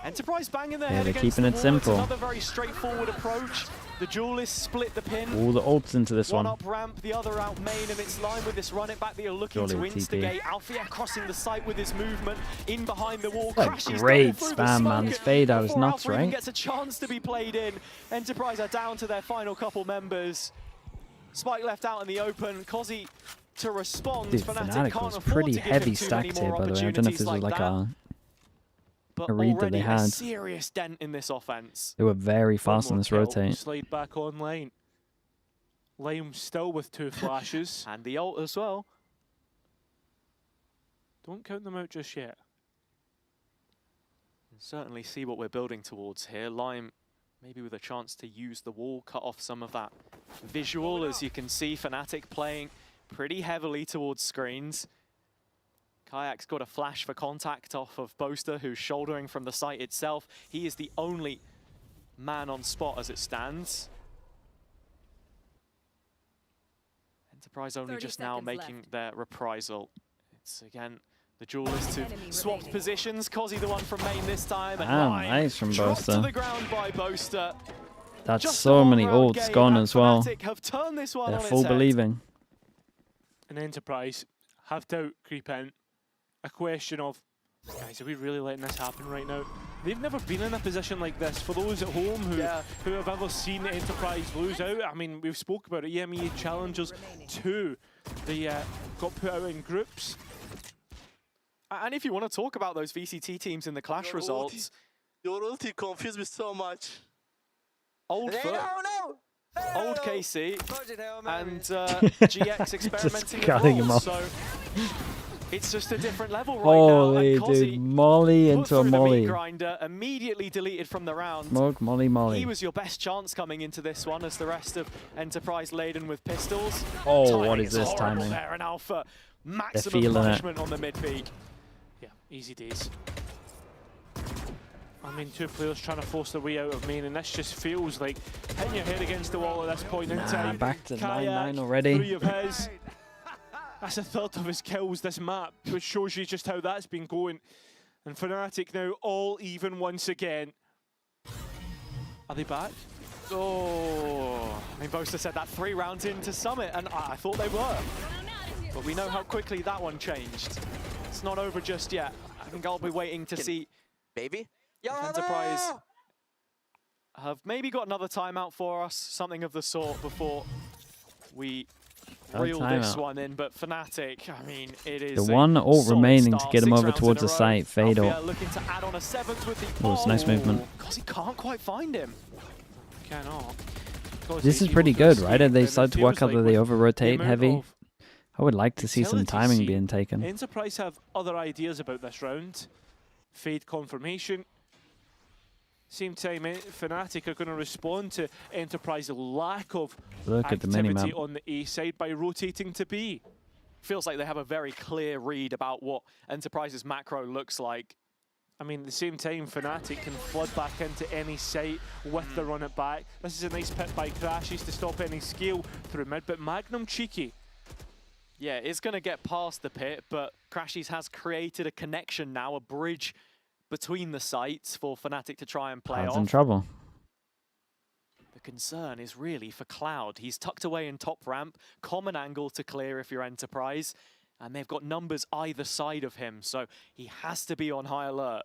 Enterprise banging their Yeah, head they're against keeping the it wall. simple. It's another very straightforward approach. The duelists split the pin. All the ults into this One one. up ramp, the other out main, and it's line with this run it back that you're looking Surely to TP. instigate. Alfia crossing the site with his movement in behind the wall. What a Crashes great double through the spam, smoke man. This fade out is before nuts, Alpha even right? gets a chance to be played in. Enterprise are down to their final couple members. Spike left out in the open. Kozzy to respond. Dude, FNATIC FNATIC can't was afford pretty to give heavy him too many stacked here, more by the way. I don't know if this was like that. But a read that already they had. a serious dent in this offense. They were very fast on this rotate. Slide back online. Lime still with 2 flashes. And the ult as well. Don't count them out just yet. Certainly see what we're building towards here. Lime maybe with a chance to use the wall, cut off some of that visual. As you can see, FNATIC playing pretty heavily towards screens. Kayak's got a flash for contact off of Boaster, who's shouldering from the site itself. He is the only man on spot as it stands. Enterprise only just now making their reprisal. It's again the duelists who've swapped positions. Kozzy the one from main this time, and Lime nice from dropped to Boaster. the ground by Boaster. That's Just so a many one-round ults game, gone and as well. FNATIC have turned this one They're on full its head. believing. An Enterprise have doubt creep in. A question of, guys, are we really letting this happen right now? They've never been in a position like this. For those at home who have ever seen Enterprise lose out, I mean, we've spoke about it, EMEA Challengers 2. They got put out in groups. And if you want to talk about those VCT teams in the Clash results... Your ulti confused me so much. Old Foot, Old KC, and GX experimenting with cutting him rolls, off. so it's just a different level right Holy now. And dude, molly put into a through the molly. meat grinder, immediately deleted from the round. Smoke, molly, molly. He was your best chance coming into this one, as the rest of Enterprise laden with pistols. Oh, Timing what is this horrible timing? There, and Alpha, maximum feeling it. punishment on the mid peak. Yeah, easy days. I mean, 2 players trying to force their way out of main, and this just feels like hitting your head against the wall at this point in time. Back to Kayak, 9-9 already. 3 of his. That's a third of his kills this map, which shows you just how that's been going. And FNATIC now all even once again. Are they back? Oh, I mean, Boaster said that 3 rounds into Summit, and I thought they were. But we know how quickly that one changed. It's not over just yet. I think I'll be waiting to see Baby? if Enterprise have maybe got another timeout for us, something of the sort, before we reel this one in. But FNATIC, I mean, it is The one ult solid remaining to start, get him 6 over rounds towards in the a row. site. Fade Alfia ult. looking to add on a 7th with the... Oh, it's nice movement. Because he can't quite find him. Cannot. This is pretty good, right? They started to work out that they over-rotate heavy. I would like to see some timing being taken. Enterprise have other ideas about this round. Fade confirmation. Same time, FNATIC are going to respond to Enterprise's lack of Look at the activity minimap. on the A side by rotating to B. Feels like they have a very clear read about what Enterprise's macro looks like. I mean, at the same time, FNATIC can flood back into any site with the run it back. This is a nice pit by Crashes to stop any scale through mid, but Magnum cheeky. Yeah, it's going to get past the pit, but Crashes has created a connection now, a bridge between the sites for FNATIC to try and play Cloud's off. in trouble. The concern is really for Cloud. He's tucked away in top ramp, common angle to clear if you're Enterprise, and they've got numbers either side of him, so he has to be on high alert.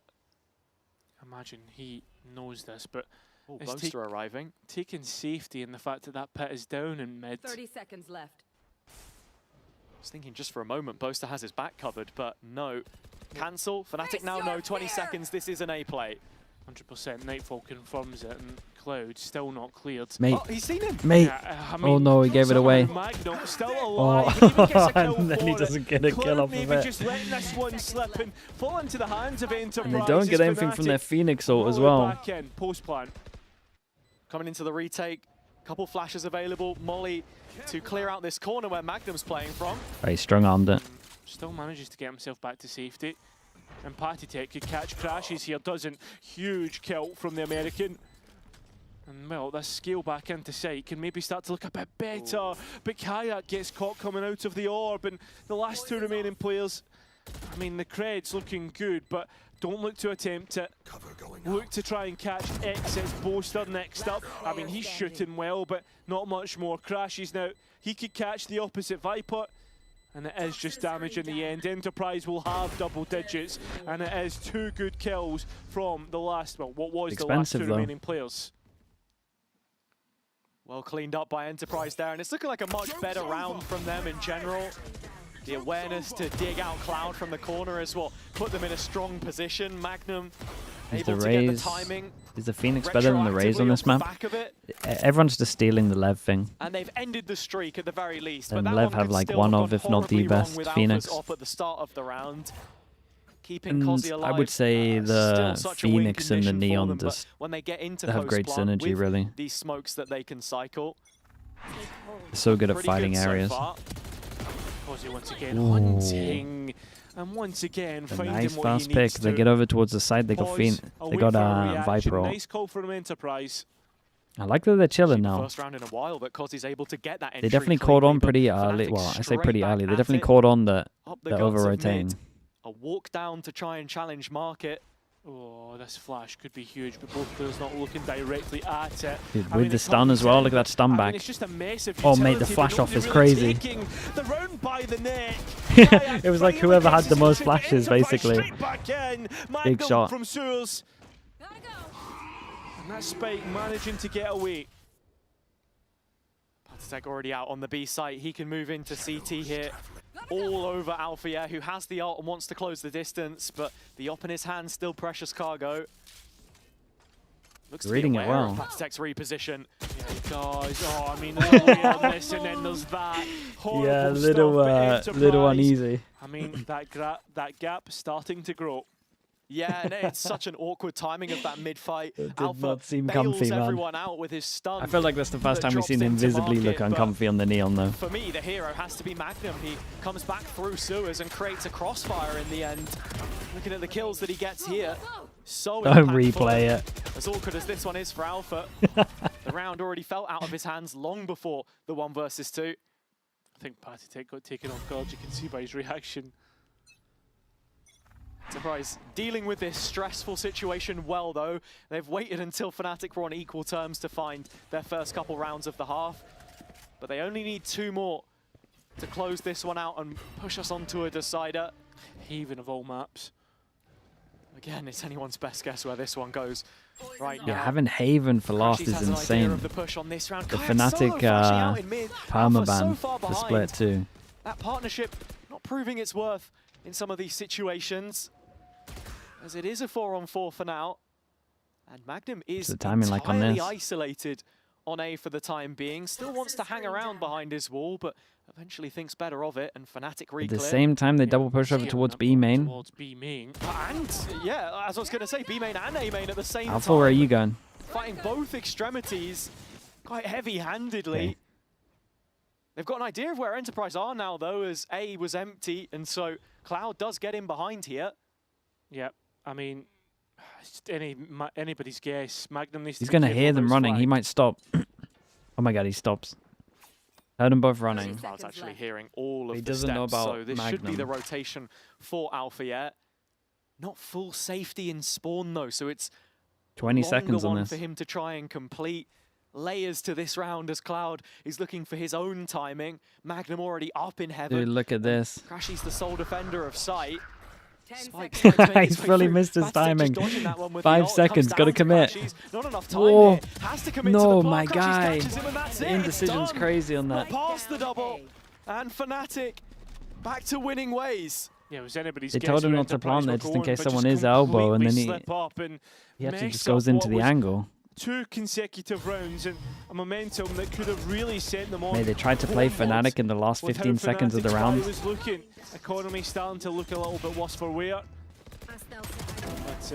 Imagine he knows this, but Boaster arriving. Taking safety in the fact that that pit is down in mid. 30 seconds left. I was thinking just for a moment Boaster has his back covered, but no. Cancel. FNATIC now know 20 seconds. This is an A play. 100%. Nightfall confirms it, and Cloud still not cleared. Mate. Oh, he's seen him. Mate. Yeah, I mean, oh no, he gave it away. Magnum still alive. Oh, and then he doesn't get a kill off of maybe it. just letting this one slip and fall into the hands of Enterprise. And they don't get anything from their Phoenix ult as well. Back in, post plan. Coming into the retake. Couple flashes available. Molly to clear out this corner where Magnum's playing from. Right, strong-armed it. Still manages to get himself back to safety. And PCIFIC could catch crashes here, doesn't. Huge kill from the American. And well, this scale back into sight can maybe start to look a bit better. But Kayak gets caught coming out of the orb, and the last two remaining players, I mean, the Cred's looking good, but don't look to attempt it. Look to try and catch X. It's Boaster next up. I mean, he's shooting well, but not much more crashes now. He could catch the opposite Viper, and it is just damage in the end. Enterprise will have double digits, and it is 2 good kills from the last, well, what was the last two remaining players. Well cleaned up by Enterprise there, and it's looking like a much better round from them in general. The awareness to dig out Cloud from the corner as well, put them in a strong position. Magnum able to get the timing. Is the Phoenix better than the Raze on this map? Everyone's just stealing the Lev thing. And they've ended the streak at the very least. And but Lev have like one of, if not the best, Phoenix. Off at the start of the round. And I would say the Phoenix and the Neon just when they get into have great synergy, really. These smokes that they can cycle. So good at fighting areas. Posey once again hunting, and once again finding nice what fast he pick. needs They get over towards the side. They got Viper. Nice call from Enterprise. I like that they're chilling now. First round in a while, but Cozzy's able to get that. They definitely caught on pretty early. Well, I say pretty early. They definitely caught on that they're over rotating. A walk down to try and challenge Market. Oh, this flash could be huge, but both players not looking directly at it. Dude, with the stun as well, look at that stun back. It's just a mess of oh mate, the flash off is crazy. The round by the neck. It was like whoever had the most flashes, basically. Big shot. From Sewers. And that Spike managing to get away. PCIFIC already out on the B site. He can move into CT here. All over Alpha, who has the ult and wants to close the distance, but the op in his hand still precious cargo. Looks reading it well. PCIFIC's reposition. Yeah, he does. Oh, I mean, on this, and then there's that. Yeah, little uneasy. I mean, that gap starting to grow. Yeah, and it's such an awkward timing of that mid-fight. It did Alpha not seem bails comfy, man. everyone out with his stun. I feel like that's the first time we've seen him visibly look uncomfy on the Neon, though. For me, the hero has to be Magnum. He comes back through sewers and creates a crossfire in the end. Looking at the kills that he gets here. So don't replay it. As awkward as this one is for Alpha, the round already felt out of his hands long before the 1 versus 2. I think PCIFIC got taken off guard. You can see by his reaction. Enterprise dealing with this stressful situation well, though. They've waited until FNATIC were on equal terms to find their first couple rounds of the half. But they only need 2 more to close this one out and push us onto a decider. Haven of all maps. Again, it's anyone's best guess where this one goes right now. Yeah, having Haven for last is insane. The FNATIC permaban for split too. That partnership not proving its worth in some of these situations, as it is a 4-on-4 for now. And Magnum is entirely isolated on A for the time being. Still wants to hang around behind his wall, but eventually thinks better of it, and FNATIC re-clear. At the same time, they double push over towards B main. Towards B main. And, yeah, as I was going to say, B main and A main at the same Alpha, time. where are you going? Fighting both extremities quite heavy-handedly. Okay. They've got an idea of where Enterprise are now, though, as A was empty, and so Cloud does get in behind here. Yeah, I mean, it's anybody's guess. Magnum needs He's to going to hear them running. He might stop. Oh my god, he stops. Heard them both running. Cloud's actually hearing all of he the doesn't steps, know about so this Magnum. should be the rotation for Alpha yet. Not full safety in spawn, though, so it's 20 a seconds on one this. for him to try and complete. layers to this round as Cloud is looking for his own timing. Magnum already up in heaven. Dude, look at this. Crashy's the sole defender of sight. He's fully missed his timing. 5 seconds, gotta commit. Whoa. No, my guy. The indecision's crazy on that. Past the double. And FNATIC back to winning ways. Yeah, it was anybody's They told him not to plant there just in case someone is elbow, and then he actually just goes into the angle. 2 consecutive rounds and a momentum that could have really sent them on. Hey, they tried to play FNATIC in the last 15 seconds of the round. Economy starting to look a little bit worse for wear. But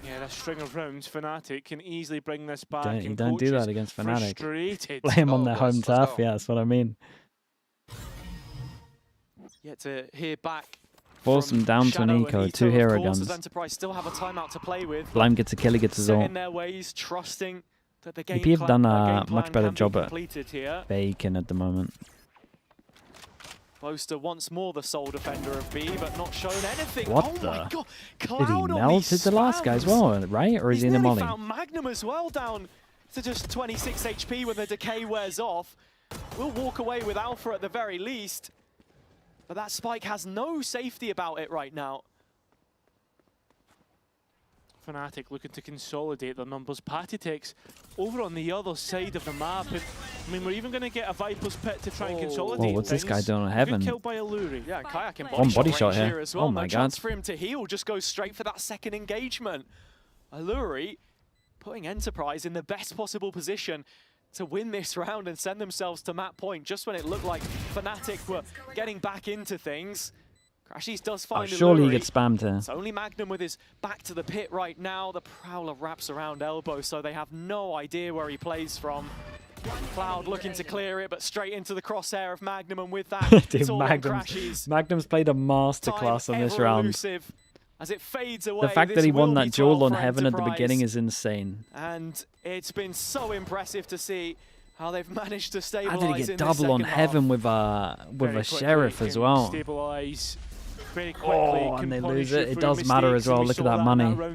yeah, that string of rounds, FNATIC can easily bring this back. You don't do that against FNATIC. Play him on their home turf, yeah, that's what I mean. Yet to hear back. Force him down to an eco, 2 hero guns. Enterprise still have a timeout to play with. Blime gets a kill, he gets his ult. Trusting that the game EP have done a much better can be job at completed here. baking at the moment. Close to once more the sole defender of B, but not shown anything. What oh the? My God. Did he Cloud melt? Did the last guy as well, right? Or is he in the molly? Found Magnum as well down to just 26 HP when the decay wears off. We'll walk away with Alpha at the very least. But that spike has no safety about it right now. FNATIC looking to consolidate their numbers. Patty takes over on the other side of the map. And, I mean, we're even going to get a Viper's Pit to try and consolidate. Oh, what's this guy doing on heaven? Good kill by Alluri. Yeah, and Kayak in One body shot here here. as well. Oh my no God. chance for him to heal, just goes straight for that second engagement. Alluri putting Enterprise in the best possible position to win this round and send themselves to map point just when it looked like FNATIC were getting back into things. Crashies does find surely Alluri. he gets spammed here. It's only Magnum with his back to the pit right now. The Prowler wraps around elbow, so they have no idea where he plays from. Cloud looking to clear it, but straight into the crosshair of Magnum, and with that, Dude, it's all on Crashies. Magnum's played a masterclass on this round. Elusive. As it fades away, The fact that he won that duel on heaven at the beginning is insane. And it's been so impressive to see how they've managed to stabilize. How did he get double on heaven with a sheriff as well? Stabilize very quickly. Oh, and they lose it. It does matter as well. Look at that money.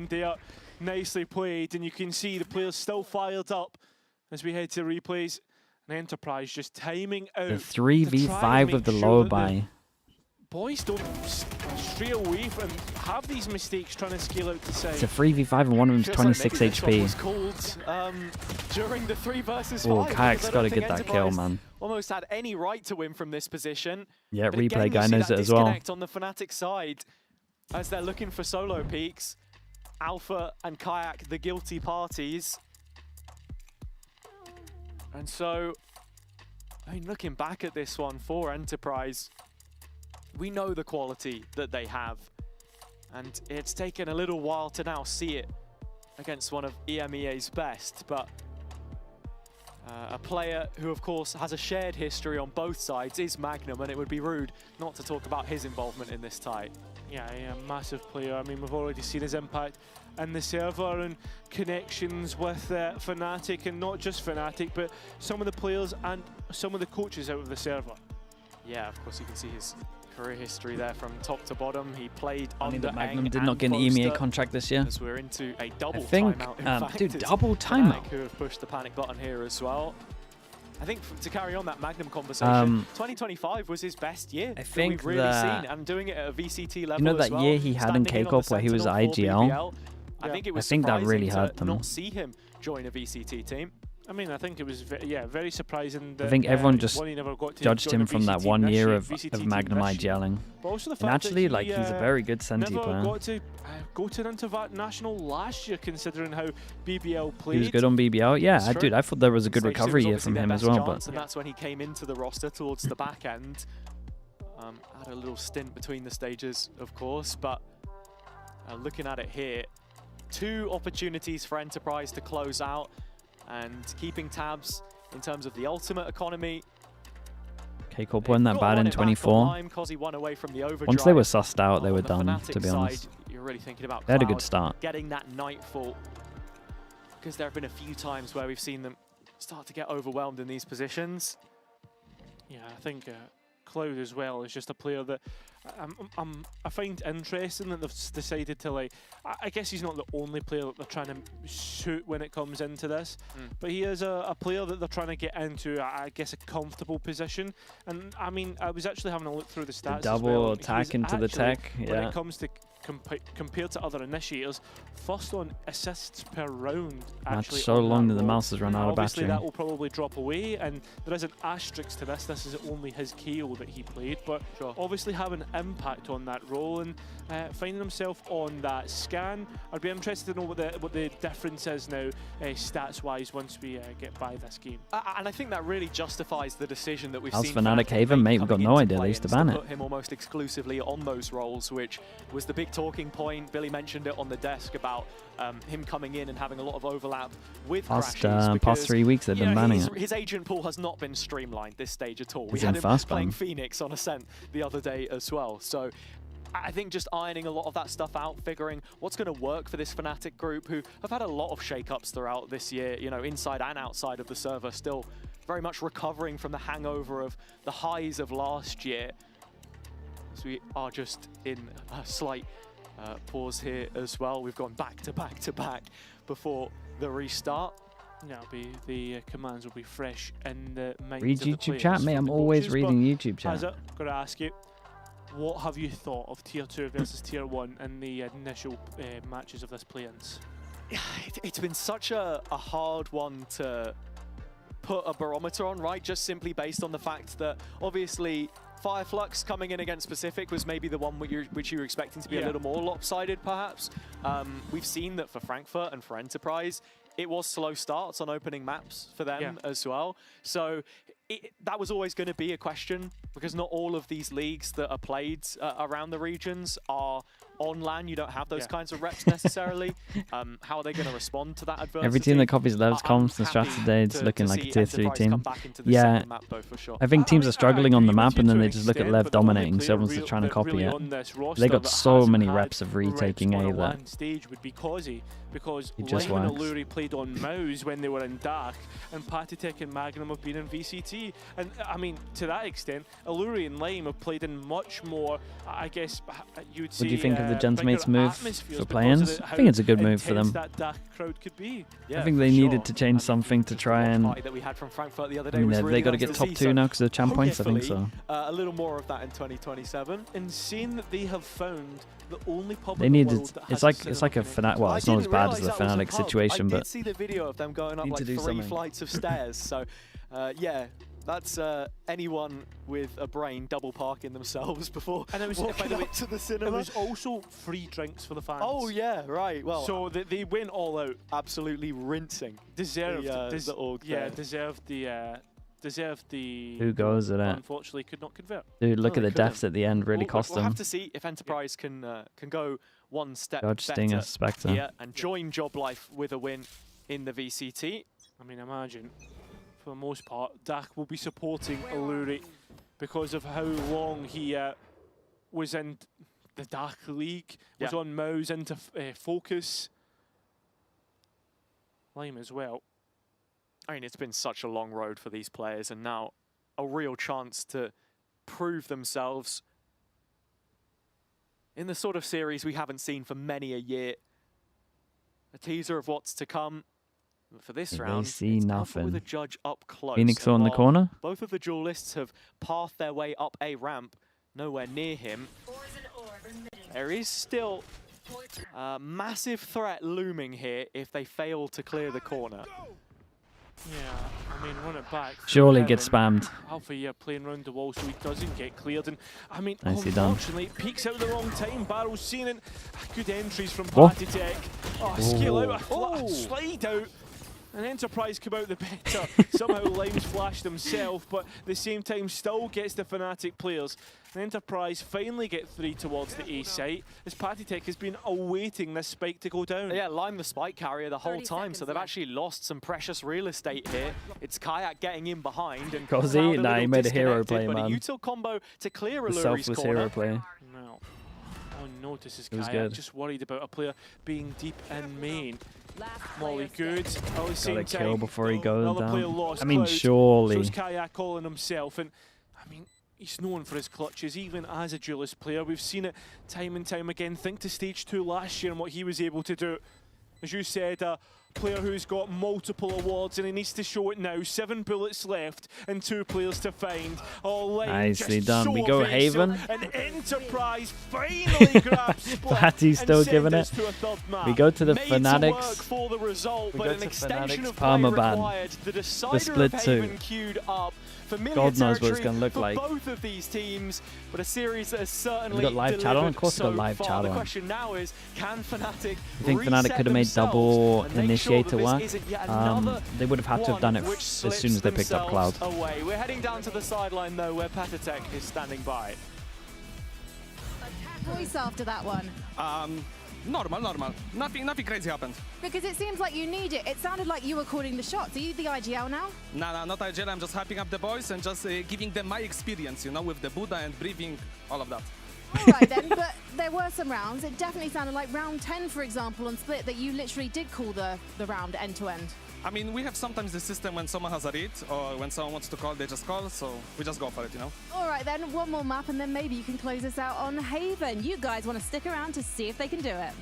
Nicely played, and you can see the players still fired up as we head to replays. And Enterprise just timing out. The 3v5 of the low buy. Boys don't stray away from have these mistakes trying to scale out to side. It's a 3v5 and one of them's 26 HP. Was called, during the 3 versus 5. Oh, Kayak's got to get that kill, man. Almost had any right to win from this position. Yeah, but replay again, guy knows it as well. On the FNATIC side, as they're looking for solo peaks, Alpha and Kayak the guilty parties. And so, I mean, looking back at this one for Enterprise, we know the quality that they have, and it's taken a little while to now see it against one of EMEA's best, but a player who, of course, has a shared history on both sides is Magnum, and it would be rude not to talk about his involvement in this tie. Yeah, a massive player. I mean, we've already seen his impact in the server and connections with FNATIC, and not just FNATIC, but some of the players and some of the coaches out of the server. Yeah, of course, you can see his career history there from top to bottom. He played under Magnum did not get an EMEA contract this year. As we're into a double timeout. In fact, dude, double timeout. Who have pushed the panic button here as well. I think to carry on that Magnum conversation, 2025 was his best year. I think we've really seen, and doing it at a VCT level. You know that as well, year he had in K-Corp where he was IGL? I think it was that really hurt to them. not see him join a VCT team. I mean, I think it was very surprising that I think everyone just never got to judged him from that 1 year of Magnum IGLing. And actually, like, he's a very good Senti never player. Got to go to an international last year, considering how BBL played. He was good on BBL. Yeah, dude, I thought there was a good recovery year from him as well. But and that's when he came into the roster towards the back end. Had a little stint between the stages, of course, but looking at it here, 2 opportunities for Enterprise to close out. And keeping tabs in terms of the ultimate economy. K-Corp weren't that bad in 24. Once they were sussed out, they were done, to be honest. You're really thinking about they had a good start. Getting that Nightfall. Because there have been a few times where we've seen them start to get overwhelmed in these positions. Yeah, I think Cloud as well is just a player that I find interesting that they've decided to, like, I guess he's not the only player that they're trying to suit when it comes into this, but he is a player that they're trying to get into, I guess, a comfortable position. And I mean, I was actually having a look through the stats. The double as attack into the tech, when it comes to compared to other initiators, first on assists per round. That's so long that the mouse has run out of Obviously, battery. that will probably drop away, and there is an asterisk to this. This is only his KO that he played, but obviously having an impact on that role and finding himself on that scan. I'd be interested to know what the difference is now, stats-wise, once we get by this game. And I think that really justifies the decision that we've How's seen. FNATIC Haven, mate? We've got no idea. They used to ban it. Put him almost exclusively on those roles, which was the big talking point. Billy mentioned it on the desk about him coming in and having a lot of overlap with Crashies. Past 3 weeks they've been banning it. His agent pool has not been streamlined this stage at all. He's We had in him fast playing ban. Phoenix on Ascent the other day as well. So I think just ironing a lot of that stuff out, figuring what's going to work for this FNATIC group, who have had a lot of shake-ups throughout this year, you know, inside and outside of the server, still very much recovering from the hangover of the highs of last year. So we are just in a slight pause here as well. We've gone back to back to back before the restart. Yeah, the commands will be fresh in the minds Read of the YouTube players chat, for mate. the I'm always coaches, reading but YouTube chat. I've got to ask you, what have you thought of Tier 2 versus Tier 1 in the initial matches of this play-ins? It's been such a hard one to put a barometer on, right? Just simply based on the fact that obviously FIREFLUX coming in against PCIFIC was maybe the one which you were expecting to be a little more lopsided, perhaps. We've seen that for Frankfurt and for Enterprise, it was slow starts on opening maps for them as well. So that was always going to be a question, because not all of these leagues that are played around the regions are on LAN. You don't have those kinds of reps necessarily. How are they going to respond to that adversity? Every team that copies Lev's comms and strats today, it's looking like a Tier 3 team. Yeah, I think teams are struggling on the map and then they just look at Lev dominating, so everyone's just trying to copy it. They got so many reps of retaking A that stage would be Causey, because it just Lime and works. Alluri played on Mouse when they were in Dark, and PLAYINS and Magnum have been in VCT. And I mean, to that extent, Alluri and Lime have played in much more, I guess you'd say, What do you think of the Gentleman's bigger move atmospheres for because play-ins? of I think it's a good move for them. That Dark crowd could be. I think they needed to change something to try and... That we had from Frankfurt the other day I mean, was they really got to nice get to top see. 2 now because of champ points, I think so. A little more of that in 2027. And seeing that they have found the only pub They in the needed... world that It's has like a FNATIC... Well, it's not as bad as the FNATIC situation, I but... did see the video of them going up Need like to do 3 something. flights of stairs. So, yeah, that's anyone with a brain double parking themselves before and it was, walking by the way, up to the cinema. It was also free drinks for the fans. Oh yeah, right. Well, so they went all out, absolutely rinsing. Deserved. The org there. Deserved the. Who goes at it? Unfortunately, could not convert. Dude, look at the deaths at the end. Really cost We'll them. have to see if Enterprise can go one step Dodge, better Stinger, Spectre. here and join Job Life with a win in the VCT. I mean, imagine, for the most part, Dak will be supporting Alluri because of how long he was in the Dark League, was on Mouse into Focus. Lime as well. I mean, it's been such a long road for these players, and now a real chance to prove themselves in the sort of series we haven't seen for many a year. A teaser of what's to come. But for this round, see it's nothing. Alpha with a judge up close. Phoenix And on the while corner. Both of the duelists have pathed their way up a ramp, nowhere near him. There is still a massive threat looming here if they fail to clear the corner. Yeah, I mean, run it back. Surely get spammed. Alpha here playing round the wall so he doesn't get cleared. And I mean, Nicely done. unfortunately, peeks out at the wrong time. Barrow's seen it. Good entries from Whoa. PLAYINS. Oh, skill out, a slide out. And Enterprise come out the better. Somehow Lime's flashed himself, but at the same time still gets the FNATIC players. And Enterprise finally get 3 towards the A site, as PLAYINS has been awaiting this spike to go down. Yeah, Lime the spike carrier the whole time, so they've actually lost some precious real estate here. It's Kayak getting in behind. And Cause he made a hero play, but man. a util combo to clear The Alluri's selfless corner. hero play. No. Oh no, this is It was Kayak good. just worried about a player being deep in main. Molly good. At the same Got a time, kill before he goes another player down. lost I mean, Cloud. surely. So is Kayak calling himself, and I mean, He's known for his clutches, even as a duelist player. We've seen it time and time again. Think to Stage 2 last year and what he was able to do. As you said, a player who's got multiple awards and he needs to show it now. 7 bullets left and 2 players to find. Oh, nicely just done. so We go Haven. And Enterprise finally grabs Split. Fatty's still giving it. We go to the Made FNATICs. to work for the result, but an extension of play Permaban. required. The decider The Split of 2. Haven queued up. Familiar God knows what it's territory going to look for like. both of these teams, but a series that has certainly We got live chat on? Of course we got live far. chat The on. question now is, can FNATIC I think FNATIC could have made double initiator work. They would have had to have done it as soon as they picked up Cloud. Away. We're heading down to the sideline though, where Patatech is standing by. Voice after that one. Normal. Nothing crazy happened. Because it seems like you need it. It sounded like you were calling the shots. Are you the IGL now? Nah, not IGL. I'm just hyping up the boys and just giving them my experience, you know, with the Buddha and breathing, all of that. All right then, but there were some rounds. It definitely sounded like round 10, for example, on Split, that you literally did call the round end to end. I mean, we have sometimes the system when someone has a read or when someone wants to call, they just call, so we just go for it, you know? All right then, one more map and then maybe you can close us out on Haven. You guys want to stick around to see if they can do it.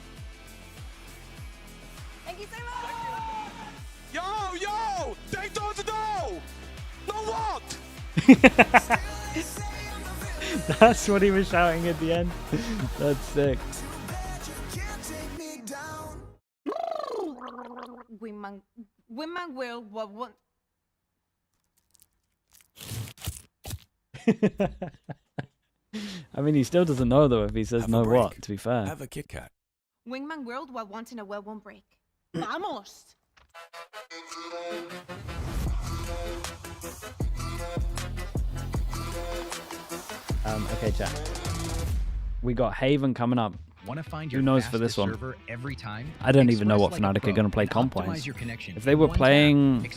Thank you so much! Yo! They don't know! Know what? That's what he was shouting at the end. That's sick. Women will what want. I mean, he still doesn't know though if he says no what, to be fair. Have a Kit Kat. Wingman World while wanting a well won't break. Vamos! Okay, chat. We got Haven coming up. Who knows for this one? Every time? I don't even know what FNATIC are going to play comp-wise. If they were playing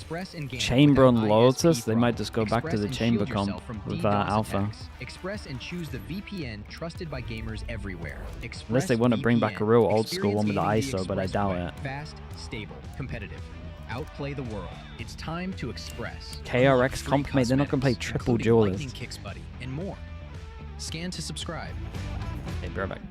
Chamber on Lotus, they might just go back to the Chamber comp with Alpha. Express and choose the VPN trusted by gamers everywhere. Unless they want to bring back a real old school one with the ISO, but I doubt it. Fast, stable, competitive. Outplay the world. It's time to Express. KRX comp, mate, they're not going to play triple duelist. Kicks Buddy and more. Scan to subscribe. Okay, be right back.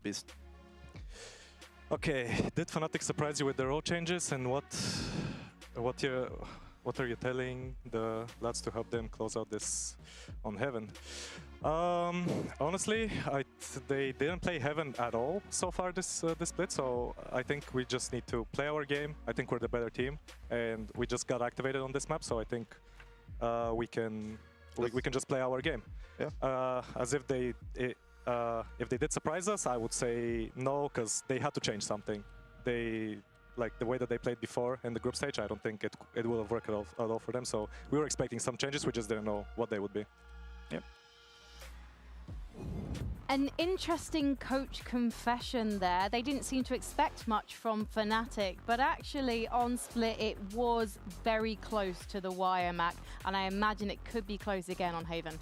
Beast. Okay, did FNATIC surprise you with the role changes, and what are you telling the lads to help them close out this on Heaven? Honestly, they didn't play Heaven at all so far this split, so I think we just need to play our game. I think we're the better team, and we just got activated on this map, so I think we can just play our game. Yeah. As if they did surprise us, I would say no, because they had to change something. Like the way that they played before in the group stage, I don't think it will have worked at all for them. So we were expecting some changes, we just didn't know what they would be. Yep. An interesting coach confession there. They didn't seem to expect much from FNATIC, but actually on Split it was very close to the wire, Mac, and I imagine it could be close again on Haven.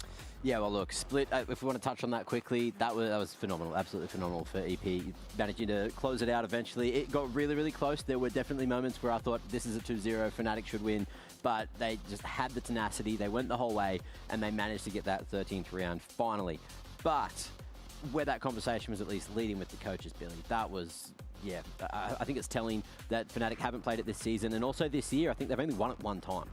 Yeah, well, look, Split, if we want to touch on that quickly, that was phenomenal, absolutely phenomenal for EP. Managing to close it out eventually. It got really, really close. There were definitely moments where I thought this is a 2-0, FNATIC should win, but they just had the tenacity. They went the whole way, and they managed to get that 13th round finally. But where that conversation was at least leading with the coaches, Billy, that was, yeah, I think it's telling that FNATIC haven't played it this season, and also this year, I think they've only won it one time.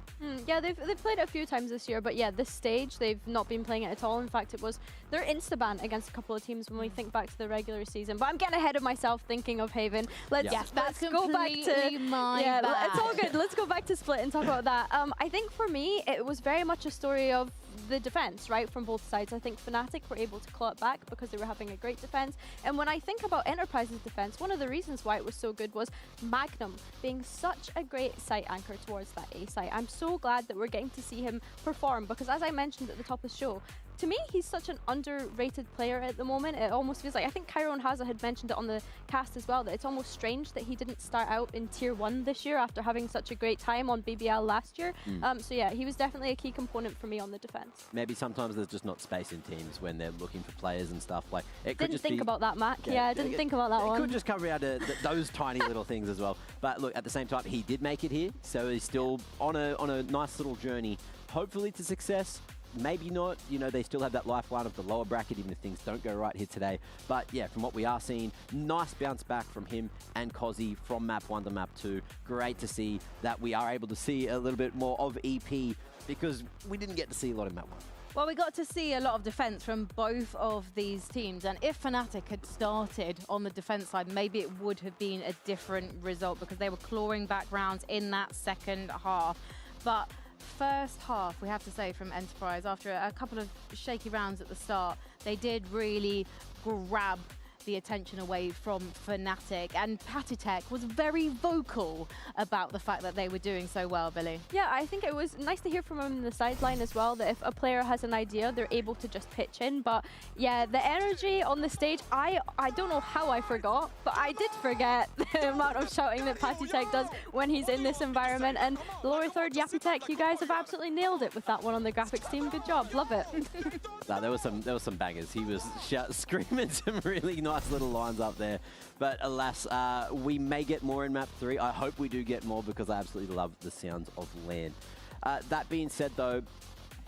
Yeah, they've played it a few times this year, but yeah, this stage, they've not been playing it at all. In fact, it was their insta-ban against a couple of teams when we think back to the regular season. But I'm getting ahead of myself thinking of Haven. Let's go back to... my bad. It's all good. Let's go back to Split and talk about that. I think for me, it was very much a story of the defense, right, from both sides. I think FNATIC were able to claw it back because they were having a great defense. And when I think about Enterprise's defense, one of the reasons why it was so good was Magnum being such a great site anchor towards that A site. I'm so glad that we're getting to see him perform because, as I mentioned at the top of the show, to me, he's such an underrated player at the moment. It almost feels like, I think Cairo and Haza had mentioned it on the cast as well, that it's almost strange that he didn't start out in Tier 1 this year after having such a great time on BBL last year. So yeah, he was definitely a key component for me on the defense. Maybe sometimes there's just not space in teams when they're looking for players and stuff. Like it could Didn't just think be, about that, Mac. Yeah, I didn't think about that one. It could just come around to those tiny little things as well. But look, at the same time, he did make it here, so he's still on a nice little journey, hopefully to success. Maybe not, you know, they still have that lifeline of the lower bracket, even if things don't go right here today. But yeah, from what we are seeing, nice bounce back from him and Kozzy from map 1 to map 2. Great to see that we are able to see a little bit more of EP because we didn't get to see a lot in map 1. Well, we got to see a lot of defense from both of these teams, and if FNATIC had started on the defense side, maybe it would have been a different result because they were clawing back rounds in that second half. But first half, we have to say, from Enterprise, after a couple of shaky rounds at the start, they did really grab the attention away from FNATIC, and PCIFIC was very vocal about the fact that they were doing so well, Billy. Yeah, I think it was nice to hear from him on the sideline as well, that if a player has an idea, they're able to just pitch in. But yeah, the energy on the stage, I don't know how I forgot, but I did forget the amount of shouting that PCIFIC does when he's in this environment. And the lower third, YappyTech, you guys have absolutely nailed it with that one on the graphics team. Good job, love it. No, there was some bangers. He was screaming some really nice little lines up there. But alas, we may get more in map 3. I hope we do get more because I absolutely love the sounds of land. That being said, though,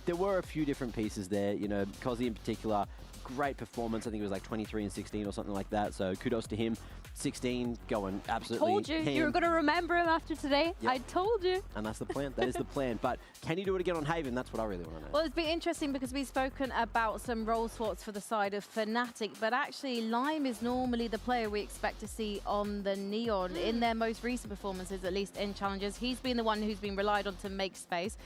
there were a few different pieces there. You know, Kozzy in particular, great performance. I think it was like 23 and 16 or something like that. So kudos to him. 16 going absolutely. I told you, you were going to remember him after today. Yep. I told you. And that's the plan. That is the plan. But can you do it again on Haven? That's what I really want to know. Well, it's been interesting because we've spoken about some role swaps for the side of FNATIC, but actually Lime is normally the player we expect to see on the Neon. In their most recent performances, at least in challenges, he's been the one who's been relied on to make space.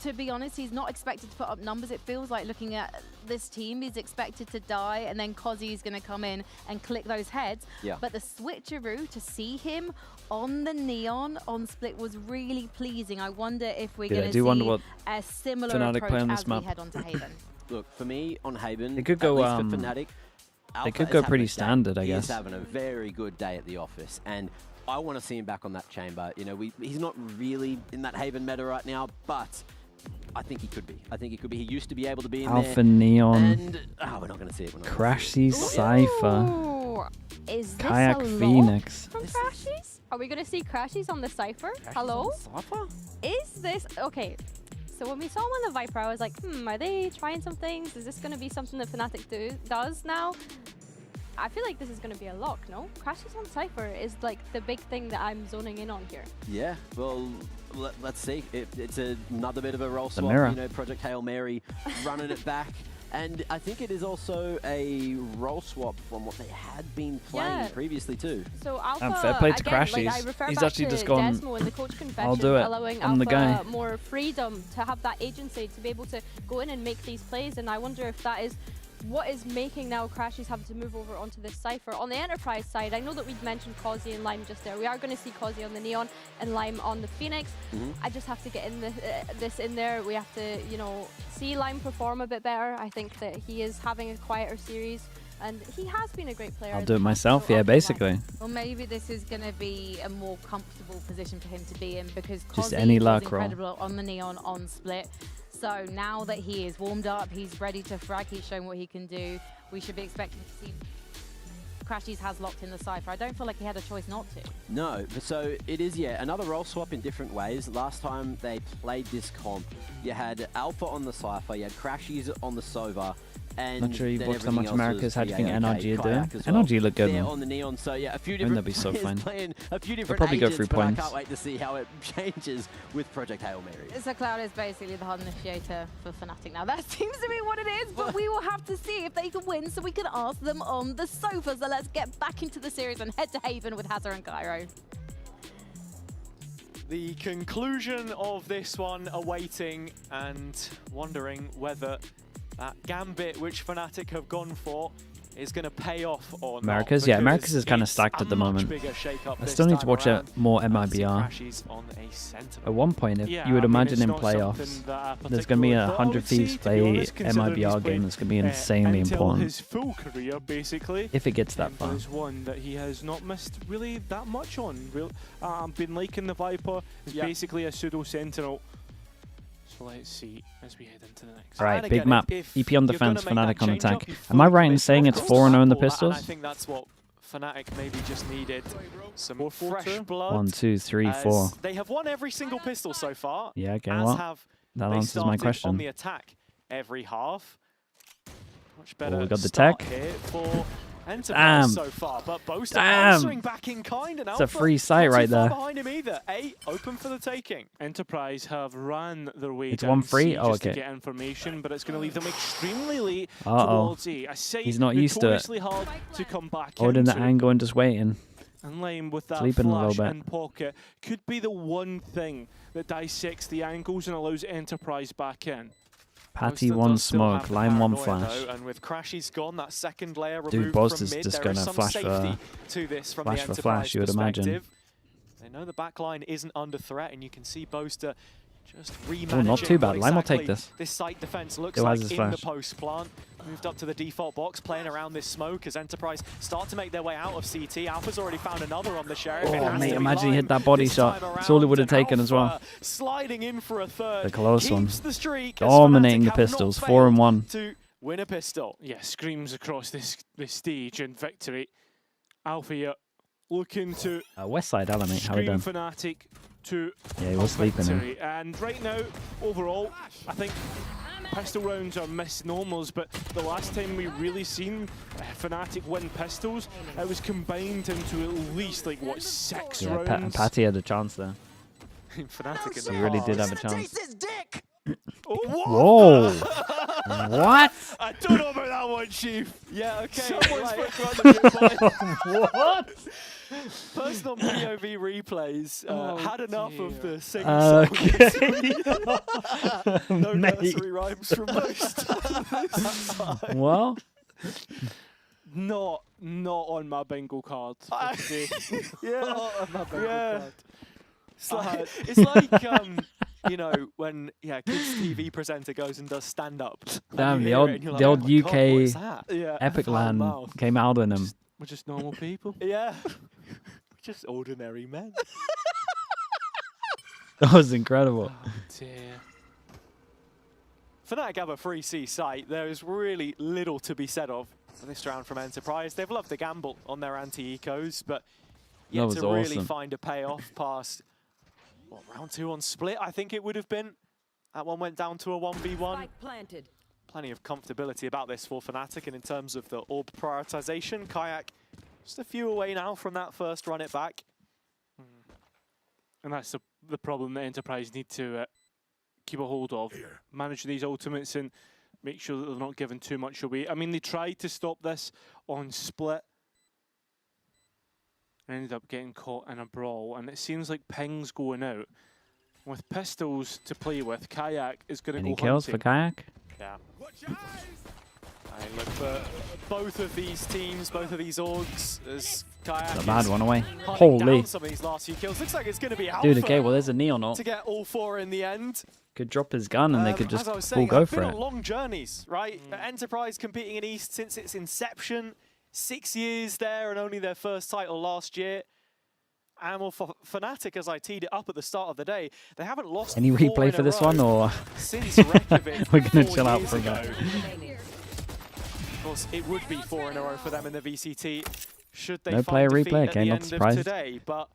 To be honest, he's not expected to put up numbers. It feels like, looking at this team, he's expected to die, and then Kozzy's going to come in and click those heads. Yeah. But the switcheroo, to see him on the Neon on Split, was really pleasing. I wonder if we're going to see a similar approach as we head on to Haven. Look, for me, on Haven, they could go, at least for FNATIC, they could go pretty standard, I guess. He's having a very good day at the office, and I want to see him back on that chamber. You know, he's not really in that Haven meta right now, but I think he could be. I think he could be. He used to be able to be in Alpha there. Neon. And we're not going to see it. Crashy Cypher. Is this Kayak a Phoenix. from Crashies? Are we going to see Crashies on the Cypher? Hello? Cypher? Is this... Okay. So when we saw him on the Viper, I was like, are they trying some things? Is this going to be something that FNATIC does now? I feel like this is going to be a lock, no? Crashes on Cypher is like the big thing that I'm zoning in on here. Yeah, well, let's see. It's another bit of a roll The swap. mirror. You know, Project Hail Mary running it back. And I think it is also a roll swap from what they had been playing previously too. So Alpha, fair play to again, Crashies. like I refer He's back actually to just gone, Desmo in the coach confession, I'll do it. allowing I'm Alpha the guy. more freedom to have that agency to be able to go in and make these plays. And I wonder if that is what is making now Crashies have to move over onto this Cypher. On the Enterprise side, I know that we'd mentioned Causey and Lime just there. We are going to see Causey on the Neon and Lime on the Phoenix. I just have to get in this in there. We have to, you know, see Lime perform a bit better. I think that he is having a quieter series, and he has been a great player. I'll do it myself, yeah, basically. Or maybe this is going to be a more comfortable position for him to be in, because Just Causey any was luck roll. incredible on the Neon on split. So now that he is warmed up, he's ready to frag, he's shown what he can do. We should be expecting to see Crashies has locked in the Cypher. I don't feel like he had a choice not to. No, so it is, yeah, another roll swap in different ways. Last time they played this comp, you had Alpha on the Cypher, you had Crashies on the Sova, and Not sure you've then watched that everything much else Americas. was How do you think PAOK, NRG are doing? Kayak as well. NRG look good, They're man. on the Neon, so yeah, a few I think different they'll be so players fine. playing a few They'll different probably go agents, through but I points. can't wait to see how it changes with Project Hail Mary. So Cloud is basically the hard initiator for FNATIC now. That seems to be what it is, but we will have to see if they can win so we can ask them on the sofa. So let's get back into the series and head to Haven with Hazard and Cairo. The conclusion of this one awaiting and wondering whether that gambit which FNATIC have gone for is going to pay off or Americas, not. yeah, Americas is kind of It's stacked at the a much moment. bigger shake-up I this still need to time watch around. more And MIBR. Crashies on a Sentinel. At one point, if Yeah, you would I mean, imagine it's in not playoffs, something that I there's going to be particularly a thought I 100 would see, Thieves to be play honest, considering he's MIBR played, game that's going to be insanely until important. his full career, basically. If it gets that But far. it's one that he has not missed really that much on. I've been liking the Viper. It's basically a pseudo Sentinel. So let's see as we head into the next. Alright, big map. EP on defense, FNATIC on attack. Am I right in saying it's 4-0 in the pistols? I think that's what FNATIC maybe just needed. Some fresh blood. 1, 2, 3, 4. They have won every single pistol so far. Yeah, okay, as well, have that they answers my started question. on the attack every half. Much better Oh, we got the start tech. here for Enterprise so far, but Boast answering back in kind, and It's a Alpha free sight not too right far there. behind him either. Open for the taking. Enterprise have ran their way It's down 1-3? C Oh, just to okay. get information, but it's going to leave them extremely late Uh-oh. towards A. I say He's not used to it. notoriously hard to come back Holding the into. angle and just waiting. And Lime with that Sleeping a little flash bit. and pocket could be the one thing that dissects the angles and allows Enterprise back in. Patty Boaster 1 does still smoke, have the Lime 1 paranoia, flash. though, and with Crashies gone, that second layer Dude, removed Boast from is mid, just there is gonna some flash for- safety to this from flash the for Enterprise flash, you would imagine. perspective. They know the backline isn't under threat, and you can see Boaster just remanaging. Oh, not too bad. what Lime will take exactly this. site defense looks Still has like his in the flash. post plant. Moved up to the default box, playing around this smoke as Enterprise start to make their way out of CT. Alpha's already found another on the Sheriff. It Oh, has mate, to be imagine he Lime hit that body this shot. time That's all it around, would have and taken as well. Alpha sliding in for a third. The close one. Keeps the streak as Dominating FNATIC the have not pistols, failed 4-1. to win a pistol. Yeah, screams across this stage in victory. Alpha here looking to West side element, how we scream done? FNATIC to Yeah, he was sleeping in. victory. And right now, overall, I think pistol rounds are misnomers, but the last time we really seen FNATIC win pistols, it was combined into at least like what, 6 Yeah, rounds. Patty had a chance there. FNATIC in He the really past. did have a chance. Whoa! What? I don't know about that one, Chief. Yeah, okay. Someone's right. What? Person on POV replays had enough of the sing Okay. No Mate. nursery rhymes from most. Well, Not on my bingo card. Okay. Yeah. Not on my bingo card. It's like you know, when kids TV presenter goes and does stand up. damn, the "Oh old UK Yeah. Epic Foul Land mouth. came out in him. We're just normal people. Yeah. Just ordinary men. That was incredible. Oh dear. FNATIC have a free C site. There is really little to be said of this round from Enterprise. They've loved to gamble on their anti-ecos, but yet was to really awesome. find a payoff past round 2 on split, I think it would have been. That one went down to a 1v1. Planted. plenty of comfortability about this for Fnatic, and in terms of the orb prioritization, Kayak just a few away now from that first run it back. And that's the problem that Enterprise need to keep a hold of. Manage these ultimates and make sure that they're not giving too much away. I mean, they tried to stop this on Split. Ended up getting caught in a brawl, and it seems like Ping's going out. With pistols to play with, Kayak is going to go Any kills hunting. for Kayak? Yeah. Look for both of these teams, both of these orgs, as Kayak It's a bad one away. hunting Holy. down some of these last few kills. Looks like it's going to be Alpha Dude, okay, well, there's a Neon ult. to get all 4 in the end. Could drop his gun and they could just as I was all saying, go I've for been it. on long journeys, right? Enterprise competing in East since its inception, 6 years there, and only their first title last year. And well, for Fnatic, as I teed it up at the start of the day, they haven't lost. Any 4 replay in for a this row one, or since Reykjavik we're gonna 4 chill out years for a ago. bit? Of course, it would be 4 in a row for them in the VCT. Should they No find player defeat replay, at okay, the not end surprised. of today? But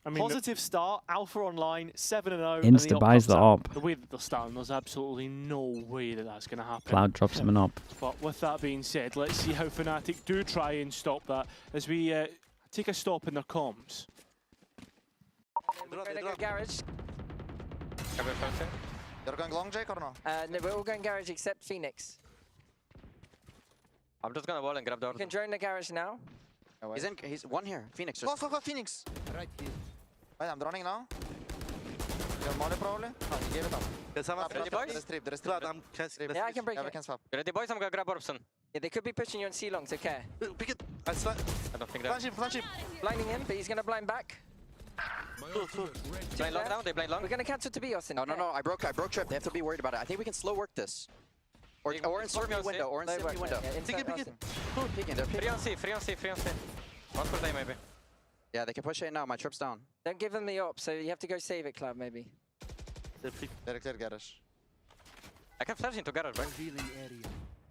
I mean, positive start, Alpha Online, 7-0. Insta buys the op. The way that they're starting, there's absolutely no way that that's going to happen. Cloud drops him an op. But with that being said, let's see how Fnatic do try and stop that as we take a stop in their comms. We're going to go garage. You're going long, Jake, or no? No, we're all going garage except Phoenix. I'm just gonna wall and grab the You can drone the garage now. He's one here. Phoenix. Go, Phoenix. Right here. Wait, I'm droning now. You're molly probably? Oh, you gave it up. Ready, boys? Yeah, I can break it. We can swap. Ready, boys? I'm going to grab Orbson. Yeah, they could be pushing you on C-long, so care. Pick it. I don't think that. Flash him. Blinding him, but he's going to blind back. Blind long now, they blind long. We're going to cancel to B, Austin. No, I broke trip. They have to be worried about it. I think we can slow work this. Or insert me window, or insert me window. Pick it. They're free on C. One for day maybe. Yeah, they can push it now. My trip's down. Don't give them the op, so you have to go save it, Cloud, maybe. They're clear garage. I can flash into garage back.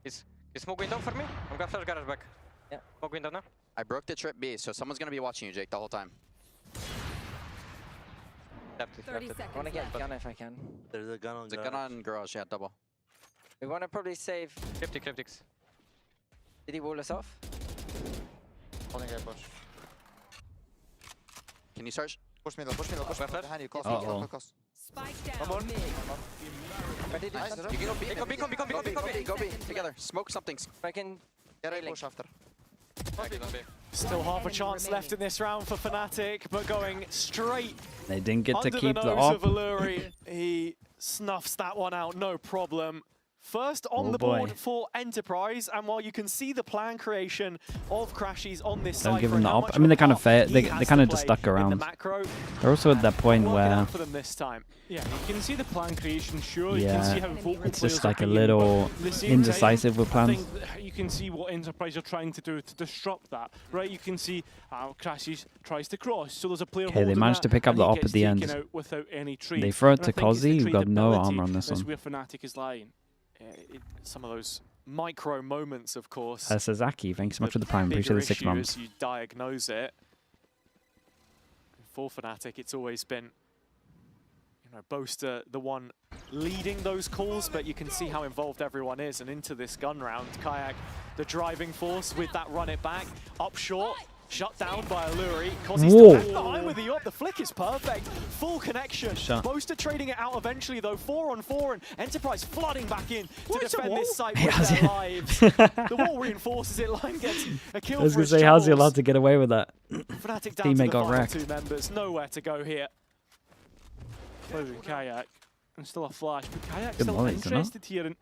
Is smoke window for me? I'm gonna flash garage back. Yeah. Smoke window now. I broke the trip B, so someone's gonna be watching you, Jake, the whole time. 30 seconds. I want to get a gun if I can. There's a gun on There's a gun on garage, yeah, double. We want to probably save... Cryptics. Did he wall us off? Holding air push. Can you search? Push middle. Behind you, close. Spike down. Come on. Mid. Ready, Nice. You can go B. Together. Smoke something. I can... Get a push after. Still half a chance left in this round for Fnatic, but going straight They didn't get to under keep the the nose op. of Alluri. He snuffs that one out, no problem. First on Oh the boy. board for Enterprise, and while you can see the plan creation of Crashies on this Don't side, give for them the how op. much I mean, they of a kind of part they he has kind to of just play stuck in the around. macro. They're also at that point Working where out for them this time. Yeah, you can see the plan creation, sure. You can see how vocal it's players just are like a being, little but at the same indecisive time, with I plans. think you can see what Enterprise are trying to do to disrupt that, right? You can see how Crashies tries to cross, so there's a player Okay, they holding managed that, to pick up and the he op gets at the taken end. out without any trade. They throw it And to I think it's the Kozi, who got no tradability armor on this that's one. where Fnatic is lying. Some of those micro moments, of course. Sasaki, thanks so much for the prime. Appreciate the 6 bigger months. issue as you diagnose it. For Fnatic, it's always been, Boaster the one leading those calls, but you can see how involved everyone is. And into this gun round, Kayak, the driving force with that run it back, up short. Shut down by Alluri. Kozi's still left behind with the op. The flick is perfect. Full connection. Boaster trading it out eventually, though. 4-on-4, and Enterprise flooding back in to defend this site with their lives. The wall reinforces it. Line gets a kill. I was going to say, how's he allowed to get away with that? Fnatic down to Teammate the got final wrecked. 2 members. Nowhere to go here. Closing Kayak, and still a flash, but Kayak's Good still mollies, isn't it? interested here, and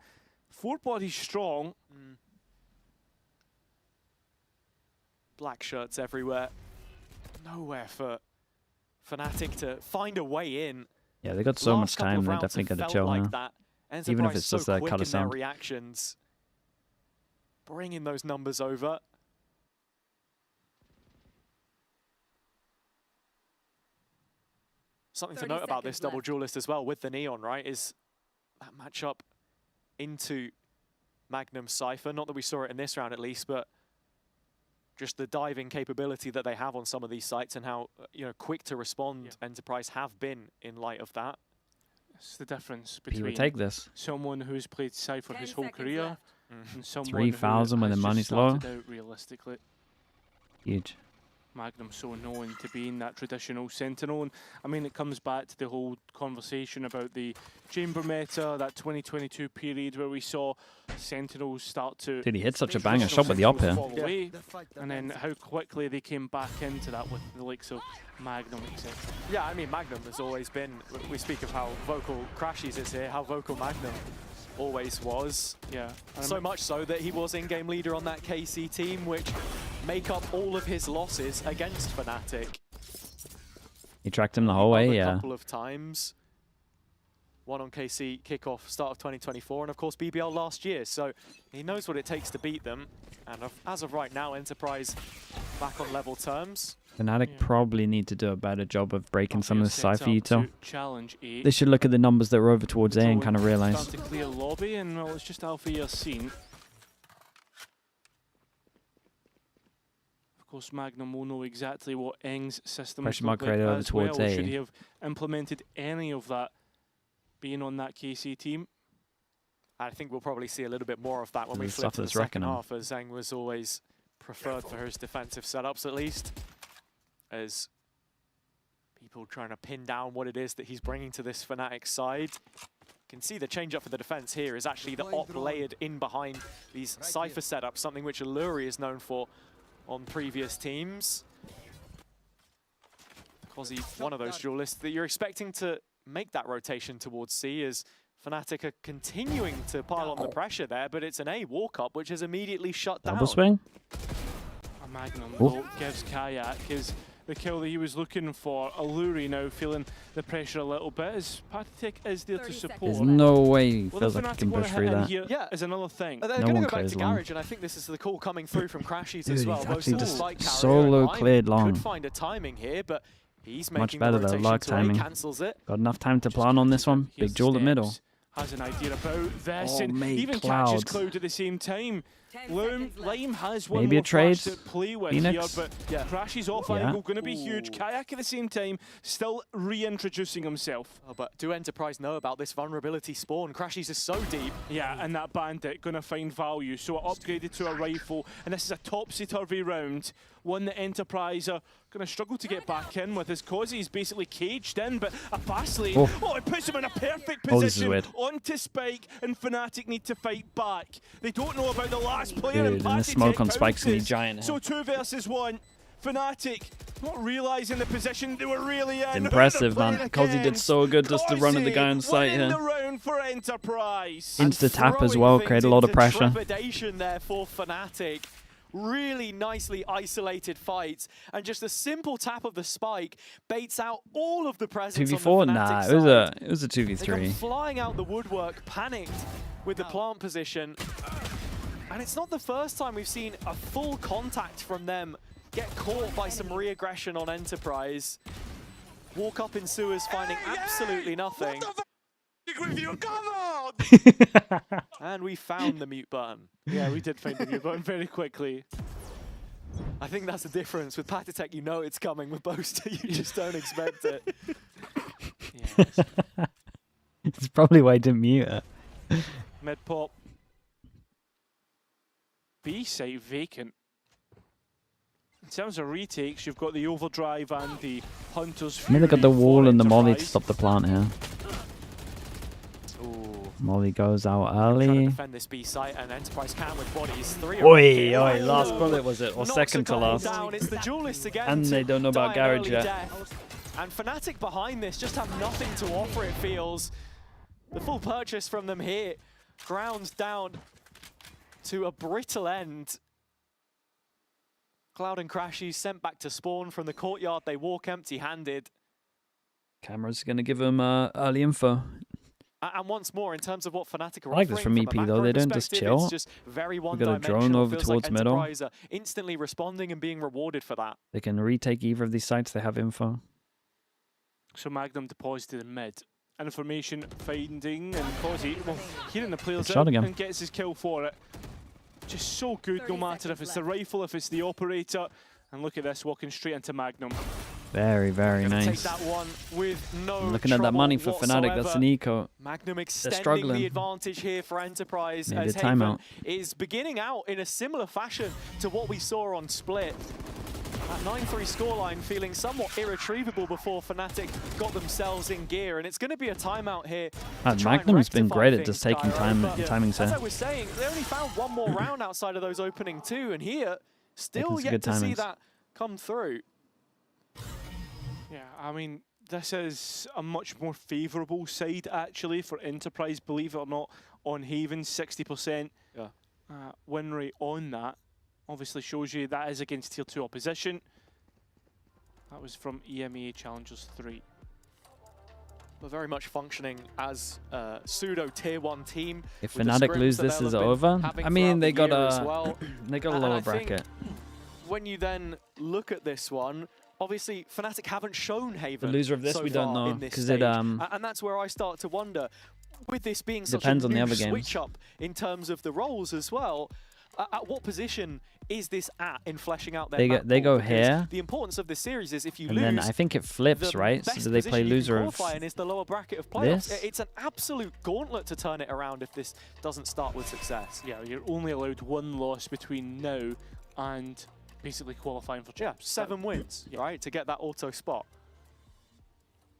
4 bodies strong. Black shirts everywhere. Nowhere for Fnatic to find a way in. Yeah, they got so Last much couple time. of They rounds definitely have got to felt chill like now. that. Even if Enterprise it's just so a quick cut of in their sound. reactions, bringing those numbers over. Something to 30 note about this seconds double left. duelist as well with the Neon, right, is that matchup into Magnum Cypher. Not that we saw it in this round at least, but just the diving capability that they have on some of these sites and how quick to respond Enterprise have been in light of that. It's the difference He between would take this. someone who's played Cypher his whole career and someone 3,000 when the money's low. out realistically. Huge. Magnum so known to being that traditional sentinel, and I mean it comes back to the whole conversation about the chamber meta, that 2022 period where we saw sentinels start to. Did he hit such a banger shot with the up here? Away, and then how quickly they came back into that with the likes of Magnum, etc. Yeah, I mean Magnum has always been. We speak of how vocal Crashies is here, how vocal Magnum always was. Yeah. So much so that he was in-game leader on that KC team, which make up all of his losses against FNATIC. He tracked him the whole way, yeah. A couple of times. One on KC kickoff start of 2024, and of course BBL last year. So he knows what it takes to beat them. And as of right now, Enterprise back on level terms. FNATIC probably need to do a better job of breaking some of the Cypher util. Challenge 8. They should look at the numbers that were over towards A and kind of realize. Start to clear lobby, and well, it's just Alpha year seen. Of course, Magnum will know exactly what Eng's system Pressure look mark like created over as towards well. A. Should he have implemented any of that being on that KC team? I think we'll probably see a little bit more of that when we There's flip stuff to the that's second reckoning. half, as Eng was always preferred for his defensive setups, at least. As people trying to pin down what it is that he's bringing to this FNATIC side. You can see the change up for the defense here is actually the op layered in behind these Cypher setups, something which Alluri is known for on previous teams. Cozzy, one of those duelists that you're expecting to make that rotation towards C, as FNATIC are continuing to pile on the pressure there, but it's an A walk-up which is immediately shut down. Double swing? A Magnum Oh. gives Kayak his the kill that he was looking for. Alluri now feeling the pressure a little bit, as PCIFIC is there to support. There's no way he Well, feels the like he FNATIC can wanna push hit through in that. here Yeah. is another thing. They're No going to one go back clears to long. Garage, and I think this is the call coming through from Crashies Dude, as well. he's Both actually the just spike carrier solo and Lime cleared long. Could find a timing here, but he's making Much better the though, rotation luck to A, timing. cancels it. Got enough time to plan on this one. Here's Big duel in the middle. Steps, has an idea about this, Oh, and mate, even Cloud. catches Cloud at the same time. Lime has one Maybe a more flash trade. to play with Phoenix. here, but Crashes off Yeah. angle, going to be huge. Kayak at the same time, still reintroducing himself. Oh, but do Enterprise know about this vulnerability spawn? Crashies is so deep. Yeah, and that bandit going to find value. So it upgraded to a rifle, and this is a topsy-turvy round. One that Enterprise are going to struggle to get back in with, as Cozzy is basically caged in, but a pass lane, oh, it puts him in a perfect Oh, this is position weird. onto Spike, and FNATIC need to fight back. They don't know about the last player. Dude, and the smoke on Spike's gonna be giant So here. 2 versus 1. FNATIC not realising the position they were really in. Impressive, man. Cozzy did so good just to run at the guy on site winning here. the round for Enterprise. Insta tap as well, create a lot of pressure. Trepidation there for FNATIC. Really nicely isolated fights, and just a simple tap of the spike baits out all of the presence 2v4? on the FNATIC Nah, side. it was a They come 2v3. flying out the woodwork, panicked with the plant position. And it's not the first time we've seen a full contact from them get caught by some re-aggression on Enterprise. Walk up in sewers, finding absolutely nothing. With you, come on! And we found the mute button. Yeah, we did find the mute button very quickly. I think that's the difference. With Patatech, you know it's coming. With Boaster, you just don't expect it. It's probably why I didn't mute it. Mid pop. B site vacant. In terms of retakes, you've got the overdrive and the Hunter's I mean, they got the Fury wall for and the molly to Enterprise. stop the plant here. Ooh. Molly goes out Trying to early. defend this B site, and Enterprise can with bodies. 3 Oi, oi, last bullet was it? Or Knocks second a to couple last. down. It's the duelists again. And they don't know about die an Garage early yet. death. And FNATIC behind this just have nothing to offer, it feels. The full purchase from them here grounds down to a brittle end. Cloud and Crashies sent back to spawn from the courtyard. They walk empty-handed. Camera's going to give him early info. And once more, in terms of what FNATIC are I like this offering from a EP though, macro they don't just perspective, chill. It's just very We got a one-dimensional. drone over Feels towards like middle. Enterprise are instantly responding and being rewarded for that. They can retake either of these sites, they have info. So Magnum deposited in mid. Information finding, and Cozzy, well, hearing the players Good shot out again. and gets his kill for it. Just so good, no matter if it's the rifle, if it's the operator. And look at this, walking straight into Magnum. Very, very nice. Take that one with no Looking at that money for whatsoever. FNATIC, that's an eco. Magnum They're extending struggling. the advantage here for Enterprise Maybe as a Haven timeout. is beginning out in a similar fashion to what we saw on Split. That 9-3 scoreline feeling somewhat irretrievable before FNATIC got themselves in gear, and it's going to be a timeout here. Magnum's been great at just taking timings As I here. was saying, they only found one more round outside of those opening two, and here, still Making some yet good to see timings. that come through. Yeah, I mean, this is a much more favourable side, actually, for Enterprise, believe it or not, on Haven. 60% win rate on that. Obviously shows you that is against Tier 2 opposition. That was from EMEA Challengers 3. We're very much functioning as a pseudo Tier 1 team. If with the FNATIC scrims lose, that this they'll is have been over. having I mean, throughout they the got year as a well. they got a And lower I think bracket. when you then look at this one, obviously FNATIC haven't shown Haven. The loser of this, so we don't far know, in this 'cause it, stage. And that's where I start to wonder, with this being such Depends a on the new other games. switch up in terms of the roles as well. At what position is this at in fleshing out their map They pool? go Because here, the importance of this series is if you and lose, then I think it flips, the right? best So do they play position you can loser of qualify in is the lower bracket of playoffs. this? It's an absolute gauntlet to turn it around if this doesn't start with success. Yeah, you're only allowed one loss between now and basically qualifying for champs. 7 wins, right, to get that auto spot.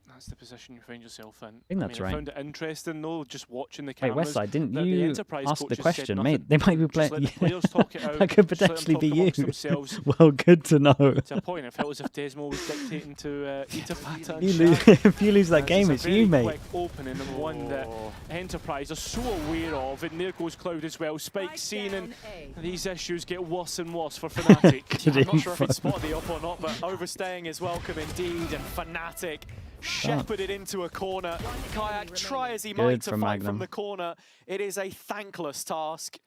That's the position you find yourself in. I think that's I right. found it interesting though, just watching the Wait, cameras. Westside, didn't that the you Enterprise ask the coaches said question, nothing. mate? They might be Just playing. let the players talk it out. That could just let them potentially talk be you. amongst themselves. Well, good to know. To a point, I felt as if Desmo was dictating to Itapata and You Shaq. if you lose that game, It's it's a you, very mate. quick opening and one that Enterprise are so aware of, and there goes Cloud as well. Spike seen, and these issues get worse and worse for FNATIC. I'm not sure if he spotted the up or not, but overstaying is welcome indeed, and FNATIC shepherded into a corner. Kayak, try as he might to from fight Magnum. from the corner. It is a thankless task.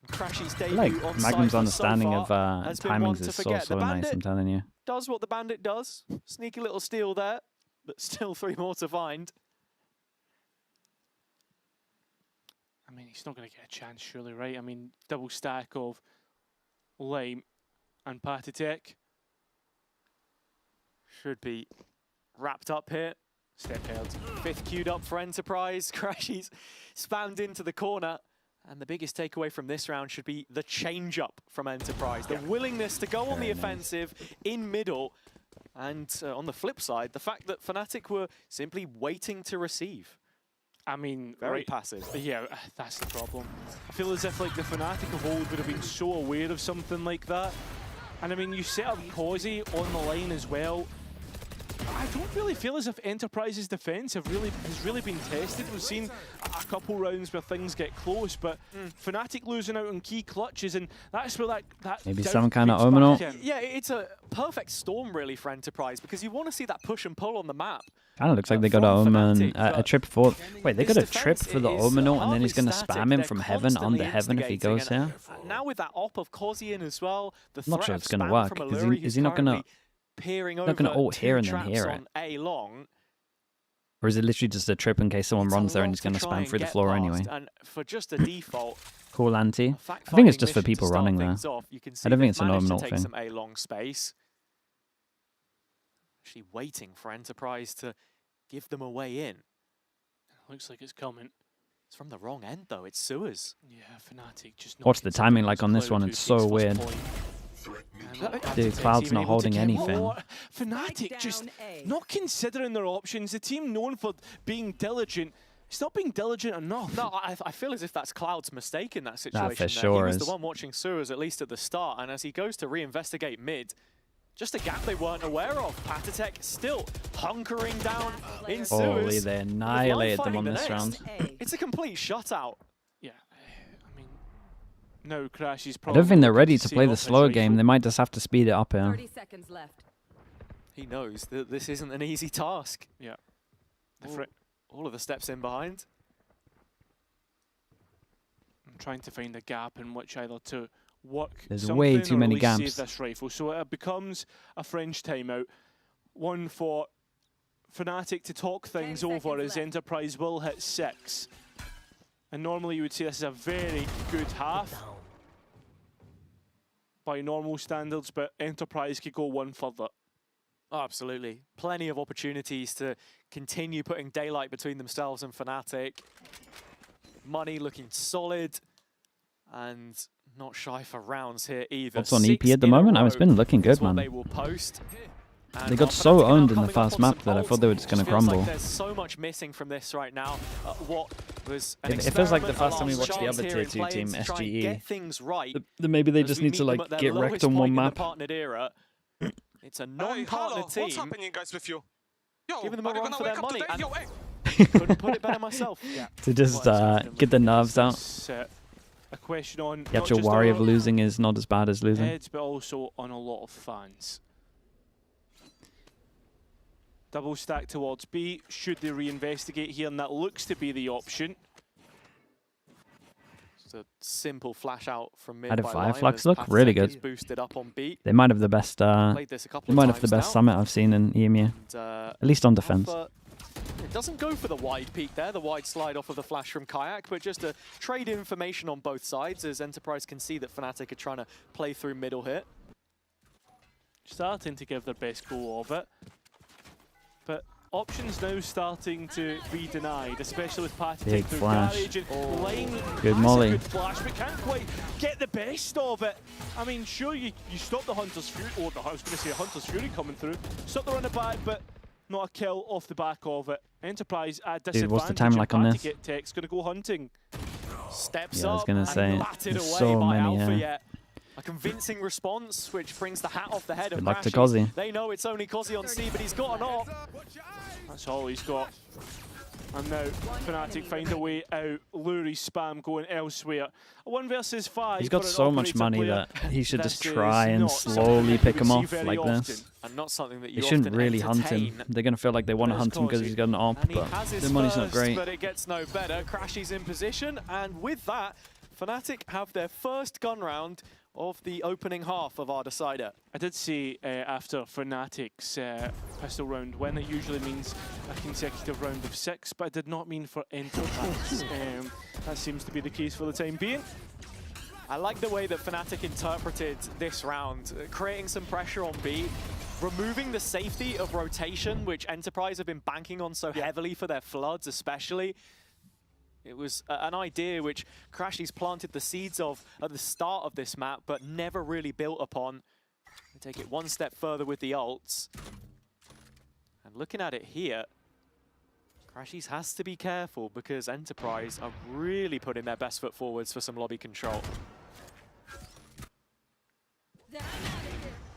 Crashy's debut Like on Magnum's Cypher understanding so of far has been one timings to is so forget. The nice. Bandit I'm telling you. does what the Bandit does. Sneaky little steal there, but still 3 more to find. I mean, he's not going to get a chance, surely, right? I mean, double stack of Lime and PCIFIC. Should be wrapped up here. Step held. 5th queued up for Enterprise. Crashy's spammed into the corner. And the biggest takeaway from this round should be the change-up from Enterprise. The willingness to go on the offensive in middle. And on the flip side, the fact that FNATIC were simply waiting to receive. I mean, Very passive. Yeah, that's the problem. I feel as if like the FNATIC of old would have been so aware of something like that. And I mean, you set up Causey on the line as well. I don't really feel as if Enterprise's defense has really been tested. We've seen a couple rounds where things get close, but FNATIC losing out on key clutches, and that's where that Maybe doubt some kind of creeps Omino. back in. Yeah, it's a perfect storm really for Enterprise because you want to see that push and pull on the map. Kind of looks like they got a trip for. Wait, they got a trip for the Omino, and then he's going to spam him from heaven onto heaven if he goes here. Now with that op of Causey in as well, the I'm not threat sure of it's going to spam work. from Is Alluri, he who's not going to? currently peering Not over going to ult here and then traps hear it. on A long. Or is it literally just a trip in case someone runs there and he's going to spam through the floor anyway? And for just a default, Cool anti. I think it's just for people running there. You can see I don't think it's they've an managed to Omino take thing. some A long space. Actually waiting for Enterprise to give them a way in. Looks like it's coming. It's from the wrong end though. It's Sewers. Yeah, FNATIC just not What's the timing considering like on this Cloud one? who It's takes so first weird. point. Dude, Cloud's not holding anything. FNATIC just not considering their options. The team known for being diligent. It's not being diligent enough. No, I feel as if that's Cloud's mistake in that situation. for there. sure He was is. the one watching Sewers at least at the start, and as he goes to reinvestigate mid, just a gap they weren't aware of. PCIFIC still hunkering down in Holy, Sewers. they with annihilated Lime them on finding this the round. next. It's a complete shutout. Yeah, I mean, no Crash is I probably. don't think they're ready to see play off the his slow game. rifle. They might just have to speed it up here. 30 seconds left. He knows that this isn't an easy task. Yeah. All of the steps in behind. I'm trying to find a gap in which either to work There's something way too or many at least gaps. save this rifle. So it becomes a French timeout. One for FNATIC to talk things over as Enterprise will hit 6. And normally you would say this is a very good half by normal standards, but Enterprise could go one further. Oh, absolutely. Plenty of opportunities to continue putting daylight between themselves and FNATIC. Money looking solid and not shy for rounds here either. What's on EP at the moment? It's been looking good, man. They will post. They got so owned in the first map that I thought they were just going to crumble. Like there's so much missing from this right now. What was it feels like the first time we watched the other tier 2 team, SGE. Get things right. Maybe they just need to like get wrecked on one map. Era. It's a non-partner team. What's happening, guys, with you? Yo, giving them a run for their money. Yo, couldn't put it better myself. Yeah. To just get the nerves out. A question on the actual worry of losing is not as bad as losing. Heads, but also on a lot of fans. Double stack towards B. Should they reinvestigate here? And that looks to be the option. Just a simple flash out from mid. How did FIREFLUX look? Really good. Boosted up on B. They might have the best. They might have the best summit I've seen in EMEA. At least on defense. It doesn't go for the wide peak there, the wide slide off of the flash from Kayak, but just to trade information on both sides as Enterprise can see that FNATIC are trying to play through middle here. Starting to give their best go of it. But options now starting to be denied, especially with Patty big through flash. Garage and Lane. Good molly. Good flash, but can't quite get the best of it. I mean, sure, you stop the Hunter's Fury, I was going to say a Hunter's Fury coming through. Stop the run back, but not a kill off the back of it. Enterprise at disadvantage. Dude, what's the time like on this? Tech's going to go hunting. Steps I was up going to say, there's so many, yeah. A convincing response, which brings the hat off the head of Good luck to Crashy. Kozzy. They know it's only Kozzy on C, but he's got an op. That's all he's got. And now FNATIC find a way out. Lurie spam going elsewhere. A 1 versus 5. He's got so much money player. that he should just try and slowly pick him off like this. And not something that you they shouldn't often really hunt him. They're going to feel like they want to hunt him because he's got an op, but the money's not great. But it gets no better. Crashy's in position, and with that, FNATIC have their first gun round of the opening half of our decider. I did say after FNATIC's pistol round win, it usually means a consecutive round of 6, but I did not mean for Enterprise. That seems to be the case for the time being. I like the way that FNATIC interpreted this round, creating some pressure on B, removing the safety of rotation, which Enterprise have been banking on so heavily for their floods especially. It was an idea which Crashy's planted the seeds of at the start of this map, but never really built upon. We take it one step further with the ults. And looking at it here, Crashy's has to be careful because Enterprise are really putting their best foot forwards for some lobby control.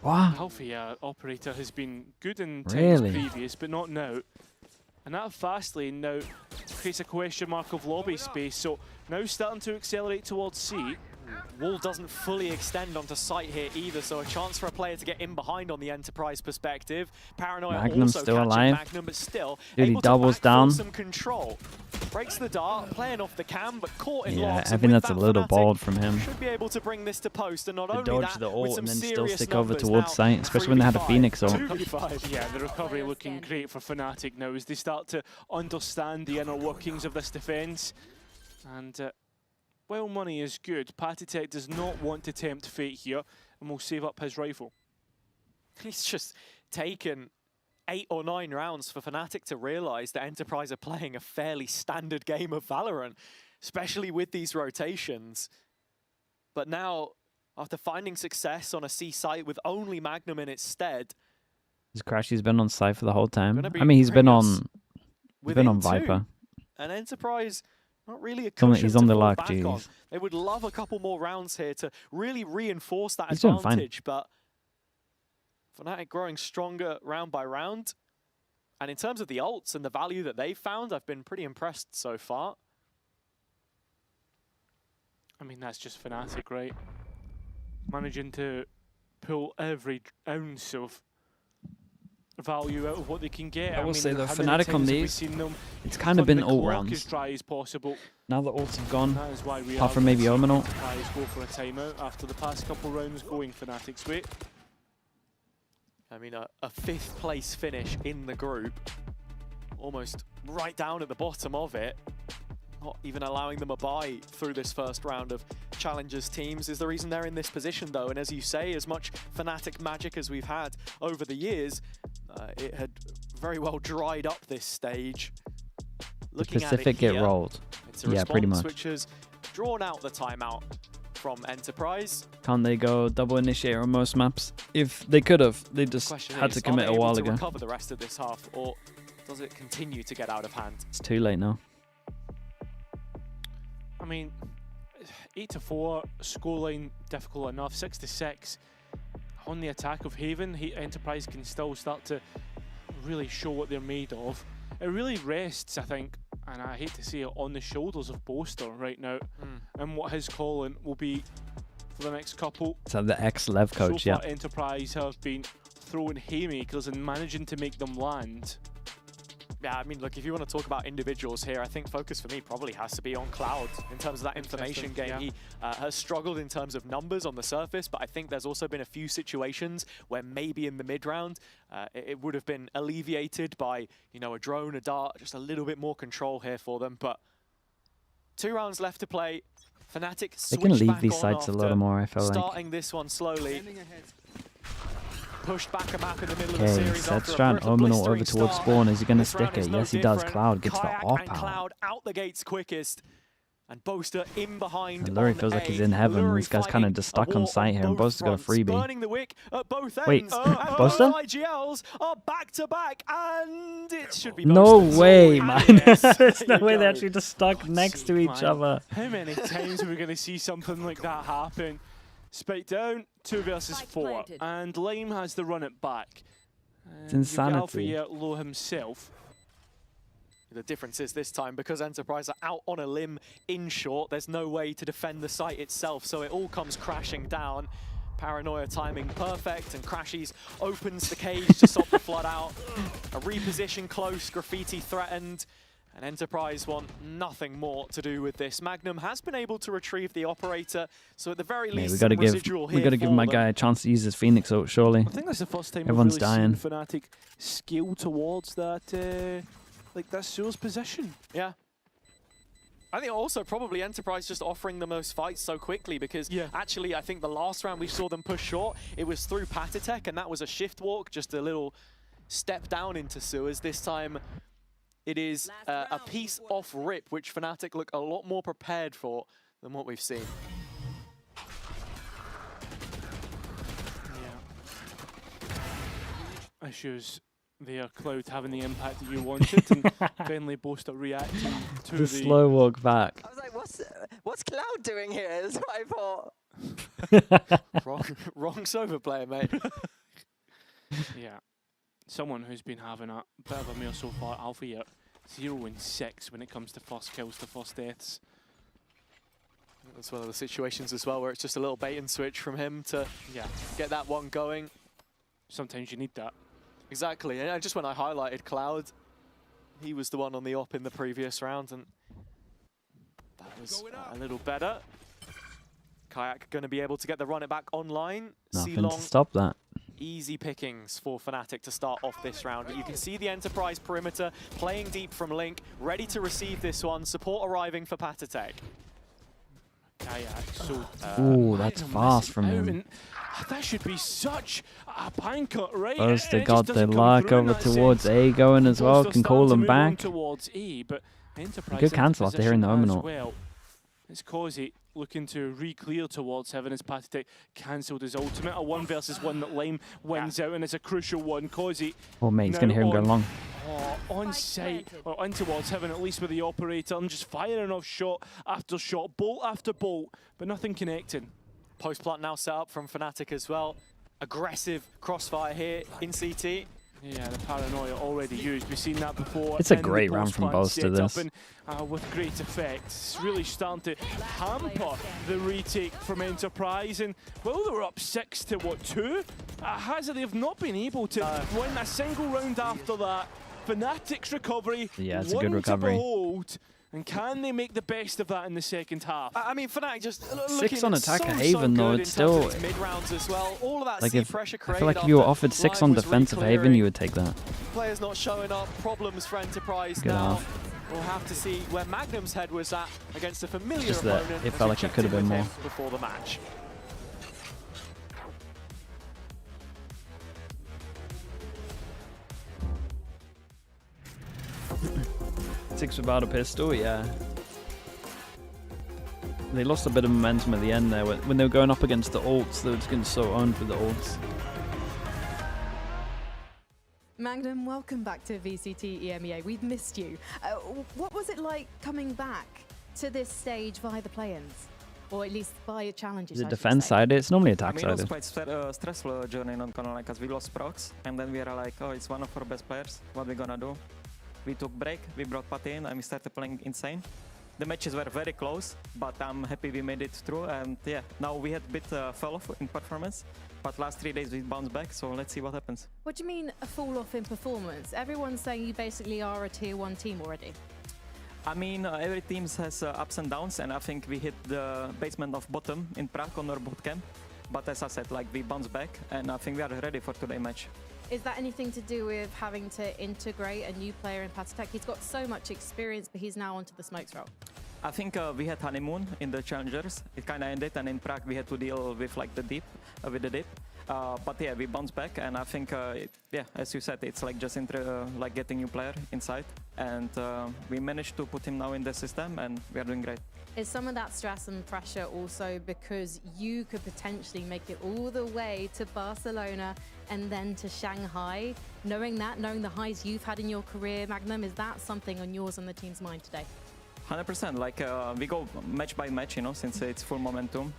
Wow. Alpha operator has been good in times previous, but not now. And that fast lane now creates a question mark of lobby space, so now starting to accelerate towards C. Wall doesn't fully extend onto site here either, so a chance for a player to get in behind on the Enterprise perspective. Paranoia Magnum's also still catching alive. Magnum, but still Dude, he able to doubles backfill down. Some control. Breaks the dart, playing off the cam, but caught in Yeah, locks. I think that's a little bold from him. Should be able to bring this to post, and not To only dodge that, the with ult some and then still serious stick over numbers towards now. site, especially when they had a Phoenix ult. 2v5. Yeah, the recovery looking great for FNATIC now as they start to understand the inner workings of this defense. And while money is good, PCIFIC does not want to tempt fate here and will save up his rifle. He's just taken 8 or 9 rounds for FNATIC to realise that Enterprise are playing a fairly standard game of Valorant, especially with these rotations. But now, after finding success on a C site with only Magnum in its stead, Crashy's been on site for the whole time. I mean, he's been on Viper. And Enterprise, not really a cushion He's on the fall lock, back on. jeez. They would love a couple more rounds here to really reinforce that He's doing fine. advantage, but FNATIC growing stronger round by round. And in terms of the ults and the value that they've found, I've been pretty impressed so far. I mean, that's just FNATIC, right? Managing to pull every ounce of value out of what they can get. I will say though, how many FNATIC on times have we these, seen them it's kind of been run the ult clock rounds. as dry as possible. Now the ults have gone, That is why we apart are from maybe going to Omen ult. see Enterprise go for a timeout after the past couple rounds going FNATIC's way. I mean, a 5th place finish in the group, almost right down at the bottom of it. Not even allowing them a bye through this first round of Challengers teams is the reason they're in this position though. And as you say, as much FNATIC magic as we've had over the years, It had very well dried up this stage. Looking PCIFIC at it get here, rolled. it's a Yeah, pretty response much. which has drawn out the timeout from Enterprise. Can't they go double initiator on most maps? If they could have, they just Question had is, to commit are a they while able ago. to recover the rest of this half, or does it continue to get out of hand? It's too late now. I mean, 8-4, scoreline difficult enough. 6-6 on the attack of Haven. Enterprise can still start to really show what they're made of. It really rests, I think, and I hate to say it, on the shoulders of Boaster right now, and what his calling will be for the next couple. So the ex-Lev coach, So far, yeah. Enterprise have been throwing haymakers and managing to make them land. Yeah, I mean, look, if you want to talk about individuals here, I think focus for me probably has to be on Cloud in terms of that information game. Yeah. He has struggled in terms of numbers on the surface, but I think there's also been a few situations where maybe in the mid-round it would have been alleviated by, you know, a drone, a dart, just a little bit more control here for them. But 2 rounds left to play. FNATIC They can switch leave back these on sites a after little more, I feel like. starting this one slowly. Pushed back a map in the middle of the Okay, series sets after a round brutal Omenal blistering over towards start. spawn. Is he going to This round stick is it? no Yes, he does. different. Cloud gets the Kayak off and power. Cloud out the gates quickest. And Boaster in behind. Lurie on feels like he's A. in heaven. Lurie This guy's kind of just stuck fighting a on war site here, and both Boaster's got a fronts, freebie. burning the wick at both ends. Wait, And Boaster? both IGLs are back to back, and it should be No Boaster's. way, And man. yes, There's there no you way go. they're actually just stuck next to each Man, other. How many times are we going to see something like that happen? Spike down, 2 versus 4, and Lime has to run it back. It's You've got Alpha insanity. here low himself. The difference is this time, because Enterprise are out on a limb in short, there's no way to defend the site itself, so it all comes crashing down. Paranoia timing perfect, and Crashies opens the cage to stop the flood out. A reposition close, Graffiti threatened, and Enterprise want nothing more to do with this. Magnum has been able to retrieve the operator, so at the very Mate, least, we gotta some give residual here give for my them. guy a chance to use his Phoenix ult, surely. I think that's the first time Everyone's we've really dying. seen FNATIC scale towards that, like that Sure's position. Yeah. I think also probably Enterprise just offering the most fights so quickly, because actually I think the last round we saw them push short, it was through Patatech, and that was a shift walk, just a little step down into sewers. This time it is a piece off rip, which FNATIC look a lot more prepared for than what we've seen. Issues there, Cloud having the impact that you wanted, and finally Boaster reacting to The slow walk back. I was like, what's Cloud doing here? Is what I thought. wrong Sova player, mate. Yeah, someone who's been having a bit of a meal so far. Alpha here, 0-6 when it comes to first kills to first deaths. That's one of the situations as well where it's just a little bait and switch from him to get that one going. Sometimes you need that. Exactly, and just when I highlighted Cloud, he was the one on the op in the previous round, and that was a little better. Kayak going to be able to get the run it back online. Nothing to stop that. Easy pickings for FNATIC to start off this round. You can see the Enterprise perimeter playing deep from Link, ready to receive this one. Support arriving for Patatech. Kayak, so Ooh, that's fast from him. That should be such a banker, right? Boaster It got just the doesn't come luck through in over that towards sense. A going as well. Boaster Can call starting them to move on back. towards A, but Enterprise Good cancel after hearing the position Omenal. as well. It's Causey looking to re-clear towards Heaven as Patatech cancelled his ultimate. A 1 versus 1 that Lime wins out, and it's a crucial one. Causey. Oh, mate, he's going to hear him go long. On site, or on towards Heaven, at least with the operator, and just firing off shot after shot, bolt after bolt, but nothing connecting. Post plant now set up from FNATIC as well. Aggressive crossfire here in CT. Yeah, the paranoia already used. We've seen that before. It's a in the great round post from plant Boaster, setup, this. and with great effect. It's really starting to hamper the retake from Enterprise. And well, they were up 6 to what, 2? They've not been able to win a single round after that. FNATIC's recovery. Yeah, it's a one good recovery. To behold. And can they make the best of that in the second half? I mean, FNATIC just 6 on attack at so Haven, though. good It's in terms of still its mid-rounds as well. All of that like sea if pressure I created feel like if you were after offered 6 Lime on was defensive Haven, re-clearing. you would take that. Players not showing up, problems for Enterprise Good now. half. We'll have to see where Magnum's head was at against a familiar Just that opponent. it as felt we like it checked could have in been with more. him before the match. 6 without a pistol, yeah. They lost a bit of momentum at the end there. When they were going up against the ults, they were just getting so owned with the ults. Magnum, welcome back to VCT EMEA. We've missed you. What was it like coming back to this stage via the play-ins? Or at least via challenges? Is it defense side? It's normally attack I mean, side. it was quite stressful journey, not gonna lie, because we lost procs, and then we are like, oh, it's one of our best players. What we gonna do? We took break, we brought Patty in, and we started playing insane. The matches were very close, but I'm happy we made it through. And yeah, now we had a bit fell off in performance, but last 3 days we bounced back. So let's see what happens. What do you mean a fall off in performance? Everyone's saying you basically are a tier 1 team already. I mean, every team has ups and downs, and I think we hit the basement of bottom in Prague on our bootcamp. But as I said, like, we bounced back, and I think we are ready for today's match. Is that anything to do with having to integrate a new player in PCIFIC? He's got so much experience, but he's now onto the smokes role. I think we had honeymoon in the challengers. It kind of ended, and in Prague we had to deal with like the dip, but yeah, we bounced back, and I think yeah, as you said, it's like just like getting new player inside, and we managed to put him now in the system, and we are doing great. Is some of that stress and pressure also because you could potentially make it all the way to Barcelona and then to Shanghai? Knowing the highs you've had in your career, Magnum, is that something on yours and the team's mind today? 100%. Like we go match by match, you know, since it's full momentum.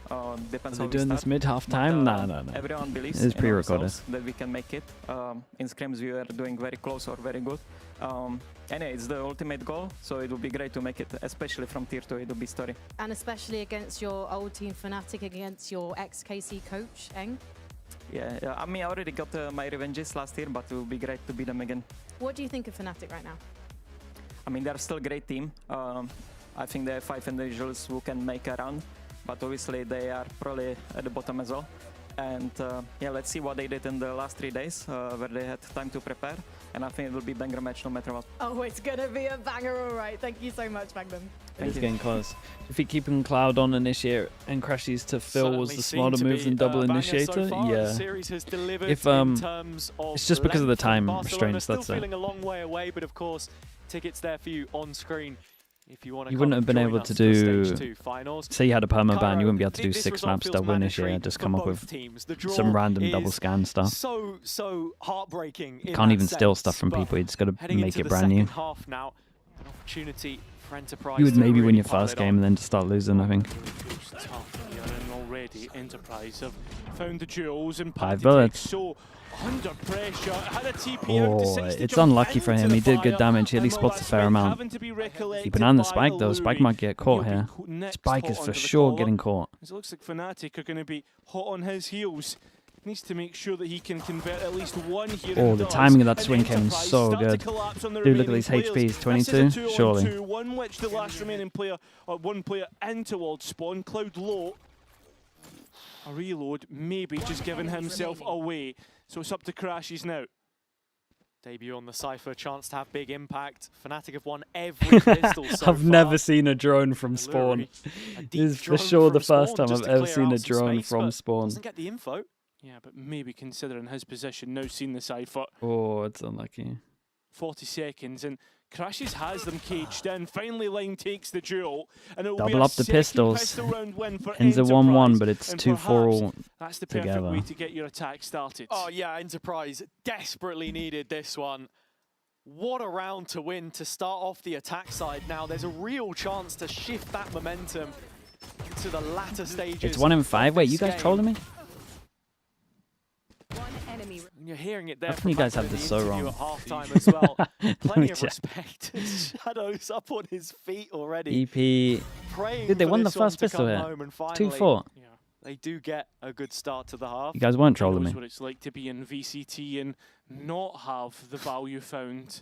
Depends. Are they doing this mid-half time? No. Everyone believes it's pre-recorded that we can make it. In scrims, we are doing very close or very good. Anyway, it's the ultimate goal, so it would be great to make it, especially from tier 2. It would be story. And especially against your old team FNATIC, against your ex-KC coach, Eng? Yeah, I mean, I already got my revenges last year, but it would be great to beat them again. What do you think of FNATIC right now? I mean, they're still a great team. I think they have 5 individuals who can make a run, but obviously they are probably at the bottom as well. And yeah, let's see what they did in the last 3 days, where they had time to prepare. And I think it will be a banger match no matter what. Oh, it's going to be a banger, all right. Thank you so much, Magnum. It's getting close. If you keeping Cloud on initiate and crashes to Phil was the smarter move than double initiator, so yeah. If it's just because of the time restraints, that's still feeling a long way away, but of course, tickets there for you on screen. If you want to, you wouldn't have been able to do, say you had a perma ban, you wouldn't be able to do 6 maps double initiate, just come up with some random double scan stuff. So heartbreaking. You can't even steal stuff from people, you just got to make it brand new. Now, an opportunity for Enterprise. You would maybe win your first game and then just start losing, I think. Already Enterprise have found the jewels and 5 bullets. So under pressure, had a TP out to 60 it's unlucky for him. He did good damage. He at least spots a fair amount. Keep an eye on the Spike though. Spike might get caught here. Spike is for sure getting caught. It looks like FNATIC are going to be hot on his heels. Needs to make sure that he can convert at least one here. Oh, the timing of that swing came so good. Dude, look at these HPs. 22, surely. One which the last remaining player, or one player in towards spawn. Cloud low. A reload, maybe just giving himself away. So it's up to Crashes now. Debut on the Cypher, chance to have big impact. FNATIC have won every pistol so I've never seen a drone from spawn. This is for sure the first time I've ever seen a drone from spawn. Doesn't get the info. Yeah, but maybe considering his position, now seen the Cypher. Oh, it's unlucky. 40 seconds, and Crashes has them caged in. Finally, Lime takes the duel, and it will Double be a up the pistols. pistol round win for Ends at 1-1, but it's 2-4 all that's the perfect together. way to get your attack started. Oh yeah, Enterprise desperately needed this one. What a round to win to start off the attack side. Now there's a real chance to shift that momentum to the latter stages. It's 1 in 5. Wait, you guys trolling me? You're hearing it there. How can you guys have this so wrong? At halftime as well. Plenty of respect. Shadows up on his feet already. EP. Dude, they won the first pistol here. 2-4. Yeah, they do get a good start to the half. You guys weren't trolling me. What it's like to be in VCT and not have the value found.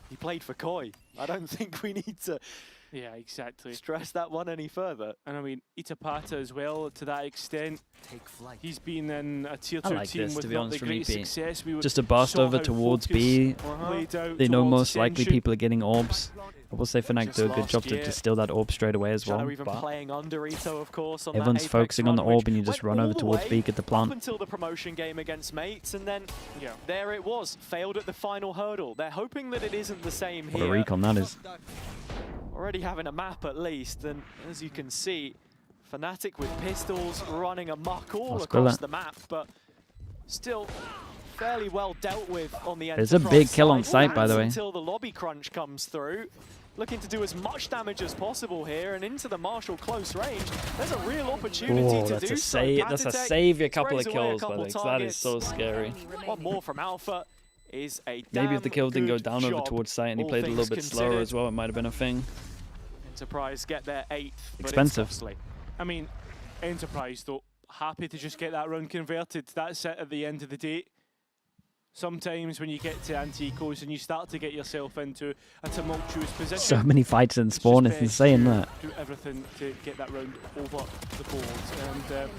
He played for Koi. I don't think we need to. Yeah, exactly. Stress that one any further. And I mean, Itapata as well, to that extent. Take flight. He's been in a tier 2 like team this, with to be not honest, the from great EP. success. Just a burst over towards B. They know most likely people are getting orbs. I will say FNATIC do a good job to steal that orb straight away as well. Even playing under Ito, of course, on everyone's that focusing on the run, orb and you just run over towards B, get the plant. Up until the promotion game against Mates, and then there it was. Failed at the final hurdle. They're hoping that it isn't the same here. What a recon that is. Already having a map at least, and as you can see, FNATIC with pistols running amok all across the map, but still fairly well dealt with on the end. There's a big kill on site, by the way. Until the lobby crunch comes through. Looking to do as much damage as possible here, and into the Marshall close range. There's a real opportunity to do so. That's a save a couple of kills, by the way, 'cause that is so scary. One more from Alpha is a maybe if the kill didn't go down over towards site and he played a little bit slower as well, it might have been a thing. Enterprise get their 8th, but expensive. It's costly. I mean, Enterprise, though, happy to just get that round converted. That's it at the end of the day. Sometimes when you get to anti-ecos and you start to get yourself into a tumultuous position. So many fights in spawn, it's insane that. Do everything to get that round over the board. And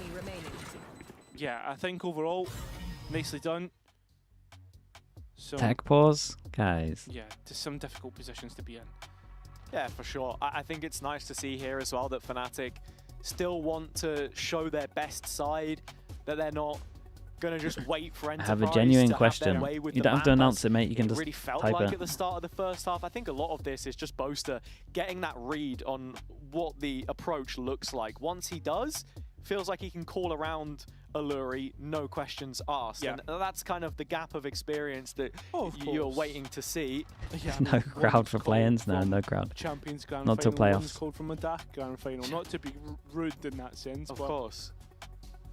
yeah, I think overall, nicely done. So, Tech pause, guys. Yeah, just some difficult positions to be in. Yeah, for sure. I think it's nice to see here as well that FNATIC still want to show their best side, that they're not going to just wait for Enterprise. I have a genuine to question. Have their way with You the don't have to map, announce it, mate. You can it just really felt type like it. at the start of the first half. I think a lot of this is just Boaster getting that read on what the approach looks like. Once he does, feels like he can call around Alluri, no questions asked. Yeah. And that's kind of the gap of experience that you're waiting to see. Yeah, No crowd for play-ins now, no crowd. Champions Grand Not till Final, one's playoffs. called from a DAC Grand Final. Not to be rude in that sense, Of but course.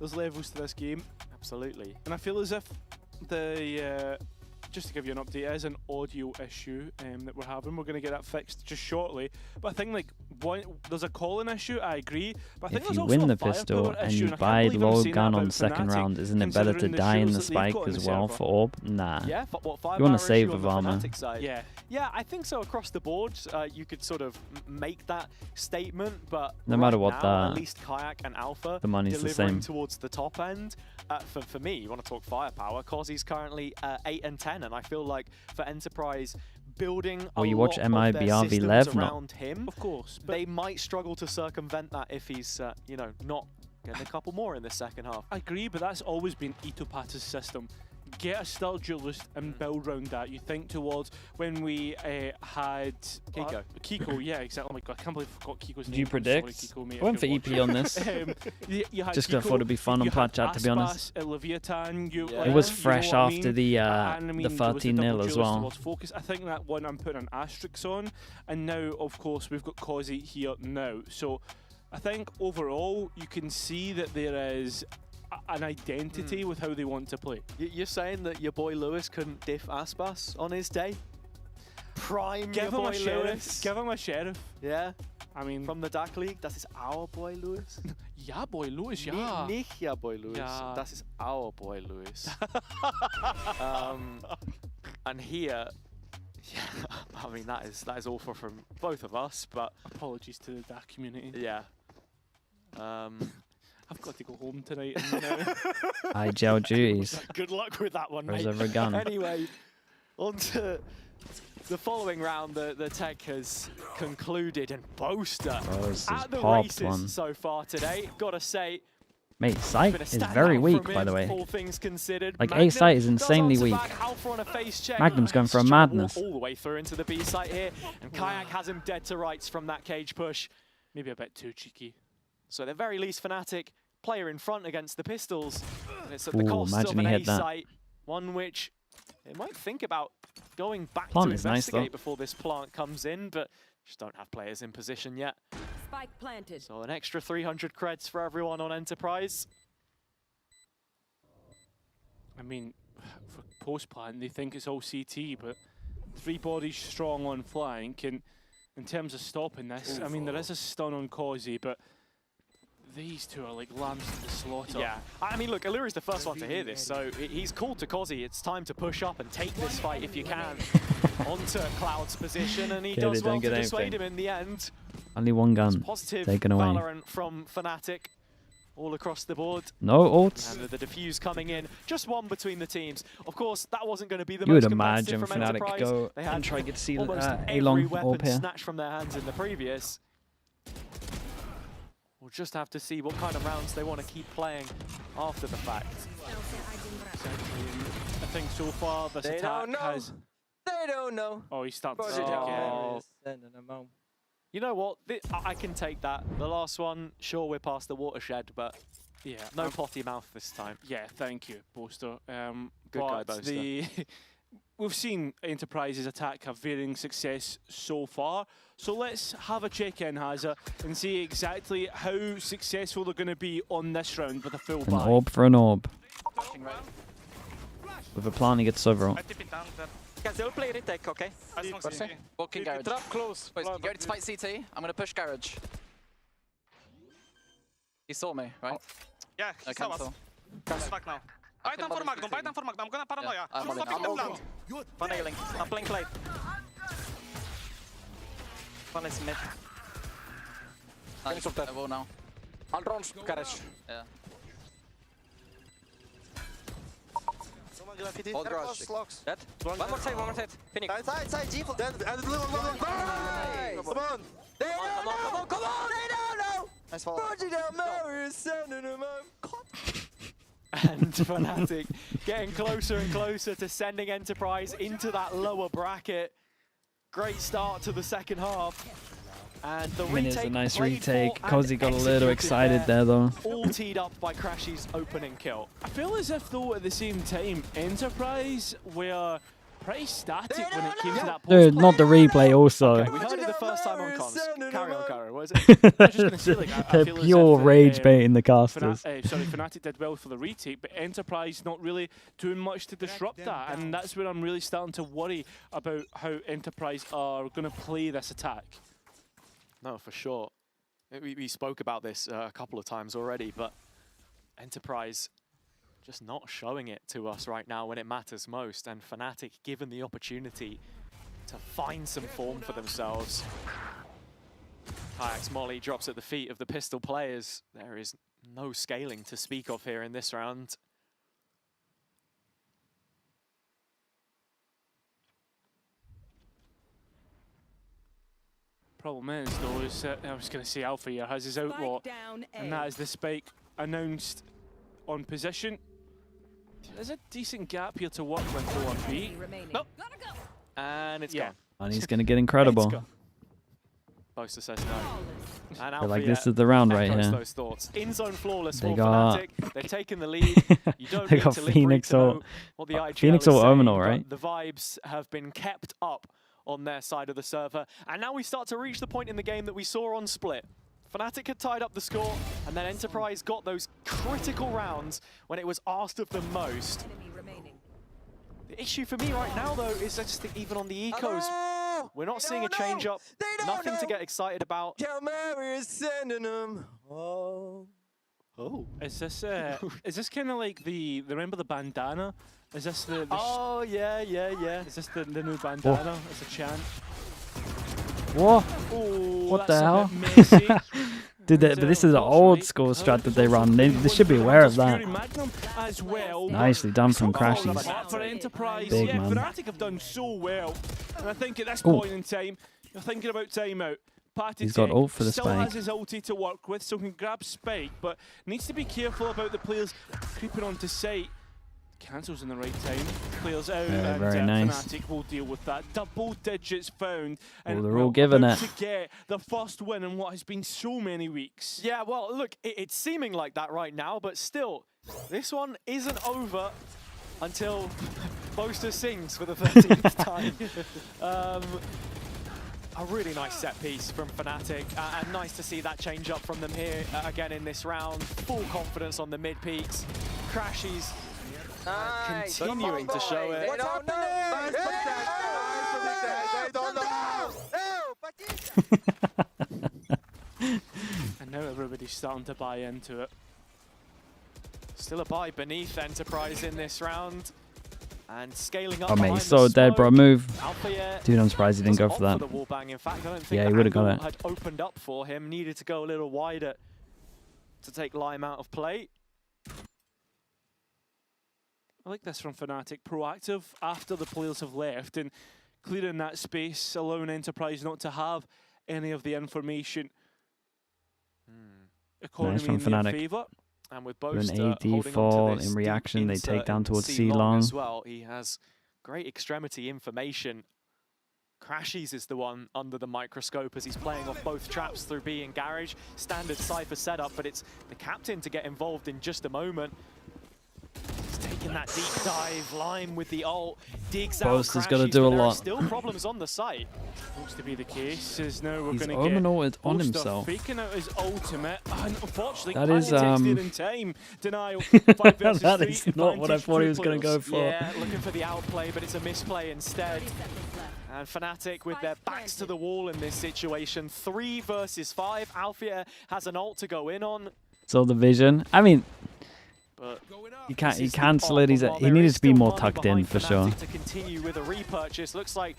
there's levels to this game. Absolutely. And I feel as if the, just to give you an update, it is an audio issue that we're having. We're going to get that fixed just shortly. But I think like there's a calling issue, I agree. But I think If there's you also win a the pistol firepower and issue, you and I buy can't believe I'm low saying gun that on about second FNATIC, round, isn't it better to considering the die in shields the that they've spike got on as the well server. for orb? Nah. Yeah, You want to save of of armor. Side. Yeah. Yeah, I think so across the board. You could sort of make that statement, but No matter right what now, the- at least Kayak and Alpha the money's the delivering same. towards the top end. For me, you want to talk firepower, Cozzy's currently 8 and 10, and I feel like for Enterprise, building a Well, you watch lot MI of their BRV systems Lev, not- around him, of course, they might struggle to circumvent that if he's, you know, not getting a couple more in the second half. I agree, but that's always been Itopata's system. Get a star duelist and build around that. You think towards when we had Kiko. Kiko, yeah, exactly. Oh my god, I can't believe I forgot Kiko's Did name. you I'm predict? sorry, Kiko, mate, I went if for you're EP on this. you had Just 'cause I Kiko, thought it'd be fun on you Plat had Chat, to be honest. Aspas, Leviathan, you, It was fresh you know what I after mean? the And I mean, there was the 13-0 double as duelist well. towards Focus. I think that one I'm putting an asterisk on. And now, of course, we've got Cozzy here now. So I think overall, you can see that there is an identity with how they want to play. You're saying that your boy Lewis couldn't diff Aspas on his day? Prime Give your him boy a sheriff. Lewis. Give him a sheriff. Yeah. I mean, From the DAC League, das ist our boy Lewis. ja, boy Lewis, ja. Nicht ja boy Lewis, Ja. das ist our boy Lewis. And here, yeah, I mean that is awful from both of us, but apologies to the DAC community. Yeah. I've got to go home tonight. And, I jail duties. Good luck with that one, mate. Where's every gun? Anyway, on to the following round. The tech has concluded, and Boaster Oh, this is at the popped races one. so far today. Gotta say, Mate, sight been a is standout very weak, from by him, the way. all things considered. Like, Magnum A site is does insanely answer weak. back. Alpha on a face check. Magnum's going for a Struggle madness. all the way through into the B site here, and Kayak has him dead to rights from that cage push. maybe a bit too cheeky. So at the very least, FNATIC, player in front against the Pistols. And it's at the Ooh, cost of imagine an he A hit that. site, one which they might think about going back Plant to is nice, investigate though. before this plant comes in, but just don't have players in position yet. Spike planted. So an extra 300 creds for everyone on Enterprise. I mean, for post-plant, they think it's all CT, but 3 bodies strong on flank, and in terms of stopping this, I mean, there is a stun on Cozzy, but these two are like lambs to the slaughter. Yeah, I mean, look, Alluri's the first one to hear this, so he's called to Cozzy. It's time to push up and take this fight if you can onto Cloud's position, and he Okay, does they well don't to get dissuade anything. him in the end. Only one gun Positive taken away. Valorant from FNATIC. all across the board. No ults. And with the defuse coming in, just one between the teams. Of course, that wasn't going to be the You most would competitive imagine from FNATIC Enterprise. go They had and try to get see almost every A-long weapon AWP here. snatched from their hands in the previous. We'll just have to see what kind of rounds they want to keep playing after the fact. I think so far this They attack don't know. has... They don't know. Oh, he's starting to But stick Oh. sending them home. You know what? I can take that. The last one, sure, we're past the watershed, but yeah, no potty mouth this time. Yeah, thank you, Boaster. Good guy, But Boaster. we've seen Enterprise's attack have varying success so far. So let's have a check-in, Hazza, and see exactly how successful they're going to be on this round with a full An buy. orb for an orb. With a plant, he gets several. Guys, they'll play retake, okay? Walking garage. Trap close. Boys, you ready to fight CT? I'm going to push garage. He saw me, right? Yeah, he saw us. He's back now. Buy down for Magnum, buy down for Magnum. I'm gonna paranoia. I'm Shoot something to plant. One ailing. I'm playing plate. One is mid. I will now. I'll drone garage. Yeah. Someone graffiti. Hold garage. Dead. One more side. Phoenix. Side, G. Then, and come on. They don't know. Come on! They don't know. Nice follow. Budgie down there, we're sending them home. And FNATIC getting closer and closer to sending Enterprise into that lower bracket. Great start to the second half. And the retake It's a nice played retake. for Cozy and got a little executed excited there though. All teed up by Crashy's opening kill. I feel as if, though, at the same time, Enterprise were pretty static when it came to that post. Dude, not the replay also. Okay, we heard it the first time on comms. Carry on, Carry. What is it? I was just going to say, like, I They're feel as pure if, rage baiting the casters. FNATIC did well for the retake, but Enterprise not really doing much to disrupt that, and that's where I'm really starting to worry about how Enterprise are going to play this attack. No, for sure. We spoke about this a couple of times already, but Enterprise just not showing it to us right now when it matters most, and FNATIC given the opportunity to find some form for themselves. Kayak's molly drops at the feet of the pistol players. There is no scaling to speak of here in this round. Problem is, though, is I was going to say Alpha here has his outlaw, and that is the spike announced on position. There's a decent gap here to work with for 1B. Nope. And it's gone. And he's going to get incredible. Boaster says no. And I feel like Alpha this is the round right echoes here. those thoughts. In-zone flawless They for got- FNATIC. They're taking the lead. You don't They need got to live Phoenix to know or what the IGL Phoenix is or saying, Omenal, but right? The vibes have been kept up on their side of the server. And now we start to reach the point in the game that we saw on Split. FNATIC had tied up the score, and then Enterprise got those critical rounds when it was asked of them most. The issue for me right now, though, is I just think even on the ecos, we're not seeing a change up. Nothing to get excited about. Tell Mary is sending them. Oh. Is this kind of like the remember the bandana? Is this the oh yeah. Is this the new bandana? It's a chant. What? Oh, What the that's a hell? bit messy. Dude, but this is an old school strat that they run. They should be aware of that. Magnum as well. Nicely done from Crashies. For Enterprise, Big yeah, man. FNATIC have done so well. And I think at this Ooh. point in time, you're thinking about timeout. He's got ult for the still spike. has his ulti to work with, so can grab spike, but needs to be careful about the players creeping onto site. Cancels in the right time. Players out, and very nice. FNATIC will deal with that. Double digits found. And they're all giving about it. to get the first win in what has been so many weeks. Yeah, well, look, it's seeming like that right now, but still, this one isn't over until Boaster sings for the 13th time. A really nice set piece from FNATIC, and nice to see that change up from them here again in this round. Full confidence on the mid peaks. Crashies continuing to show it. What's happening? They don't know. And now everybody's starting to buy into it. Still a buy beneath Enterprise in this round. And scaling up Oh, mate, behind he's so the dead, smoke. bro. Move. Alpha, yeah, Dude, I'm surprised he didn't go was for that. on the wall bang. In fact, I don't think Yeah, he the would've got angle it. had opened up for him. Needed to go a little wider to take Lime out of play. I like this from FNATIC. Proactive after the players have left and clearing that space, allowing Enterprise not to have any of the information. Nice from FNATIC. Favor. And with an Boaster AD fall in reaction, they take down towards C-Long as well. He has great extremity information. Crashies is the one under the microscope as he's playing off both traps through B and Garage. Standard Cypher setup, but it's the captain to get involved in just a moment. He's taking that deep dive. Lime with the ult. Digs out Boaster's got to Crashies, do a but there are lot. still problems on the site. Looks to be the case. Is now we're He's going to get ulted on Boaster himself. faking out his ultimate. And unfortunately, That is, there in time. Denial. that is not what I thought he was going to go for. Yeah, looking for the outplay, but it's a misplay instead. And FNATIC with their backs to the wall in this situation. 3 versus 5. Alfia has an ult to go in on. Saw the vision. I mean, but you cancel it. He needed to be more tucked in for sure. To continue with a repurchase. Looks like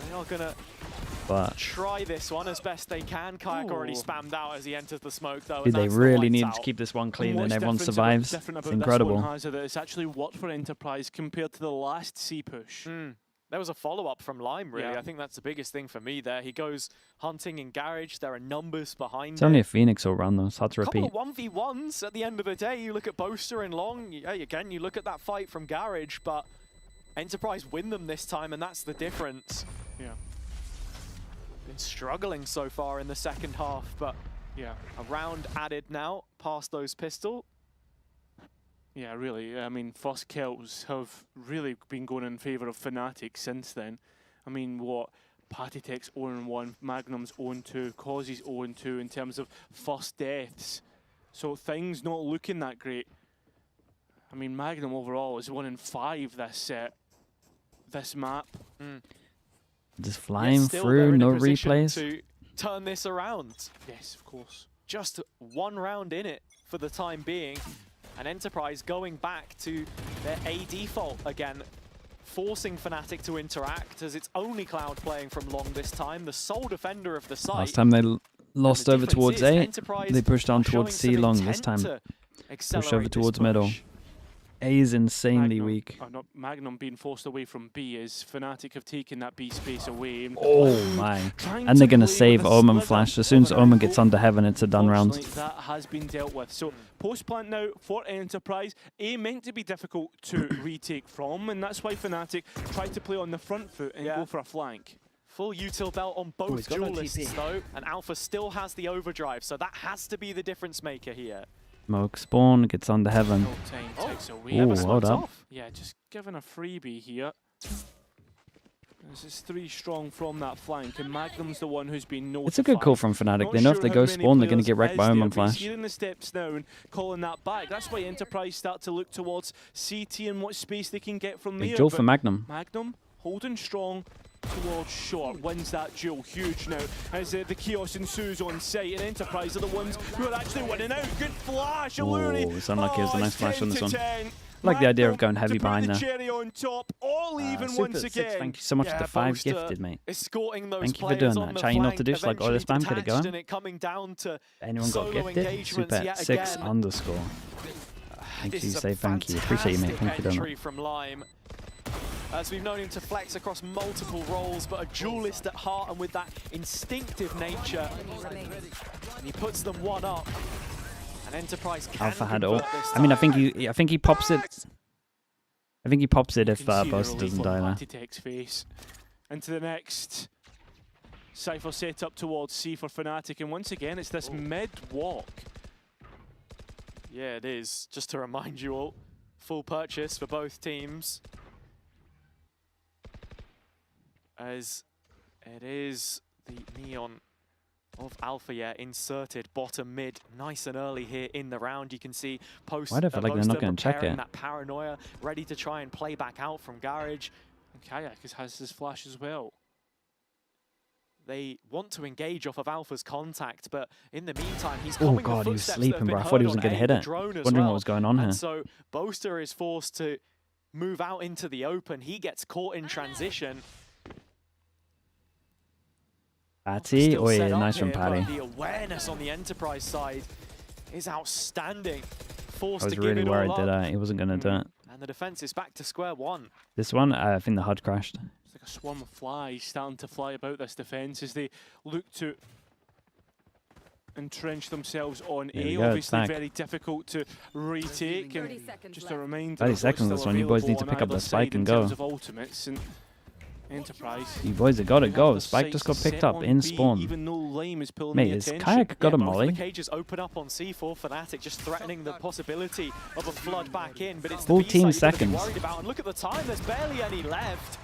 they are going to try this one as best they can. Kayak already spammed out as he enters the smoke, though. Dude, they really need to keep this one clean and everyone survives. It's incredible. It's actually worked for Enterprise compared to the last C push. There was a follow-up from Lime, really. Yeah. I think that's the biggest thing for me there. He goes hunting in Garage. There are numbers behind It's only a Phoenix all run, though. It's hard to repeat. Couple of 1v1s at the end of the day. You look at Boaster and Long. Again, you look at that fight from Garage, but Enterprise win them this time, and that's the difference. Yeah. Been struggling so far in the second half, but yeah, a round added now past those pistol. Yeah, really. I mean, first kills have really been going in favour of FNATIC since then. I mean, what? Patitech's 0-1, Magnum's 0-2, Causey's 0-2 in terms of first deaths. So things not looking that great. I mean, Magnum overall is 1-5 this map. Just flying through, no replays. To turn this around. Yes, of course. Just one round in it for the time being. And Enterprise going back to their A default again, forcing FNATIC to interact as it's only Cloud playing from Long this time, the sole defender of the site. Last time they lost over towards A, they pushed on towards C Long this time. Push over towards middle. A is insanely weak. Magnum being forced away from B as FNATIC have taken that B space away. Oh my. And they're going to save Omen Flash. As soon as Omen gets under heaven, it's a done round. That has been dealt with. So post-plant now for Enterprise. A meant to be difficult to retake from, and that's why FNATIC tried to play on the front foot and go for a flank. Full util belt on both duelists though, and Alpha still has the overdrive, so that has to be the difference maker here. Smoke spawn, gets under heaven. Ooh, hold up. Yeah, just giving a freebie here. This is 3 strong from that flank, and Magnum's the one who's been notified. It's a good call from FNATIC. They know if they go spawn, they're going to get wrecked by Omen Flash. Hearing the steps now and calling that back. That's why Enterprise start to look towards CT and what space they can get from there. Big duel for Magnum. Magnum holding strong towards short, wins that duel huge now as the chaos ensues on site, and Enterprise are the ones who are actually winning out. Good flash, Alluri. It's unlucky. It was a nice flash on this one. I like the idea of going heavy behind there. Cherry on top, all even Super once again. Thank you so much for the 5 gifted, mate. Escorting those Thank you for doing that. Chatting not to do, just like, oh, this spam, get it going. Anyone got gifted? Super 6_. Thank you, say thank you. Appreciate you, mate. Thank you very much. From Lime. As we've known him to flex across multiple roles, but a duelist at heart and with that instinctive nature. And he puts them one up. And Enterprise can Alpha had ult. I mean, I think he pops it. I think he pops it if Boaster doesn't die there. Face. Into the next Cypher set up towards C for FNATIC, and once again it's this mid walk. Yeah, it is. Just to remind you all, full purchase for both teams. As it is the neon of Alpha, inserted bottom mid, nice and early here in the round. You can see post. Why do I feel like they're not going to check it? That paranoia, ready to try and play back out from Garage. And Kayak has his flash as well. They want to engage off of Alpha's contact, but in the meantime, he's coming. Oh god, he was sleeping, bro. I thought he wasn't going to hit it. Wondering what was going on here. So Boaster is forced to move out into the open. He gets caught in transition. Patty, oh yeah, nice from Patty. The awareness on the Enterprise side is outstanding. Forced I was to really give it worried all up. that he wasn't going to do it. And the defense is back to square one. This one, I think the HUD crashed. It's like a swarm of flies starting to fly about this defense as they look to entrench themselves on A. Obviously very difficult to retake. And just a reminder, 30 seconds, that's when you boys need to pick up the spike and go. Of ultimates and Enterprise. You boys have got to go. Spike just got picked up in spawn. Mate, has Kayak got a molly? The cages open up on C4. FNATIC just threatening the possibility of a flood back in, but it's Full the team B side you're gonna be seconds. worried about. And look at the time, there's barely any left.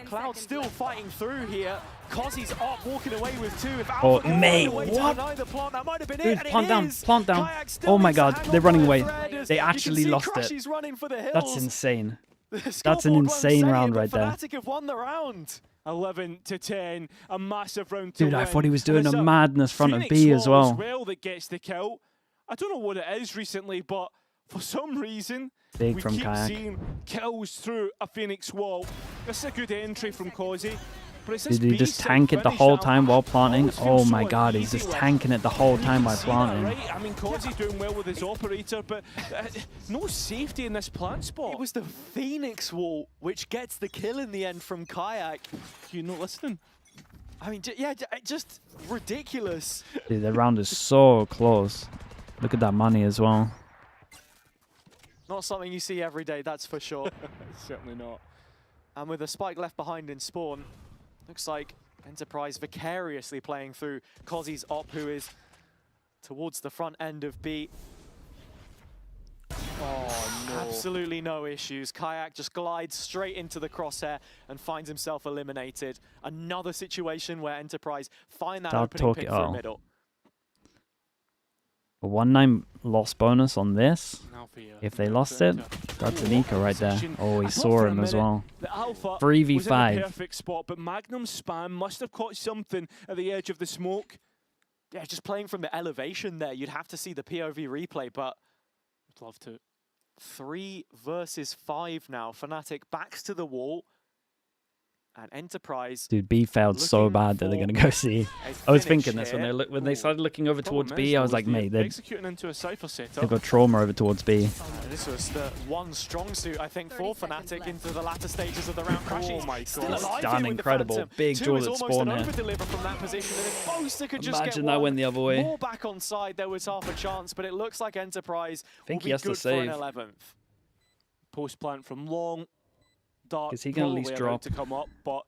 Cloud still fighting through here. Kozzy's up, walking away with 2. If Oh, Alpha mate, away what? to another plant, that might have been Dude, it, and plant it down, is. plant down. Kayak still Oh my needs to god, hang they're on running by away. a thread as They you can actually see lost it. Crashy's running for the hills. That's insane. The That's an scoreboard won't insane say it, round but right there. FNATIC have won the round. 11 to 10, a massive round to Dude, win. I thought he was And doing it's a madness front of Phoenix B as wall well. that gets the kill. I don't know what it is recently, but for some reason, Big we from keep Kayak. seeing kills through a Phoenix wall. This is a good entry from Kozzy. But it's this Did he just tank it the whole time while planting? Oh my god, he's just tanking it the whole time by planting. Right? I mean, Kozzy doing well with his operator, but no safety in this plant spot. It was the Phoenix wall which gets the kill in the end from Kayak. You're not listening? I mean, yeah, just ridiculous. Dude, the round is so close. Look at that money as well. Not something you see every day, that's for sure. Certainly not. And with a spike left behind in spawn, looks like Enterprise vicariously playing through Kozzy's op, who is towards the front end of B. Oh, no. Absolutely no issues. Kayak just glides straight into the crosshair and finds himself eliminated. Another situation where Enterprise find that opening pick through middle. A 1-9 loss bonus on this. If they lost it, that's an eco right there. Oh, he saw him as well. The Alpha 3v5. was in the perfect spot, but Magnum's spam must have caught something at the edge of the smoke. Yeah, just playing from the elevation there. You'd have to see the POV replay, but I'd love to. 3 versus 5 now. FNATIC backs to the wall. And Enterprise. Dude, B failed so bad that they're going to go C. I was thinking this when they started looking over towards B. I was like, mate, they're executing into a cypher setup. they've got trauma over towards B. This was the one strong suit, I think, for FNATIC into the latter stages of the round. Crashy still alive It's here done with incredible. The Phantom. Big 2 duel is at almost spawn an here. over-deliver from that position, and if Boaster could just Imagine get that one went the other way. more back on side, there was half a chance, but it looks like Enterprise think will he be has to good for an save. 11th. Post plant from long. Dark Is he going to at least drop? to come up, but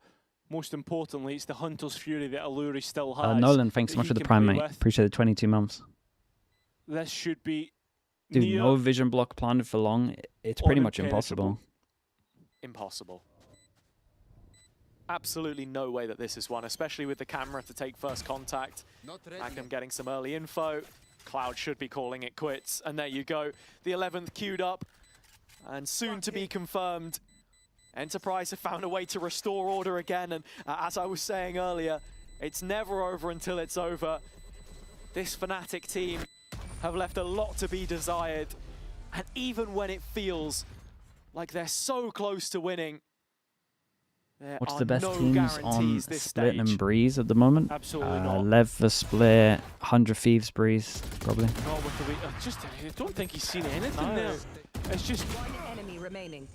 most importantly, it's the Hunter's Fury that Alluri still has. Nolan, thanks so that much he for the can prime, play mate. with. Appreciate the 22 months. This should be Dude, near no vision block planted for long. It's pretty much impossible. Impossible. Absolutely no way that this is one, especially with the camera to take first contact. Magnum getting some early info. Cloud should be calling it quits. And there you go. The 11th queued up and soon to be confirmed. Enterprise have found a way to restore order again. And as I was saying earlier, it's never over until it's over. This FNATIC team have left a lot to be desired. And even when it feels like they're so close to winning, there What's are the best no teams on guarantees this Split stage. and Breeze at the moment? Absolutely not. Lev for Split, 100 Thieves Breeze, probably. Not with the I don't think he's seen anything there. It's just enemy remaining.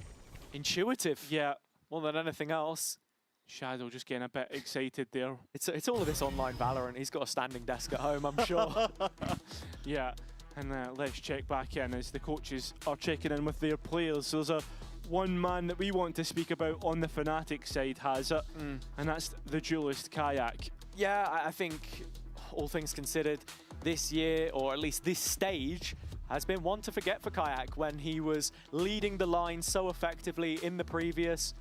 Intuitive. Yeah. More than anything else. Shadow just getting a bit excited there. It's all of this online Valorant. He's got a standing desk at home, I'm sure. Yeah, and let's check back in as the coaches are checking in with their players. So there's a one man that we want to speak about on the FNATIC side has it, and that's the duelist Kayak. Yeah, I think all things considered, this year, or at least this stage, has been one to forget for Kayak when he was leading the line so effectively in the previous,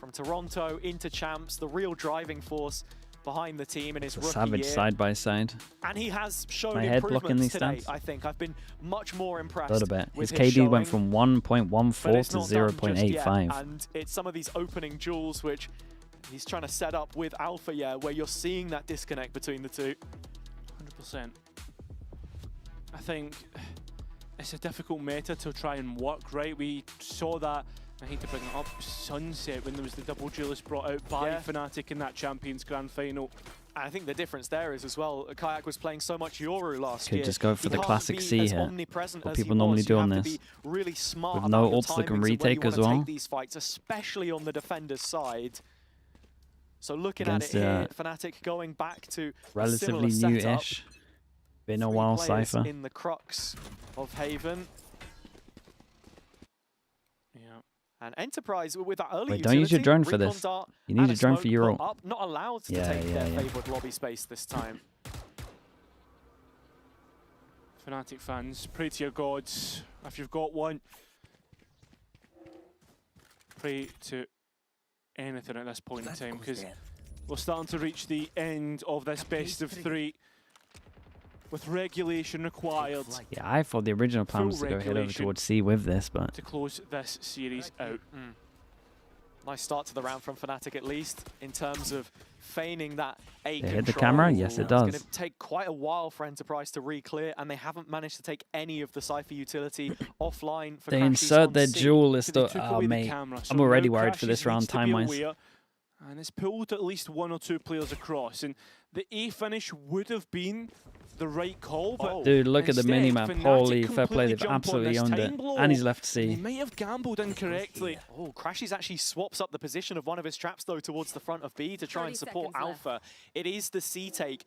from Toronto into Champs, the real driving force behind the team in his rookie Savage year. side by side. And he has shown My head blocking improvements these today, stats? I think. I've been much more impressed A little bit. with His his KD went showing, from but 1.14 it's to not done just yet, 0.85. And it's some of these opening duels which he's trying to set up with Alpha, where you're seeing that disconnect between the two. 100%. I think it's a difficult meta to try and work, right? We saw that, I hate to bring it up, Sunset when there was the double duelist brought out by FNATIC in that Champions Grand Final. I think the difference there is as well, Kayak was playing so much Yoru last year. Could just go for the classic C here. What people he normally was. do on You have this. to be really smart With no about your ults that can timings and when you retake as wanna well. take these fights, especially on the defender's side. So looking Against, at it here, FNATIC going back to relatively new-ish. Been a while, Cypher. In the crux of Haven. Yeah. And Enterprise with that early Wait, don't use your drone for this. Dart, You need your drone for your ult. up, not allowed to take their favoured lobby space this time. FNATIC fans, pray to your gods if you've got one. Pray to anything at this point in time, because we're starting to reach the end of this best of 3 with regulation required. Yeah, I thought the original plan was to go head over towards C with this, but to close this series out. Nice start to the round from FNATIC at least, in terms of feigning that A control. hit the camera? Yes, it does. It's going to take quite a while for Enterprise to re-clear, and they haven't managed to take any of the Cypher utility offline. For they Crashies insert on their C. duelist. So Oh, mate, I'm already worried for this round time-wise. And it's pulled at least 1 or 2 players across, and the A finish would have been the right call, but dude, look at the instead, minimap. FNATIC Holy fair play, they've jump on absolutely this owned time it. blow. And he's left He C. may have gambled incorrectly. Oh, Crashies actually swaps up the position of one of his traps, though, towards the front of B to try and support Alpha. It is the C take.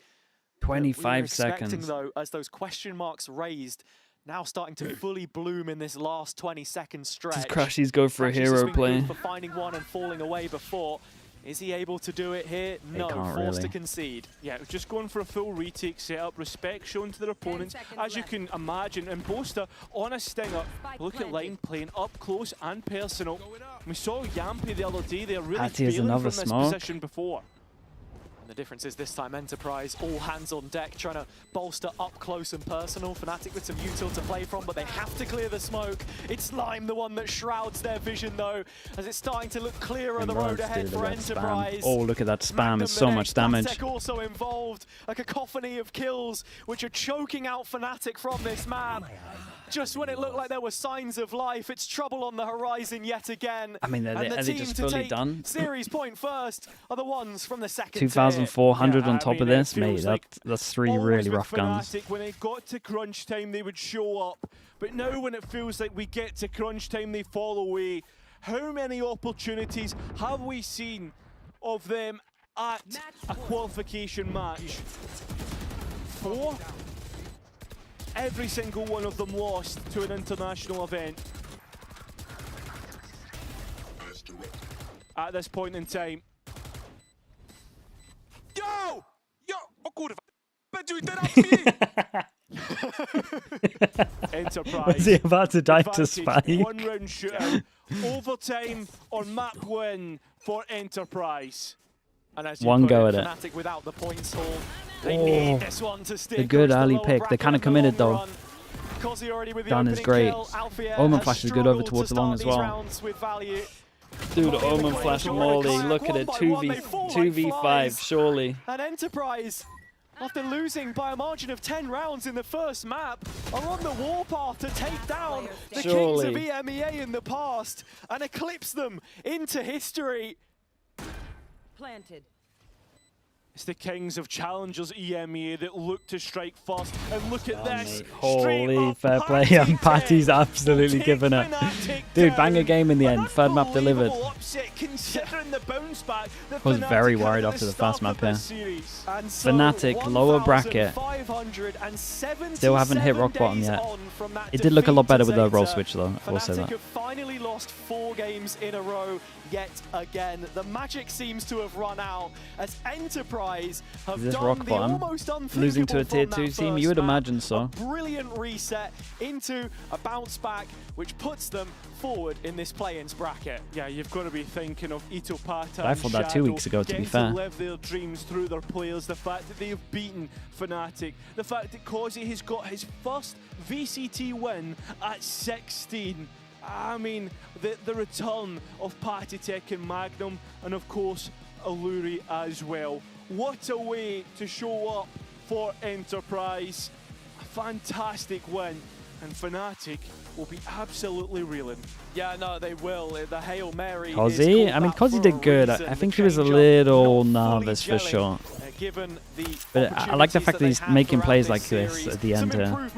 25 seconds. Though, as those question marks raised, now starting to fully bloom in this last 20-second stretch. Does Crashies go for a hero play? For finding one and falling away before. Is he able to do it here? No, forced to concede. Yeah, just going for a full retake setup, respect shown to their opponents. As you can imagine, and Boaster on a stinger. Look at Line playing up close and personal. We saw Yampi the other day, they're really feeling from this position before. The difference is this time Enterprise, all hands on deck, trying to bolster up close and personal. FNATIC with some util to play from, but they have to clear the smoke. It's Slime, the one that shrouds their vision, though, as it's starting to look clearer the road ahead for Enterprise. Oh, look at that spam, it's so much damage. FNATIC also involved, a cacophony of kills, which are choking out FNATIC from this map. Just when it looked like there were signs of life, it's trouble on the horizon yet again. I mean, are they just fully done? Series point first are the ones from the second 2,400 on top of this, mate. That's 3 really rough guns. When it got to crunch time, they would show up. But now when it feels like we get to crunch time, they fall away. How many opportunities have we seen of them at a qualification match? 4? Every single one of them lost to an international event. At this point in time. Yo! Yo! Oh kurwa! Będziesz teraz Enterprise. Was he about to die to Spike? 1-round shootout. Overtime on map win for Enterprise. And as One go at it. FNATIC without the points haul. They need this one to stick. The good early pick. They kind of committed though. Done is great. Omen Flash is good over towards the long as well. Dude, Omen Flash Molly, look at it. 2v5, surely. And Enterprise, after losing by a margin of 10 rounds in the first map, are on the warpath to take down the Kings of EMEA in the past and eclipse them into history. Planted. It's the Kings of Challengers EMEA that look to strike first. And look at this. Mate. Holy fair play. And Patty's absolutely giving it. Dude, banger game in the end. Third map delivered. Considering the bounce back, I was very worried after the first map here. FNATIC, lower bracket. Still haven't hit rock bottom yet. It did look a lot better with the roll switch though, I will say that. have finally lost 4 games in a row yet again. The magic seems to have run out as Enterprise have Is this done rock the bottom? almost unthinkable. Losing to a tier from 2 that team? first You would map. imagine so. A brilliant reset into a bounce back, which puts them forward in this play-ins bracket. Yeah, you've got to be thinking of Ito Pata. I thought that 2 weeks ago, to be fair. To live their dreams through their players, the fact that they've beaten FNATIC, the fact that Causey has got his first VCT win at 16. I mean, the return of Patitech and Magnum, and of course, Alluri as well. What a way to show up for Enterprise. A fantastic win. and FNATIC will be absolutely reeling. Yeah, no, they will. The Hail Mary. Cozzy? I mean, Cozzy did good. I think he was a little nervous for sure. But I like the fact that he's making plays like this at the end here.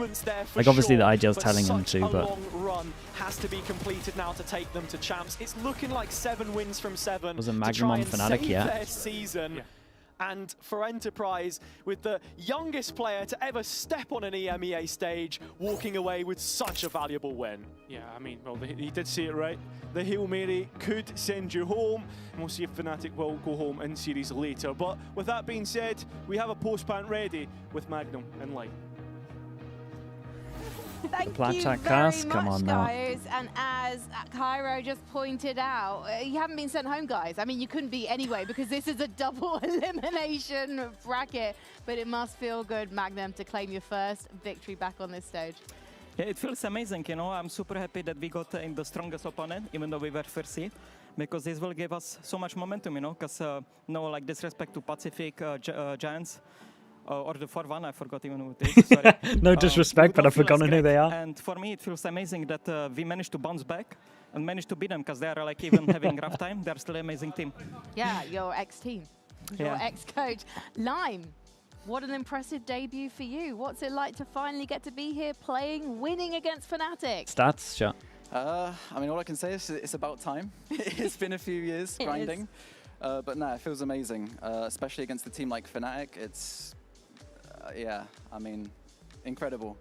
Like, obviously the IGL's telling him to, but... long run has to be completed now to take them to champs. It's looking like 7 wins from 7 Wasn't Magnum on FNATIC yet? their season. Yeah. And for Enterprise, with the youngest player to ever step on an EMEA stage, walking away with such a valuable win. Yeah, I mean, well, he did say it right. The Hail Mary could send you home, and we'll see if FNATIC will go home in series later. But with that being said, we have a post-pant ready with Magnum in line. Thank you Blackjack very cast? much, Come on now. guys. And as Cairo just pointed out, you haven't been sent home, guys. I mean, you couldn't be anyway, because this is a double elimination bracket. But it must feel good, Magnum, to claim your first victory back on this stage. Yeah, it feels amazing, you know. I'm super happy that we got in the strongest opponent, even though we were first seed, because this will give us so much momentum, you know, because no, like, disrespect to PCIFIC, Giants, or the 4-1, I forgot even who it is, sorry. No disrespect, but I've forgotten who they are. And for me, it feels amazing that we managed to bounce back and managed to beat them, because they are, like, even having a rough time, they're still an amazing team. Yeah, your ex-team, your ex-coach. Lime, what an impressive debut for you. What's it like to finally get to be here playing, winning against FNATIC? Stats, shot. I mean, all I can say is it's about time. It's been a few years grinding. But no, it feels amazing, especially against a team like FNATIC. It's, yeah, I mean, incredible.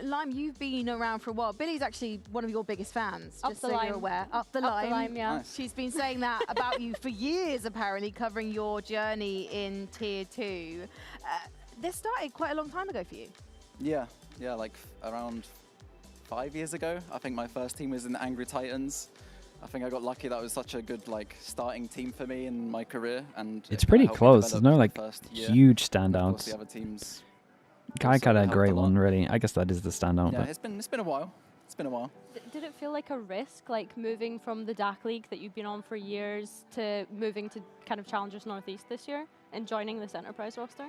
Lime, you've been around for a while. Billy's actually one of your biggest fans, Up just the so line. you're aware. Up the Up line. the line, yeah. Nice. She's been saying that about you for years, apparently, covering your journey in Tier 2. This started quite a long time ago for you. Yeah, like around 5 years ago. I think my first team was in the Angry Titans. I think I got lucky that was such a good like starting team for me in my career, and It's pretty close. There's no like huge Of course, standouts. the other teams. Kayak had a helped great a lot. one, really. I guess that is the standout. Yeah, But it's been a while. It's been a while. Did it feel like a risk, like moving from the DAC League that you've been on for years to moving to kind of Challengers Northeast this year and joining this Enterprise roster?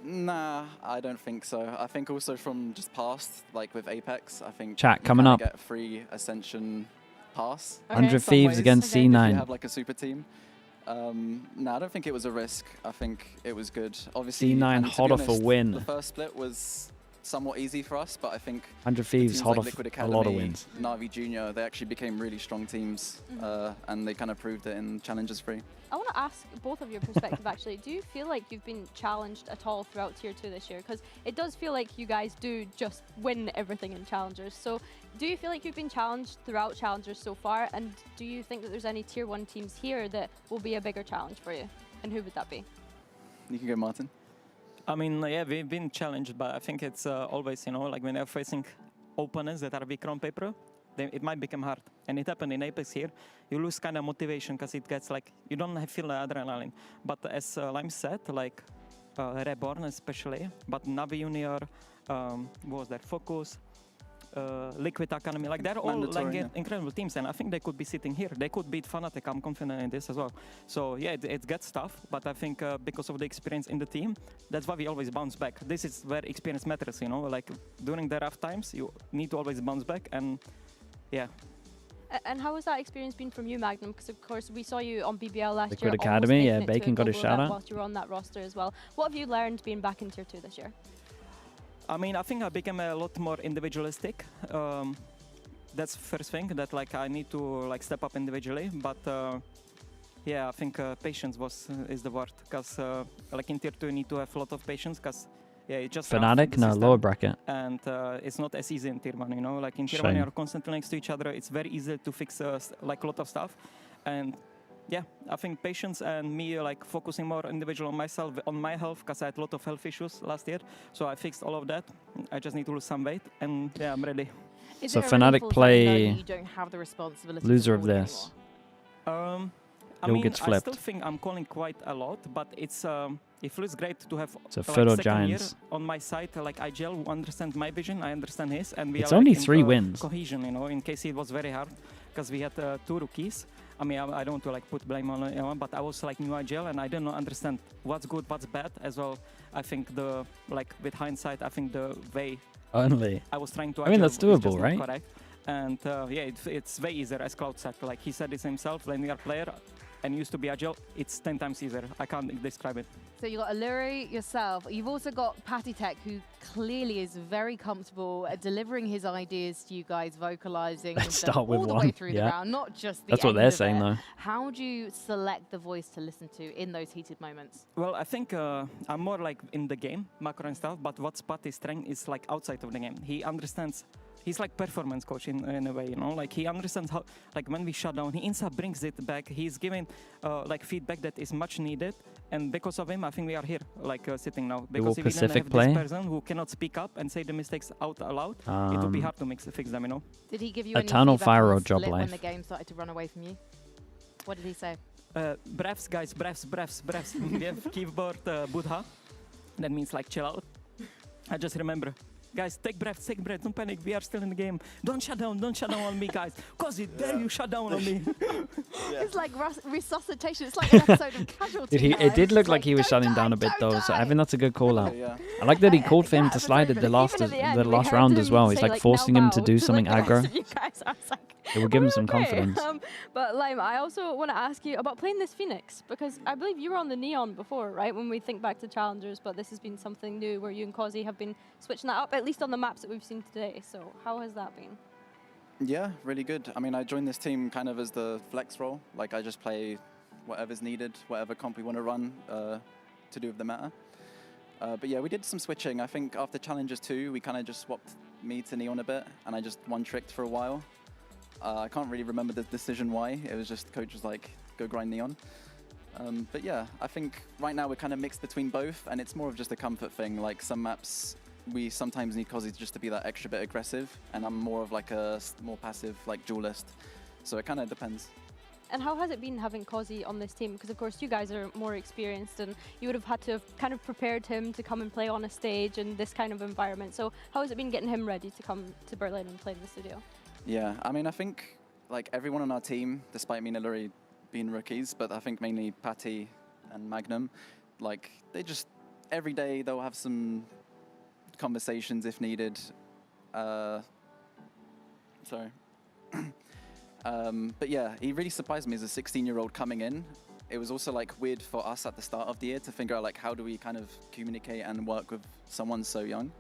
Nah, I don't think so. I think also from just past, like with Apex, I think Chat, you coming kinda up. get a free Ascension pass. 100 in some Thieves ways, against if C9. you have like a super team. No, I don't think it was a risk. I think it was good. Obviously, C9 and to be hot off a honest, win. The first split was somewhat easy for us, but I think 100 the Thieves teams hot like off Liquid a lot of Academy, wins. Na'Vi Junior, they actually became really strong teams, and they kind of proved it in Challengers 3. I want to ask both of your perspective, actually. Do you feel like you've been challenged at all throughout Tier 2 this year? Because it does feel like you guys do just win everything in Challengers. So do you feel like you've been challenged throughout Challengers so far? And do you think that there's any Tier 1 teams here that will be a bigger challenge for you? And who would that be? You can go, Martin. I mean, yeah, we've been challenged, but I think it's always, you know, like when they're facing opponents that are weaker on paper, then it might become hard. And it happened in Apex here. You lose kind of motivation because it gets like, you don't feel the adrenaline. But as Lime said, like Reborn especially, but Na'Vi Junior, what was there, Focus, Liquid Academy, like they're all like incredible teams, and I think they could be sitting here. They could beat FNATIC, I'm confident in this as well. So yeah, it gets tough, but I think because of the experience in the team, that's why we always bounce back. This is where experience matters, you know, like during the rough times, you need to always bounce back, and yeah. And how has that experience been from you, Magnum? Because of course we saw you on BBL last Liquid year. Academy, yeah, almost making it to Bacon got a global shout event out. whilst you were on that roster as well. What have you learned being back in Tier 2 this year? I mean, I think I became a lot more individualistic. That's first thing, that like I need to like step up individually. But yeah, I think patience is the word, because like in Tier 2 you need to have a lot of patience, because yeah, it's just FNATIC, no, lower bracket. And it's not as easy in Tier 1, you know, like in Tier 1 you're constantly next to each other. It's very easy to fix like a lot of stuff. And yeah, I think patience and me like focusing more individual on myself, on my health, because I had a lot of health issues last year. So I fixed all of that. I just need to lose some weight, and yeah, I'm ready. So FNATIC play you don't have the responsibility loser of this. I mean, gets I flipped. still think I'm calling quite a lot, but it's it feels great to have It's a like, Fiddle second year Giants. on my side, like IGL who understand my vision, I understand his, and we It's are only like, in 3 wins. cohesion, you know. In case it was very hard, because we had 2 rookies. I mean, I don't want to like put blame on anyone, but I was like new IGL and I didn't understand what's good, what's bad as well. I think with hindsight, I think the way Only. I was trying to. I mean, that's adjust, doable, right? Correct. And yeah, it's way easier, as Cloud said. Like he said it himself, when you are player and used to be agile, it's 10 times easier. I can't describe it. So you got Alluri, yourself. You've also got PCIFIC, who clearly is very comfortable at delivering his ideas to you guys, vocalizing Start with all the one. way through the round, not just the That's what end they're of saying, it. though. How do you select the voice to listen to in those heated moments? Well, I think I'm more like in the game, macro and stuff, but what Patty's strength is like outside of the game. He understands. He's like performance coach in a way, you know, like he understands how, like when we shut down, he insta brings it back. He's giving like feedback that is much needed. And because of him, I think we are here, like sitting now. Because if we didn't have this person who cannot speak up and say the mistakes out aloud, it would be hard to fix them, you know. Did he give you Eternal any Fire or feedback Job on Split when Life? the game started to run away from you? What did he say? Breaths, guys, breaths. We have keyboard Buddha. That means like chill out. I just remember. Guys, take breath, don't panic, we are still in the game. Don't shut down on me, guys. Cause dare you shut down on me. It's like resuscitation, it's like an episode of Casualty. It did look like he was shutting down a bit, though, so I think that's a good call out. I like that he called for him to slide at the last round as well. He's like forcing him to do something aggro. It will give him some confidence. But Lime, I also want to ask you about playing this Phoenix, because I believe you were on the Neon before, right? When we think back to Challengers, but this has been something new where you and Causey have been switching that up, at least on the maps that we've seen today. So how has that been? Yeah, really good. I mean, I joined this team kind of as the flex role. Like, I just play whatever's needed, whatever comp we want to run to do with the meta. But yeah, we did some switching. I think after Challengers 2, we kind of just swapped me to Neon a bit, and I just one-tricked for a while. I can't really remember the decision why. It was just coach was like, go grind Neon. But yeah, I think right now we're kind of mixed between both, and it's more of just a comfort thing. Like some maps, we sometimes need Causey just to be that extra bit aggressive, and I'm more of like a more passive, like duelist. So it kind of depends. And how has it been having Causey on this team? Because of course you guys are more experienced, and you would have had to have kind of prepared him to come and play on a stage in this kind of environment. So how has it been getting him ready to come to Berlin and play in the studio? Yeah, I mean, I think like everyone on our team, despite me and Alluri being rookies, but I think mainly Patty and Magnum, like they just, every day they'll have some conversations if needed. Sorry. But yeah, he really surprised me as a 16-year-old coming in. It was also like weird for us at the start of the year to figure out like how do we kind of communicate and work with someone so young.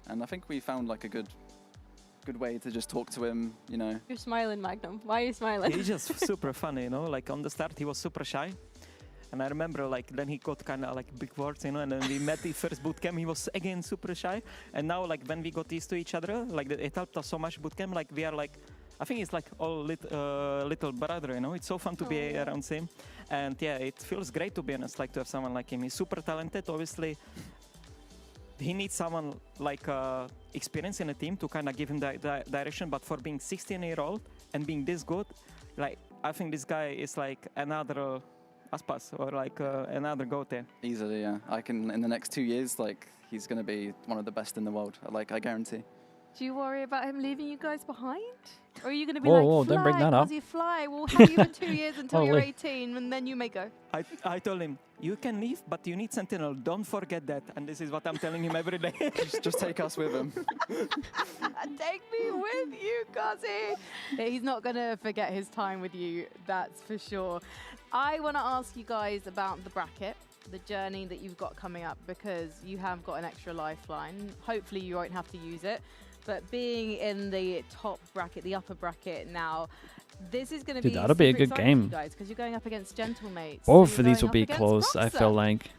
And I think we found like a good way to just talk to him, you know. You're smiling, Magnum. Why are you smiling? He's just super funny, you know. Like on the start, he was super shy. And I remember like then he got kind of like big words, you know, and then we met the first bootcamp, he was again super shy. And now like when we got used to each other, like it helped us so much bootcamp, like we are like, I think it's like all little brother, you know. It's so fun to be around him. And yeah, it feels great to be honest, like to have someone like him. He's super talented, obviously. He needs someone like experience in a team to kind of give him the direction, but for being 16-year-old and being this good, like I think this guy is like another Aspas or like another Gote. Easily, yeah. I can, in the next 2 years, like he's going to be one of the best in the world, like I guarantee. Do you worry about him leaving you guys behind? Or are you going to be whoa, like, don't bring that up. Causey, fly, we'll have you for 2 years until you're 18, and then you may go. I told him, you can leave, but you need Sentinel. Don't forget that. And this is what I'm telling him every day. just take us with him. Take me with you, Causey. Yeah, he's not going to forget his time with you, that's for sure. I want to ask you guys about the bracket, the journey that you've got coming up, because you have got an extra lifeline. Hopefully you won't have to use it. But being in the top bracket, the upper bracket now, this is going to be that'll be a good game, you guys, because you're going up against Gentlemates. Both of these will be close, I feel like.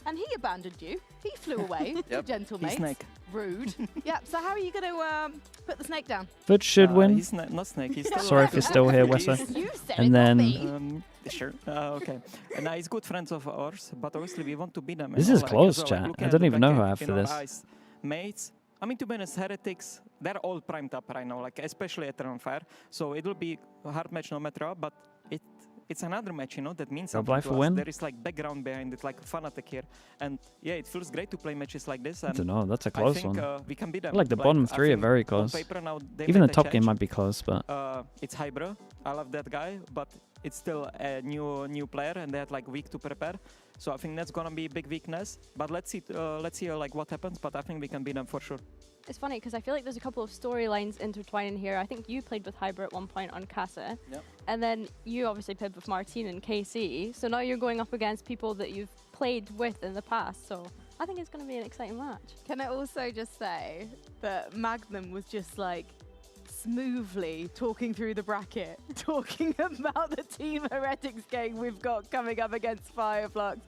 And he abandoned you. He flew away to Gentlemates. Snake. Rude. Yep. So how are you going to put the snake down? But should win. He's not Snake. He's still Sorry if you're still here, Wessa. And then sure. Okay. And he's good friends of ours, but obviously we want to beat them. This is close, chat. I don't even know who I have for this. Mates. I mean, to be honest, Heretics, they're all primed up right now, like especially at Eternal Fire. So it'll be a hard match no matter what, but it's another match, you know, that means something to us. There is like background behind it, like FNATIC here. And yeah, it feels great to play matches like this. And I don't know, that's a close one. We can beat them. Like the bottom three are very close. Even the top game might be close, but... it's Hybro. I love that guy, but it's still a new player, and they had like week to prepare. So I think that's gonna be a big weakness. But let's see like what happens. But I think we can beat them for sure. It's funny because I feel like there's a couple of storylines intertwining here. I think you played with Hybrid at one point on Casa. Yep. And then you obviously played with Martin and KC. So now you're going up against people that you've played with in the past. So I think it's going to be an exciting match. Can I also just say that Magnum was just like smoothly talking through the bracket, talking about the Team Heretics game we've got coming up against FIREFLUX,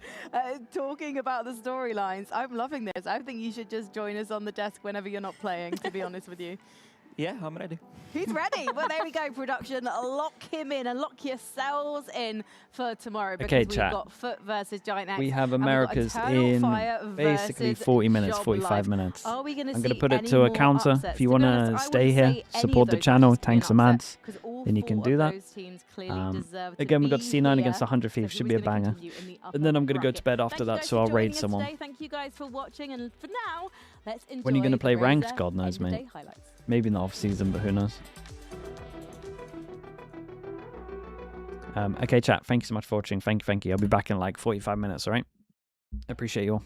talking about the storylines. I'm loving this. I think you should just join us on the desk whenever you're not playing, to be honest with you. Yeah, I'm ready. He's ready. Well, there we go, production. Lock him in and lock yourselves in for tomorrow because we've got Foot versus Giant X. We have Americas in basically 40 minutes, 45 minutes. Are we I'm going to put it to a counter. If you want to stay here, support the channel, tank some ads, then you can do that. Again, we've got C9 against 100 Thieves. Should be a banger. And then I'm going to go to bed after that, so I'll raid someone. Thank you guys for watching. And for now, let's enjoy when are you going to play the ranked? God knows, mate. Maybe in the off-season, but who knows? Okay, chat. Thank you so much for watching. Thank you. I'll be back in like 45 minutes, all right? Appreciate you all.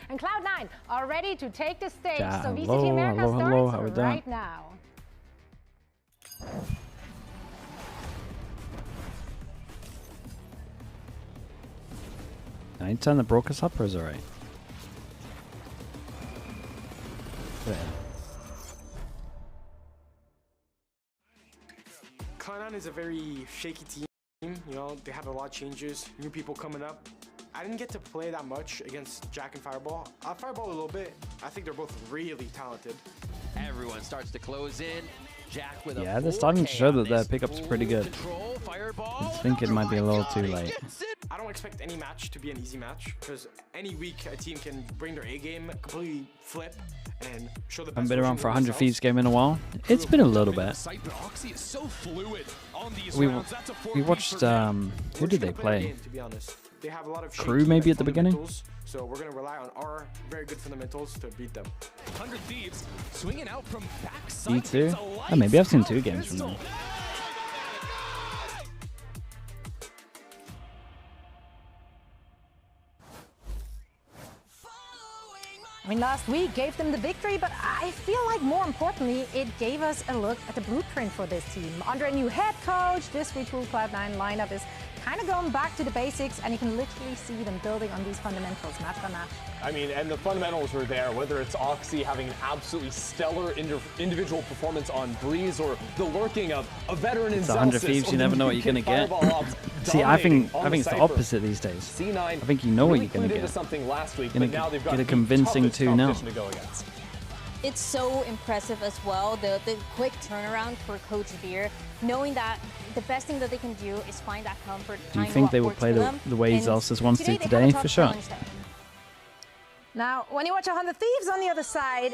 And Cloud9 are ready to take the stage. Ja, So VCT hello, Americas hello, hello, how starts we doing? right now. I need to turn the broadcast up, or is it alright? Cloud9 is a very shaky team. You know, they have a lot of changes, new people coming up. I didn't get to play that much against Jack and Fireball. I Fireball a little bit. I think they're both really talented. Everyone starts to close in. Jack with Yeah, they're starting to show that their pickup's pretty good. I think it might be a little too late. I don't expect any match to be an easy match because any week a team can bring their A game, completely flip, and show the best. Haven't been around for 100 Thieves game in a while. It's been a little bit. We watched, who did they play? To be honest, they have a lot of Crew maybe at the beginning? So we're going to rely on our very good fundamentals to beat them. 100 Thieves swinging out from backside. E2? Oh, maybe I've seen 2 games from them. I mean, last week gave them the victory, but I feel like more importantly, it gave us a look at the blueprint for this team. Under a new head coach, this retooled Cloud9 lineup is kind of going back to the basics, and you can literally see them building on these fundamentals match by match. I mean, and the fundamentals were there, whether it's Oxy having an absolutely stellar individual performance on Breeze, or the lurking of a veteran in It's 100 Thieves, you never know what you're going to get. See, I think it's the opposite these days. C9 I think you know what you're going to get. Something last week, You're but now they've got get a convincing 2-0. to go against. It's so impressive as well, the quick turnaround for Coach Veer, knowing that the best thing that they can do is find that comfort. Do you think they will play the way Zelsis wants to today? For sure. Now, when you watch 100 Thieves on the other side,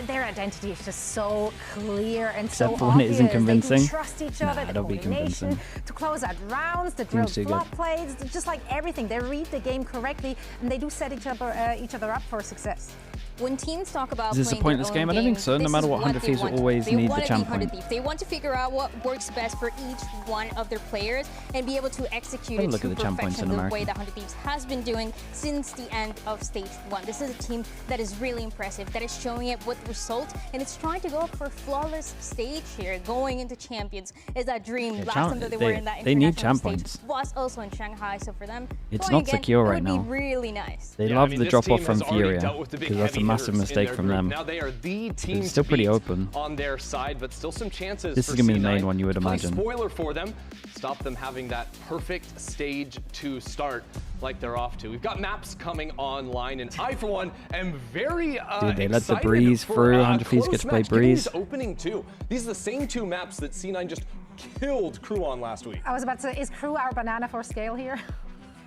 their identity is just so clear and Except so for when it obvious. isn't convincing. They trust each other, the it'll be coordination convincing. to close out rounds, the drill too flop good. plays, just like everything. They read the game correctly, and they do set each other up for success. When teams talk about Is this a playing pointless their game? own I don't think so. No this matter is what, 100 they Thieves will want. always They need want the to be champ 100 point. Thieves. They want to figure out what works best for each one of their players and be able to execute Have a it look to at the champ points perfection in the way America. that 100 Thieves has been doing since the end of Stage 1. This is a team that is really impressive, that is showing it with results, and it's trying to go for a flawless stage here, going into Champions. Is that dream? Yeah, Last time that they were in that they need international champ stage points. was also in Shanghai, so for them, It's going not again, secure it right would now. be really nice. They Yeah, love I mean, the this drop team off from has already Furia dealt with the big because that's a heavy massive hitters in mistake their from group. them. Now they are the team It's still to pretty beat open. on their side, but still some chances. This is for gonna be the C9 main one, you would to play imagine. Spoiler for them, stop them having that perfect stage to start like they're off to. We've got maps coming online, and I, for one, am very Dude, they let the excited Breeze for through. a 100 Thieves close get to play match, given Breeze. these opening two. These are the same 2 maps that C9 just killed Crew on last week. I was about to say, is Crew our banana for scale here?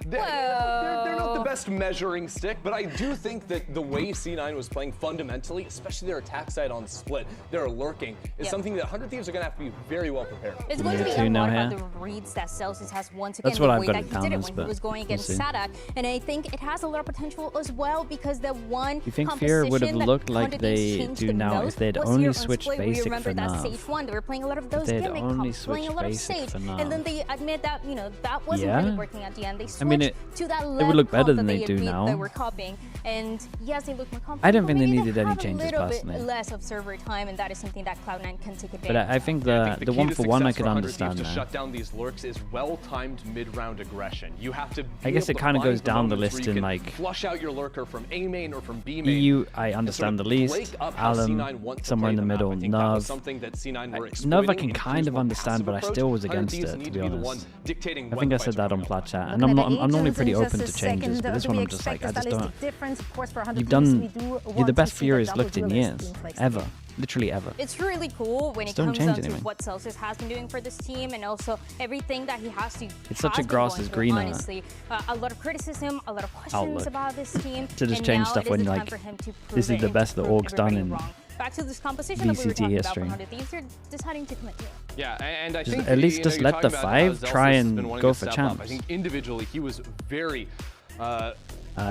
They're not the best measuring stick, but I do think that the way C9 was playing fundamentally, especially their attack side on split, their lurking, is something that 100 Thieves are going to have to be very well prepared for. It's going to be a lot about the reads that Celsius has once again, That's what the I've way got that it he down did it as, when he but was going we'll against see. Sadak, and I think it has a lot of potential as well because the one You think Fear would have composition that looked like 100 they Thieves changed do the now most if they'd was only here on switched Splay. We basic remember for that Nav. Stage 1, they were playing a lot of those they'd gimmick only comps, playing a switched lot of basic Stage, for and Nav. then they admit that, you know, that wasn't Yeah. really working at the end. They switched I mean, to that it would lead look better comp than that they do admit now. They were copying, and yes, they look more confident. I don't but think they maybe needed any have changes a little personally. bit less of server time, and that is something that Cloud9 can take advantage But I think the key one to for one I success could for 100 understand Thieves to now. shut down these lurks is well-timed mid-round aggression. You have to. I guess it kind of goes down the list in in like flush out your lurker from A main or from B main. EU. I understand the least. break up how Alum C9 wants to somewhere in play the the map. middle. I think that was Nerv. something that C9 were Nerv I exploiting can in kind Crew's of more understand, passive but I approach. still was 100 against Thieves it, need to to be be the honest. one dictating I when think I fights said are that on going Plat Chat, and Looking I'm at not. the I'm normally agents, pretty it's open just to a changes, second. but this Do one we I'm just like, I expect a just don't. stylistic difference? Of course, for 100 You've Thieves, done. we do You're want the to best see the Furies double looked in duelist years, being placed. ever, literally ever. It's really cool when Just it don't comes change down to anything. what Celsius has been doing for this team and also everything that he has to. It's such a has been grass going is through, greener Honestly, a lot of criticism, a lot of questions outlook. about this team. To just and change now stuff it is when the time like for him to this prove is it the and best to that prove Org's done everybody in wrong. Back to this composition that we were VCT talking history. about for 100 Thieves, they're deciding to commit to it. Yeah, and I Just think at least you just know, let you're the talking about how 5 Zelsis try has and been wanting go to for step up. champs. I think individually he was very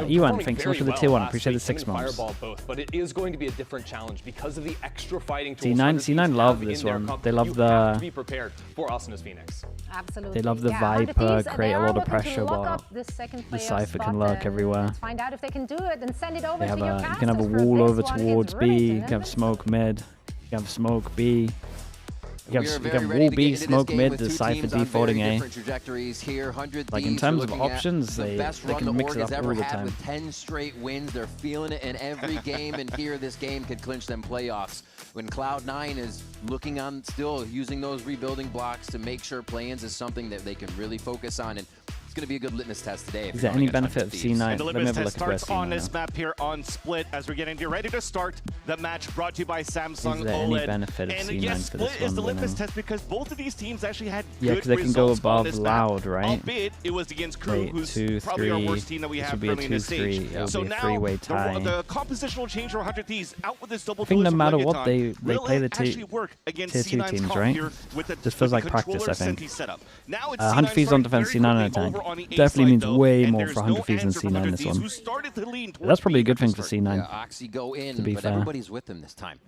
Ewan, thanks so much for the tier 1. Appreciate the 6 months. Fireball both, but it is going to be a different challenge because of the extra fighting tools. C9 love this one. They love the. To be prepared for Asana's Phoenix. Absolutely. They love the Viper, create a lot of pressure, while the Cypher can lurk everywhere. Let's find out if they can do it and send it over They have to your you can have a wall over towards B. You can have smoke mid. You can have smoke B. You have wall B, smoke mid, the Cypher defaulting A. Like in terms of options, they can mix it up all the time. With 10 straight wins, they're feeling it in every game, and here this game could clinch them playoffs. When Cloud9 is looking on, still using those rebuilding blocks to make sure play-ins is something that they can really focus on. And it's going to be a good litmus test today. Is there any benefit of C9? And the Let me litmus have a test look at where starts C9 on this map here on Split as we're getting ready to start the match brought to you by Samsung Is there OLED. any benefit of and C9 yes, for this Split is the one, litmus test because both of these teams actually had Yeah, good because they can go results on above this loud, map, right? albeit it was against Crew, who's probably our worst team that we have currently in this stage. It'll be a now, three-way tie. the compositional change for 100 Thieves out with this double I think no duelist matter Legaton what, they play the actually work against tier 2 C9's teams, comp right? here with the, Just feels like practice, I controller think. Senti setup. Now it's 100 C9 Thieves on starting defense, very C9 on quickly attack. over on the A Definitely side, means though, way and more there's for no 100 Thieves than answer from C9 100 this Thieves, one. who started to lean But that's probably a towards good B thing for C9. Yeah, Oxy go in, to be but fair. everybody's with them this time.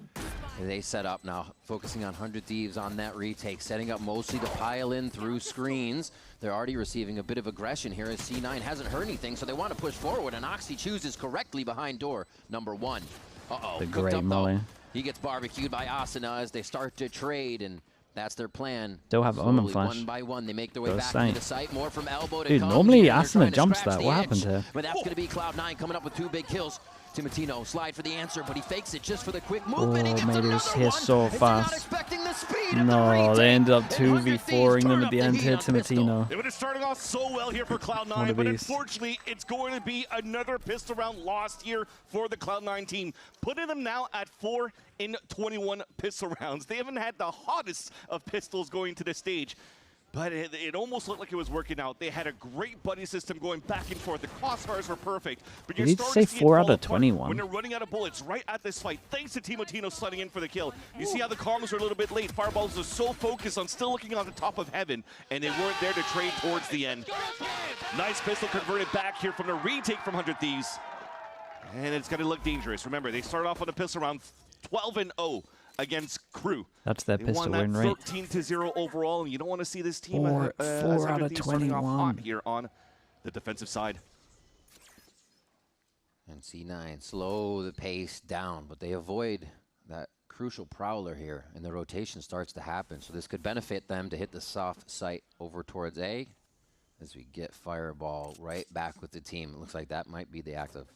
They set up now, focusing on 100 Thieves on that retake, setting up mostly to pile in through screens. They're already receiving a bit of aggression here as C9 hasn't heard anything, so they want to push forward, and Oxy chooses correctly behind door number 1. Uh-oh, The cooked great up molly. though. He gets barbecued by Asuna as they start to trade, and that's their plan. Still have Slowly, Omen flash. one by one, they make their way Go back sight. into the site. More from elbow to Dude, come normally here. They're Asuna trying to jumps scratch that. the What edge, happened here? But that's going to be Cloud9 coming up with 2 big kills. Timatino slide for the answer, but he fakes it just for the quick movement. Oh, made it here so fast. No, they ended up 2v4ing them at the end here, Timatino. It was starting off so well here for Cloud9, but unfortunately, it's going to be another pistol round lost here for the Cloud9 team, putting them now at 4 in 21 pistol rounds. They haven't had the hottest of pistols going to the stage, but it almost looked like it was working out. They had a great buddy system going back and forth. The crossfires were perfect. But you're Did he starting say to see it 4 out fall of apart 21? when they're running out of bullets right at this fight. Thanks to Timotino sliding in for the kill. You see how the comms are a little bit late. Fireballs are so focused on still looking on the top of heaven, and they weren't there to trade towards the end. Nice pistol converted back here from the retake from 100 Thieves. And it's going to look dangerous. Remember, they started off on a pistol round 12-0. Against Crew. That's their They pistol won win that rate. 13-0 overall, and you don't want to see this team 4 as out of starting off 21. hot here on the defensive side. And C9 slow the pace down, but they avoid that crucial prowler here, and the rotation starts to happen. So this could benefit them to hit the soft site over towards A as we get Fireball right back with the team. It looks like that might be the active.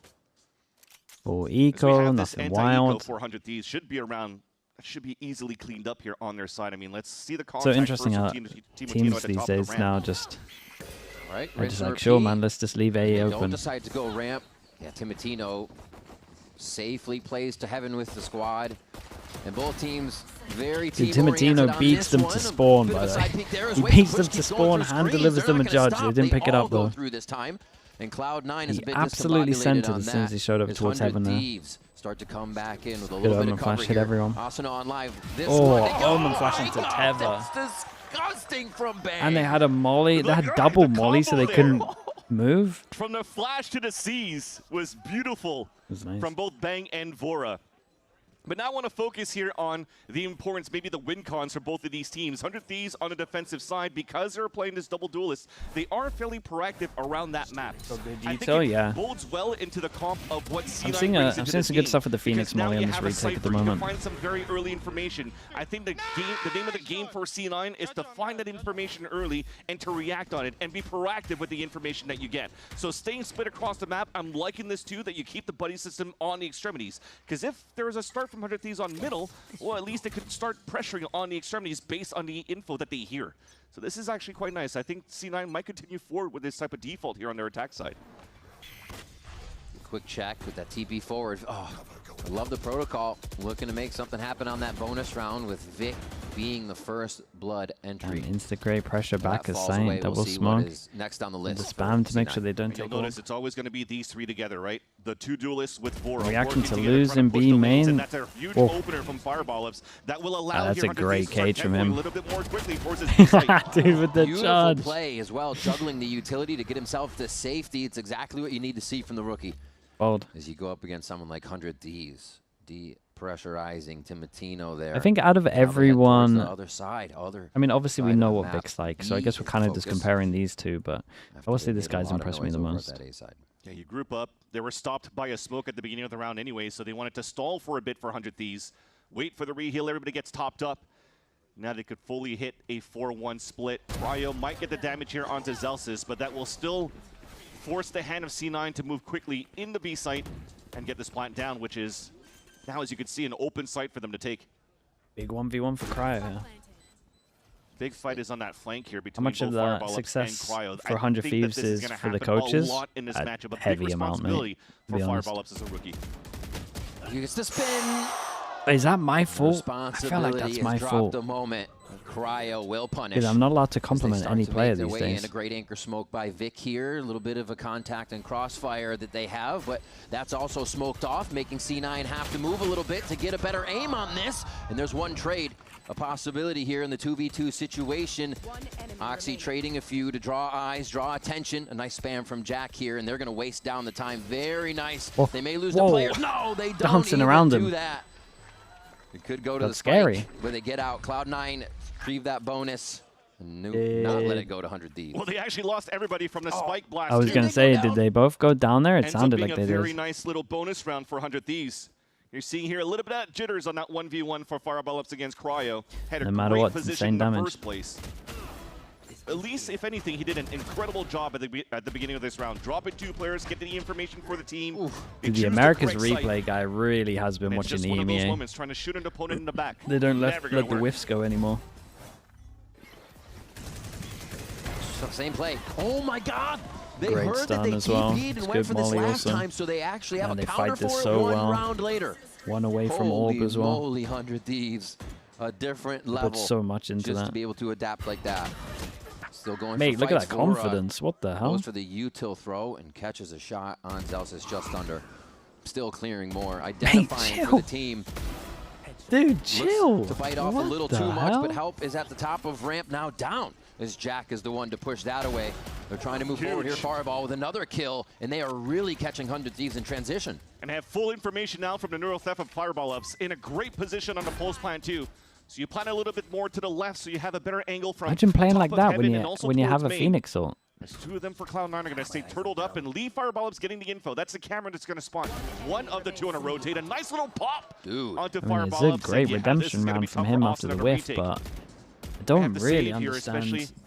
Oh, As we eco, have this nothing anti-eco wild. 400 Thieves should be around. Should be easily cleaned up here on their side. I mean, let's see the So contact interesting first how from Team teams at the these top of the days ramp. now just Right, are rinse just and like, sure, repeat. man, let's just leave A They don't open. decide to go ramp. Yeah, Timatino safely plays to heaven with the squad. And both teams very Dude, team-oriented Timatino on beats this them one. to spawn, Bit by of a the way. side peek there as He Wade beats Push them to keeps going spawn, through hand screens. delivers They're them a not gonna judge. They stop. didn't pick it all up, go though. through this time. And Cloud9 is a He bit absolutely sent it discombobulated as on soon as he showed up as towards 100 heaven there. Thieves start to come back in with a Good little bit Omen of flash cover hit here. everyone. Asuna on live. This Oh, one, they go Omen flash into right Tether. up. That's disgusting from Bang. And they had a molly. They had double molly, so they couldn't move. From the flash to the seas was beautiful was nice. from both Bang and Vora. But now I want to focus here on the importance, maybe the win cons for both of these teams. 100 Thieves on the defensive side, because they're playing this double duelist, they are fairly proactive around that map. I think it bodes well into the comp of what C9 I'm seeing brings I'm into seeing this some good game, stuff with the Phoenix because now molly on you this have a retake at the Cypher, you moment. can find some very early information. I think the name of the game for C9 is to find that information early and to react on it and be proactive with the information that you get. So staying split across the map, I'm liking this too, that you keep the buddy system on the extremities. Because if there's a start from 100 Thieves on middle, well, at least they could start pressuring on the extremities based on the info that they hear. So this is actually quite nice. I think C9 might continue forward with this type of default here on their attack side. Quick check with that TP forward. Oh, I love the protocol. Looking to make something happen on that bonus round with Vic being the first blood entry. And integrate pressure back That as falls away. Saint, double We'll see smoke. what is next on the list. The spam to make C9. sure they don't You'll take all. notice it's always going to be these three together, right? The two duelists with Vora. Reacting working to together, lose trying in push B the lanes, main. and that's a huge Whoa. opener from Fireballups that will allow that's a here 100 great Thieves to start cage from tempoing him. a little bit more quickly towards his B site. Dude, with the Beautiful charge. play as well, juggling the utility to get himself to safety. It's exactly what you need to see from the rookie. Bold. As you go up against someone like 100 Thieves. Depressurizing Timatino there. I think out of Now they head towards everyone, the other side, I mean, obviously we side know of the what map. Vic's like, so I Be guess we're kind of just focused. comparing these two, but After obviously they this made a guy's lot of impressed me noise the over at most. that A side. Yeah, you group up. They were stopped by a smoke at the beginning of the round anyway, so they wanted to stall for a bit for 100 Thieves. Wait for the reheal. Everybody gets topped up. Now they could fully hit a 4-1 split. Cryo might get the damage here onto Zelsis, but that will still force the hand of C9 to move quickly in the B site and get this plant down, which is now, as you can see, an open site for them to take. Big 1v1 for Cryo here. Big fight is on that flank here between How much of both the Fireballups and success Cryo. for 100 I think that Thieves this is is gonna for the happen coaches? A lot in this A matchup, a heavy big amount, mate, responsibility to be for honest. Fireballups as a rookie. He gets the spin. Is that my fault? I feel Responsibility like that's has my dropped fault. the moment. Cryo will punish. Dude, I'm not allowed to as they compliment start any to player make their these way days. in. A great anchor smoke by Vic here. A little bit of a contact and crossfire that they have, but that's also smoked off, making C9 have to move a little bit to get a better aim on this. And there's one trade, a possibility here in the 2v2 situation. Oxy trading a few to draw eyes, draw attention. A nice spam from Jack here, and they're going to waste down the time. Very nice. Whoa. They may lose the Whoa. players. No, they don't Dancing even around do him. that. It could go to That's the spike, scary. where they get out. Cloud9 retrieve that bonus. And not let it go to 100 Thieves. Well, they actually lost everybody from the spike blast. I was going to say, did they both go down there? It Ends sounded up like being they a very did. nice little bonus round for 100 Thieves. You're seeing here a little bit of jitters on that 1v1 for Fireballups against Cryo. Had a No matter great what, it's the position same in the damage. first place. At least, if anything, he did an incredible job at the beginning of this round. Dropping two players, get the information for the team. They Dude, choose the America's correct site, replay guy really has been and it's watching just the one of those EMEA. moments, trying to shoot an opponent in the back. They don't Never let gonna the work. whiffs go anymore. Same play. Oh my God! They Great heard that stun they as well. TP'd and It's went good for this molly last also. time, so they actually have And a they counter fight this for it so one well. round later. One away from orb as well. Holy moly, 100 Thieves. A different They level. put so much into just that. to be able to adapt like that. Still going Mate, for look at fights. that Vora confidence. What the hell? Goes for the util throw and catches a shot on Zelsis just under. Still clearing more. Identifying for the team. Dude, chill. Looks to bite off What a little the too much, hell? but help is at the top of ramp now down. As Jack is the one to push that away. They're trying to move forward here. Fireball with another kill, and they are really catching 100 Thieves in transition. And have full information now from the neural theft of Fireballups. In a great position on the pulse plan too. So you plan a little bit more to the left so you have a better angle from Imagine playing top like of that heaven when and you also have towards a main. Phoenix ult. There's two of them for Cloud9 are going to stay turtled up and leave Fireballups getting the info. That's the camera that's going to spawn. One of the two on a rotate. A nice little pop onto I mean, it's a Fireballups. great Yeah, this is redemption gonna be round from tough him for after the Austin to whiff, retake. but I They don't have to really save here, especially understand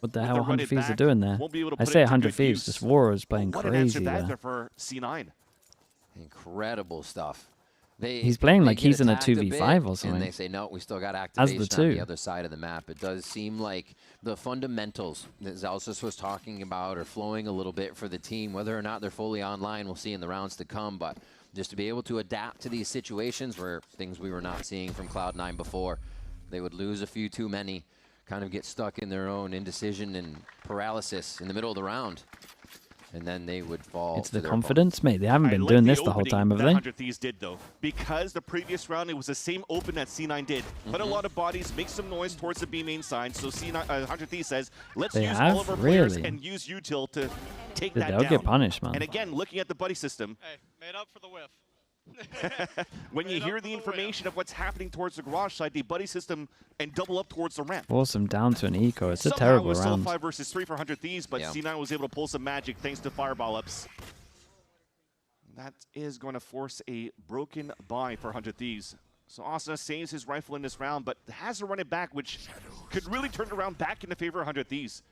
what the with hell the 100 run it Thieves are back. doing there. Won't be able to I put say it to 100 good Thieves, use. just War is playing What an crazy answer that there. for C9. Incredible stuff. He's playing like get he's in a attacked bit, 2v5 or something. And they say, no, we still got As activation the on the two. other side of the map. It does seem like the fundamentals that Zelsis was talking about are flowing a little bit for the team. Whether or not they're fully online, we'll see in the rounds to come. But just to be able to adapt to these situations where things we were not seeing from Cloud9 before, they would lose a few too many, kind of get stuck in their own indecision and paralysis in the middle of the round. And then they would fall. It's to the their confidence, mate. They haven't I been like doing the this the whole opening time, have that they? 100 Thieves did, though. Because the previous round, it was the same open that C9 did. Put a lot of bodies, make some noise towards the B main side. So C9, 100 Thieves says, let's They use have? all of our players Really? and use util to take Dude, that they'll down. get punished, man. And again, looking at the buddy system, Made up for the whiff. when you hear the information of what's happening towards the garage side, the buddy system and double up towards the ramp. Force them down to an eco. It's a Somehow terrible it was still round. 5 versus 3 for 100 Thieves, but C9 was able to pull some magic thanks to Fireballups. That is going to force a broken buy for 100 Thieves. So Asuna saves his rifle in this round, but has to run it back, which could really turn it around back in the favor of 100 Thieves.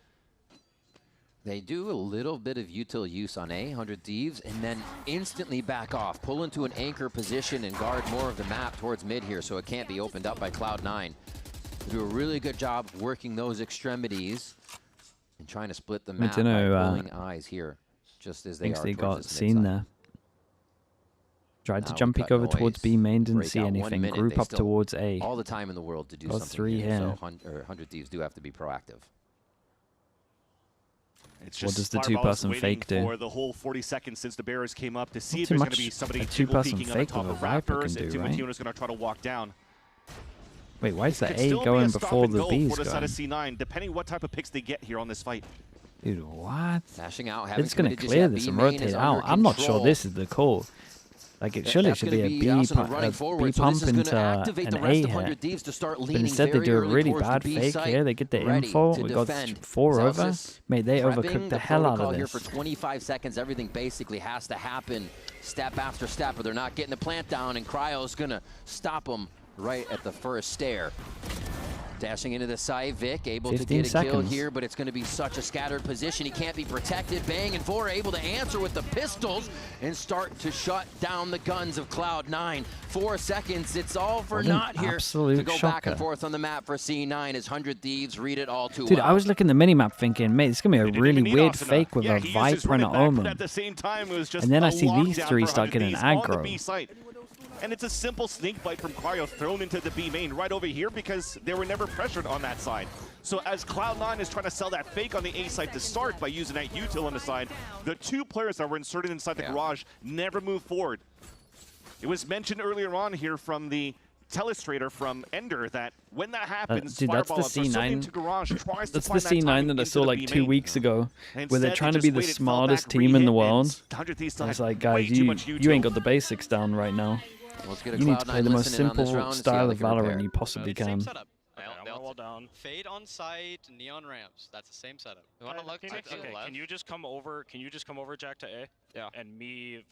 They do a little bit of util use on A, 100 Thieves, and then instantly back off, pull into an anchor position and guard more of the map towards mid here so it can't be opened up by Cloud9. They do a really good job working those extremities and trying to split the map don't know, by pulling eyes here, just as they Thinks are they towards got this seen mid side. there. Tried to Now jump we peek cut over towards noise, B main, didn't break see out 1 anything. minute, Group they up still towards A. all the time in the world to do Got something 3 here. So 100 Thieves do have to be proactive. It's What just does the Fireball's 2-person waiting fake do? for the whole 40 seconds since the Bears came up to see Not if too there's going much to be somebody a triple 2-person peeking on the fake top with a of Viper can Raptors, and do, right? Timotino's going to try to walk down. Wait, why is the Could A still be going a stop before and the go B's for the side going? of C9, depending what type of picks they get here on this fight. Dude, what? Dashing out, It's going to clear this and rotate out. I'm not sure this is the call. Like, it surely should be a B pump into an A here. But instead they do a really bad fake here. They get the info. We got 4 over. Mate, they overcooked the hell out of here this. for 25 seconds. Everything basically has to happen step after step, or they're not getting the plant down, and Cryo's going to stop them right at the first stair. Dashing into the side, Vic able to get a kill here, but it's going to be such a scattered position. He can't be protected. Bang and 4 able to answer with the pistols and start to shut down the guns of Cloud9. 4 seconds, it's all for naught here to go back and forth on the map for C9 as 100 Thieves read it all too well. Dude, I was looking at the minimap thinking, mate, it's going to be a really weird fake with a Viper and an Omen. At the same time, it was just And then I see lockdown these 3 for start 100 getting Thieves on the aggro. B site. And it's a simple snake bite from Cryo thrown into the B main right over here because they were never pressured on that side. So as Cloud9 is trying to sell that fake on the A side to start by using that util on the side, the 2 players that were inserted inside the garage never moved forward. It was mentioned earlier on here from the telestrator from Ender that when that happens, dude, that's the into C9. garage tries That's to the find that C9 timing that I into saw the like B 2 main. weeks ago, And where they're instead, trying they to be just the waited, fell smartest back, team in the re-hit, and world. 100 Thieves still I was had like, way guys, too much you util. ain't got the basics down right now. Let's get a You need to Cloud9 play the most listening on this simple round and see style how of they can repair. Valorant you possibly can. They'll wall down. Fade on site, neon ramps. That's the same setup. You want to look to the left? Can you just come over? Can you just come over, Jack, to A? Yeah. And me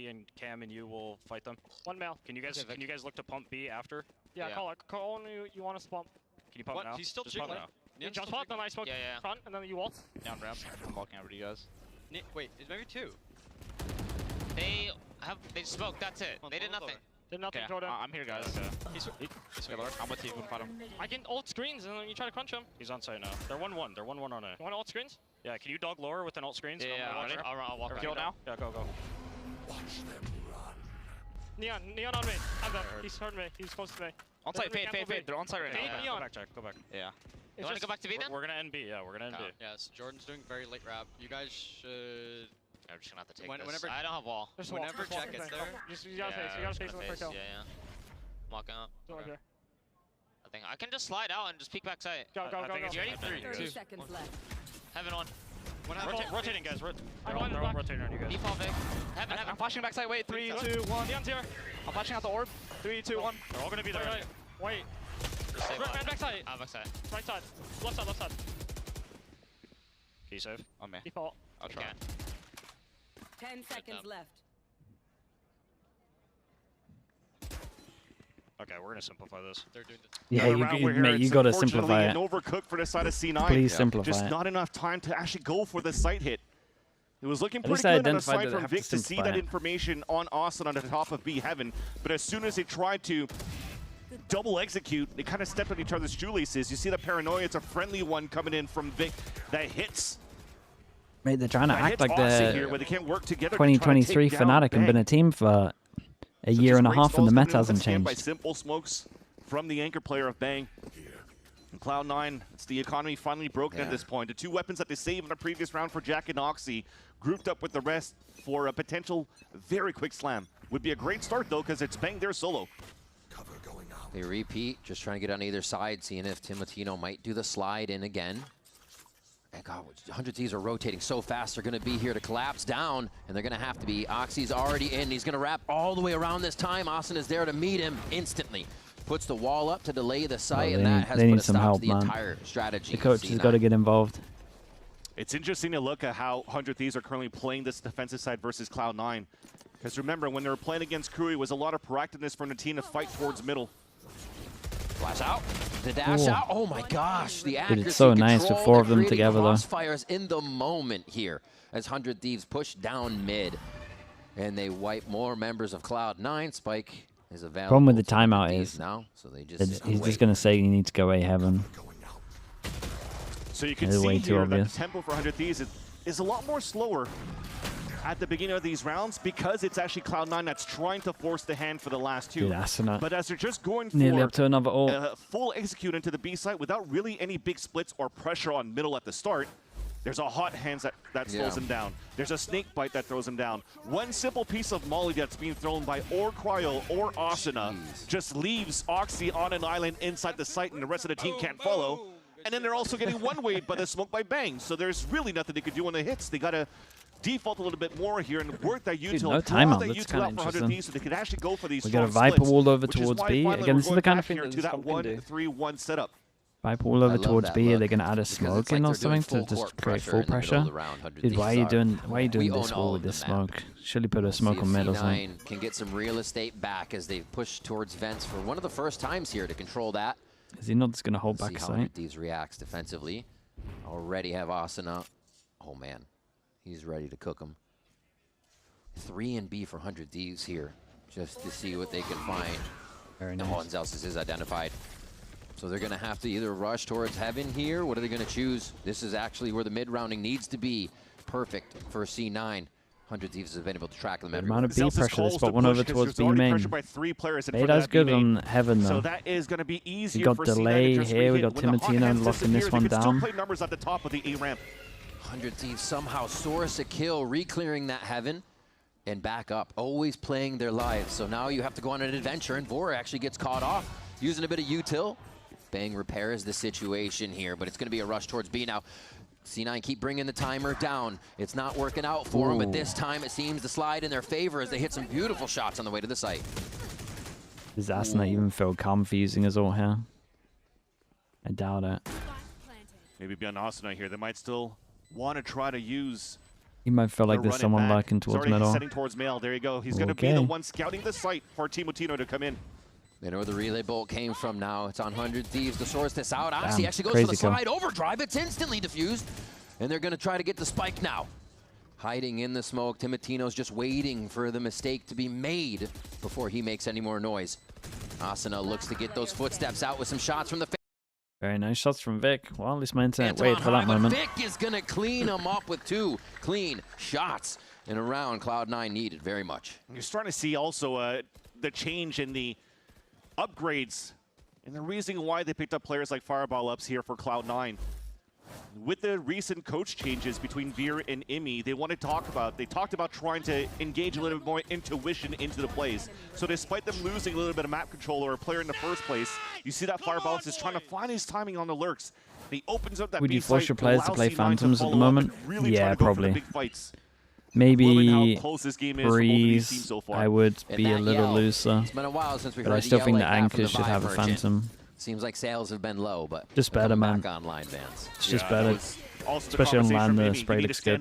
and Cam and you will fight them. 1 male. Can you guys look to pump B after? Yeah, call it. Call when you want us to pump. Can you pump What? now? He's still Just pump jiggling. now. You jump up, then I smoke front, and then you wall. Neon ramps. I'm walking over to you guys. Wait, it's maybe 2. They smoked. That's it. They did nothing. Did nothing, Okay, Jordan. I'm here, guys. I'm with you. You can fight him. I can ult screens, and then you try to crunch him. He's on site now. They're 1-1. They're 1-1 on A. You want ult screens? Yeah. Can you dog lower with an ult screens? Yeah, I'll walk Kill back. now. Yeah. Go. Neon on me. I'm dead. He's hurt me. He's close to me. On site. Fade. They're on site right now. Neon. Go back, Jack. Go back. Yeah. You want to go back to B then? We're gonna end B. Yeah. We're gonna end B. Yes, Jordan's doing very late wrap. You guys should. I'm just gonna have to take this. Whenever, I don't have wall. Whenever Jack gets there. You gotta face. You gotta face on the quick kill. Yeah. Walking up. Okay. I can just slide out and just peek back side. Go. You ready? 3, 2. seconds left. Heaven on. Rotating, guys. They're I'm all back. rotating on you guys. Default Vic. Heaven. I'm flashing backside. Wait. 3, 2, 1. Neon's here. I'm flashing out the orb. 3, 2, 1. They're all gonna be there. Wait. Red back side. Back side. Right side. Left side. Can you save? On me. Default. I'll try. 10 seconds left. Okay, we're gonna simplify this. They're doing this. Yeah, mate, you gotta simplify it. An overcook for the side of C9. Please simplify Just it. not enough time to actually go for the site hit. It was looking At pretty least I good on the identified side that I from have to Vic to see simplify that it. information on Austin on the top of B Heaven, but as soon as they tried to double execute, they kind of stepped on each other's shoelaces. You see the paranoia, it's a friendly one coming in from Vic that hits. Mate, they're trying to That act hits like Austin the here, where they can't work together to try to 2023 take down FNATIC and been Bang. a team for a year and a half and the meta hasn't By changed. simple smokes from the anchor player of Bang. And Cloud9, it's the economy finally broken at this point. The 2 weapons that they saved in the previous round for Jack and Oxy, grouped up with the rest for a potential very quick slam. Would be a great start though, because it's Bang their solo. They repeat, just trying to get on either side, seeing if Timotino might do the slide in again. And God, 100 Thieves are rotating so fast, they're going to be here to collapse down, and they're going to have to be. Oxy's already in. He's going to wrap all the way around this time. Austin is there to meet him instantly. Puts the wall up to delay the site, and that has put a stop to the entire strategy. The coach has got to get involved. It's interesting to look at how 100 Thieves are currently playing this defensive side versus Cloud9. Because remember, when they were playing against Crew, it was a lot of proactiveness from the team to fight towards middle. Flash out. The dash out. Oh my gosh. The accuracy. Dude, it's so nice with 4 of them creating together though. Crossfires in the moment here as 100 Thieves push down mid. And they wipe more members of Cloud9. Spike is available. Problem with the timeout is now, so they just he's just going to say you need to go A Heaven. So you can It's see way too here that the obvious. tempo for 100 Thieves is a lot more slower at the beginning of these rounds because it's actually Cloud9 that's trying to force the hand for the last two. But as they're just going nearly for up to another ult. Full execute into the B site without really any big splits or pressure on middle at the start, there's a hot hands that slows him down. There's a snake bite that throws him down. One simple piece of molly that's being thrown by or Cryo or Asuna just leaves Oxy on an island inside the site and the rest of the team can't follow. And then they're also getting one-wayed by the smoke by Bang. So there's really nothing they could do on the hits. They got to default a little bit more here and work that util. No timeout, that's kind of interesting. So they could actually go for these we got a Viper wall over towards B. Again, this is the kind of thing that this comp can do. 1-3-1 setup. Viper wall over towards B. Are they going to add a smoke in or something to just create full pressure? Dude, why are you doing this wall with this smoke? Surely put a smoke on mid or something. Can get some real estate back as they push towards vents for one of the first times here to control that. Is he not just going to hold back how Thieves reacts defensively. Already have Asuna. Oh man, he's ready to cook him. 3 and B for 100 Thieves here, just to see what they can find. Very nice. Oh, and Zelsis is identified. So they're going to have to either rush towards Heaven here. What are they going to choose? This is actually where the mid-rounding needs to be. Perfect for C9. 100 Thieves have been able to track them. The amount of B pressure, they spot one over towards B main. Beda's good on Heaven though. So that is going to be easier. We got delay here, we got Timotino locking this one down. Numbers at the top of the A ramp. 100 Thieves somehow source a kill, re-clearing that Heaven. And back up, always playing their lives. So now you have to go on an adventure, and Vora actually gets caught off, using a bit of util. Bang repairs the situation here, but it's going to be a rush towards B now. C9 keep bringing the timer down. It's not working out for them, but this time it seems to slide in their favor as they hit some beautiful shots on the way to the site. Does Asuna even feel comfy using his ult here? I doubt it. Maybe beyond Asuna here, they might still want to try to use. He might feel like there's someone lurking towards middle. Heading towards male. There you go. He's going to be the one scouting the site for Timotino to come in. They know where the relay bolt came from now. It's on 100 Thieves to source this out. Oxy actually goes for the slide overdrive. It's instantly diffused. And they're going to try to get the spike now. Hiding in the smoke. Timotino's just waiting for the mistake to be made before he makes any more noise. Asuna looks to get those footsteps out with some shots from the face. Very nice shots from Vic. Well, at least my internet waited for that moment. Vic is going to clean him up with 2 clean shots in a round Cloud9 needed very much. You're starting to see also the change in the upgrades and the reason why they picked up players like Fireball Ups here for Cloud9. With the recent coach changes between Veer and EMEA, they talked about trying to engage a little bit more intuition into the plays. So despite them losing a little bit of map control or a player in the first place, you see that Fireball Ups is trying to find his timing on the lurks. He opens up that Would you force your players to play Phantoms at the moment? Really yeah, probably. Maybe Breeze, so I would be a little looser. It's been a while since we but heard I still think like the Anchors should have a Phantom. Seems like sales have been low, but just better, man. Back online bands. It's just better, especially on land. The spray looks good.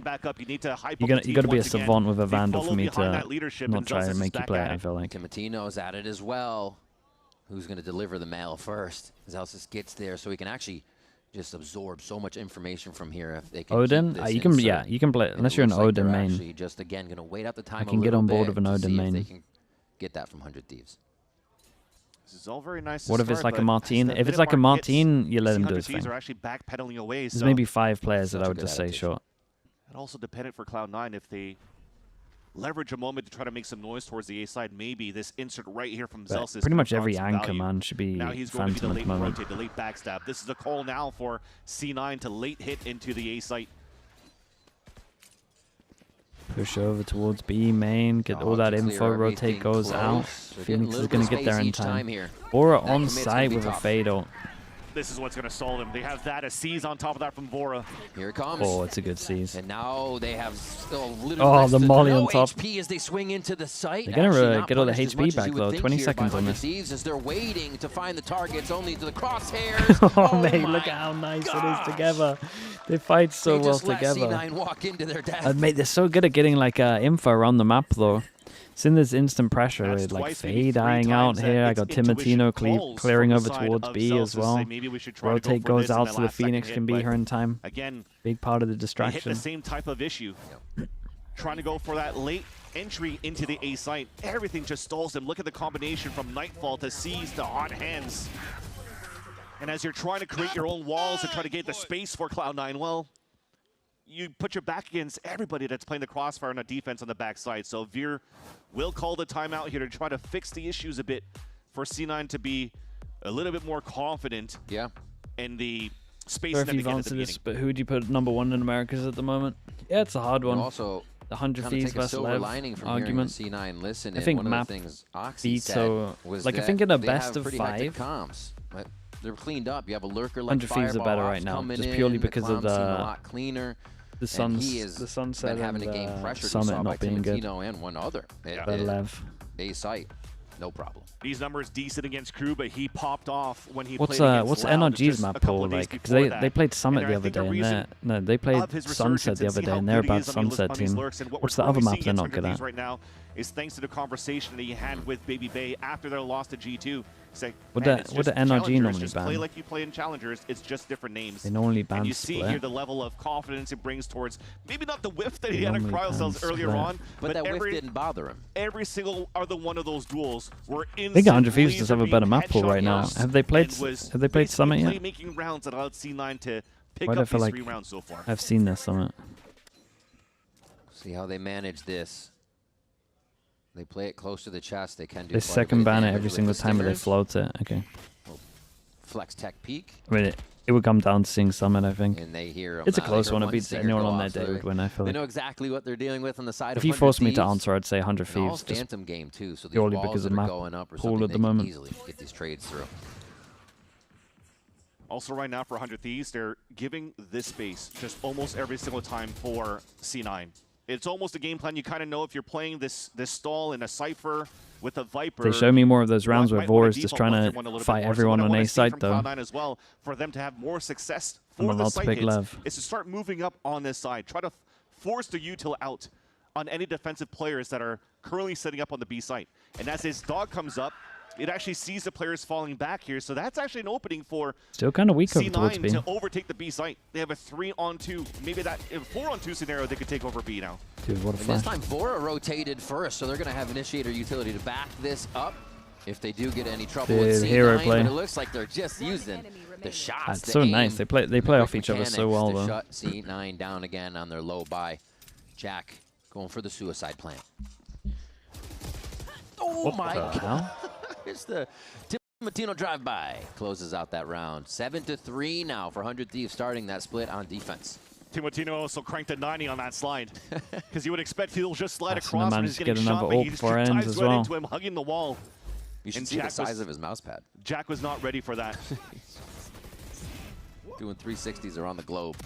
You got to be a savant with a Vandal for me to not try and make you play it. I feel like. Timotino's at it as well. Who's going to deliver the mail first? Zelsis gets there, so he can actually just absorb so much information from here. If they can Odin, you can play unless you're an Odin main. Just again going to wait out the time. I can get on board with an Odin main. They can get that from 100 Thieves. This is all very nice. What if it's like a Martine? If it's like a Martine, you let him do his thing. There's maybe 5 players that I would just say short. And also dependent for Cloud9 if they leverage a moment to try to make some noise towards the A side. Maybe this insert right here from Zelsis. Pretty much every anchor man should be now he's going to be the late moment. rotate, the late backstab. This is a call now for C9 to late hit into the A site. Push over towards B main, get all that info, rotate goes out. Phoenix is going to get there in time. Vora on site with a fade ult. This is what's going to stall them. They have that, a seize on top of that from Vora. Here it comes. Oh, it's a good seize. And now they have still a little the molly on top. HP as they swing into the site. They're going to get all the HP back though. 20 seconds on this. As they're waiting to find the targets, only to the crosshairs. Oh mate, look at how nice it is together. They fight so well together. C9 walk into their death. And mate, they're so good at getting like info around the map though. It's in this instant pressure with like Faye dying out here. I got Timotino clearing over towards B as well. Rotate goes out so the Phoenix can be here in time. Again, big part of the distraction. They hit the same type of issue. Trying to go for that late entry into the A site. Everything just stalls them. Look at the combination from Nightfall to Seize to Hot Hands. And as you're trying to create your own walls and try to get the space for Cloud9, well, you put your back against everybody that's playing the crossfire on a defense on the backside. So Veer will call the timeout here to try to fix the issues a bit for C9 to be a little bit more confident in the space Sorry that if they you've get at the answered beginning. this, but who would you put #1 in Americas at the moment? Yeah, it's a hard one. Also, the 100 kinda Thieves take a versus silver Lev lining from argument. hearing the C9 listen. I think one map of the things Oxy beats said so was like I that think in a they best have of pretty hectic 5. comms. But they're cleaned up. You have a lurker like 100 Thieves are better right now, just purely because of a lot cleaner. the Sunset been having and to gain pressure. Summit not being good. And one other. But Lev. A site, no problem. These numbers decent against Crew, but he popped off when he What's played against what's Loud NRG's just a map couple pool of days like? Because before they played Summit And the I other think day, the and reason they played of his Sunset resurgence the and other see day, how and they're a good he bad is on these- Sunset on these team. lurks. And what What's we're the other really map seeing they're against not good 100 at? Thieves right now is thanks to the conversation that he had with Baby Bay after their loss to G2. Saying, Would "Man, the- it's would just the NRG Challengers, normally just ban? play like you play in Challengers. It's just different names." They normally ban And you see Split. here the level of confidence it brings towards maybe not the whiff that he They had at normally Cryo ban Cells earlier Split. on, But that whiff didn't bother him. Every single other one of those duels were I think 100 Thieves does have a better map pool headshot right now. hits Have they played? and was Have they played Summit yet? playmaking rounds that allowed C9 to pick Why do I up feel these like 3 rounds so far. I've seen this Summit? See how they manage this. They play it close to the chest. They can do. They quite a second bit of ban it damage every with single the time, but they stingers. float it. Okay. Flex tech peak. I mean, it would come down to seeing Summit, I think. And they hear It's a they close hear one. It beats stinger anyone go on their off, so day would win, I feel They like. know exactly what they're dealing with on the side If of you 100 forced me to Thieves. answer, I'd say 100 And all Thieves. Just Phantom game too, so these purely walls because that of are map going up or pool something, at the they can moment. easily get these trades through. Also right now for 100 Thieves, they're giving this space just almost every single time for C9. It's almost a game plan. You kind of know if you're playing this stall in a Cypher with a Viper. They show me more of those rounds where might wanna Vor is just default trying buster to one a little bit fight more. So everyone what I on wanna A see side, from though. Cloud9 as well, for them to have more success I'm for the allowed to site pick hits, Lev. is to start moving up on this side. Try to force the util out on any defensive players that are currently setting up on the B site. And as his dog comes up, it actually sees the players falling back here. So that's actually an opening for Still kind of weak over towards C9 B. to overtake the B site. They have a 3-on-2, maybe that a 4-on-2 scenario they could take over B now. Dude, what a And this flash. time Vora rotated first, so they're going to have initiator utility to back this up if they do get any trouble Dude, with C9. hero play. But it looks like they're just using the shots. That's the so aim, nice. They play and the off quick each other so mechanics well, to though. shut C9 down again on their low buy. Jack going for the suicide plan. Oh What my the God. hell? It's the Matino drive-by. Closes out that round. 7-3 now for 100 Thieves starting that split on defense. Timotino also cranked a 90 on that slide. Because you would expect he'll just slide That's across when managed he's to getting get shot, another but ult he just before it ends dives as right well. into him, hugging the wall. You should And see Jack the size was- of his mouse pad. Jack was not ready for that. Doing 360s around the globe.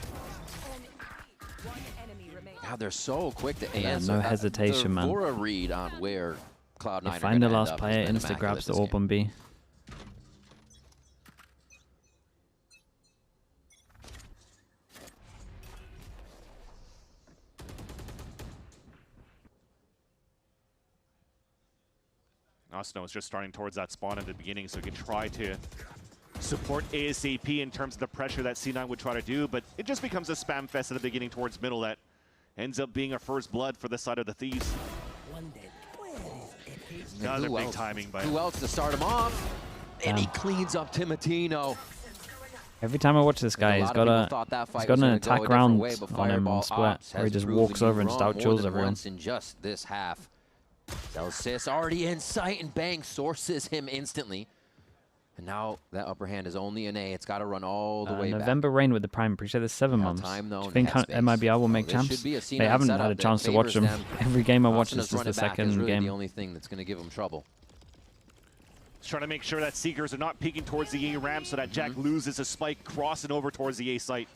God, they're so quick to answer. no hesitation, man. Vora read on where Cloud9 They are find the gonna end last up player, has been insta immaculate grabs the this AWP on B. Asno is just starting towards that spawn in the beginning, so he can try to support ASAP in terms of the pressure that C9 would try to do, but it just becomes a spam fest at the beginning towards middle that ends up being a first blood for the side of the Thieves. Another Who big else? timing by Who else to start him off? And he Damn. cleans up Timotino. Every time I watch this guy, A he's lot got of a people thought that fight he's got was an gonna go a attack different round way, but on him Fireball on split, Ops where he has just proven walks to be over and wrong stout more kills than everyone. once in just this half. Celsius already in sight, and Bang sources him instantly. And now that upper hand is only an A. It's got to run all the way back. November Rain with the Prime. Appreciate this 7 months. time, though, Do you and think headspace. MIBR will make This champs? should be a They C9 haven't setup had a that chance to watch favors them. them. Every game I watch Austin is just the running back is second really game. the only thing that's going to give him trouble. He's trying to make sure that Seekers are not peeking towards the A ramp so that Jack loses a spike crossing over towards the A site.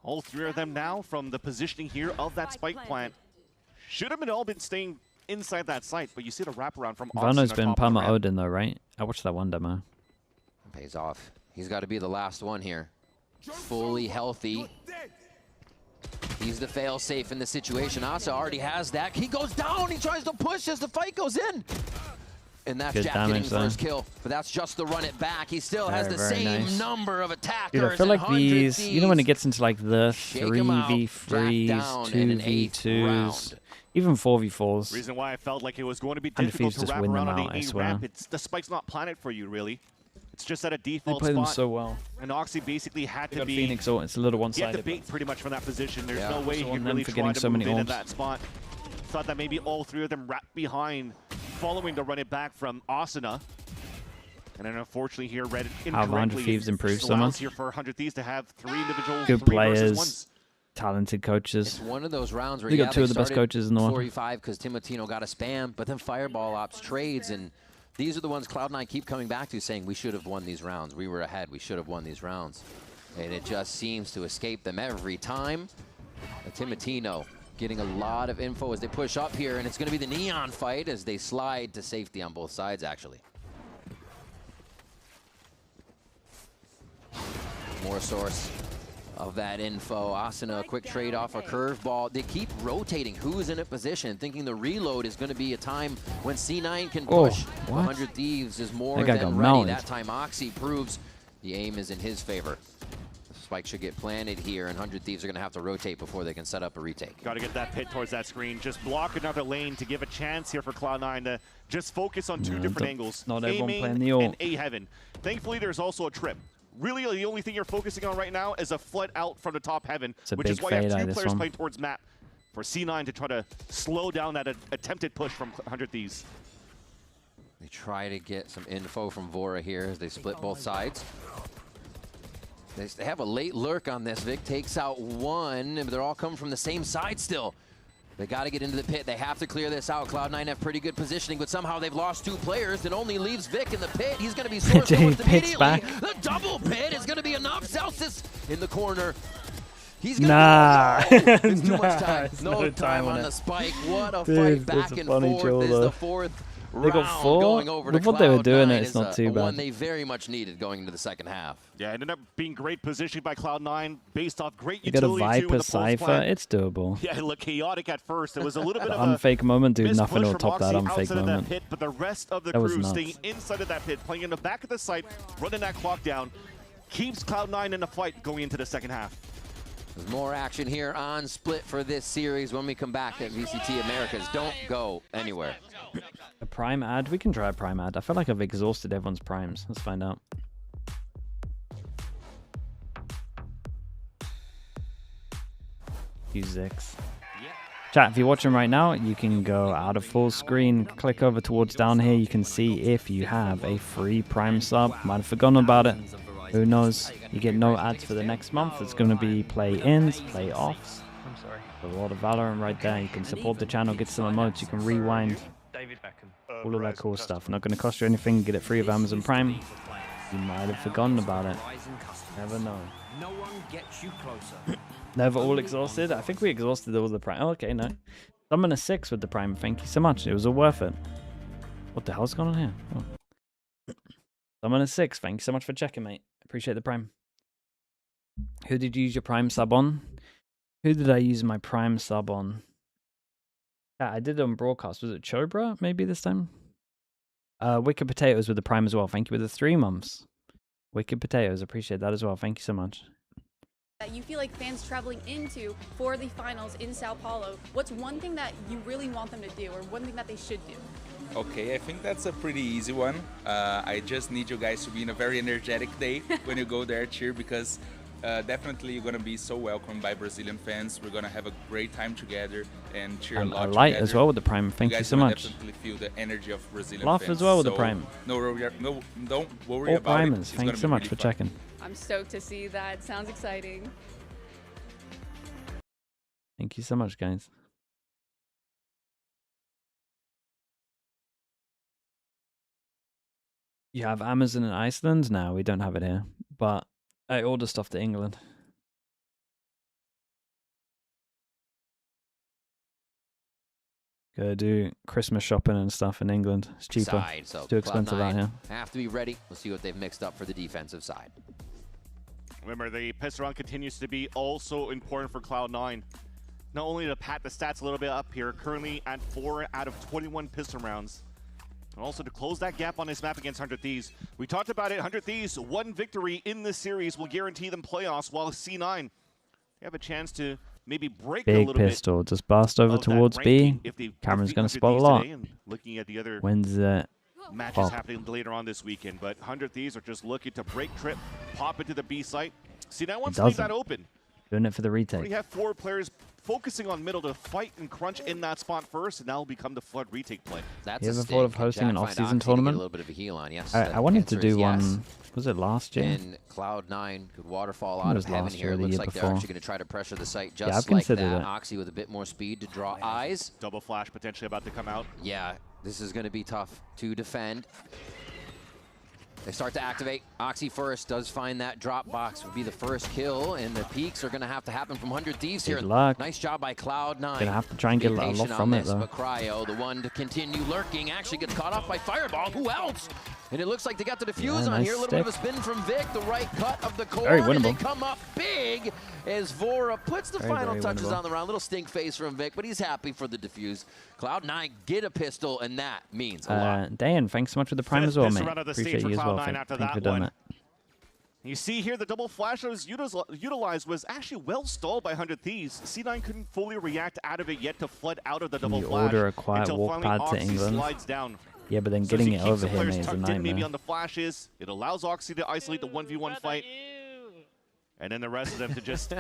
All 3 of them now from the positioning here of that spike plant. Should have all been staying inside that site, but you see the wraparound from Austin Vano's on been top of the Palmer ramp. Odin though, right? I watched that one demo. Pays off. He's got to be the last one here. Fully healthy. He's the fail-safe in the situation. Asa already has that. He goes down. He tries to push as the fight goes in. And that's Good Jack damage getting there. first kill. But that's just the run it back. He still has the Very same nice. number of attackers. Dude, I feel and like 100 these, you know when it Thieves. gets into like the Shake 'em out, 3v3s, drag down in an 2v2s, round. even 4v4s. Reason why I felt like it was going to be And difficult Thieves to just wrap win them around on out, the I A swear. ramp. The spike's not planted for you, really. It's just at a They default play spot. them so well. And Oxy basically had They to got be... Phoenix ult. It's a little He had one-sided. to bait pretty much from that position. There's no way he Also on could them really for try getting to so move many in orbs. that spot. Thought that maybe all three of them wrapped behind, following to run it back from Asuna. And then unfortunately here, read it How have 100 incorrectly. Thieves improved so Allows much? here for 100 Thieves to have three individual Good 3 versus players, 1s. talented coaches. It's one of those rounds where They got two of the best coaches in the world. 45 because Timotino got a spam, but then Fireball Ops trades, and these are the ones Cloud9 keep coming back to, saying we should have won these rounds. We were ahead. We should have won these rounds. And it just seems to escape them every time. Timotino getting a lot of info as they push up here, and it's going to be the Neon fight as they slide to safety on both sides, actually. More source of that info. Asuna, a quick trade off a curveball. They keep rotating who's in a position, thinking the reload is going to be a time when C9 can push. 100 Thieves is more than ready. That time Oxy proves the aim is in his favor. The spike should get planted here, and 100 Thieves are going to have to rotate before they can set up a retake. Got to get that pit towards that screen. Just block another lane to give a chance here for Cloud9 to just focus on two different angles. Not everyone A-main playing the ult. and A-heaven. Thankfully, there's also a trip. Really, the only thing you're focusing on right now is a flood out from the top heaven, which is why you have two players playing towards map for C9 to try to slow down that attempted push from 100 Thieves. They try to get some info from Vora here as they split both sides. They have a late lurk on this. Vic takes out one, but they're all coming from the same side still. They got to get into the pit. They have to clear this out. Cloud9 have pretty good positioning, but somehow they've lost two players. It only leaves Vic in the pit. He's going to be sourced almost immediately. Back. The double pit is going to be enough. Celsius in the corner. He's going to It's too much time. No time on the spike. What a fight back and forth. This is the fourth They got round 4. going over With to what they were doing, Cloud9 it's is not too bad. one they very much needed going into the second half. Yeah, it ended up being great positioning by Cloud9 based off great You got a utility too in Viper the Cypher, post-plant. it's doable. Yeah, it looked chaotic at first. It was a little bit The of a unfake moment, dude, missed nothing push will from top that Oxy unfake outside of moment. that pit, but the rest of the That was crew nuts. staying inside of that pit, playing in the back of the site, running that clock down, keeps Cloud9 in the fight going into the second half. There's more action here on Split for this series when we come back at VCT Americas. Don't go anywhere. A prime ad? We can try a prime ad. I feel like I've exhausted everyone's primes. Let's find out. Use X. Chat, if you're watching right now, you can go out of full screen, click over towards down here. You can see if you have a free prime sub. Might have forgotten about it. Who knows? You get no ads for the next month. It's going to be play-ins, play-offs. I'm sorry. A lot of Valorant right there. You can support the channel, get some emotes. You can rewind. David Beckham. All of that cool stuff. Not going to cost you anything. Get it free of Amazon Prime. You might have forgotten about it. Never know. No one gets you closer. Never all exhausted. I think we exhausted all the Prime. Oh, okay, no. Summon a 6 with the Prime. Thank you so much. It was all worth it. What the hell's going on here? Oh. Summon a 6. Thank you so much for checking, mate. Appreciate the Prime. Who did you use your Prime sub on? Who did I use my Prime sub on? Yeah, I did it on broadcast. Was it Chobra maybe this time? Wicked Potatoes with the Prime as well. Thank you with the 3 months. Wicked Potatoes. Appreciate that as well. Thank you so much. That you feel like fans traveling into for the finals in Sao Paulo, what's one thing that you really want them to do or one thing that they should do? Okay, I think that's a pretty easy one. I just need you guys to be in a very energetic day when you go there, cheer, because definitely you're going to be so welcomed by Brazilian fans. We're going to have a great time together and cheer a lot a light together. as well with the Prime. Thank you so much. Definitely feel the energy of Brazilian Laugh fans. as well with the So Prime. Don't worry All about it. Primers. It's Thank gonna you so be much really for fun. checking. I'm stoked to see that. Sounds exciting. Thank you so much, guys. You have Amazon in Iceland? No, we don't have it here. But I order stuff to England. Go do Christmas shopping and stuff in England. It's cheaper. Side, so It's too expensive out Cloud9 here. have to be ready. We'll see what they've mixed up for the defensive side. Remember, the pistol round continues to be also important for Cloud9. Not only to pat the stats a little bit up here, currently at 4 out of 21 pistol rounds. And also to close that gap on this map against 100 Thieves. We talked about it, 100 Thieves, one victory in this series will guarantee them playoffs, while C9, they have a chance to maybe break a Big little pistol. bit. Just blast over of that towards B. ranking if they Cameron's defeat going to 100 spot a Thieves lot. today. And looking at the other Wins it. matches happening later on this weekend. But 100 Thieves are just looking to break trip, pop into the B site. C9 wants to leave that open. Doing it for the retake. We have 4 players focusing on middle to fight and crunch in that spot first, and that will become the flood retake play. You ever thought of hosting an off-season tournament? A little bit of a heal on. Yes, I wanted to do one. Was it last year? And Cloud9 could waterfall out of heaven here. It looks like they're actually going to try to pressure the site just I've like that. considered it. Oxy with a bit more speed to draw eyes. Double flash potentially about to come out. Yeah, this is going to be tough to defend. They start to activate. Oxy first does find that drop box. Would be the first kill, and the peaks are going to have to happen from 100 Thieves here. Good luck. Nice job by Cloud9. Gonna have to try and get a lot from it, though. But Cryo, the one to continue lurking, actually gets caught off by Fireball. Who else? And it looks like they got the defuse on here. A little bit of a spin from Vic. The right cut of the core. Very winnable. And they come up big as Vora puts the final touches on the round. Little stink face from Vic, but he's happy for the defuse. Cloud9 get a pistol, and that means a lot. Dan, thanks so much for the prime as well, mate. Appreciate you as well. Thank you for doing that. You see here the double flash that was utilized was actually well stalled by 100 Thieves. C9 couldn't fully react out of it yet to flood out of the double flash order a quiet until walk finally pad to Oxy England. slides down. Yeah, but then getting it over here is a nightmare. Maybe on the flashes, it allows Oxy to isolate the 1v1 fight, and then the rest of them to just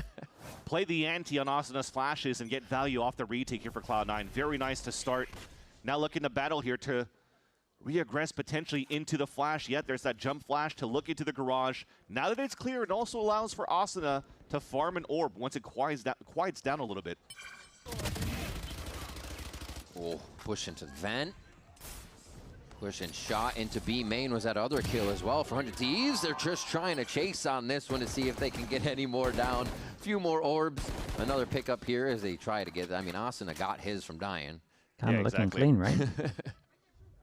play the ante on Asana's flashes and get value off the retake here for Cloud9. Very nice to start. Now looking to battle here to reaggress potentially into the flash. Yet there's that jump flash to look into the garage. Now that it's clear, it also allows for Asana to farm an orb once it quiets down a little bit. Oh, push into vent. Push and shot into B main was that other kill as well for 100 Thieves. They're just trying to chase on this one to see if they can get any more down. A few more orbs. Another pickup here as they try to get, I mean, Asana got his from dying. Kind of looking clean, right?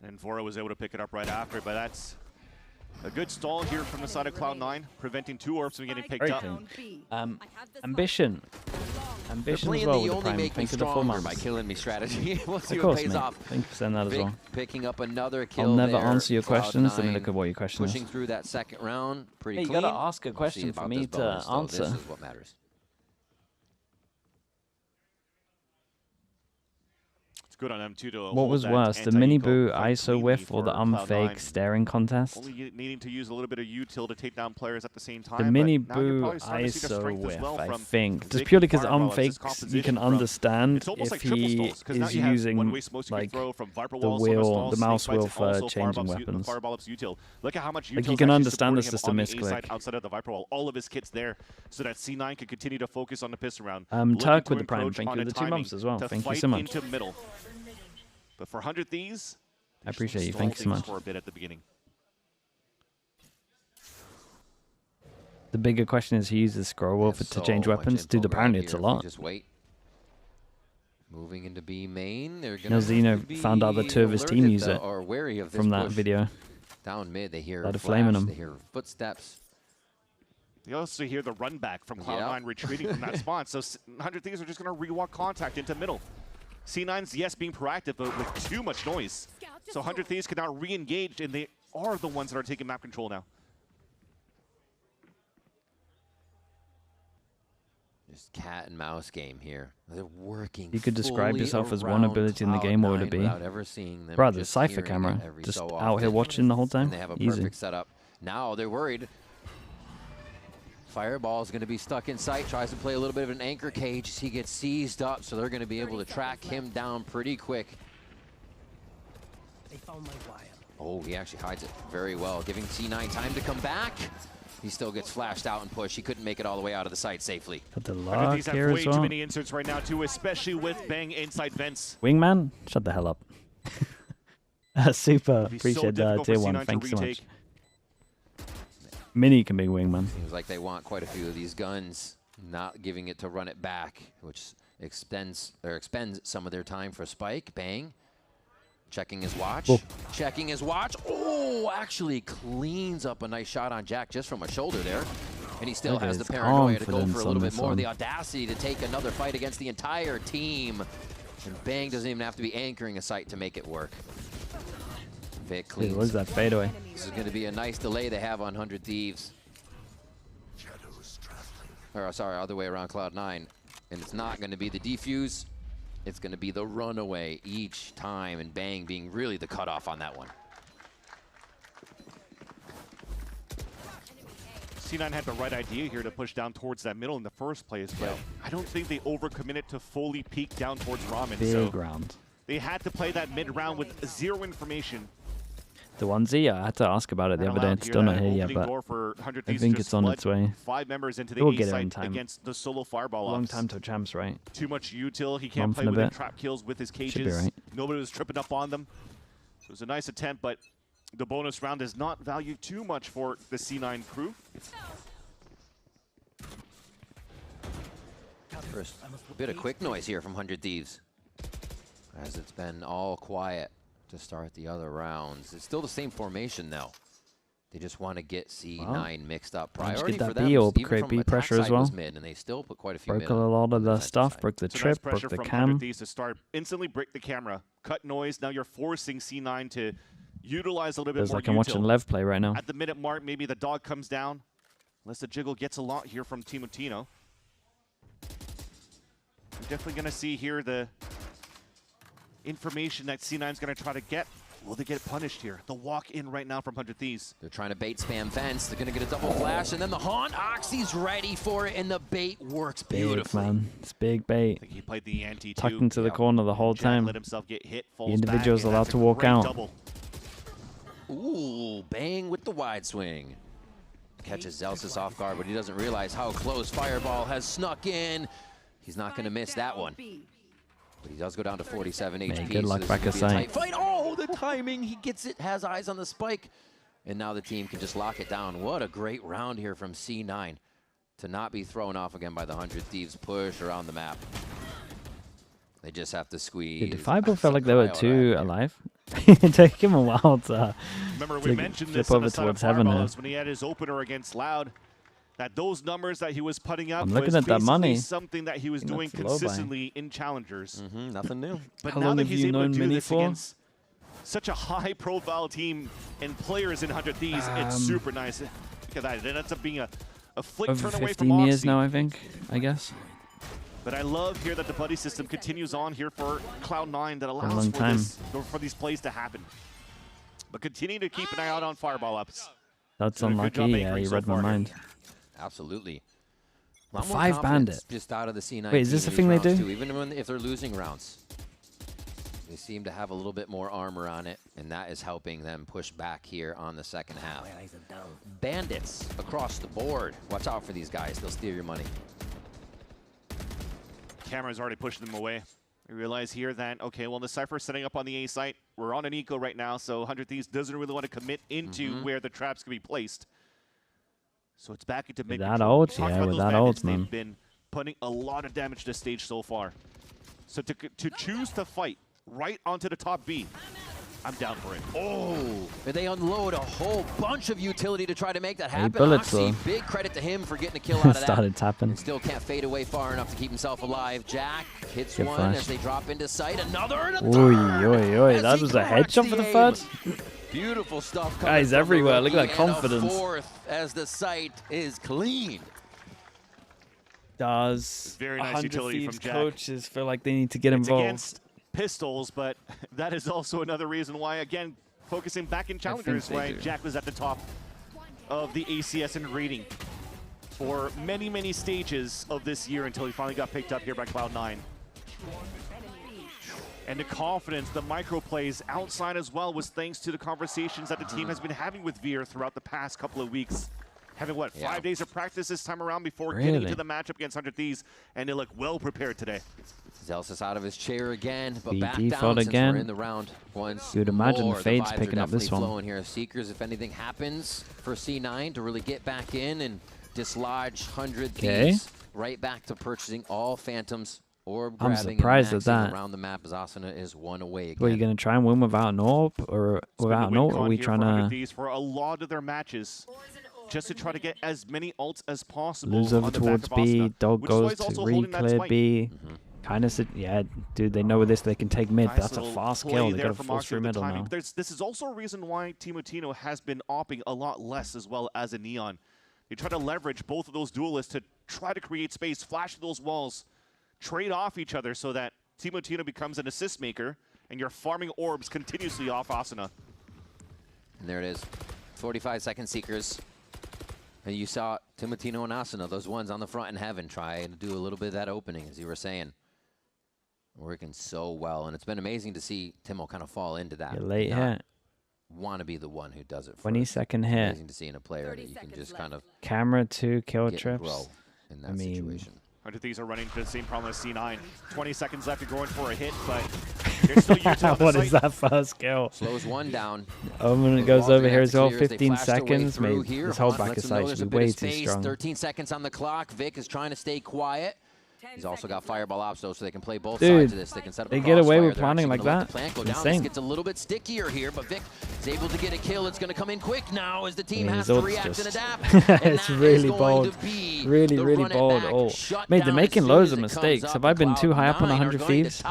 And Vora was able to pick it up right after, but that's a good stall here from the side of Cloud9, preventing 2 orbs from getting picked up. Ambition. Ambition as well with the prime. Thank you for the 4 months. By killing me strategy. We'll see of course, what pays mate. off. Thank you for saying that as well. Picking up another kill. I'll never there. answer your questions. Let me Cloud9 look at what your question is. pushing through that second round. Pretty Hey, you clean. gotta ask a We'll question see for about me this to bonus, though. answer. This is what matters. Good on them too to What was worse, the mini boo ISO whiff or the unfake staring contest? Only needing to use a little bit of util to take down players at the same time. The mini but now you're boo probably starting to see the ISO strength as whiff, well I from think. Vic Just purely because Fireball as his unfakes, you composition can from- understand it's almost if like triple he stalls, 'cause now is you have using one-way smoke you can like throw from Viper the walls, solar wheel, stalls, the snake mouse bites, wheel and for also changing Fireball weapons. Fireball ups util. Look at how much Like, util you can actually understand the supporting him system on the A misclick. side outside of the Viper wall. All of his kits there, so that C9 can continue to focus on the pistol round. Turk Looking with to the prime. encroach Thank on you a for the 2 timing months as well. to Thank you fight so much. into middle. But for 100 Thieves, I appreciate you. stall Thank you so things much. for a bit at the beginning. The bigger question is, he uses scroll wheel to change weapons. Dude, apparently it's a lot. Just wait. Moving into B main, they're You gonna know, Zeno found out that 2 of his team alerted, use though, it or wary of this from that push. video. Down mid, they hear Started flash, flaming him. they hear footsteps. You also hear the run back from Cloud9 retreating from that spot. So 100 Thieves are just going to rewalk contact into middle. C9's, yes, being proactive, but with too much noise. So 100 Thieves can now re-engage, and they are the ones that are taking map control now. Just cat and mouse game here. They're working. You could describe fully yourself as one around ability in the game, what would it Cloud9 be? without ever seeing them, Brother, just Cypher hearing it camera. every Just so out here often. watching the whole time. And they have a Easy. perfect setup. Now they're worried. Fireball is going to be stuck in sight. Tries to play a little bit of an anchor cage. He gets seized up, so they're going to be able to track him down pretty quick. They found my wire. Oh, he actually hides it very well, giving C9 time to come back. He still gets flashed out and pushed. He couldn't make it all the way out of the site safely. Got the I think lock these have here way as too well. many inserts right now, too, especially with Bang inside vents. Wingman, shut the hell up. Super. It'd be so Appreciate difficult for tier 1. C9 to Thanks so much. retake. Mini can be wingman. Seems like they want quite a few of these guns, not giving it to run it back, which expends some of their time for Spike. Bang. Checking his watch. Oh. Checking his watch. Oh, actually cleans up a nice shot on Jack just from a shoulder there. And he still Look at has the his paranoia to go confidence for a on little bit this more. one. The audacity to take another fight against the entire team. And Bang doesn't even have to be anchoring a site to make it work. Vic cleans. Dude, what is that fadeaway? This is going to be a nice delay they have on 100 Thieves. Or, sorry, other way around Cloud9. And it's not going to be the defuse. It's going to be the runaway each time, and Bang being really the cutoff on that one. C9 had the right idea here to push down towards that middle in the first place, but I don't think they overcommitted to fully peek down towards Ramen. Big round. They had to play that mid round with zero information. The onesie, I had to ask about it the other day. It's still not here yet, but I think it's on its way. 5 members into the We'll A get it site in time. against the solo fireball Long ops. time to champs, right? Too much util. He can't Month play and a with the bit. trap kills with his Should be cages. right. Nobody was tripping up on them. It was a nice attempt, but the bonus round is not valued too much for the C9 crew. First, a bit of quick noise here from 100 Thieves, as it's been all quiet to start the other rounds. It's still the same formation though. They just want to get C9 mixed up. Priority get for that them, B orb, even create from B attack pressure as side well. was mid, and they still put quite a few Broke mid a on lot of the defensive stuff, side. broke the So nice trip, pressure broke the from cam. 100 Thieves to start, instantly break the camera, cut noise. Now you're forcing C9 to utilize a little bit Feels more like I'm watching util. Lev play right now. At the minute mark, maybe the dog comes down. Unless the jiggle gets a lot here from Timotino. We're definitely going to see here the information that C9's going to try to get. Will they get punished here? The walk in right now from 100 Thieves. They're trying to bait spam fence. They're going to get a double flash, and then the haunt. Oxy's ready for it, and the bait works Big, beautifully. man. It's big bait. I think he played the ante Tucked too. into the corner the whole Jack time. let himself get hit, The falls individual's back, and allowed that's to a walk great out. double. Ooh, bang with the wide swing. Catches Zelsis off guard, but he doesn't realize how close Fireball has snuck in. He's not going to miss that one. But he does go down to 47 HP. good luck so this back is gonna be a aside. tight fight. Oh, the timing. He gets it, has eyes on the spike. And now the team can just lock it down. What a great round here from C9 to not be thrown off again by the 100 Thieves push around the map. They just have to squeeze. Did Fireball felt like they were Cryo too out alive? It took him a while to Remember, we mentioned this flip on over the side of towards heaven Fireball there. is when he had his opener against Loud, that those numbers that he was putting up I'm looking was at that basically money. something that he was I think doing that's low buy. consistently in challengers. Nothing new. But How now long that have he's you able to known do Mini this for? against such a high-profile team and players in 100 Thieves, it's super nice. Look at that. It ends up being a flick Over turn away from 15 years Oxy. now, I think, I guess. But I love here that the buddy system continues on here for Cloud9 that allows long for, time. for these plays to happen. But continue to keep an eye out on Fireball ups. That's Doing a good unlucky. job Yeah, anchoring you so read my far here. mind. Absolutely. A lot The more 5 confidence bandit. just out of the C9. Wait, is this team the in thing these they rounds, do? Too, even if they're losing rounds. They seem to have a little bit more armor on it, and that is helping them push back here on the second half. Bandits across the board. Watch out for these guys. They'll steal your money. Camera's already pushing them away. We realize here that, okay, well, the Cypher's setting up on the A site. We're on an eco right now, so 100 Thieves doesn't really want to commit into where the traps can be placed. So it's back into mid that control. ult, Talk yeah, about with those that bandits, ult, man. They've been putting a lot of damage to stage so far. So to choose to fight right onto the top B, I'm down for it. Oh, and they unload a whole bunch of utility to try to make that 8 happen. bullets, Oxy, though. big credit to him for getting a kill out of that. Started tapping. And still can't fade away far enough to keep himself alive. Jack hits Good one flash. as they drop into sight. Another and a Oi, third. oi, oi. as That he was a corrects headshot for the aim. third. Beautiful stuff coming Guys from the everywhere. Look at rookie, that and a confidence. fourth as the sight is clean. Does Very nice 100 utility from Thieves Jack. coaches feel like they need to get It's involved? against pistols, but that is also another reason why, again, focusing back in challengers, they why do. Jack was at the top of the ACS in rating for many, many stages of this year until he finally got picked up here by Cloud9. And the confidence, the micro plays outside as well was thanks to the conversations that the team has been having with Veer throughout the past couple of weeks. Having, what, 5 days of practice this time around before getting Really? into the matchup against 100 Thieves, and they look well prepared today. Zelsis out of his chair again, but BD back down fought since again. we're in the round once You'd imagine more. The Fade's vibes picking are up this definitely one. flowing here. Seekers, if anything happens for C9 to really get back in and dislodge 100 Thieves, right back to purchasing all Phantoms or I'm grabbing surprised and at maxing that. around the map as Asuna is one away again. Were you going to try and win without an AWP or without an ult? Or are we trying to These for a lot of their matches, just to try to get as many ults as possible. lose over on the back towards of B? Asuna, Dog which is why goes he's to also holding that re-clear spike. B. Kind of, yeah, dude, they know with this they can take mid. Nice That's a little fast play kill. They there got to from force Oxy through with the middle timing. now. This is also a reason why Timotino has been opping a lot less as well as a Neon. They try to leverage both of those duelists to try to create space, flash those walls, trade off each other so that Timotino becomes an assist maker and you're farming orbs continuously off Asuna. And there it is. 45-second Seekers. And you saw Timotino and Asuna, those ones on the front in heaven, trying to do a little bit of that opening, as you were saying. Working so well, and it's been amazing to see Timo kind of fall into that. Your late hit. Want to be the one who does it first. 22nd hit. Amazing to see in a player that you can just kind of camera 2 kill get trips. grow in that situation. 100 Thieves are running into the same problem as C9. 20 seconds left, you're going for a hit, but there's still YouTube. What is that first kill? Slows one down. Omen goes over here as well. 15 seconds. Maybe this whole back side should be way too strong. 13 seconds on the clock. Vic is trying to stay quiet. He's also got Fireball Ops, though, so they can play both sides of this. They can set up they get away with planning like that. This gets a little bit stickier here, but Vic is able to get a kill. It's going to come in quick now as the team has to react and adapt. It's really bold. Really bold. Oh, mate, they're making loads of mistakes. Have I been too high up on 100 Thieves?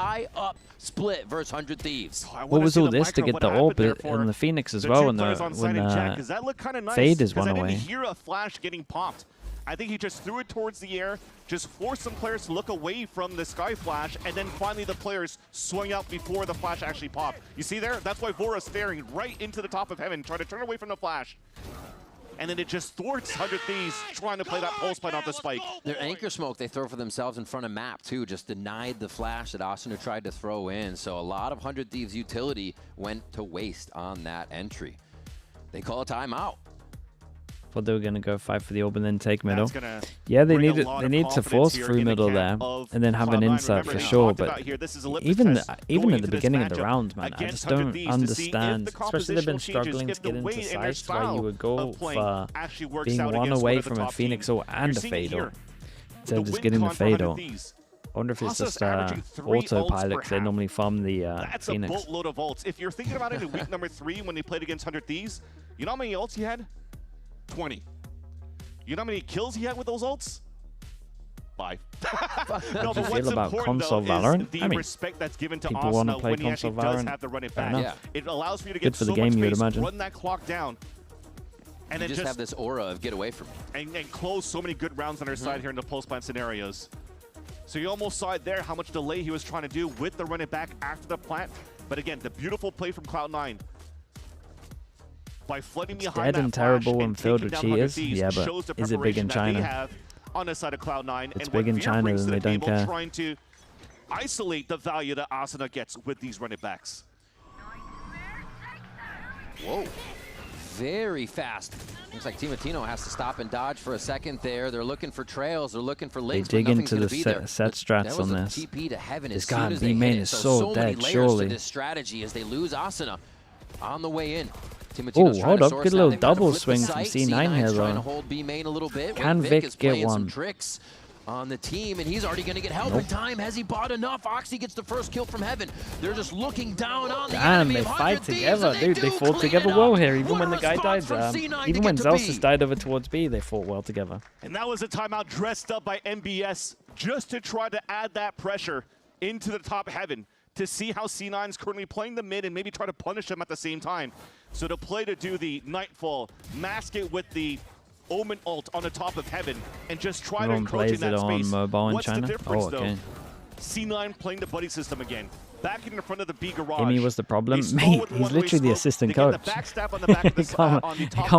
Split versus 100 Thieves. What was all this to get the orb and the Phoenix as well when Fade is one away? I didn't hear a flash getting popped. I think he just threw it towards the air, just forced some players to look away from the Sky Flash, and then finally the players swung out before the flash actually popped. You see there? That's why Vora's staring right into the top of heaven, trying to turn away from the flash. And then it just thwarts 100 Thieves trying to play that pulse point off the spike. Their anchor smoke they throw for themselves in front of map, too, just denied the flash that Asuna tried to throw in. So a lot of 100 Thieves utility went to waste on that entry. They call a timeout. Thought they were going to go fight for the orb and then take middle. Yeah, they need to force through middle there and then have an insert for sure. But even at the beginning of the round, man, I just don't understand. Especially they've been struggling to get into sites where you would go for being one away from a Phoenix ult and a Fade ult instead of just getting the Fade ult. I wonder if it's just autopilot because they normally farm the That's Phoenix. That's a boatload of ults. If you're thinking about it in week number 3 when they played against 100 Thieves, you know how many ults he had? 20. You know how many kills he had with those ults? 5. No, but what's about console Valorant? The respect that's given to people want to Asuna play when he console actually does Valorant. have the run it back. It allows for you to Good get for so the game, much you would space, imagine. run that clock down, and then just have this aura of get away from me. And close so many good rounds on our side here in the post-plant scenarios. So you almost saw it there, how much delay he was trying to do with the run it back after the plant. But again, the beautiful play from Cloud9. By flooding behind dead and terrible and filled with cheaters. Yeah, but is it big in China? On the side of Cloud9, it's big in China and they don't care. Trying to isolate the value that Asuna gets with these run it backs. Whoa. Very fast. Looks like Timotino has to stop and dodge for a second there. They're looking for trails. They're looking for links. They dig into the set strats on this. TP to heaven this guy B main is so dead, surely. To this strategy as they lose Asuna on the way in. Oh, hold up. Good little double swing from C9 here, though. Can Vic get one? Tricks on the team, and he's already going to get help in time. Has he bought enough? Oxy gets the first kill from heaven. They're just looking down on the enemy. They fight together, dude. They fought together well here, even when the guy died. Even when Zelsis died over towards B, they fought well together. And that was a timeout dressed up by MBS just to try to add that pressure into the top heaven to see how C9 is currently playing the mid and maybe try to punish them at the same time. So to play to do the Nightfall, mask it with the Omen ult on the top of heaven, and just try to encroach in that space. What's the difference, though? C9 playing the buddy system again. Back in the front of the B garage. EMEA was the problem. Mate, he's literally the assistant coach. It can't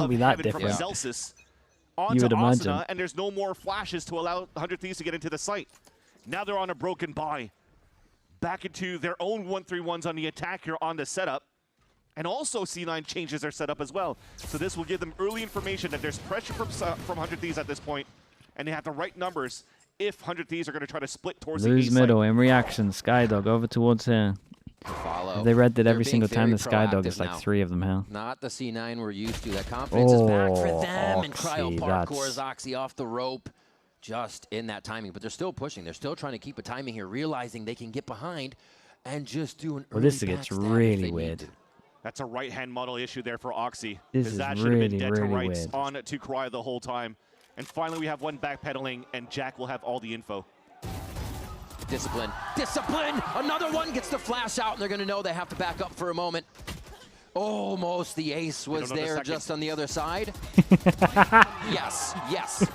be that different. You would imagine. And there's no more flashes to allow 100 Thieves to get into the site. Now they're on a broken buy. Back into their own 1-3-1s on the attack here on the setup. And also C9 changes their setup as well. So this will give them early information that there's pressure from 100 Thieves at this point, and they have the right numbers if 100 Thieves are going to try to split towards the lose middle in reaction. Skydog over towards here. If they read that every single time the Skydog is like 3 of them here. Not the C9 we're used to. That confidence is back for them. And Cryo Parkour is Oxy off the rope. Just in that timing, but they're still pushing. They're still trying to keep a timing here, realizing they can get behind and just do an early this gets really weird. That's a right-hand model issue there for Oxy. This is that really, should have been dead really to rights weird. on to Cryo the whole time. And finally, we have one backpedaling, and Jack will have all the info. Discipline. Discipline! Another one gets the flash out, and they're going to know they have to back up for a moment. Almost the ace was there just on the other side. Yes, yes.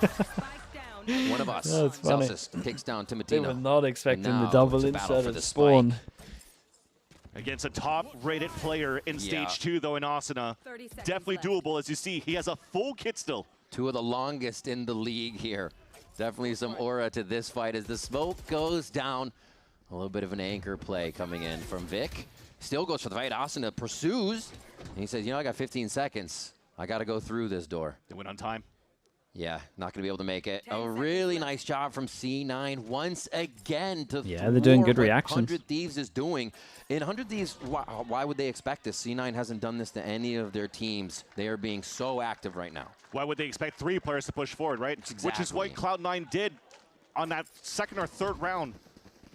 One of us. Celsius takes down Timotino. They were not expecting the double inside of the spawn. Against a top-rated player in Stage 2, though, in Asuna. Definitely doable, as you see. He has a full kit still. Two of the longest in the league here. Definitely some aura to this fight as the smoke goes down. A little bit of an anchor play coming in from Vic. Still goes for the fight. Asuna pursues. And he says, you know, I got 15 seconds. I got to go through this door. They went on time. Yeah, not going to be able to make it. A really nice job from C9 once again to they're doing good reactions. 100 Thieves is doing. In 100 Thieves, why would they expect this? C9 hasn't done this to any of their teams. They are being so active right now. Why would they expect 3 players to push forward, right? Exactly. Which is what Cloud9 did on that second or third round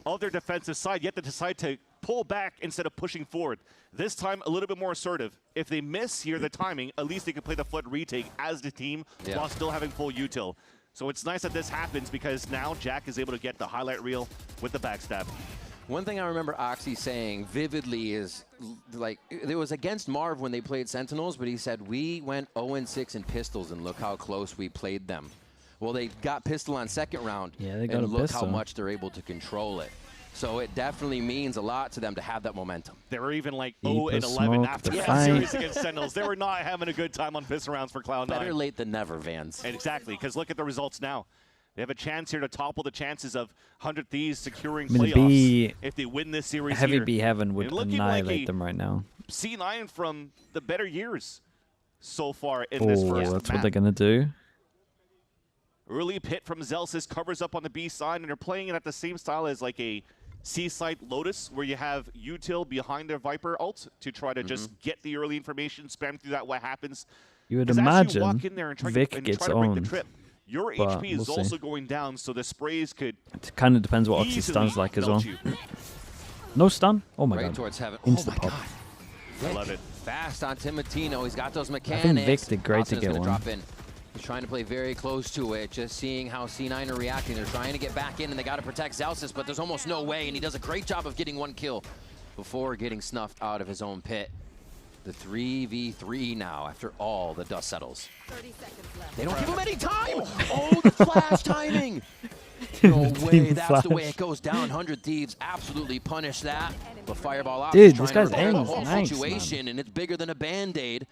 of their defensive side, yet they decide to pull back instead of pushing forward. This time, a little bit more assertive. If they miss here the timing, at least they can play the flood retake as the team while still having full util. So it's nice that this happens because now Jack is able to get the highlight reel with the backstab. One thing I remember Oxy saying vividly is, like, it was against Marv when they played Sentinels, but he said, we went 0-6 in pistols and look how close we played them. Well, they got pistol on second round, and look how much they're able to control it. So it definitely means a lot to them to have that momentum. They were even like 0-11 after that series against Sentinels. They were not having a good time on pistol rounds for Cloud9. Better late than never, Vans. Exactly, because look at the results now. They have a chance here to topple the chances of 100 Thieves securing playoffs if they win this series Heavy here. B Heaven would annihilate them right now. C9 from the better years so far in this first that's map. what they're going to do. Early pit from Zelsis covers up on the B side, and they're playing it at the same style as like a C-side Lotus, where you have util behind their Viper ult to try to just get the early information, spam through that what happens. You would 'Cause as imagine you walk in there and try Vic to, gets try to break owned. the trip, your but HP is we'll also see. going down, so the sprays could It kind of depends what Oxy stun's like as well. No stun? Oh my god. Towards heaven. Insta-pop. I love it. Fast on Timotino. He's got those I mechanics. think Vic did great to Austin's get gonna one. drop in. He's trying to play very close to it, just seeing how C9 are reacting. They're trying to get back in, and they got to protect Zelsis, but there's almost no way, and he does a great job of getting 1 kill before getting snuffed out of his own pit. The 3v3 now, after all the dust settles. 30 seconds left. They don't give him any time! Oh, the flash timing! No way, that's the way it goes down. 100 Thieves absolutely punish that. But Fireball out. Dude, this guy's aim aim is nice, situation, and it's bigger than a Band-Aid.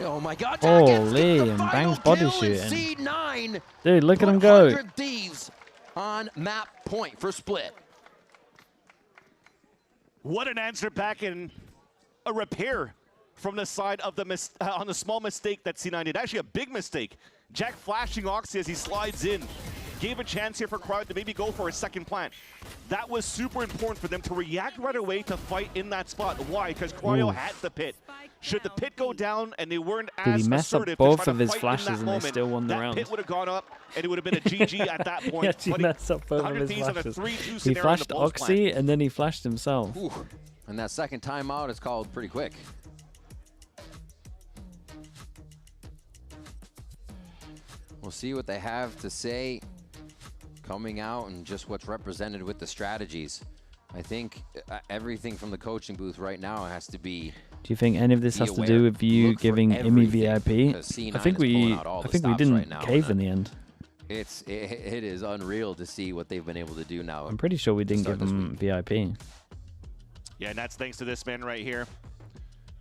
Oh my god, holy, and Bang's body shooting. C9. Dude, look at him go. 100 Thieves on map point for split. What an answer back in a repair from the side of the on the small mistake that C9 did. Actually, a big mistake. Jack flashing Oxy as he slides in. Gave a chance here for Crowd to maybe go for a second plant. That was super important for them to react right away to fight in that spot. Why? Because Cryo had the pit. Should the pit go down and they weren't Did as he mess up assertive both to try of to his fight flashes in that and moment, they still won the that round? pit would have gone up and it would have been a GG at that point. He actually messed up both of his flashes. He flashed Oxy and then he flashed himself. Ooh. And that second timeout is called pretty quick. We'll see what they have to say coming out and just what's represented with the strategies. I think everything from the coaching booth right now has to be. Do you think any of this has to do with you giving EMEA VIP? I think we didn't cave in the end. It is unreal to see what they've been able to do now. I'm pretty sure we didn't give them VIP. Yeah, and that's thanks to this man right here,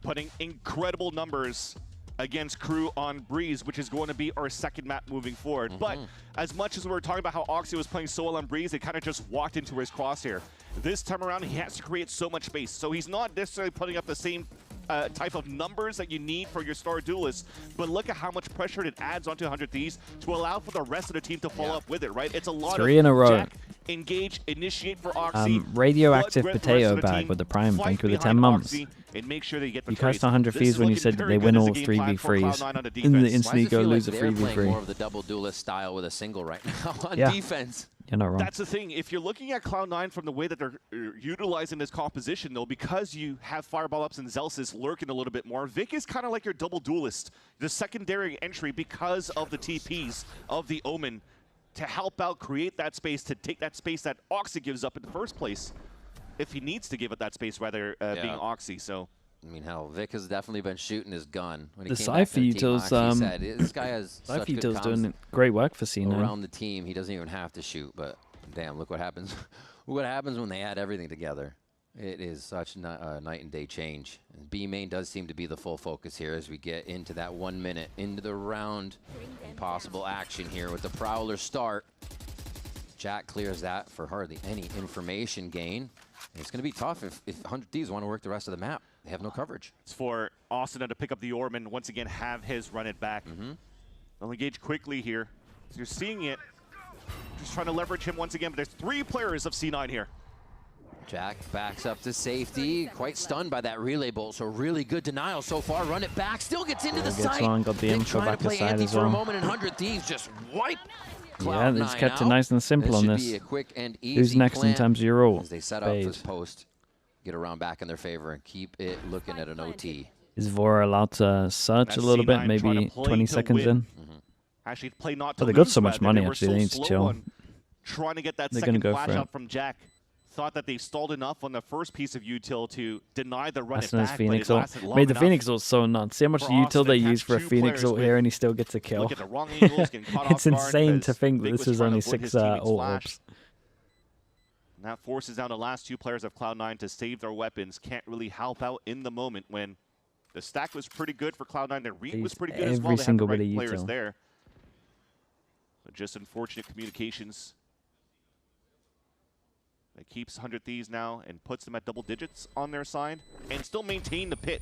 putting incredible numbers against Crew on Breeze, which is going to be our second map moving forward. But as much as we were talking about how Oxy was playing so well on Breeze, they kind of just walked into his crosshair. This time around, he has to create so much space. So he's not necessarily putting up the same type of numbers that you need for your star duelists, but look at how much pressure it adds onto 100 Thieves to allow for the rest of the team to follow up with it, right? It's a lot 3 in a row. Jack, engage, initiate for Oxy. Radioactive Blood, Potato rest of the Bag team, with the Prime. fight Thank you for the behind 10 months. Oxy and make sure that you get the You trades. cast 100 This Thieves is when you looking said very they good win as all a game plan 3v3s. for Cloud9 on the And then defense. instantly go lose a They're playing more 3v3. of the double duelist style with a single right now on Yeah. defense. You're not wrong. That's the thing. If you're looking at Cloud9 from the way that they're utilizing this composition, though, because you have Fireball Ups and Zelsis lurking a little bit more, Vic is kind of like your double duelist, the secondary entry because of the TPs of the Omen to help out create that space, to take that space that Oxy gives up in the first place, if he needs to give up that space, rather being Oxy. So. I mean, hell, Vic has definitely been shooting his gun. When The he came back to the team, Cypher Oxy said, this guy has such good Util's comms doing great work for C9. around the team. He doesn't even have to shoot, but damn, look what happens. Look what happens when they add everything together. It is such a night and day change. And B main does seem to be the full focus here as we get into that 1 minute into the round. Possible action here with the Prowler start. Jack clears that for hardly any information gain. And it's going to be tough if 100 Thieves want to work the rest of the map. They have no coverage. It's for Austin to pick up the orb and once again have his run it back. They'll engage quickly here. So you're seeing it. Just trying to leverage him once again, but there's 3 players of C9 here. Jack backs up to safety, quite stunned by that relay bolt, so really good denial so far. Run it back, still gets into the site. Got the info back aside as well. For a moment, and 100 Thieves just wipe Yeah, they've kept it nice and simple on this. Be a quick and easy Who's next in terms of your role? As they set up this post, get around back in their favor, and keep it looking at an OT. Is Vora allowed to search a little bit, maybe 20 seconds in? Actually, play not to But they got lose so much rather. money, They were actually. so They need to slow chill. on trying to get that They're second gonna go flash for it. out from Jack. Thought that they stalled enough on the first piece of util to deny the run That's it nice back, Phoenix but it ult. lasted long Made the enough. Phoenix ult so nuts. See how much for util Austin they to use catch for a 2 Phoenix players ult with here, and he still gets a kill. Look at the wrong angles, getting caught It's off guard insane because to think that Vic this was is trying to only avoid his 6 teammate's ult flash. ults. And that forces down the last 2 players of Cloud9 to save their weapons. Can't really help out in the moment when the stack was pretty good for Cloud9. Their read was pretty good as well. Every They had the single right bit of players util. there. But just unfortunate communications. That keeps 100 Thieves now and puts them at double digits on their side and still maintain the pit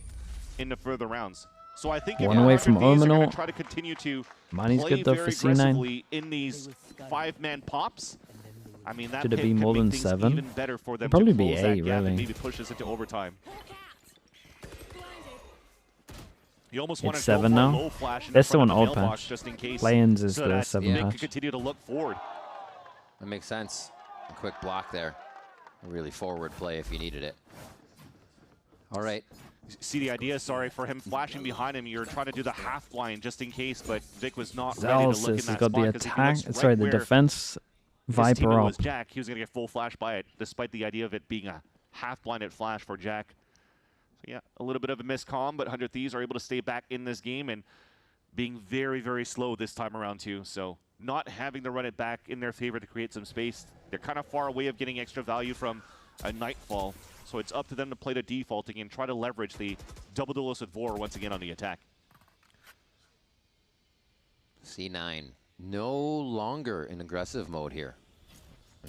in the further rounds. So I think if One away 100 from Thieves are going Omenal. to try to continue to Money's play good though very for C9. aggressively in these 5-man pops, I mean, that Should it pit be could more make than things 7? even better for them It'd probably to be close that 8, gap and really. maybe push us into overtime. You almost want It's to go 7 for a now. low flash in They're front still of on the old mailbox patch. just in case. Play-ins is so the that 7 Vic patch. can continue to look forward. That makes sense. A quick block there. A really forward play if you needed it. All right. See the idea, sorry, for him flashing behind him. You're trying to do the half blind just in case, but Vic was not ready to look in Zelsis that has spot. got the 'cause if he attack. looks right Sorry, the where defense his Viper teammate up. was Jack, he was going to get full flash by it, despite the idea of it being a half-blinded flash for Jack. So yeah, a little bit of a miscomm, but 100 Thieves are able to stay back in this game and being very, very slow this time around too. So not having to run it back in their favor to create some space. They're kind of far away of getting extra value from a Nightfall. So it's up to them to play the defaulting and try to leverage the double duelist with Vor once again on the attack. C9 no longer in aggressive mode here.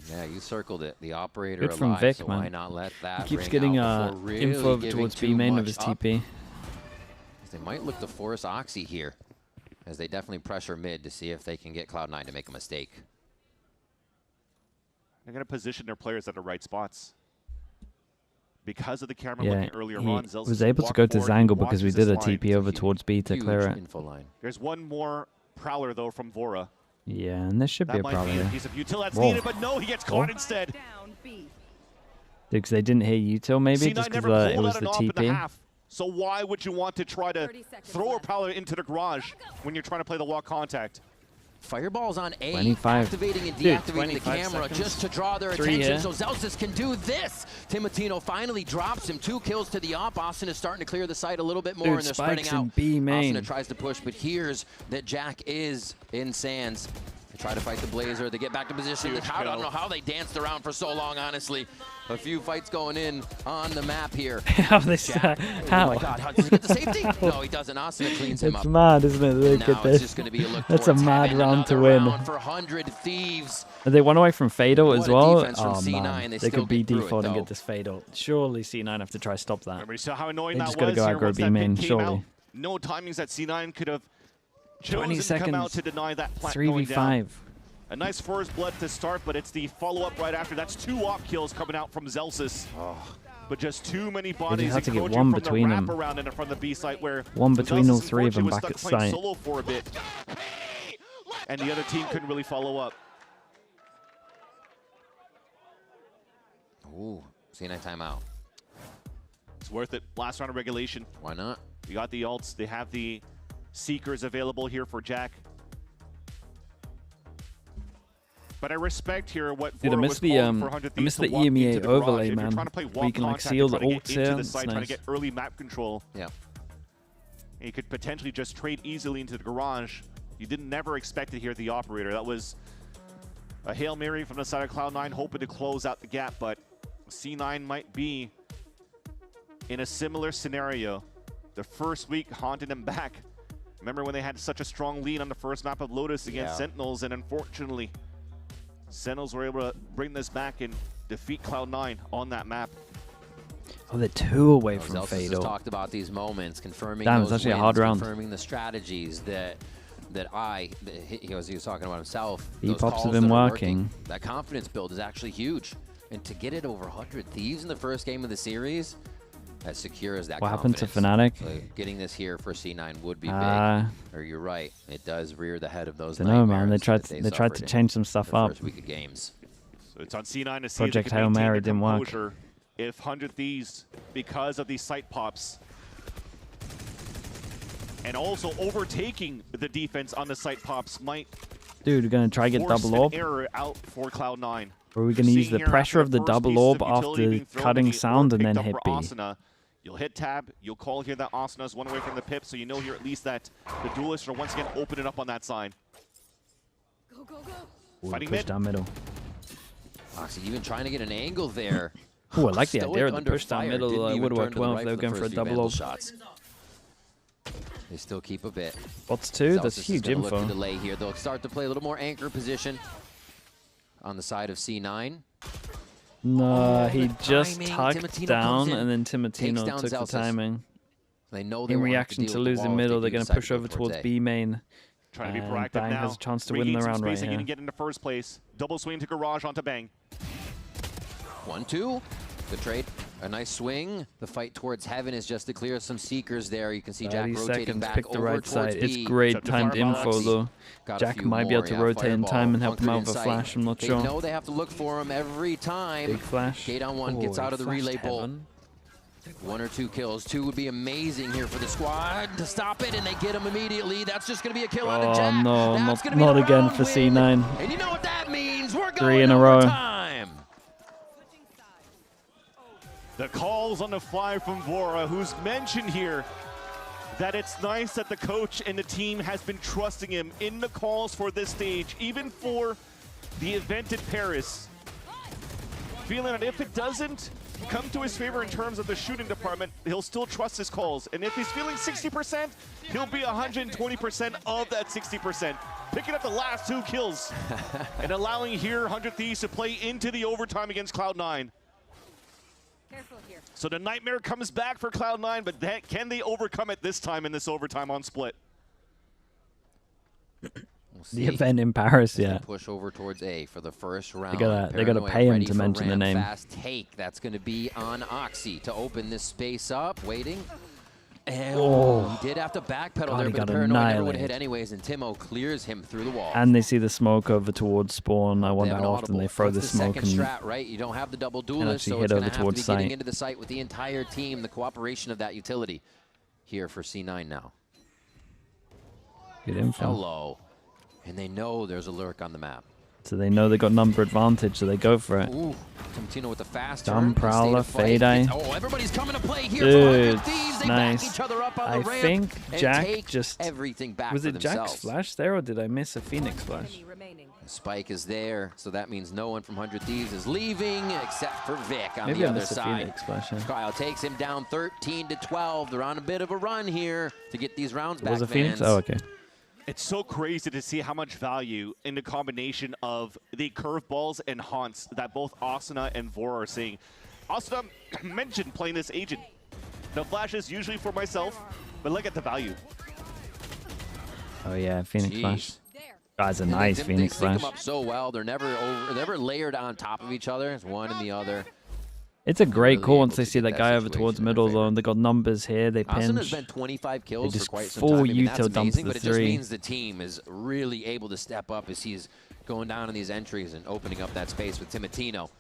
Yeah, you circled it. The operator Good from alive, Vic, so man. why not let that He keeps ring getting out before really info giving towards too B main of much his up? TP. They might look to force Oxy here, as they definitely pressure mid to see if they can get Cloud9 to make a mistake. They're going to position their players at the right spots. Because of the camera Yeah, looking earlier he on, Zelsis was able to walked go to forward, Zangle he because we watches did a this line. TP over towards B to clear it. Info line. There's one more Prowler, though, from Vora. Yeah, and there should be That a might problem be a there. piece of util that's Whoa. needed, but no, he gets caught instead. Because they didn't hear util maybe, C9 just never because it pulled was out the an op in the TP. half. So why would you want to try to throw a Prowler into the garage when you're trying to play the walk contact? Fireballs on A, 25. activating and Dude, deactivating 25 the camera seconds. just to draw their 3 attention here. so Zelsis can do this. Timotino finally drops him. 2 kills to the op. Austin is starting to clear the site a little bit more, Dude, and they're spikes spreading in out. B main. Austin tries to push, but hears that Jack is in Sands. They try to fight the Blazer. They get back to position. I don't know how they danced around for so long, honestly. A few fights going in on the map here. How they Jack. how? Oh my God, how does he get the safety? No, he doesn't. Austin cleans him It's up. mad, isn't it? Look Now at it's this. just gonna be a look That's a towards mad heaven. round to Another win. round for 100 Thieves. Are they 1 away from Fado What as a well? defense from Oh C9, man, they they still could be get through it, default and though. get this Fado. Surely C9 have to try stop that. Remember, you saw how annoying They that just was gotta go here aggro once B that main, pick came surely. out. No timings that C9 could have 20 chosen to come out seconds. to deny that plat going down. 3v5. A nice first blood to start, but it's the follow-up right after. That's 2 op kills coming out from Zelsis. But just too many bodies had to get encroaching one from between the them. wraparound in front of the B site where One between Zelsis all 3 of them unfortunately was back at stuck playing site. solo for a bit. And the other team couldn't really follow up. Ooh, C9 timeout. It's worth it. Last round of regulation. Why not? You got the ults. They have the Seekers available here for Jack. But I respect here what Dude, I Vora miss was the calling for 100 I miss Thieves the to walk into EMEA the overlay, garage. If man. you're trying to play Where walk you can like contact, seal you're the trying to ults get into here. the It's site, trying to nice. get early map control. Yeah. And you could potentially just trade easily into the garage. You didn't never expect to hear the operator. That was a Hail Mary from the side of Cloud9, hoping to close out the gap, but C9 might be in a similar scenario. The first week haunted them back. Remember when they had such a strong lead on the first map of Lotus against Sentinels, and unfortunately, Sentinels were able to bring this back and defeat Cloud9 on that map. Oh, they're 2 away from Zelsis Fade. has talked about these moments, confirming Damn, those it's actually wins, a hard round. confirming the strategies that he was talking about himself. He Those pops calls have been that are working. That confidence build is actually huge. And to get it over 100 Thieves in the first game of the series, as secure as that What happened to confidence. FNATIC? Getting this here for C9 would be big. Or you're right, it does rear the head of those Don't know, man. They nightmares tried to change some stuff up. First week of games. So it's on C9 to see Project if they Hail can maintain Mary the didn't work. composure if 100 Thieves, because of these site pops, and also overtaking the defense on the site pops, might Dude, we're going to try to get force double an orb? error out for Cloud9. Or are we going to use Seeing the here pressure after of the first double pieces orb of utility after being thrown, cutting the sound orb and then picked hit up B? for Asuna. You'll hit tab, you'll call here that Asuna's one away from the pip, so you know here at least that the duelists are once again opening up on that side. Fighting push mid. down middle. Oxy even trying to get an angle there. Oh, I like the Stoic idea of the under push down fire. middle. Didn't even Would have turn worked to the well right if they were for the going for a first few double vandal orb. shots. They still keep a bit. Bots 2, that's Zelsis is huge gonna look info. to delay here. They'll start to play a little more anchor position on the side of C9. No, he the just timing. tucked Timotino down, comes in, and then takes Timotino down took the Zelsis. timing. They know they In won't have to reaction deal to with the losing wall if middle, they they're do going to decide push go over towards A. B main. Trying to be And proactive Bang now. has a chance to win Regain the some round right spacing here. and get into first place. Double swing to Garage onto Bang. 1-2. The trade. A nice swing. The fight towards heaven is just to clear some seekers there. You can see Jack 30 rotating seconds, back pick the over right towards side. It's B. great timed info though. Got a Jack few might be able more, to yeah. rotate in Fireball time and help him hunkered out in with a sight. flash. I'm not They sure. know they have to look for him every time. Big flash. K down 1 gets Oh, out of the he relay flashed bolt. heaven. 1 or 2 kills. 2 would be amazing here for the squad to stop it, and they get him immediately. That's just going to be a kill out of Oh Jack. no, That's gonna not be the again round for win. C9. And you know what that means? We're 3 going in a row. overtime. The calls on the fly from Vora, who's mentioned here that it's nice that the coach and the team has been trusting him in the calls for this stage, even for the event in Paris. Feeling that if it doesn't come to his favor in terms of the shooting department, he'll still trust his calls. And if he's feeling 60%, he'll be 120% of that 60%. Picking up the last 2 kills and allowing here 100 Thieves to play into the overtime against Cloud9. So the nightmare comes back for Cloud9, but can they overcome it this time in this overtime on split? The event in Paris, yeah. Push over towards A for the first round. They gotta Paranoia pay him ready to for mention the ramp name. Fast take. That's going to be on Oxy to open this space up. Waiting. Oh. He did have to backpedal God, there, he but the got Paranoia never would have hit annihilated. anyways, and Timo clears him through the wall. And they see the smoke over towards spawn. I wonder have how an often audible. they throw That's the smoke second and strat, right? You don't have the double duelist, actually so hit it's going over to have to be towards getting site. into the site with the entire team, the cooperation of that utility here for C9 now. good info. Hello. And they know there's a lurk on the map. So they know they got number advantage, so they go for it. Ooh, Timotino with the fast Dumb turn. Prowler, Fade Fade Eye. Oh, everybody's coming to play here. Dude, Thieves. They nice. back each other up on I the ramp think and Jack take just everything back was for it Jack's themselves. flash there, or did I miss a Phoenix flash? Spike is there, so that means no one from 100 Thieves is leaving except for Vic on Maybe the I other missed a side. Phoenix flash. Yeah. Kyle takes him down 13-12. They're on a bit of a run here to get these rounds back. Was it Phoenix? fans. Oh, okay. It's so crazy to see how much value in the combination of the curveballs and haunts that both Asuna and Vora are seeing. Asuna mentioned playing this agent. The flash is usually for myself, but look at the value. Oh yeah, Phoenix Jeez. flash. That's a And nice they Phoenix sync flash. them up so well. They're never layered on top of each other. It's one and the other. It's a great really call able once they to see get that that guy over situation towards in their middle favor. though, and they got numbers here. They Asuna's pinch. been 25 kills just for quite some full time. I mean, that's util dumps amazing, the but it just three. means the team is really able to step up as he's going down in these entries and opening up that space with Timotino.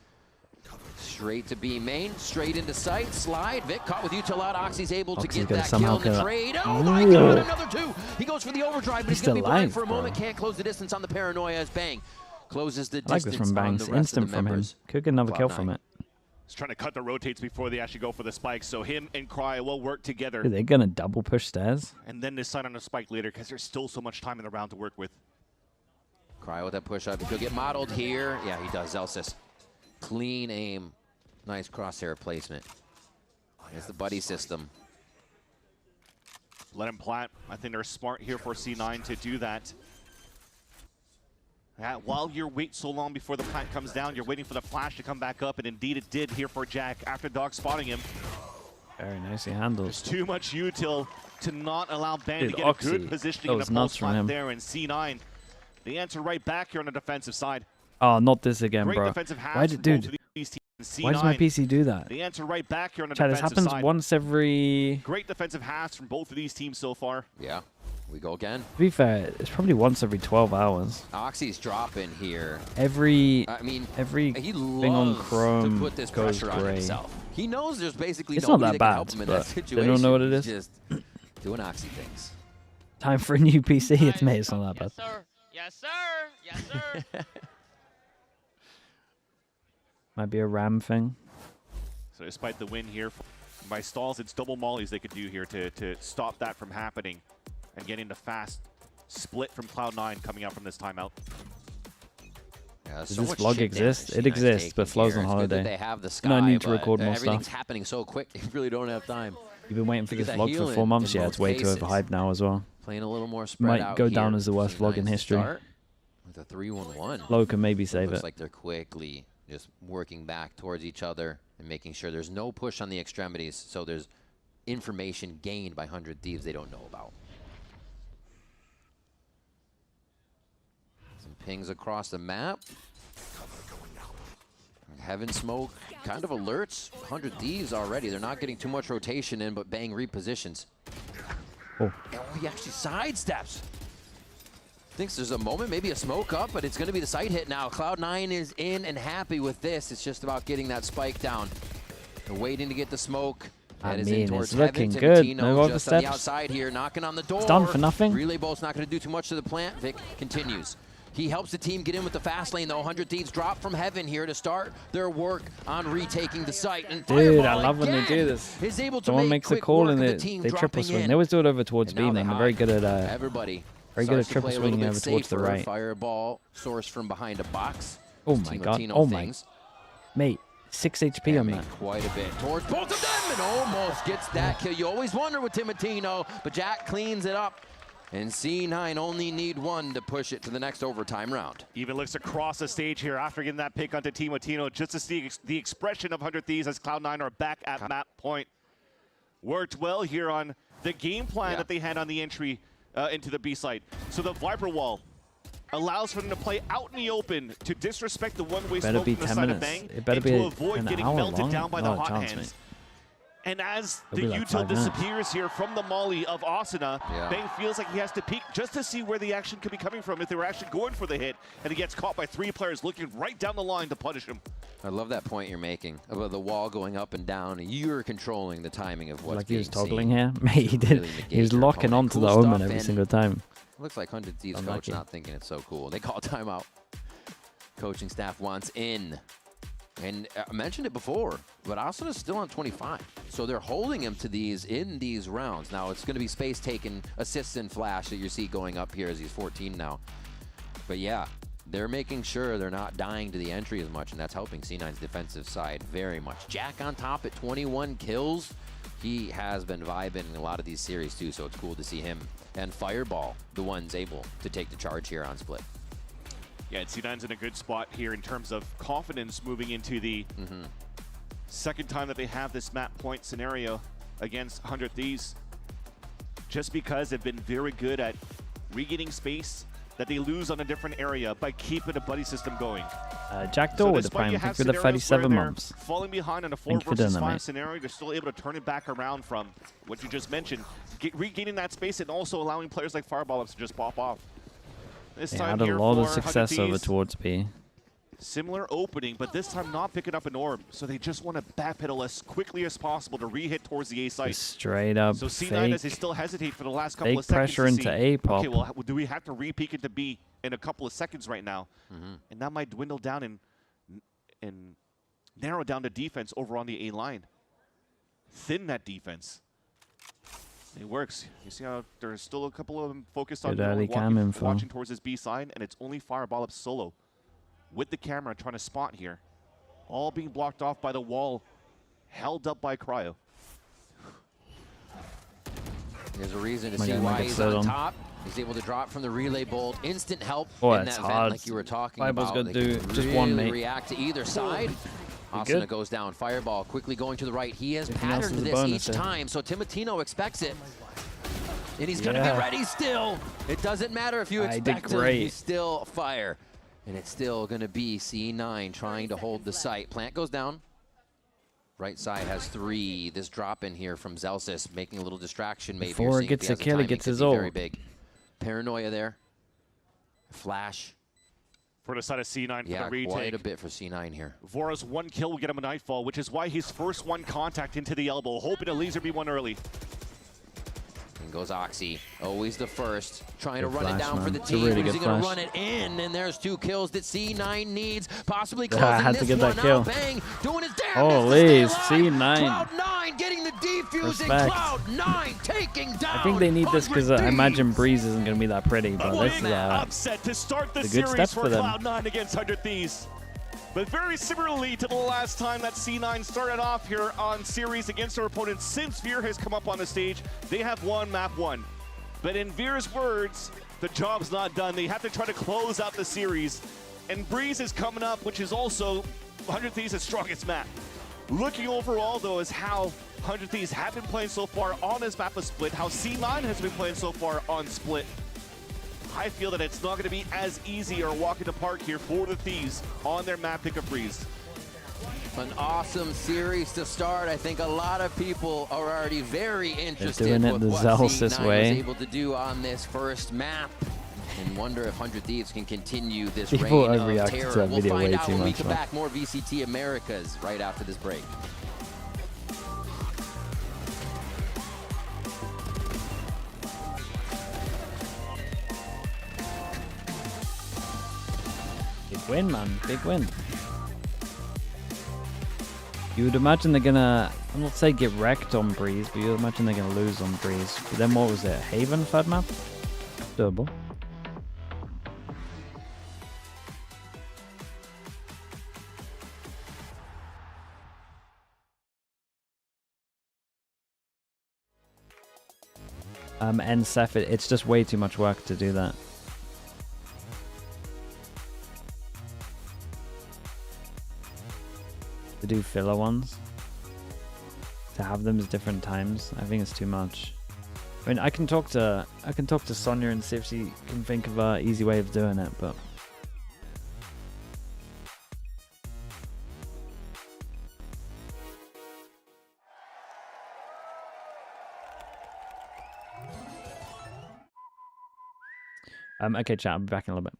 Straight to B main, straight into sight, slide. Vic caught with util out. Oxy's able to Oxy's get gonna that somehow kill in the kill it. trade. Oh my Ooh. God, another 2. He goes for the overdrive, but He's he's going to be still blind alive, for a moment. bro. Can't close the distance on the Paranoia as Bang closes the I like distance this from on Bangs. the rest Instant of the from him. members. Could get another kill Cloud9. from it. He's trying to cut the rotates before they actually go for the spike, so him and Cry will work together. Dude, they're gonna double push stairs. And then decide on a spike later, because there's still so much time in the round to work with. Cry with that push up. He could get modeled here. Yeah, he does. Zelsis. Clean aim. Nice crosshair placement. It's the buddy system. Let him plant. I think they're smart here for C9 to do that. While you wait so long before the plant comes down, you're waiting for the flash to come back up, and indeed it did here for Jack after Dog spotting him. Very nicely handled. There's too much util to not allow Ben Dude, to get Oxy, a good positioning in the that was nuts pulse from plant him. there, and C9. The answer right back here on the defensive side. Oh, not this again, Great bro. defensive halves Why from did, both dude? of these teams. Why does my PC do that? The answer right back here on the Chad, this defensive happens side. once every... Great defensive halves from both of these teams so far. Yeah, we go again. To be fair, it's probably once every 12 hours. Oxy's dropping here. Every he thing on loves Chrome to put this goes pressure on gray. himself. He knows there's basically It's not nobody that that can help bad, him in but that they situation. don't know what it He's is. just doing Oxy things. Time for a new PC. It's made. It's not that bad. Sir. Yes, sir. Yes, sir. Might be a RAM thing. So despite the win here, by stalls, it's double mollies they could do here to stop that from happening and getting the fast split from Cloud9 coming out from this timeout. Yeah, Does so this much vlog shit exist? damage It C9's exists, but taking Flo's here. on It's good that holiday. they have the sky, No need to but record more everything's stuff. happening so quick, you really don't have time. You've been waiting for Look this at that vlog for healing 4 months. in Yeah, both it's way too cases. overhyped now as well. Playing a little more spread Might out go down here. as the worst vlog in C9's history. start with a 3-1-1. Flo can maybe save Looks it. like they're quickly just working back towards each other and making sure there's no push on the extremities, so there's information gained by 100 Thieves they don't know about. Some pings across the map. Heaven smoke kind of alerts 100 Thieves already. They're not getting too much rotation in, but Bang repositions. Oh. And he actually sidesteps. Thinks there's a moment, maybe a smoke up, but it's going to be the side hit now. Cloud9 is in and happy with this. It's just about getting that spike down. They're waiting to get the smoke. I That is mean, in towards it's looking Heaven. good. Timotino No just on the oversteps. outside here, knocking on the door. It's done for nothing. Relay bolt's not going to do too much to the plant. Vic continues. He helps the team get in with the fast lane, though. 100 Thieves drop from Heaven here to start their work on retaking the site. And Dude, I Fireball love when they do again this. is able to Someone make makes a quick call work and of they the team triple dropping swing. in. They always do it over towards And B, now man. they They're very hide. good at Everybody very good at starts to triple play a little swinging bit over towards the safer. right. Fireball sourced from behind a box. Oh As my god. Timotino Oh my. things. Mate, 6 HP on that. Quite a bit towards both of them and almost gets that kill. You always wonder with Timotino, but Jack cleans it up. And C9 only need one to push it to the next overtime round. Even looks across the stage here after getting that pick onto Timotino, just to see the expression of 100 Thieves as Cloud9 are back at map point. Worked well here on the game plan that they had on the entry into the B site. So the Viper Wall allows for them to play out in the open to disrespect the one-way Better smoke be from the 10 side minutes. of Bang It better and be to avoid an getting hour melted long. down by the Not a hot chance, hands. mate. And as It'll the be like util 5 minutes. disappears here from the molly of Asuna, Yeah. Bang feels like he has to peek just to see where the action could be coming from if they were actually going for the hit, and he gets caught by 3 players looking right down the line to punish him. I love that point you're making about the wall going up and down, and you're controlling the timing of what's Like he was being toggling seen. here. Mate, he did. Really He negate was your locking opponent. onto Cool the Omen stuff, every and single time. Looks like 100 Thieves coach Unlucky. not thinking it's so cool. They call timeout. Coaching staff wants in. And I mentioned it before, but Asuna's still on 25. So they're holding him to these in these rounds. Now it's going to be space taken, assists and flash that you see going up here as he's 14 now. But yeah, they're making sure they're not dying to the entry as much, and that's helping C9's defensive side very much. Jack on top at 21 kills. He has been vibing in a lot of these series too, so it's cool to see him. And Fireball, the ones able to take the charge here on split. Yeah, and C9's in a good spot here in terms of confidence moving into the second time that they have this map point scenario against 100 Thieves. Just because they've been very good at regaining space that they lose on a different area by keeping a buddy system going. Jack Door with the despite prime you pick have with the scenarios 37 where they're months. falling behind on a 4 Thank you for versus doing that, 5 mate. scenario, they're still able to turn it back around from what you just mentioned, regaining that space and also allowing players like Fireball to just pop off. This They time had a here lot of for success 100 over Thieves, towards B. similar opening, but this time not picking up an orb, so they just want to backpedal as quickly as possible to re-hit towards the A site. Just straight up So C9 fake. as they still hesitate for the last couple Fake of seconds pressure to into see, A pop. okay, well, do we have to re-peek into B in a couple of seconds right now? And that might dwindle down and narrow down the defense over on the A line. Thin that defense. It works. You see how there's still a couple of them focused on Good early cam info. watching towards this B side, and it's only Fireball up solo with the camera trying to spot here. all being blocked off by the wall, held up by Cryo. There's a reason to see why he's on top. He's able to drop from the relay bolt. Instant help in that vent like you were talking about. Gonna do just really one mate. React to either side. Asuna goes down. Fireball quickly going to the right. He has patterned this each time, so Timotino expects it. And he's going to be ready still. It doesn't matter if you expect him. He's still fire. And it's still going to be C9 trying to hold the site. Plant goes down. Right side has 3. This drop in here from Zelsis making a little distraction. Maybe before it gets a kill, he gets his ult. Very big. Paranoia there. Flash. For the side of C9 for the retake. Quite a bit for C9 here. Vora's 1 kill will get him a Nightfall, which is why he's first 1 contact into the elbow, hoping to laser be 1 early. In goes Oxy, always the first, trying to run it down for the team. Really He's going to run it in, and there's 2 kills that C9 needs, possibly closing this one out. Bang, doing his damn holy C9. Cloud9 getting the defuse, and Cloud9 taking down. I think they need this because I imagine Breeze isn't going to be that pretty, but this is upset to start the series for Cloud9 against 100 Thieves. But very similarly to the last time that C9 started off here on series against their opponents, since Veer has come up on the stage, they have won map 1. But in Veer's words, the job's not done. They have to try to close out the series. And Breeze is coming up, which is also 100 Thieves' strongest map. Looking overall, though, is how 100 Thieves have been playing so far on this map of Split, how C9 has been playing so far on Split. I feel that it's not going to be as easy or a walk in the park here for the Thieves on their map pick of Breeze. An awesome series to start. I think a lot of people are already very interested in with what C9 was way. able to do on this first map. And wonder if 100 Thieves can continue this people reign of terror. To we'll find out when we come back. More VCT Americas right after this break. Win, man. Big win. You would imagine they're gonna, I'm not say get wrecked on Breeze, but you would imagine they're gonna lose on Breeze. But then what was it? Haven third map? Double. And Seth, it's just way too much work to do that. To do filler ones, to have them at different times, I think it's too much. I mean, I can talk to Sonia and see if she can think of an easy way of doing it, but okay, chat. I'll be back in a little bit.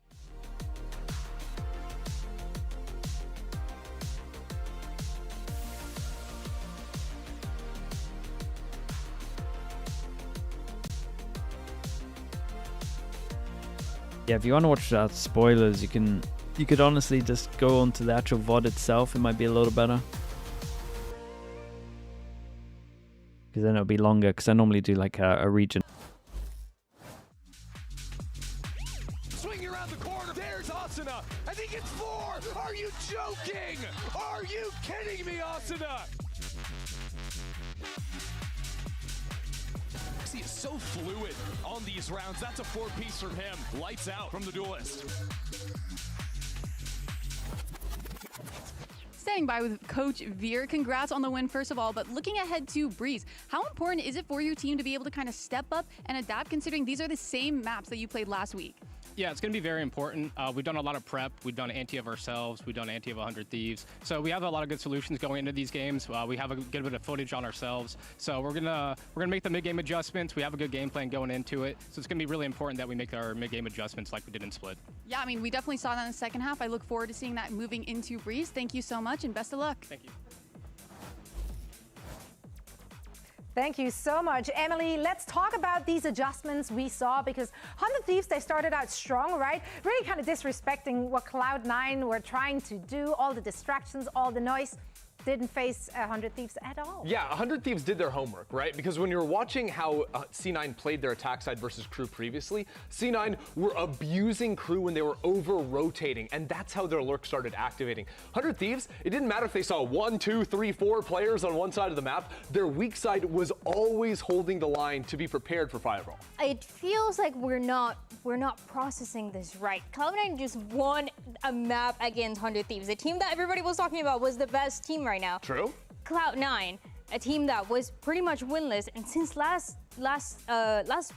Yeah, if you want to watch spoilers, you could honestly just go onto the actual VOD itself. It might be a little better. Because then it'll be longer, because I normally do like a region. Swinging around the corner, there's Asuna. I think it's 4. Are you joking? Are you kidding me, Asuna? He is so fluid on these rounds. That's a 4-piece from him. Lights out from the duelist. Staying by with Coach Veer, congrats on the win first of all, but looking ahead to Breeze, how important is it for your team to be able to kind of step up and adapt considering these are the same maps that you played last week? Yeah, it's going to be very important. We've done a lot of prep. We've done anti of ourselves. We've done anti of 100 Thieves. So we have a lot of good solutions going into these games. We have a good bit of footage on ourselves. So we're gonna make the mid-game adjustments. We have a good game plan going into it. So it's going to be really important that we make our mid-game adjustments like we did in Split. Yeah, I mean, we definitely saw that in the second half. I look forward to seeing that moving into Breeze. Thank you so much and best of luck. Thank you. Thank you so much, Emily. Let's talk about these adjustments we saw because 100 Thieves, they started out strong, right? Really kind of disrespecting what Cloud9 were trying to do, all the distractions, all the noise. didn't face 100 Thieves at all. Yeah, 100 Thieves did their homework, right? Because when you're watching how C9 played their attack side versus Crew previously, C9 were abusing Crew when they were over-rotating, and that's how their lurk started activating. 100 Thieves, it didn't matter if they saw 1, 2, 3, 4 players on one side of the map, their weak side was always holding the line to be prepared for Fireball. It feels like we're not processing this right. Cloud9 just won a map against 100 Thieves. The team that everybody was talking about was the best team right now. True. Cloud9, a team that was pretty much winless, and since last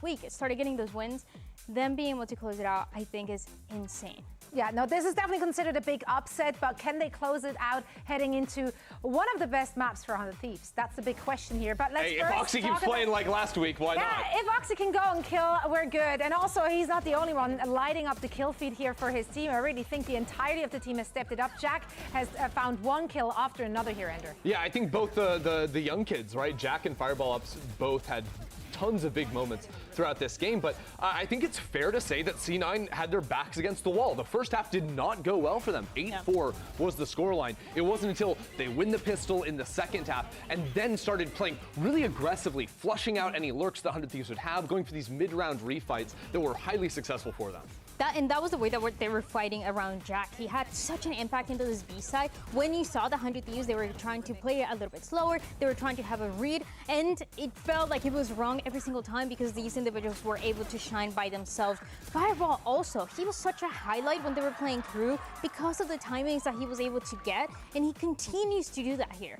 week it started getting those wins, them being able to close it out, I think is insane. Yeah, no, this is definitely considered a big upset, but can they close it out heading into one of the best maps for 100 Thieves? That's the big question here. But let's if Oxy keeps playing like last week, why not? Yeah, if Oxy can go and kill, we're good. And also, he's not the only one lighting up the kill feed here for his team. I really think the entirety of the team has stepped it up. Jack has found one kill after another here, Ender. Yeah, I think both the young kids, right? Jack and Fireball Ups both had tons of big moments throughout this game, but I think it's fair to say that C9 had their backs against the wall. The first half did not go well for them. 8-4 was the scoreline. It wasn't until they win the pistol in the second half and then started playing really aggressively, flushing out any lurks that 100 Thieves would have, going for these mid-round refights that were highly successful for them. That was the way that they were fighting around Jack. He had such an impact into this B side. When you saw the 100 Thieves, they were trying to play it a little bit slower. They were trying to have a read, and it felt like it was wrong every single time because these individuals were able to shine by themselves. Fireball also, he was such a highlight when they were playing Crew because of the timings that he was able to get, and he continues to do that here.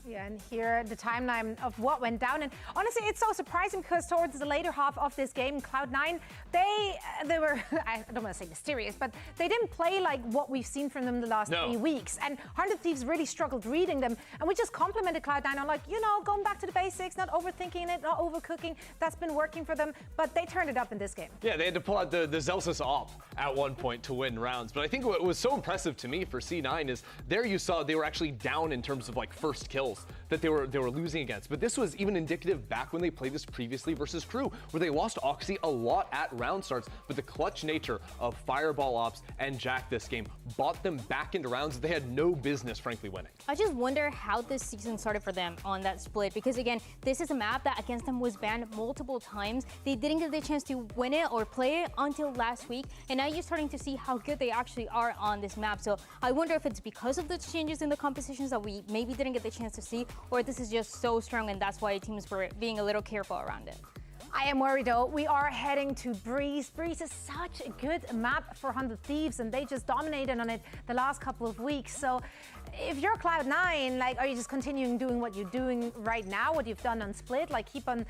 Yeah, and here the timeline of what went down. And honestly, it's so surprising because towards the later half of this game, Cloud9, they were, I don't want to say mysterious, but they didn't play like what we've seen from them the last 3 weeks. And 100 Thieves really struggled reading them. And we just complimented Cloud9 on, like, you know, going back to the basics, not overthinking it, not overcooking. That's been working for them. But they turned it up in this game. Yeah, they had to pull out the Zelsis op at one point to win rounds. But I think what was so impressive to me for C9 is there you saw they were actually down in terms of like first kills that they were losing against. But this was even indicative back when they played this previously versus Crew, where they lost Oxy a lot at round starts, but the clutch nature of Fireball Ops and Jack this game bought them back into rounds that they had no business, frankly, winning. I just wonder how this season started for them on that split, because again, this is a map that against them was banned multiple times. They didn't get the chance to win it or play it until last week, and now you're starting to see how good they actually are on this map. So I wonder if it's because of the changes in the compositions that we maybe didn't get the chance to see, or this is just so strong and that's why teams were being a little careful around it. I am worried though. We are heading to Breeze. Breeze is such a good map for 100 Thieves and they just dominated on it the last couple of weeks. So if you're Cloud9, like, are you just continuing doing what you're doing right now, what you've done on Split, like keep on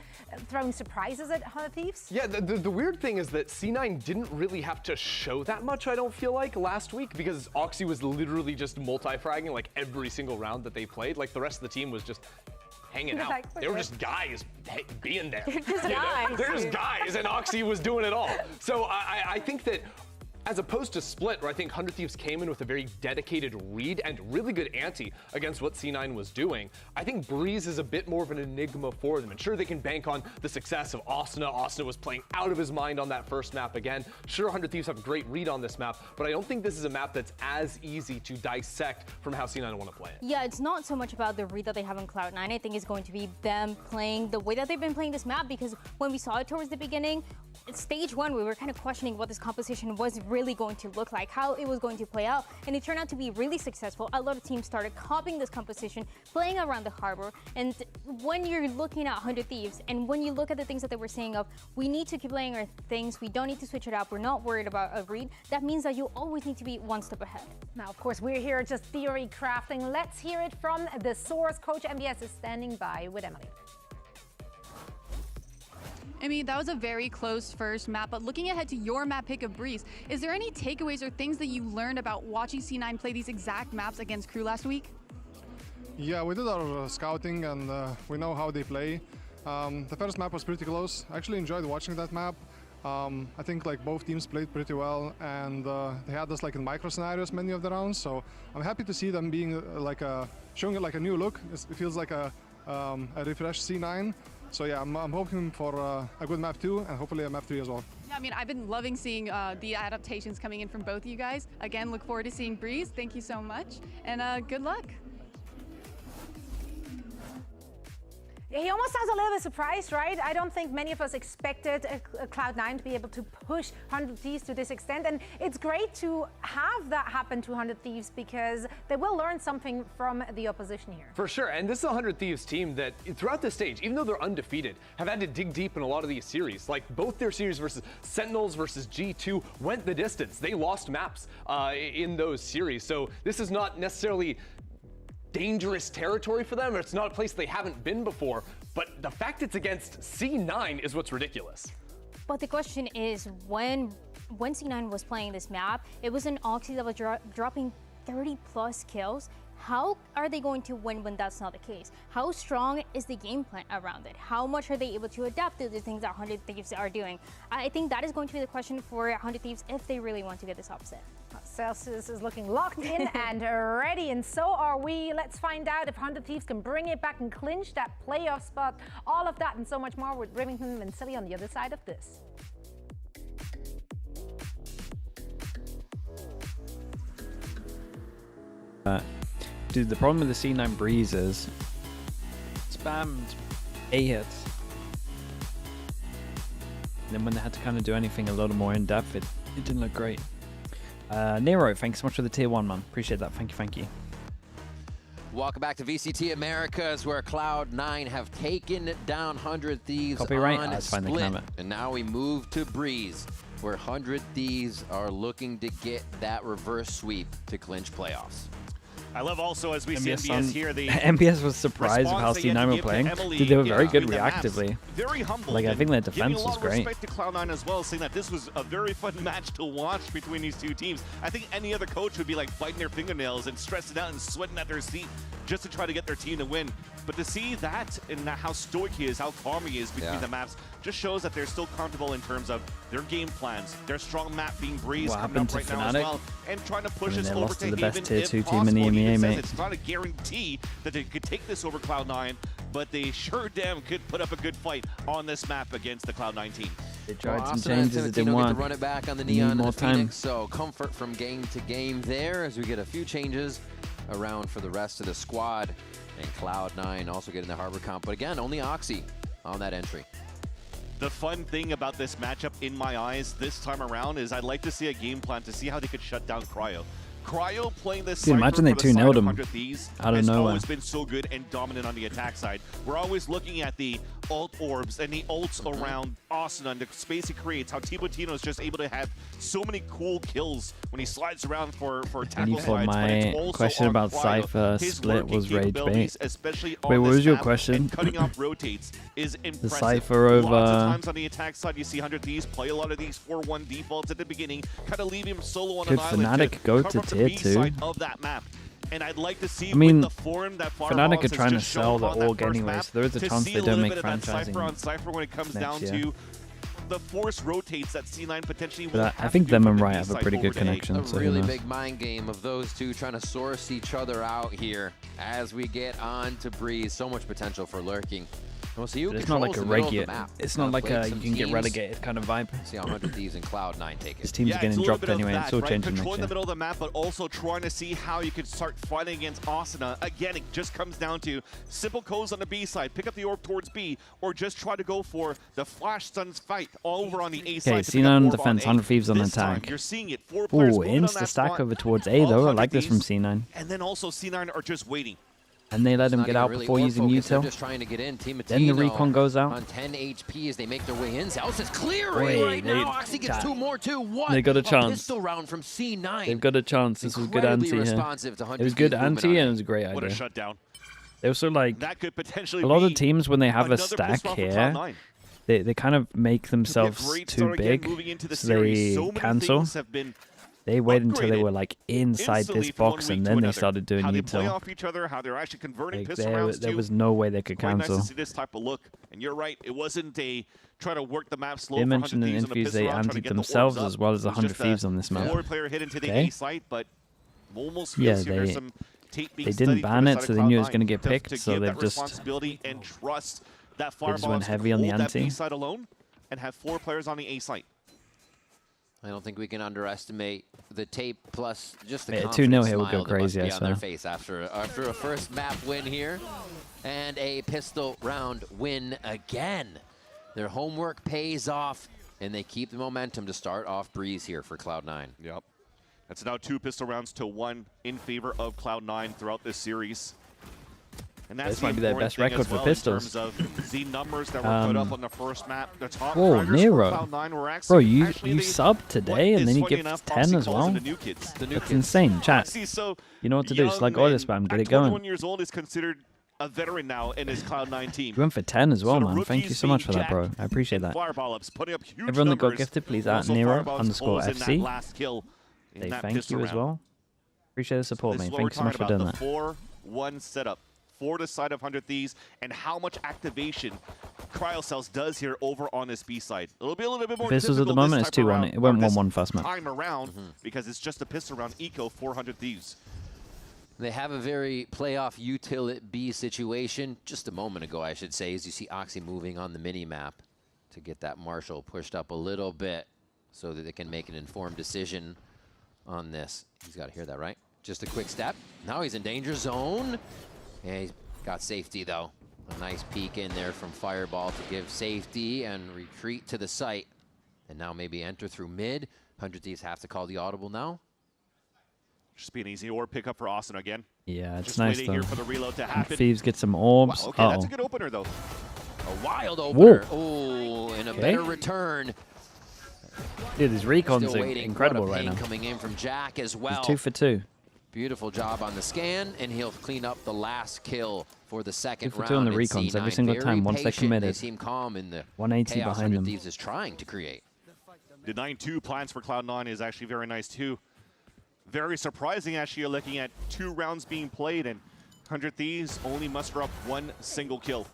throwing surprises at 100 Thieves? Yeah, the weird thing is that C9 didn't really have to show that much, I don't feel like, last week, because Oxy was literally just multi-fragging like every single round that they played. Like the rest of the team was just hanging out. They were just guys being there. They're just guys. They're just guys, and Oxy was doing it all. So I think that as opposed to Split, where I think 100 Thieves came in with a very dedicated read and really good ante against what C9 was doing, I think Breeze is a bit more of an enigma for them. And sure, they can bank on the success of Asuna. Asuna was playing out of his mind on that first map again. Sure, 100 Thieves have a great read on this map, but I don't think this is a map that's as easy to dissect from how C9 want to play it. Yeah, it's not so much about the read that they have on Cloud9. I think it's going to be them playing the way that they've been playing this map, because when we saw it towards the beginning, stage 1, we were kind of questioning what this composition was really going to look like, how it was going to play out, and it turned out to be really successful. A lot of teams started copying this composition, playing around the harbor, and when you're looking at 100 Thieves, and when you look at the things that they were saying of, we need to keep playing our things, we don't need to switch it up, we're not worried about a read, that means that you always need to be one step ahead. Now, of course, we're here just theory crafting. Let's hear it from the source. Coach MBS is standing by with Emily. I mean, that was a very close first map, but looking ahead to your map pick of Breeze, is there any takeaways or things that you learned about watching C9 play these exact maps against Crew last week? Yeah, we did our scouting and we know how they play. The first map was pretty close. I actually enjoyed watching that map. I think like both teams played pretty well, and they had us like in micro scenarios many of the rounds. So I'm happy to see them being showing it like a new look. It feels like a refreshed C9. So yeah, I'm hoping for a good map 2 and hopefully a map 3 as well. Yeah, I mean, I've been loving seeing the adaptations coming in from both of you guys. Again, look forward to seeing Breeze. Thank you so much, and good luck. He almost sounds a little bit surprised, right? I don't think many of us expected a Cloud9 to be able to push 100 Thieves to this extent. And it's great to have that happen to 100 Thieves because they will learn something from the opposition here. For sure. And this is a 100 Thieves team that throughout the stage, even though they're undefeated, have had to dig deep in a lot of these series. Like both their series versus Sentinels versus G2 went the distance. They lost maps in those series. So this is not necessarily dangerous territory for them, or it's not a place they haven't been before, but the fact it's against C9 is what's ridiculous. But the question is, when C9 was playing this map, it was an Oxy that was dropping 30 plus kills. How are they going to win when that's not the case? How strong is the game plan around it? How much are they able to adapt to the things that 100 Thieves are doing? I think that is going to be the question for 100 Thieves if they really want to get this upset. Celsius is looking locked in and ready, and so are we. Let's find out if 100 Thieves can bring it back and clinch that playoff spot. All of that and so much more with Rivington and Silly on the other side of this. Dude, the problem with the C9 Breeze is spammed A hits. And then when they had to kind of do anything a little more in depth, it didn't look great. Nero, thanks so much for the tier 1, man. Appreciate that. Thank you. Welcome back to VCT Americas, where Cloud9 have taken down 100 Thieves Copyright? on That's fine, they can Split. have it. And now we move to Breeze, where 100 Thieves are looking to get that reverse sweep to clinch playoffs. I love also, as we see MBS here, the MBS was surprised with how C9 were playing. Dude, they were very good reactively. Very humble. Like, I think their defense was great. Giving a lot of respect to Cloud9 as well, saying that this was a very fun match to watch between these two teams. I think any other coach would be like biting their fingernails and stressing out and sweating at their seat just to try to get their team to win. But to see that and how stoic he is, how calm he is between the maps, just shows that they're still comfortable in terms of their game plans, their strong map being Breeze coming up right now as well, and trying to push us over to the best Haven tier 2 if team in the possible. EMEA, mate. It's not a guarantee that they could take this over Cloud9, but they sure damn could put up a good fight on this map against the Cloud9 team. They tried some Austin and changes, it didn't Tino get work. to run it back on the Need Neon and more the time. Phoenix, so comfort from game to game there as we get a few changes around for the rest of the squad. And Cloud9 also getting the Harbor comp, but again, only Oxy on that entry. The fun thing about this matchup, in my eyes, this time around, is I'd like to see a game plan to see how they could shut down Cryo. Cryo playing this Dude, imagine they 2-0'd him out of nowhere. Always been so good and dominant on the attack side. We're always looking at the ult orbs and the ults around Asuna and the space he creates, how Tino is just able to have so many cool kills when he slides around for tackle slides. My question about Cypher split was rage bait. Wait, what was your question? Cutting off rotates is impressive. The Cypher over... Lots of times on the attack side, you see 100 Thieves play a lot of these 4-1 defaults at the beginning, kind of leave him solo on an island. Could FNATIC go to tier 2? Of that map. And I'd like to see I mean, with the form that FNATIC are trying to sell the org anyway, so there is a chance they don't make franchising Cypher on Cypher when it comes down to the force rotates that C9 potentially will I think them and Riot have a pretty good connection. A so really big mind game of those two trying to source each other out here as we get on to Breeze. So much potential for lurking. Well, so it's not like a regular. It's not like a you can get relegated kind of vibe. See how 100 Thieves and Cloud9 take it. This team's getting dropped anyway. It's all changing next Controlling year. the middle of the map, but also trying to see how you could start fighting against Asuna. Again, it just comes down to simple codes on the B side. Pick up the orb towards B, or just try to go for the flash stuns fight all over on the A side. Okay, C9 on defense, 100 Thieves on attack. You're seeing it. 4 players Ooh, moving on insta that stack spot. over towards A though. I like this from C9. And then also C9 are just waiting. And they let him get out before using util. Just trying to get in. Team Then the recon goes out. On 10 HP as they make their way in. Zeus is clearing Wait, right now. Oxy gets 2 more too. What? They got a chance. Pistol round from C9. They've got a chance. This was good anti here. It was good anti and it was a great idea. What a shutdown. They also like that could potentially a lot of be teams when they have a stack here. They kind of make themselves too big, so they cancel. They waited until they were like inside this box and then they started doing how they util. play off each other, how they're actually converting Like, pistol rounds there too. was no way they could Quite cancel. Nice to see this type of look. And you're right, it wasn't a try to work the map slow. They for mentioned 100 in Thieves on a interviews pistol they round, trying to antied get the themselves orbs as up. well as It was 100 just Thieves on this map. Forward player hit into the Okay. A site, but almost Yeah, feels here there's some tape being they didn't studied for ban the it, side so of they knew it was Cloud9 going to get picked, to so give they've that just responsibility and trust that they just went Fireballs heavy on the hold that anti. B side alone and have 4 players on the A site. I don't think we can underestimate the tape plus just the Yeah, confident 2-0 here would smile go that crazy, I must be on their swear. face after a first map win here. And a pistol round win again. Their homework pays off, and they keep the momentum to start off Breeze here for Cloud9. Yep. That's now 2 pistol rounds to 1 in favor of Cloud9 throughout this series. And that's This might be their best record for pistols. In terms of the numbers that were put up on the first map. The top Whoa, fraggers Nero. for Cloud9 were Bro, actually, you they- subbed today, what and is then you funny give enough, 10 Oxy as calls well? them the new kids. The new That's kids. insane, chat. Oxy, so You know what to do. young Slug all this, and spam. Get at it going. 21 years old is considered a veteran now in his Cloud9 team. You went for 10 as well, So the man. Thank you rookies so much for being that, bro. Jack I appreciate that. Fireball ups, putting up huge Everyone that got numbers. gifted, please Also at Fireball Nero_FC. closing that last kill in Say that thank pistol you as round. well. Appreciate the support, This mate. is what Thank you so we're much for talking doing about, that. the 4-1 setup for the side of 100 Thieves, and how much activation CryoCells does here over on this B side. It'll be a little bit more Pistols at the difficult moment, this it's type 2-1. around, It went or this 1-1 first match. time around, because it's just a pistol round eco for 100 Thieves. They have a very playoff utility B situation. Just a moment ago, I should say, as you see Oxy moving on the mini-map to get that Marshall pushed up a little bit so that they can make an informed decision on this. He's got to hear that, right? Just a quick step. Now he's in danger zone. Yeah, he's got safety, though. A nice peek in there from Fireball to give safety and retreat to the site. And now maybe enter through mid. 100 Thieves have to call the audible now. Just be an easy orb pickup for Austin again. Yeah, it's Just nice, waiting though. here for the reload to And happen. Thieves get some orbs. Wow, okay, that's a Uh-oh. good opener, though. A wild opener. Whoa. Oh, and a Okay. better return. Dude, these recons Still are waiting. incredible What a right ping now. coming in from Jack as well. He's 2 for 2. Beautiful job on the scan, and he'll clean up the last kill for the second 2 for round. 2 on the And recons every C9 single very time once they patient. committed. They seem calm in the 180 chaos behind 100 them. Thieves is trying to create. The 9-2 plans for Cloud9 is actually very nice, too. Very surprising, actually, you're looking at 2 rounds being played, and 100 Thieves only muster up 1 single kill.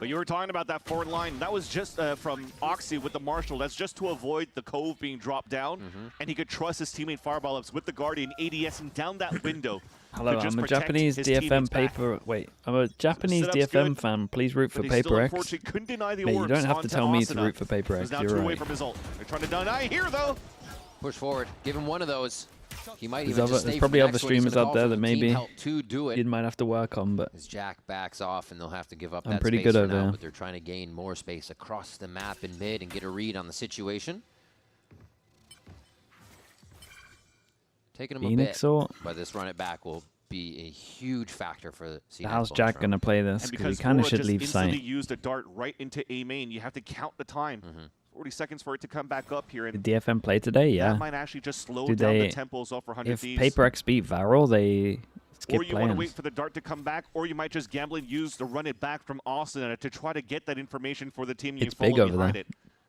But you were talking about that forward line. That was just from Oxy with the Marshall. That's just to avoid the Cove being dropped down, and he could trust his teammate Fireball ups with the Guardian ADSing down that window. Hello, to just I'm a protect Japanese his DFM teammates back. paper. Wait, I'm a Japanese setup's DFM good, fan. Please root for but they still Paper X. unfortunately couldn't deny the Mate, you orbs don't have to onto tell me to Asuna, root for Paper who's X. now You're 2 away right. from his ult. They're trying to deny here, though. Push forward. Give him one of those. He might There's, even just there's stay probably for the other next one. He's streamers gonna out call there for that the maybe team help to do it. you might have to work on, but As Jack backs off, and they'll have to give up I'm that pretty space good for over now, here. but they're trying to gain more space across the map in mid and get a read on the situation. Taking them a Phoenix bit, or- but this run it back will be a huge factor for the C9's how's bonus Jack round. going to play this? And Because he because kind of Vora should just leave instantly sight. used a dart right into A main, you have to count the time. 40 seconds for it to come back up here. And Did DFM play today? Yeah. that might actually just slow Do down they, the tempo as well for 100 if Thieves. Paper X beat Varel, they skip Or you want to wait plans. for the dart to come back, or you might just gamble and use the run it back from Austin to try to get that information for the team you It's follow big over behind there. it.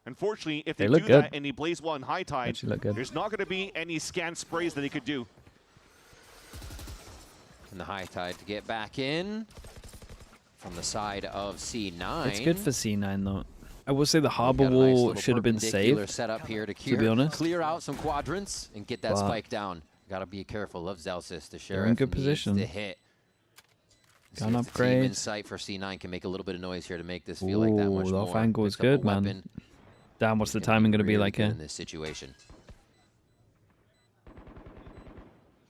Unfortunately, if They they, look do good. that and he plays well in high tide, Actually look good. there's not going to be any scan sprays that he could do. And the high tide to get back in from the side of C9. It's good for C9 though. I will say the Got harbor a nice wall little should have been perpendicular saved. setup here to be honest. clear out some quadrants and get that But spike down. Got to be careful of Zelsis. The they're Sheriff in good needs position. to hit. See Gun if the team upgrade. in sight for C9 can make a little bit of noise here to make this feel like that Ooh, much the more. off angle is Picks up a good, man. weapon. Damn, what's the Gonna timing going to be really like good here? in this situation?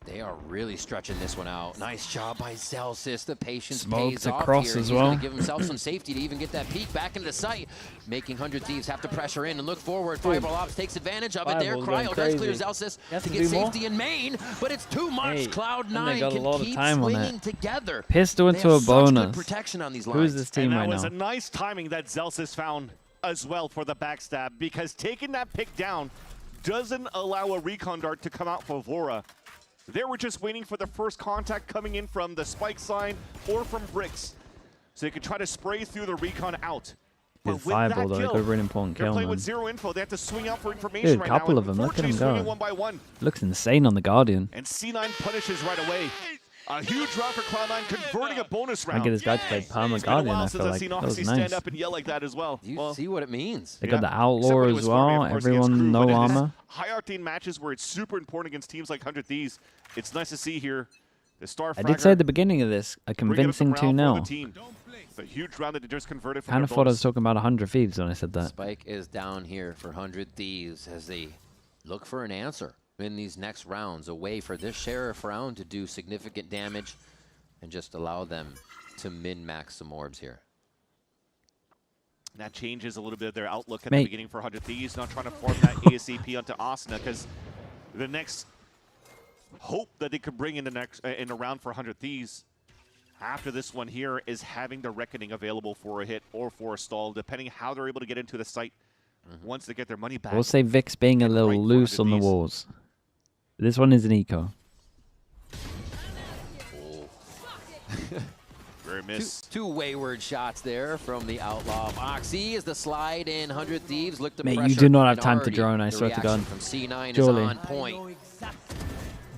They are really stretching this one out. Nice job by Zelsis. The patience Smoked pays off across here. as He's well. going to give himself some safety to even get that peek back into sight, making 100 Thieves have to pressure in and look forward. Fireball Ops takes advantage of it there. Fireball's going Cryo does clear crazy. Zelsis He has to to get do more. safety in main, but it's too much. Hey, and they Cloud9 got a can lot of keep time on swinging it. together. Pistol They into have a such good bonus. protection on these Who's lines. this team And that right was now? a nice timing that Zelsis found as well for the backstab, because taking that pick down doesn't allow a recon dart to come out for Vora. They were just waiting for the first contact coming in from the spike sign or from bricks, so they could try to spray through the recon out. But His with fireball that though, kill, got a really important they're kill, playing man. with zero info. They have to swing out for information Dude, right couple now. of them. Look at him Unfortunately, swinging go. one by one. Looks insane on the Guardian. And C9 punishes right away. A huge round for Cloud9, converting a bonus round. I get this guy to play Palmer It's been a Guardian. while I since feel I've like seen that was Oxy nice. stand up and yell like that as well. You see what it means. They got the Except Outlaw when he as was Stormy, well. of course, against Everyone Crew, no but in this armor. high octane matches where it's super important against teams like 100 Thieves, it's nice to see here The Star I did say at the beginning of this, a bring it up convincing some round for 2-0. the team. The huge round that they just converted from Kind of their thought I was bonus. talking about 100 Thieves when I said that. Spike is down here for 100 Thieves as they look for an answer in these next rounds, a way for this Sheriff round to do significant damage and just allow them to min-max some orbs here. That changes a little bit of their outlook at Mate. the beginning for 100 Thieves, not trying to form that ASAP onto Asuna, because the next hope that they could bring in the next in a round for 100 Thieves after this one here is having the Reckoning available for a hit or for a stall, depending how they're able to get into the site once they get their money back. We'll say Vic's being a little loose on the walls. This one is an eco. Very miss. Two wayward shots there from the Outlaw of Oxy as the slide in 100 Thieves look to Mate, pressure. you do not have and time to already drone, I the swear to reaction God. From C9 Surely. is on point.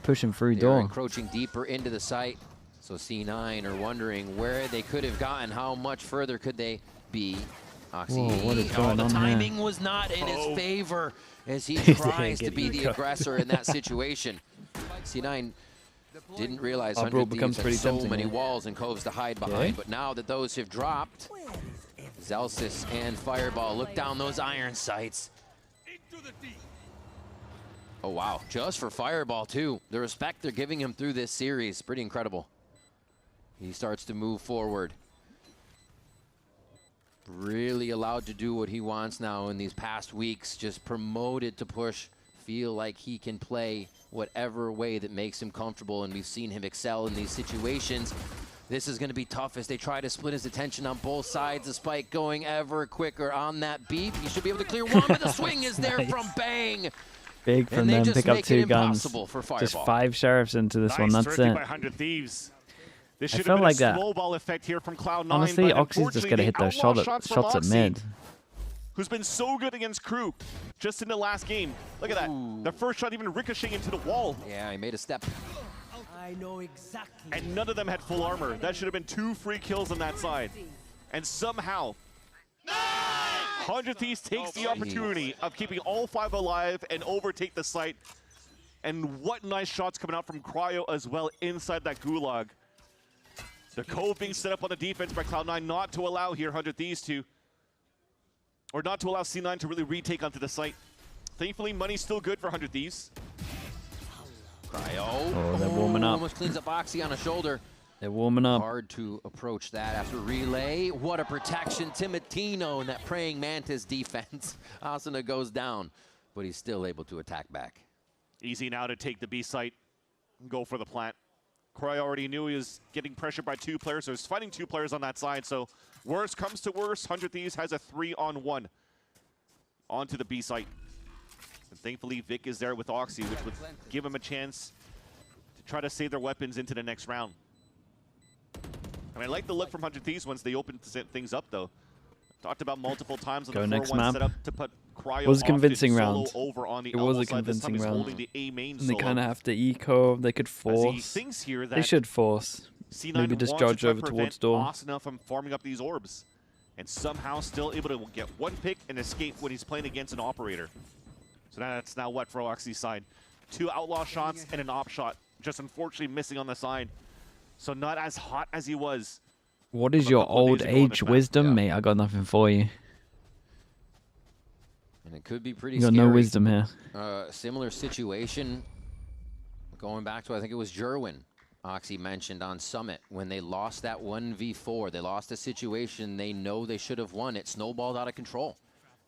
Pushing through They're door. encroaching deeper into the site. So C9 are wondering where they could have gotten, how much further could they be. Oxy, Whoa, what is the going on here? timing was not in his favor as he He's tries to getting be the eco. aggressor in that situation. C9 didn't realize Our brawl 100 becomes Thieves pretty had so tempting many here. walls and coves to hide behind, but now that those have dropped, Zelsis and Fireball look down those iron sights. Oh wow, just for Fireball too. The respect they're giving him through this series, pretty incredible. He starts to move forward. Really allowed to do what he wants now in these past weeks, just promoted to push, feel like he can play whatever way that makes him comfortable, and we've seen him excel in these situations. This is going to be tough as they try to split his attention on both sides. The Spike going ever quicker on that beep. He should be able to clear one, but the swing is there from Bang. Big from And they them, just pick up make 2 it guns. impossible for Just Fireball. 5 Sheriffs into this one, Nice that's turkey it. by 100 Thieves. This I should felt have been like a that. snowball effect here from Cloud9. Honestly, but Oxy's just going to unfortunately, hit those the outlaw shots from at Oxy, mid. who's been so good against Crew just in the last game. Look at that. The first shot even ricocheting into the wall. Yeah, he made a step. I know exactly. And none of them had full armor. That should have been 2 free kills on that side. And somehow, 100 Thieves takes the opportunity of keeping all 5 alive and overtake the site. And what nice shots coming out from Cryo as well inside that gulag. The cove being set up on the defense by Cloud9 not to allow here 100 Thieves to, or not to allow C9 to really retake onto the site. Thankfully, money's still good for 100 Thieves. Cryo. Oh, they're warming up. Almost cleans up Oxy on a shoulder. They're warming up. Hard to approach that after relay. What a protection. Timotino in that praying mantis defense. Asuna goes down, but he's still able to attack back. Easy now to take the B site and go for the plant. Cryo already knew he was getting pressured by 2 players, so he's fighting 2 players on that side. So worst comes to worst, 100 Thieves has a 3-on-1 onto the B site. And thankfully, Vic is there with Oxy, which would give him a chance to try to save their weapons into the next round. And I like the look from 100 Thieves once they open things up, though. Talked about multiple times on Go the next 4-1 map. setup to put Cryo It was a off convincing to round. solo over on the It was elbow a side. This time convincing he's round. holding the A main And they solo. kind of have to eco. They could As he force. thinks here They that should force. C9 Maybe just wants to charge try to over prevent towards door. Asuna from farming up these orbs, and somehow still able to get 1 pick and escape when he's playing against an operator. So that's now what for Oxy's side. 2 outlaw shots and an op shot, just unfortunately missing on the side. So not as hot as he was. What is a your couple of old days ago on age this map. wisdom, mate? I got nothing for you. And it could be pretty You got scary. no wisdom here. Similar situation going back to, I think it was Jerwin, Oxy mentioned on Summit, when they lost that 1v4. They lost a situation they know they should have won. It snowballed out of control.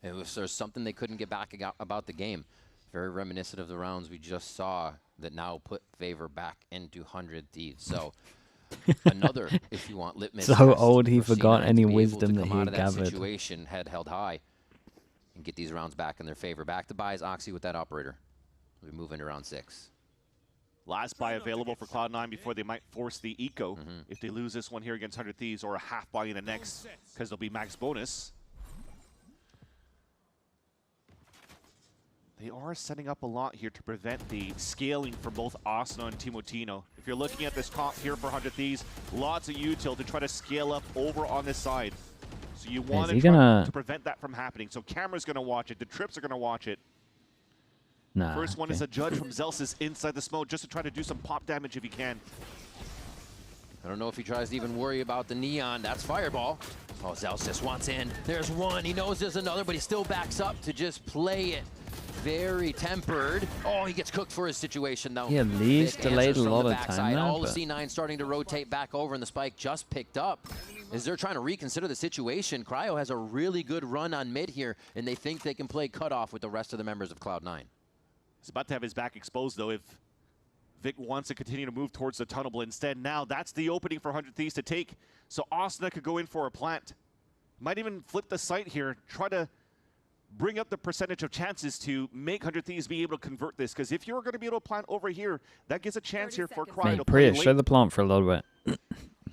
There's something they couldn't get back about the game. Very reminiscent of the rounds we just saw that now put favor back into 100 Thieves. So another, if you want, litmus So test old he for forgot C9 any to be able wisdom to that come he out of that gathered. situation, head held high, and get these rounds back in their favor. Back to buys Oxy with that operator. We move into round 6. Last buy available for Cloud9 before they might force the eco if they lose this one here against 100 Thieves, or a half buy in the next, because they'll be max bonus. They are setting up a lot here to prevent the scaling for both Asuna and Timotino. If you're looking at this comp here for 100 Thieves, lots of util to try to scale up over on this side. So you want to try to prevent that from happening. So camera's going to watch it. The trips are going to watch it. Nah, First one okay. is a judge from Zelsis inside the smoke just to try to do some pop damage if he can. I don't know if he tries to even worry about the Neon. That's Fireball. Oh, Zelsis wants in. There's one. He knows there's another, but he still backs up to just play it. Very tempered. Oh, he gets cooked for his situation, though. He at least delayed a lot of backside. time there. All of C9 starting to rotate back over, and the spike just picked up. As they're trying to reconsider the situation, Cryo has a really good run on mid here, and they think they can play cutoff with the rest of the members of Cloud9. He's about to have his back exposed, though, if Vic wants to continue to move towards the tunnel, but instead now that's the opening for 100 Thieves to take. So Asuna could go in for a plant. Might even flip the site here, try to bring up the percentage of chances to make 100 Thieves be able to convert this. Because if you're going to be able to plant over here, that gives a chance here for Cryo to play Prius, show the plant for a little bit.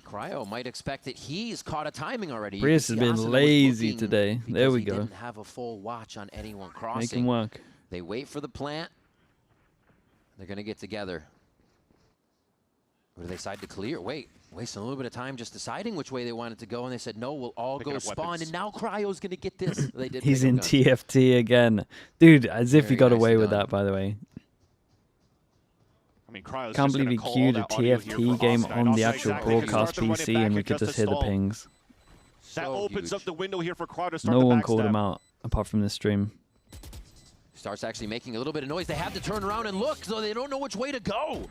Cryo might expect that he's caught a timing already. Prius has been lazy today. There we go. Didn't have a full watch on anyone crossing. Make him work. They wait for the plant. They're going to get together. Or do they decide to clear? Wait, wasting a little bit of time just deciding which way they wanted to go, and they said, no, we'll all go spawn, and now Cryo's going to get this. They did. He's in TFT again. Dude, as if he got away with that, by the way. I mean, Cryo's can't believe he queued a TFT game on the actual broadcast PC, and we could just hear the pings. That opens up the window here for Cryo to start No the one called backstab. him out, apart from this stream. Starts actually making a little bit of noise. They have to turn around and look, so they don't know which way to go.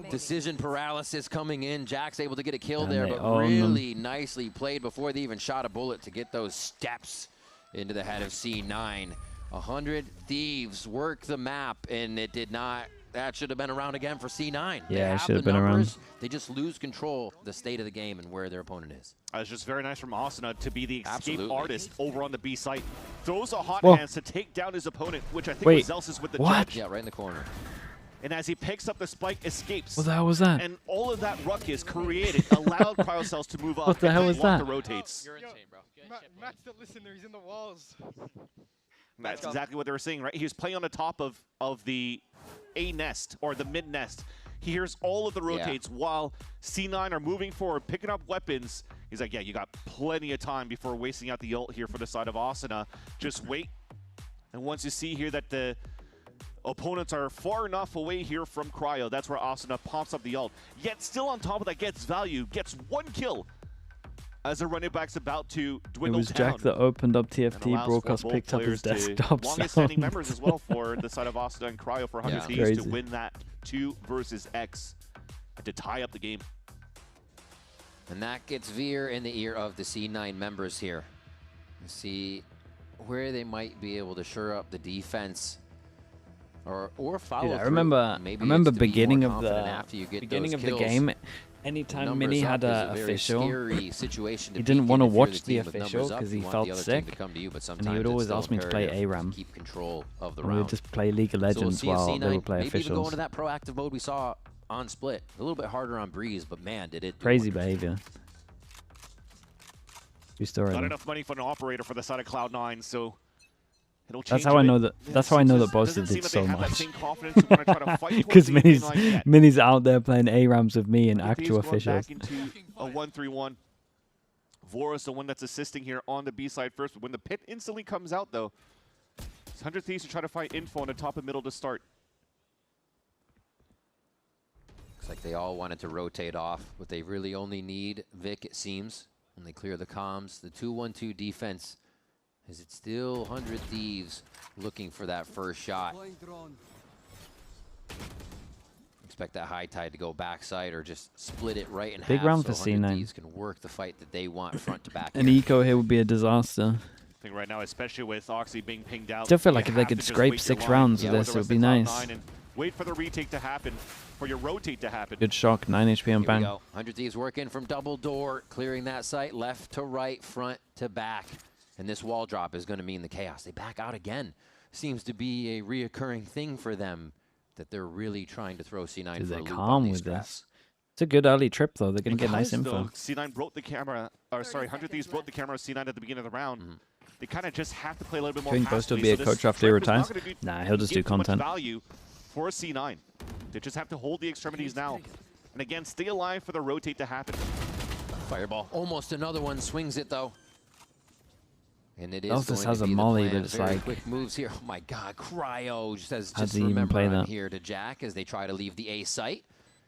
Decision paralysis coming in. Jack's able to get a kill And there, they but own really nicely played before they even shot a bullet to get those steps into the head of C9. 100 Thieves work the map, and it did not. That should have been around again for C9. Yeah, it should have been around. They just lose control of the state of the game and where their opponent is. It's just very nice from Asuna to be the escape artist over on the B site. Throws a hot Whoa. hands to take down his opponent, which I think Wait, was Zelsis with the what? judge. Yeah, right in the corner. And as he picks up the spike, escapes. What the hell was that? And all of that ruckus created allowed Cryocells to move up. What the hell and was block that? the rotates. You're insane, bro. Matt's the listener. He's in the walls. That's exactly what they were saying, right? He was playing on the top of the A nest, or the mid nest. He hears all of the rotates while C9 are moving forward, picking up weapons. He's like, yeah, you got plenty of time before wasting out the ult here for the side of Asuna. Just wait. And once you see here that the opponents are far enough away here from Cryo, that's where Asuna pops up the ult. Yet still on top of that, gets value, gets one kill as the running back's about to It dwindle was down. Jack that opened up And TFT, allows broadcast for both picked up his players to desktop longest standing sound. members as well for the side of Asuna and Cryo for 100 Thieves Crazy. to win that 2 versus X and to tie up the game. And that gets Veer in the ear of the C9 members here. Let's see where they might be able to shore up the defense or follow Dude, through. I remember Maybe beginning it's of to be more the confident after you get beginning those of the kills. game. Anytime Numbers Mini up had is an a very official, scary situation to he be didn't in want to if you're watch the team with official numbers up. because You he want felt the other team sick, to come to you, but and he sometimes would it's always still ask me to play imperative ARAM. to keep control of the And we round. would just play League of So we'll Legends see if while C9 they would play maybe even go officials. into that proactive mode we saw on Split. A little bit harder on Breeze, but man, did it do Crazy wonders. behavior. True story. Not though. enough money for an operator for the side of Cloud9, so it'll change That's how a I bit. know that. Yeah, That's how I know that doesn't Bosta seem did that so they have that much. same confidence to wanna try to fight towards Because the finish line yet. Minnie's out there playing ARAMs with me and Thieves actual going officials. back into a 1-3-1. Vora's the one that's assisting here on the B side first. But when the pit instantly comes out, though, it's 100 Thieves to try to find info on the top and middle to start. Looks like they all wanted to rotate off, but they really only need Vic, it seems, when they clear the comms. The 2-1-2 defense, is it still 100 Thieves looking for that first shot? Expect that high tide to go backside or just split it right in half. Big round so for 100 C9. Thieves can work the fight that they want front to back. An here. eco here would be a disaster. I think right now, especially with Oxy being pinged out, Still feel you like if they have could to just scrape wait 6 your line rounds of with this, the it would be rest of nice. Cloud9 and wait for the retake to happen, for your rotate to happen. Good shock, 9 HP on Here we bang. go. 100 Thieves working from double door, clearing that site left to right, front to back. And this wall drop is going to mean the chaos. They back out again. Seems to be a reoccurring thing for them that they're really trying to throw C9 Dude, for a they're loop on calm these with scraps. this. It's a good early trip though. They're going to get nice Because, info. though, C9 broke the camera, or sorry, 100 Thieves broke the camera of C9 at the beginning of the round. They kind of just have to play a little bit more Do you think Bosta passively, will be a so coach this after he trip is not retires? gonna Nah, he'll just do give too much content. value for C9. They just have to hold the extremities now. And again, stay alive for the rotate to happen. Fireball. Almost another one. Swings it, though. And it is Elvis going has to a be the molly, plan. but it's Very like- quick moves here. Oh, my God. Cryo says, How just does he even remember play I'm that? here to Jack as they try to leave the A site.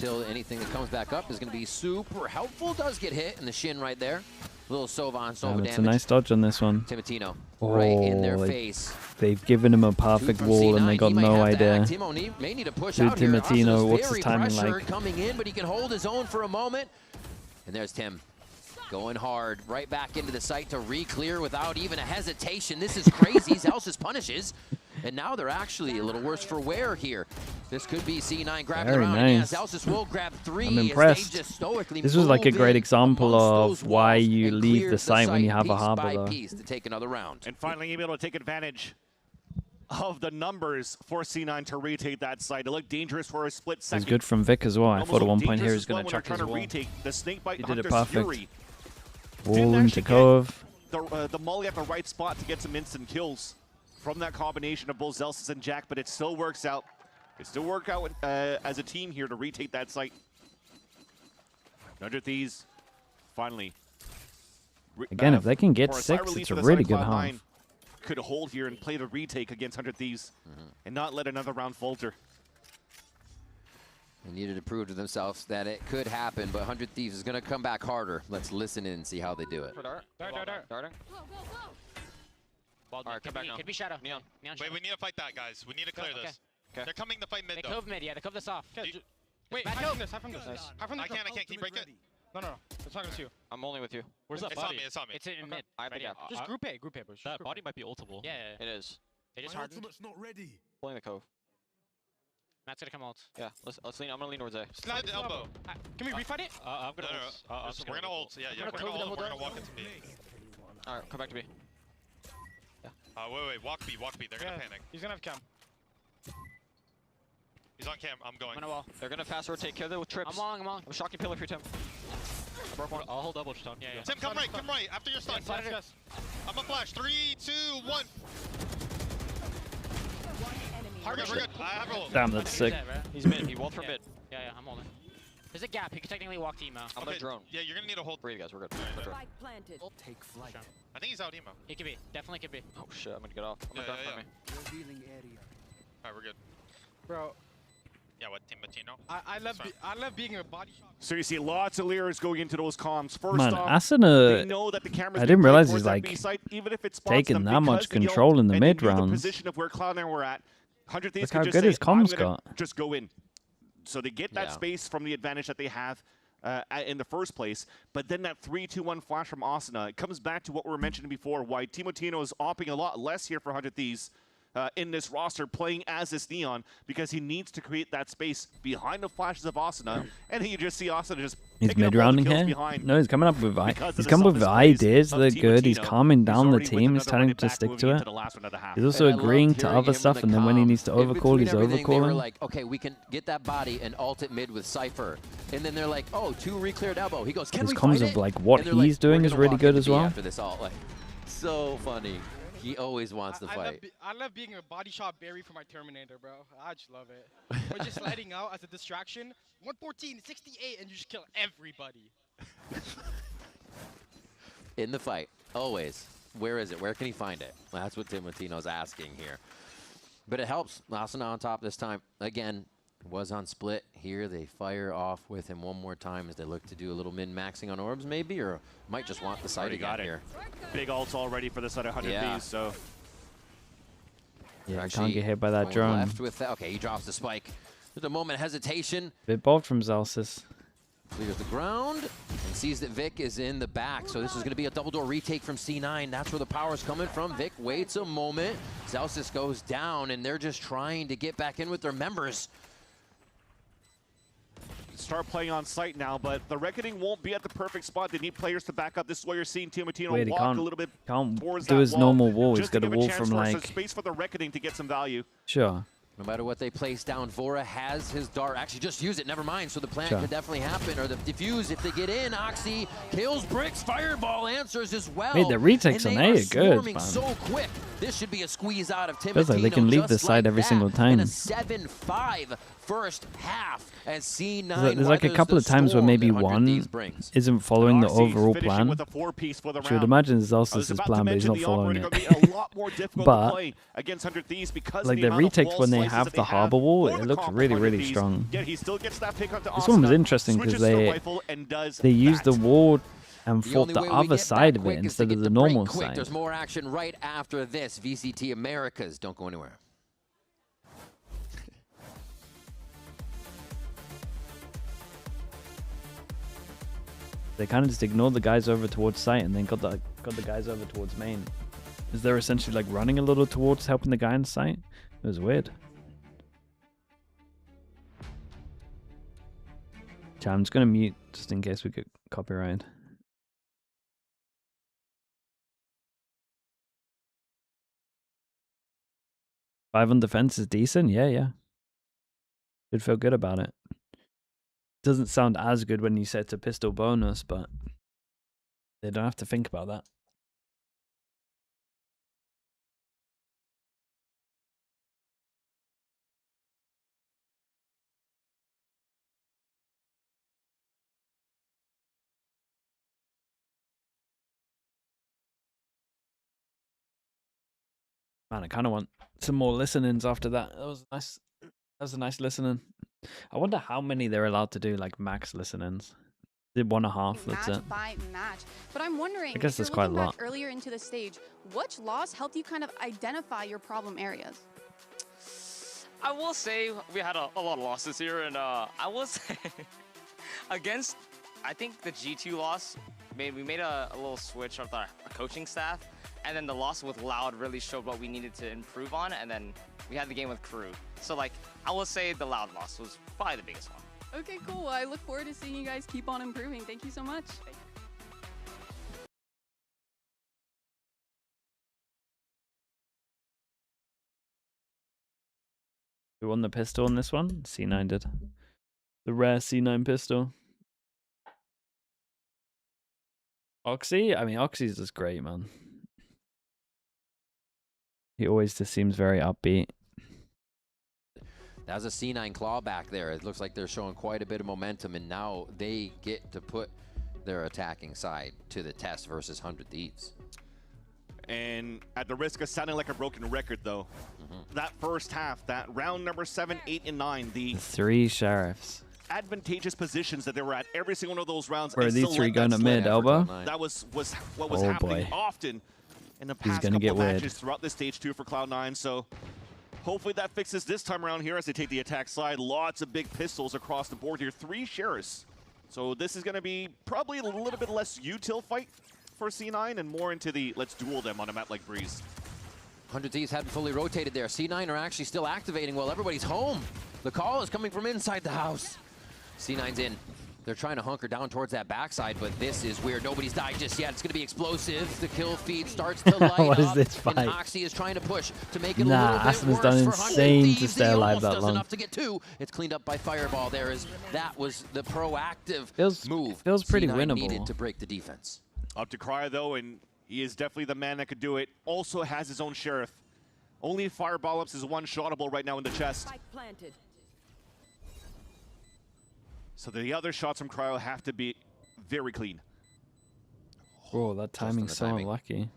until anything that comes back up is going to be super helpful. Does get hit in the shin right there. Little Sovan, It's damage. a nice dodge on this one. Timotino right in their face. They've given him a perfect wall and they got no idea. Timo may need to push Dude, out here. Timotino, what's his Very timing pressured like? coming in, but he can hold his own for a moment. And there's Tim. Going hard, right back into the site to re-clear without even a hesitation. This is crazy. Zelsis punishes. And now they're actually a little worse for wear here. This could be C9 grabbing Very around. nice. Yeah, Zelsis will grab 3. I'm impressed. As they just stoically This was like a move great in example amongst of those why walls you and leave clear the site when you have a piece harbor by though. piece to take another round. And finally able to take advantage of the numbers for C9 to retake that site. It looked dangerous for a split It second. was good from Vic as well. I thought at one point here he was going to chuck his trying to wall. retake the Snakebite He did it Hunter's perfect. Fury. Wall into Cove. The molly at the right spot to get some instant kills from that combination of both Zelsis and Jack, but it still works out. It still works out as a team here to retake that site. 100 Thieves, finally. Again, if they can get 6, it's a really good half. Could hold here and play the retake against 100 Thieves and not let another round falter. They needed to prove to themselves that it could happen, but 100 Thieves is going to come back harder. Let's listen in and see how they do it. Darting. Alright, come back now. Could be Shadow. Neon. Wait, we need to fight that, guys. We need to clear this. Okay. They're coming to fight mid, They though. cove mid, yeah. They cove this off. Wait, Back hide cove. from this, hide from this. I can't, can you break it? No, it's not gonna see you. I'm only with you. Where's that body? It's on me. It's in mid. I have the gap. Just group A, boys. That body might be ultable. Yeah, It is. They just hardened. not ready. Pulling the cove. Matt's gonna come ult. Yeah, let's lean. I'm gonna lean towards A. Slide the elbow. Can we refight it? I'm gonna ult. We're gonna ult. Yeah, we're gonna walk into B. Alright, come back to B. Wait, walk B. They're gonna panic. He's gonna have cam. He's on cam. I'm going. I'm gonna wall. They're gonna fast rotate. Kill with trips. I'm walling. I'm shocking pillar for Tim. I broke one. I'll hold double stun. Yeah. Tim, come right. After your stun. Yes. I'm a flash. 3, 2, 1. We're good. I have ult. Damn, that's sick. He's mid. He walled for mid. Yeah, I'm holding. There's a gap. He could technically walk to emo. I'm gonna drone. Yeah, you're gonna need to hold. Breathe, guys. We're good. Planted. Take flight. I think he's out emo. He could be. Definitely could be. Oh shit, I'm gonna get off. I'm gonna drone for me. Revealing area. Alright, we're good. Bro, Yeah, what, Timotino? I love being a body shot. So you see lots of layers going into those comms. First Man, off, Asuna, they know that the camera's I didn't being played realize towards he's that like B site, even if it spots taking them, that much because they control in the and they mid knew rounds. The position of where Cloud9 were at. 100 Thieves Look could how just good say, his comms I'm gonna got. just go in. So they get that space from the advantage that they have in the first place. But then that 3-2-1 flash from Asuna, it comes back to what we were mentioning before, why Timotino is opting a lot less here for 100 Thieves in this roster, playing as this Neon, because he needs to create that space behind the flashes of Asuna. And you just see Asuna just He's picking up all the mid-rounding kills here. behind. No, he's coming up with Because of he's the coming with self-displays ideas of that are good. He's Timotino, calming down the already with team. He's another telling him running to back stick moving to into it. the last one of the half. He's also And I love agreeing to hearing other him stuff, in and the then when he comm. needs to In overcall, between he's everything, They were overcalling. like, okay, we can get that body and ult it mid with Cypher. And then they're like, oh, 2 re-cleared elbow. He goes, can His we comms fight of it? like what And they're he's like, doing "We're is gonna really walk good into as B well. After this ult, like, so funny. He always wants to fight. I love being a body shot berry for my Terminator, bro. I just love it. We're just letting out as a distraction. 114, 68, and you just kill everybody. In the fight, always. Where is it? Where can he find it? Well, that's what Timotino's asking here. But it helps. Asuna on top this time. Again, was on split. Here they fire off with him one more time as they look to do a little min-maxing on orbs maybe, or might just want the side Already again got it. here. Big ults already for the side of 100 Yeah. Thieves, so. Yeah, can't get hit by that drone. Left with that. Okay, he drops the spike. There's a moment of hesitation. Bit bold from Zelsis. Clears the ground and sees that Vic is in the back. So this is going to be a double door retake from C9. That's where the power's coming from. Vic waits a moment. Zelsis goes down, and they're just trying to get back in with their members. Start playing on site now, but the Reckoning won't be at the perfect spot. They need players to back up. This is why you're seeing Timotino Wait, he walk can't, a little bit can't towards do that his wall, normal wall. He's just to got a give wall chance from for like... some space for the Reckoning to get some value. Sure. No matter what they place down, Vora has his dart. Actually, just use it. Never mind. So the plant Sure. could definitely happen. Or the diffuse if they get in. Oxy kills Bricks. Fireball answers as well. Wait, the retakes and on they A are are good, swarming man. so quick. This should be a squeeze out of Timotino. Feels like they can leave the just side like every that. single time. And a 7-5 first half as C9. There's like a couple of times where maybe one isn't following the overall plan. With a 4-piece for the Should round. imagine I was Zelsis' about to plan, but he's mention not the following operator it. gonna be a lot more difficult to But play against 100 Thieves because like of the amount of retakes wall when they slices have that the harbor wall, for it the looks comp really, 100 really Thieves. strong. Yet he still gets that pick onto This one was Asuna, interesting because switches to the they rifle and does used the that. wall and fought the other side of it instead of the normal side. There's more action right after this. VCT Americas, don't go anywhere. They kind of just ignored the guys over towards site and then got the guys over towards main. Is they're essentially like running a little towards helping the guy in site? It was weird. I'm just gonna mute just in case we get copyright. 5 on defense is decent. Yeah. Should feel good about it. Doesn't sound as good when you say it's a pistol bonus, but they don't have to think about that. Man, I kind of want some more listenings after that. That was nice. That was a nice listening. I wonder how many they're allowed to do, like max listenings. Did 1.5. That's it. By match. But I'm wondering, I guess that's quite a lot. Earlier into the stage, which loss helped you kind of identify your problem areas? I will say we had a lot of losses here, and I will say against, I think the G2 loss, we made a little switch of our coaching staff. And then the loss with Loud really showed what we needed to improve on, and then we had the game with Crew. So, like, I will say the Loud loss was probably the biggest one. Okay, cool. I look forward to seeing you guys keep on improving. Thank you so much. Who won the pistol on this one? C9 did. The rare C9 pistol. Oxy? I mean, Oxy's just great, man. He always just seems very upbeat. That was a C9 clawback there. It looks like they're showing quite a bit of momentum, and now they get to put their attacking side to the test versus 100 Thieves. And at the risk of sounding like a broken record, though, that first half, that round number 7, 8, and 9, the 3 sheriffs. Advantageous positions that they were at every single one of those rounds. Where are these 3 going to mid, elbow? That was what was happening often in the past couple get matches throughout this stage 2 for Cloud9. So hopefully that fixes this time around here as they take the attack side. Lots of big pistols across the board here. 3 sheriffs. So this is going to be probably a little bit less util fight for C9 and more into the let's duel them on a map like Breeze. 100 Thieves hadn't fully rotated there. C9 are actually still activating while everybody's home. The call is coming from inside the house. C9's in. They're trying to hunker down towards that backside, but this is weird. Nobody's died just yet. It's going to be explosive. The kill feed starts to light what up. Is this fight? And Oxy is trying to push to make it a little bit Aspen's worse done for insane to stay alive almost that does long. enough to get 2. It's cleaned up by Fireball. That was the proactive move. Feels pretty C9 winnable. needed to break the defense. Up to Cryo, though, and he is definitely the man that could do it. Also has his own sheriff. Only Fireball ups is one-shotable right now in the chest. Spike planted. So the other shots from Cryo have to be very clean. Oh, that timing's so unlucky.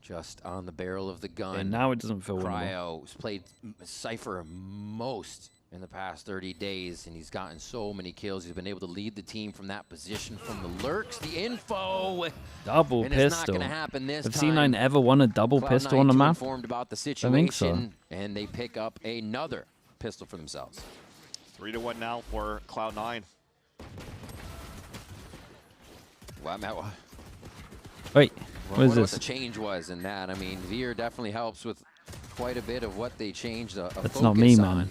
Just on the barrel of the gun. And now it doesn't feel winnable. Cryo's played Cypher most in the past 30 days, and he's gotten so many kills. He's been able to lead the team from that position, from the lurks, the info. Double and pistol. It's not going to happen this Have time. C9 ever won a double pistol on the map? Informed about the situation, I think so. And they pick up another pistol for themselves. 3-1 now for Cloud9. Wow, Matt, wait, what is what this? the change was in that. I mean, Veer definitely helps with quite a bit of what they changed a That's focus not me, on, man.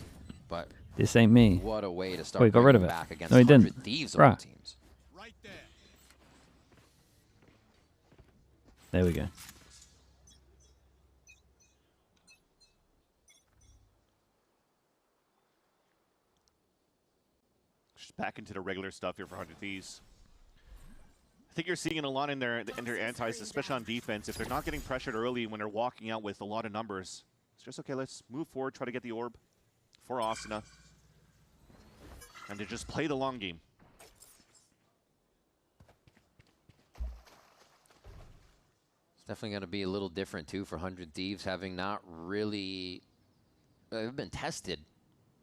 But this ain't me. what a way to start Oh, he got rid of it. back against No, he 100 didn't. Thieves Bruh. on teams. There we go. Just back into the regular stuff here for 100 Thieves. I think you're seeing it a lot in their antis, especially on defense. If they're not getting pressured early when they're walking out with a lot of numbers, it's just, okay, let's move forward, try to get the orb for Asuna. And to just play the long game. It's definitely going to be a little different, too, for 100 Thieves, having not really they've been tested,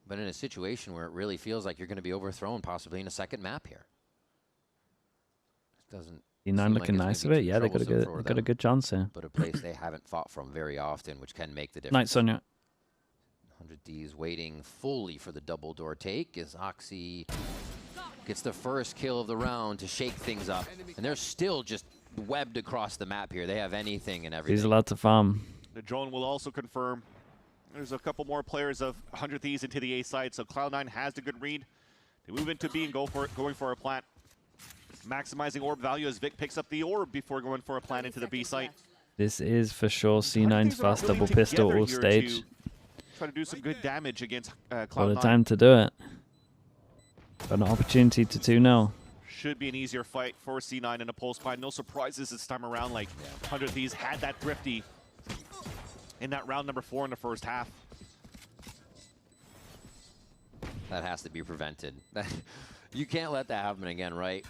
but in a situation where it really feels like you're going to be overthrown possibly in a second map here. Doesn't E9 looking nice of it. Yeah, they got a good chance here. But a place they haven't fought from very often, which can make the difference. Night, Sonya. 100D's waiting fully for the double door take as Oxy gets the first kill of the round to shake things up. And they're still just webbed across the map here. They have anything and everything. He's allowed to farm. The drone will also confirm there's a couple more players of 100 Thieves into the A side, so Cloud9 has the good read. They move into B and going for a plant. Maximizing orb value as Vic picks up the orb before going for a plant into the B site. This is for sure C9's fast double pistol all stage. Try to do some good damage against Cloud9. What a time to do it. Got an opportunity to 2-0. Should be an easier fight for C9 in a pulse fight. No surprises this time around. Like 100 Thieves had that thrifty in that round number 4 in the first half. That has to be prevented. You can't let that happen again, right?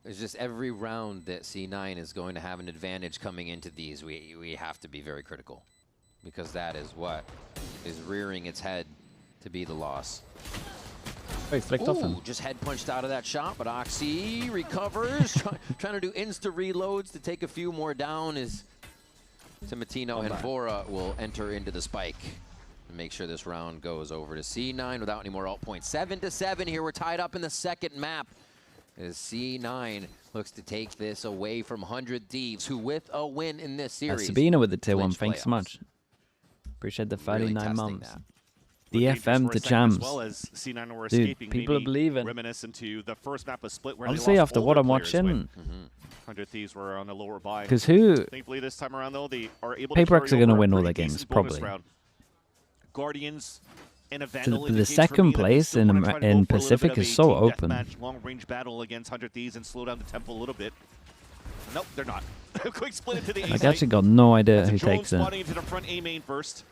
It's just every round that C9 is going to have an advantage coming into these, we have to be very critical. Because that is what is rearing its head to be the loss. Wait, flicked off him. Just head punched out of that shot, but Oxy recovers, trying to do insta reloads to take a few more down as Timatino and Vora will enter into the spike and make sure this round goes over to C9 without any more alt points. 7-7 here. We're tied up in the second map as C9 looks to take this away from 100 Thieves, who with a win in this series. Sabina with the tier 1. Thanks so much. Appreciate the 39 months. DFM to champs. As well as C9 were Dude, escaping, people are believing. Reminiscent to the first map of Split, where honestly, they lost after all what their I'm players watching, 100 Thieves were on the lower buy. because who? Thankfully, this time around though, they are able Paperx to are going to win all their games, probably. Guardians and a So Vandal the second place in Pacific is so open. Long range battle against 100 Thieves and slow down the tempo a little bit. Nope, they're not. Quick split into the A I've site. actually got no idea who takes it. Into the front A main first.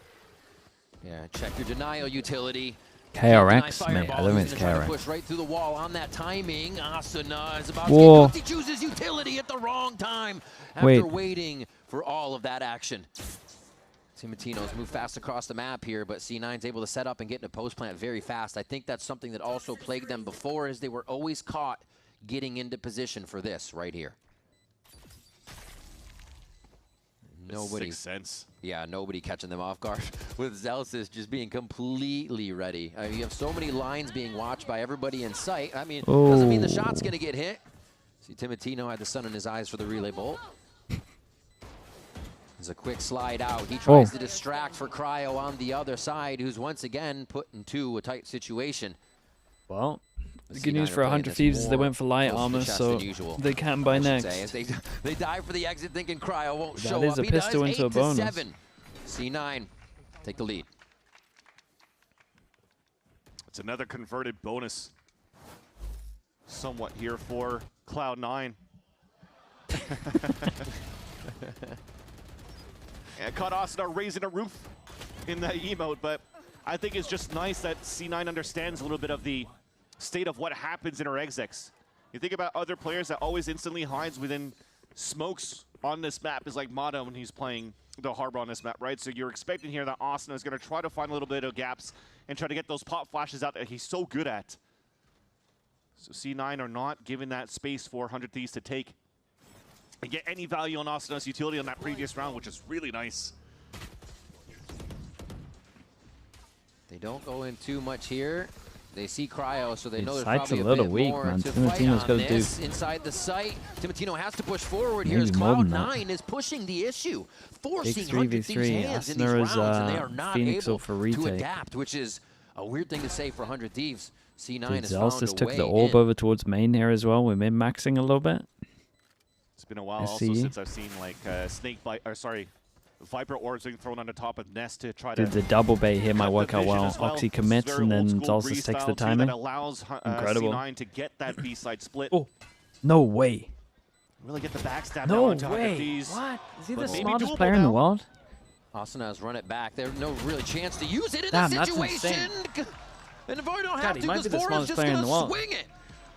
Yeah, check your denial utility. KRX, mate. I don't think it's KRX. Push right through the wall on that timing. Asuna is about Whoa. to get, he chooses utility at the wrong time after waiting for all of that action. Timatino's move fast across the map here, but C9's able to set up and get into post plant very fast. I think that's something that also plagued them before, as they were always caught getting into position for this right here. Nobody. 6 cents. Yeah, nobody catching them off guard with Zelsis just being completely ready. I mean, you have so many lines being watched by everybody in sight. I mean, doesn't mean the shot's going to get hit. See, Timatino had the sun in his eyes for the relay bolt. There's a quick slide out. He tries to distract for Cryo on the other side, who's once again put into a tight situation. Well, the good news for 100 Thieves is they went for light armor, so they can buy next. As they dive for the exit thinking Cryo won't show up. That is a pistol into a bonus. C9 take the lead. It's another converted bonus. Somewhat here for Cloud9. Yeah, caught Asuna raising a roof in that emote, but I think it's just nice that C9 understands a little bit of the state of what happens in her execs. You think about other players that always instantly hides within smokes on this map, is like Mata when he's playing the Harbor on this map, right? So you're expecting here that Asuna is going to try to find a little bit of gaps and try to get those pop flashes out that he's so good at. So C9 are not giving that space for 100 Thieves to take and get any value on Asuna's utility on that previous round, which is really nice. They don't go in too much here. They see Cryo, so they know there's Site's probably a little bit weak, more man. to fight Timatino's on got to do. inside the site. Timatino has to push forward here Maybe as more than that. Cloud9 is pushing the issue, Big forcing 100 Thieves' 3v3. hands in these Asuna rounds, is and they are not Phoenix able for to retake. adapt, which is a weird thing to say for 100 Thieves. C9 Dude, has found Zelsis a took way the orb in. over towards main here as well. We're min-maxing a little bit. It's been a while also since I've seen like Snake Bite, or sorry, Viper orbs being thrown on the top of Nest to try to. Dude, the double bait here might work out well. well. Oxy commits and then Zelsis takes the timing. That allows Incredible. C9 to get that B-side split. Oh, no way. Really get the backstab No down way. onto these. What? Is he But the maybe smartest doable player in the now. world? Asuna has run it back. There's no really chance to use it in Damn, that that's situation. And Void don't have he to might because be the Vora's smartest just player in going the to world. swing it.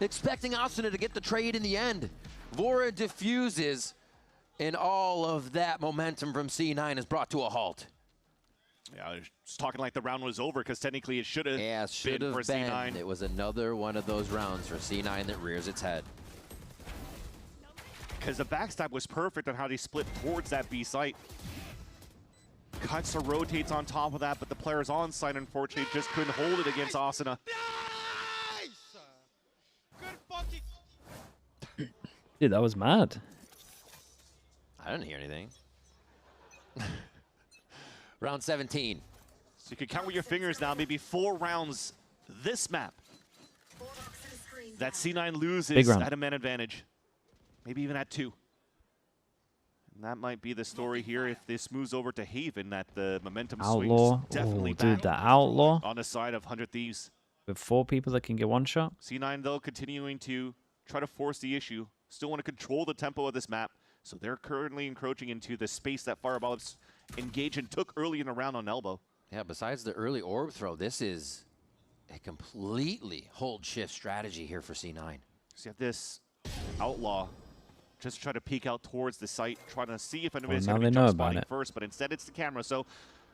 Expecting Asuna to get the trade in the end. Vora diffuses, and all of that momentum from C9 is brought to a halt. Yeah, I was talking like the round was over because technically it should have Yeah, should been for have been. C9. It was another one of those rounds for C9 that rears its head. Because the backstab was perfect on how they split towards that B site. Cuts or rotates on top of that, but the players on site unfortunately just couldn't hold it against Asuna. Dude, that was mad. I didn't hear anything. Round 17. So you can count with your fingers now, maybe 4 rounds this map that C9 loses at a man advantage. Maybe even at 2. And that might be the story here if this moves over to Haven, that the momentum Outlaw. swings definitely Oh, dude, back the Outlaw. on the side of 100 Thieves. With 4 people that can get one shot. C9, though, continuing to try to force the issue. Still want to control the tempo of this map. So they're currently encroaching into the space that Fireballs engaged and took early in the round on Elbow. Yeah, besides the early orb throw, this is a completely hold shift strategy here for C9. So you have this Outlaw just try to peek out towards the site, trying to see if anybody's going to be jump spotting first, but instead it's the camera. So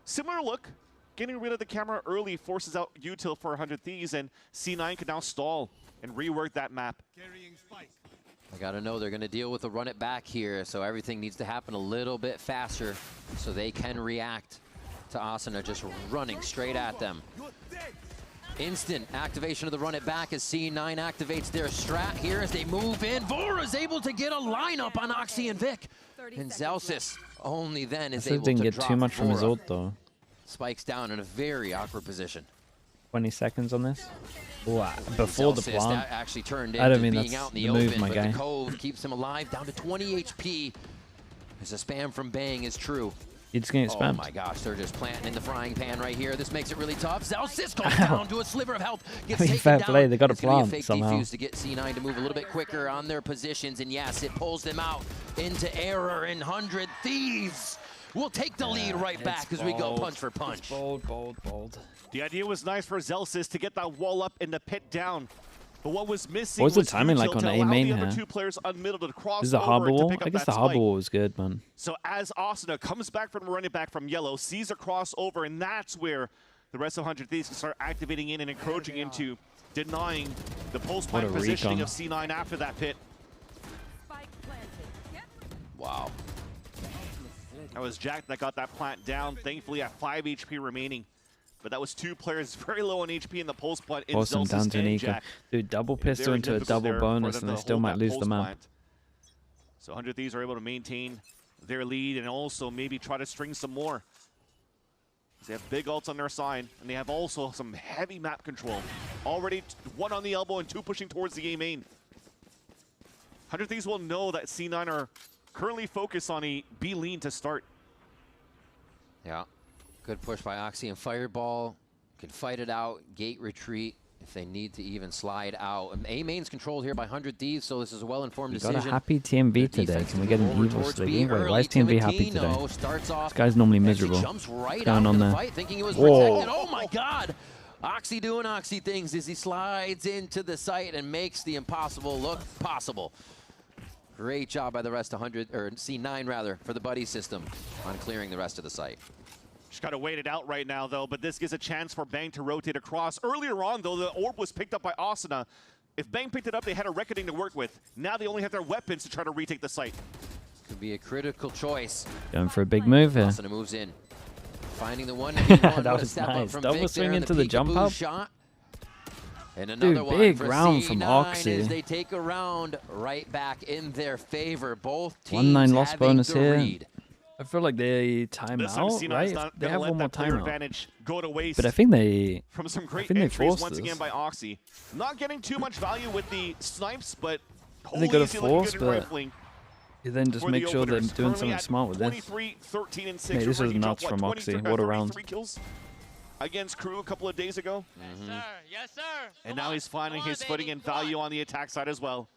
similar look, getting rid of the camera early forces out util for 100 Thieves, and C9 can now stall and rework that map. I gotta know they're gonna deal with the run it back here, so everything needs to happen a little bit faster so they can react to Asuna just running straight at them. Instant activation of the run it back as C9 activates their strat here as they move in. Vora's able to get a lineup on Oxy and Vic. And Zelsis only then is able to didn't get drop too much from his Vora. ult though. Spikes down in a very awkward position. 20 seconds on this. Wow. Before the Zelsis, plant. that actually turned I don't into mean being that's out in the the move, open, my but guy. the Cove keeps him alive, down to 20 HP. As the spam from Bang is true. You're just gonna get spammed. Oh my gosh, they're just planting in the frying pan right here. This makes it really tough. Zelsis goes down to a sliver of health. Gets taken fair down. play, they got a It's gonna be plant fake somehow. defuse to get C9 to move a little bit quicker on their positions. And yes, it pulls them out into error, and 100 Thieves will take the lead right back as we go punch for punch. It's bold, bold, bold. The idea was nice for Zelsis to get that wall up and the pit down. But what was missing What's the timing like on to A allow main the other here? 2 players unmiddled to cross This is a over harbor to wall. pick up I guess that the spike. harbor wall was good, man. So as Asuna comes back from running back from yellow, sees a crossover, and that's where the rest of 100 Thieves can start activating in and encroaching into denying the pulse What plant a positioning recon. of C9 after that pit. Wow. That was Jack that got that plant down, thankfully at 5 HP remaining. But that was 2 players very low on HP in the pulse plant in Force them Zelsis down to an and eco. Jack. Dude, double pistol Very into a difficult double there for bonus them and they to still hold might that lose the pulse map. plant. So 100 Thieves are able to maintain their lead and also maybe try to string some more. They have big ults on their side, and they have also some heavy map control. Already 1 on the elbow and 2 pushing towards the A main. 100 Thieves will know that C9 are currently focused on a B lean to start. Yeah. Good push by Oxy and Fireball. Can fight it out, gate retreat if they need to even slide out. A main's controlled here by 100 Thieves, so this is a well-informed We decision. got a happy TMV today. Can we get an evil Sliggy? Wait, why is TMV happy today? Starts off This guy's normally miserable. jumps right What's going out on into the there? fight, thinking it was Whoa. protected. Oh my God! Oxy doing Oxy things as he slides into the site and makes the impossible look possible. Great job by the rest of 100, or C9 rather, for the buddy system on clearing the rest of the site. Just got to wait it out right now, though, but this gives a chance for Bang to rotate across. Earlier on, though, the orb was picked up by Asuna. If Bang picked it up, they had a reckoning to work with. Now they only have their weapons to try to retake the site. Could be a critical choice. Going for a big move here. Asuna moves in. Finding the one. That was nice. Double swing into the jump up. Shot. And another Dude, one big for round from C9 Oxy. as they take a round right back in their favor. Both teams 1-9 loss having bonus the here. read. I feel like they time This time out, C9's right? not They gonna have let one more that player timeout. advantage go to waste. But I think they From some great they entries forced once this. again by Oxy. Not getting too much value with the snipes, but They got a easy looking force, good in but rifling. you then just for the make sure they're openers. doing Currently something at smart with this. 23, 13, and 6. Mate, this is Already nuts dropped, from what, Oxy. 23, What a round. 33 kills against Crew a couple of days ago. Yes, sir. And now he's finding his footing and value on the attack side as well.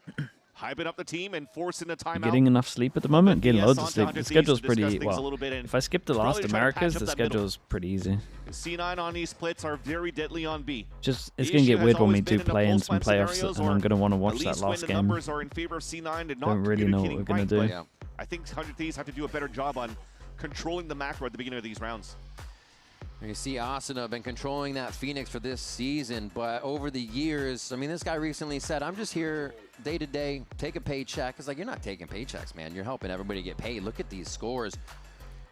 Hyping up the team and forcing the timeout. Getting enough sleep at the moment? Getting Yes, loads of onto sleep. 100 The schedule's Thieves to discuss pretty, things a well, little bit and if I skip the probably last try to Americas, patch the up that middle. schedule's pretty easy. C9 on these splits are very deadly on B. Just, it's The going to issue get has weird when always we been do in the play-ins and post-plant playoffs, scenarios, and or I'm going to want to at watch least that when last the game. numbers are in favor of C9 and not Don't really know what we're going to communicating do. right, but I think 100 Thieves have to do a better job on controlling the macro at the beginning of these rounds. You see Asuna been controlling that Phoenix for this season, but over the years, I mean, this guy recently said, I'm just here day to day, take a paycheck. It's like, you're not taking paychecks, man. You're helping everybody get paid. Look at these scores.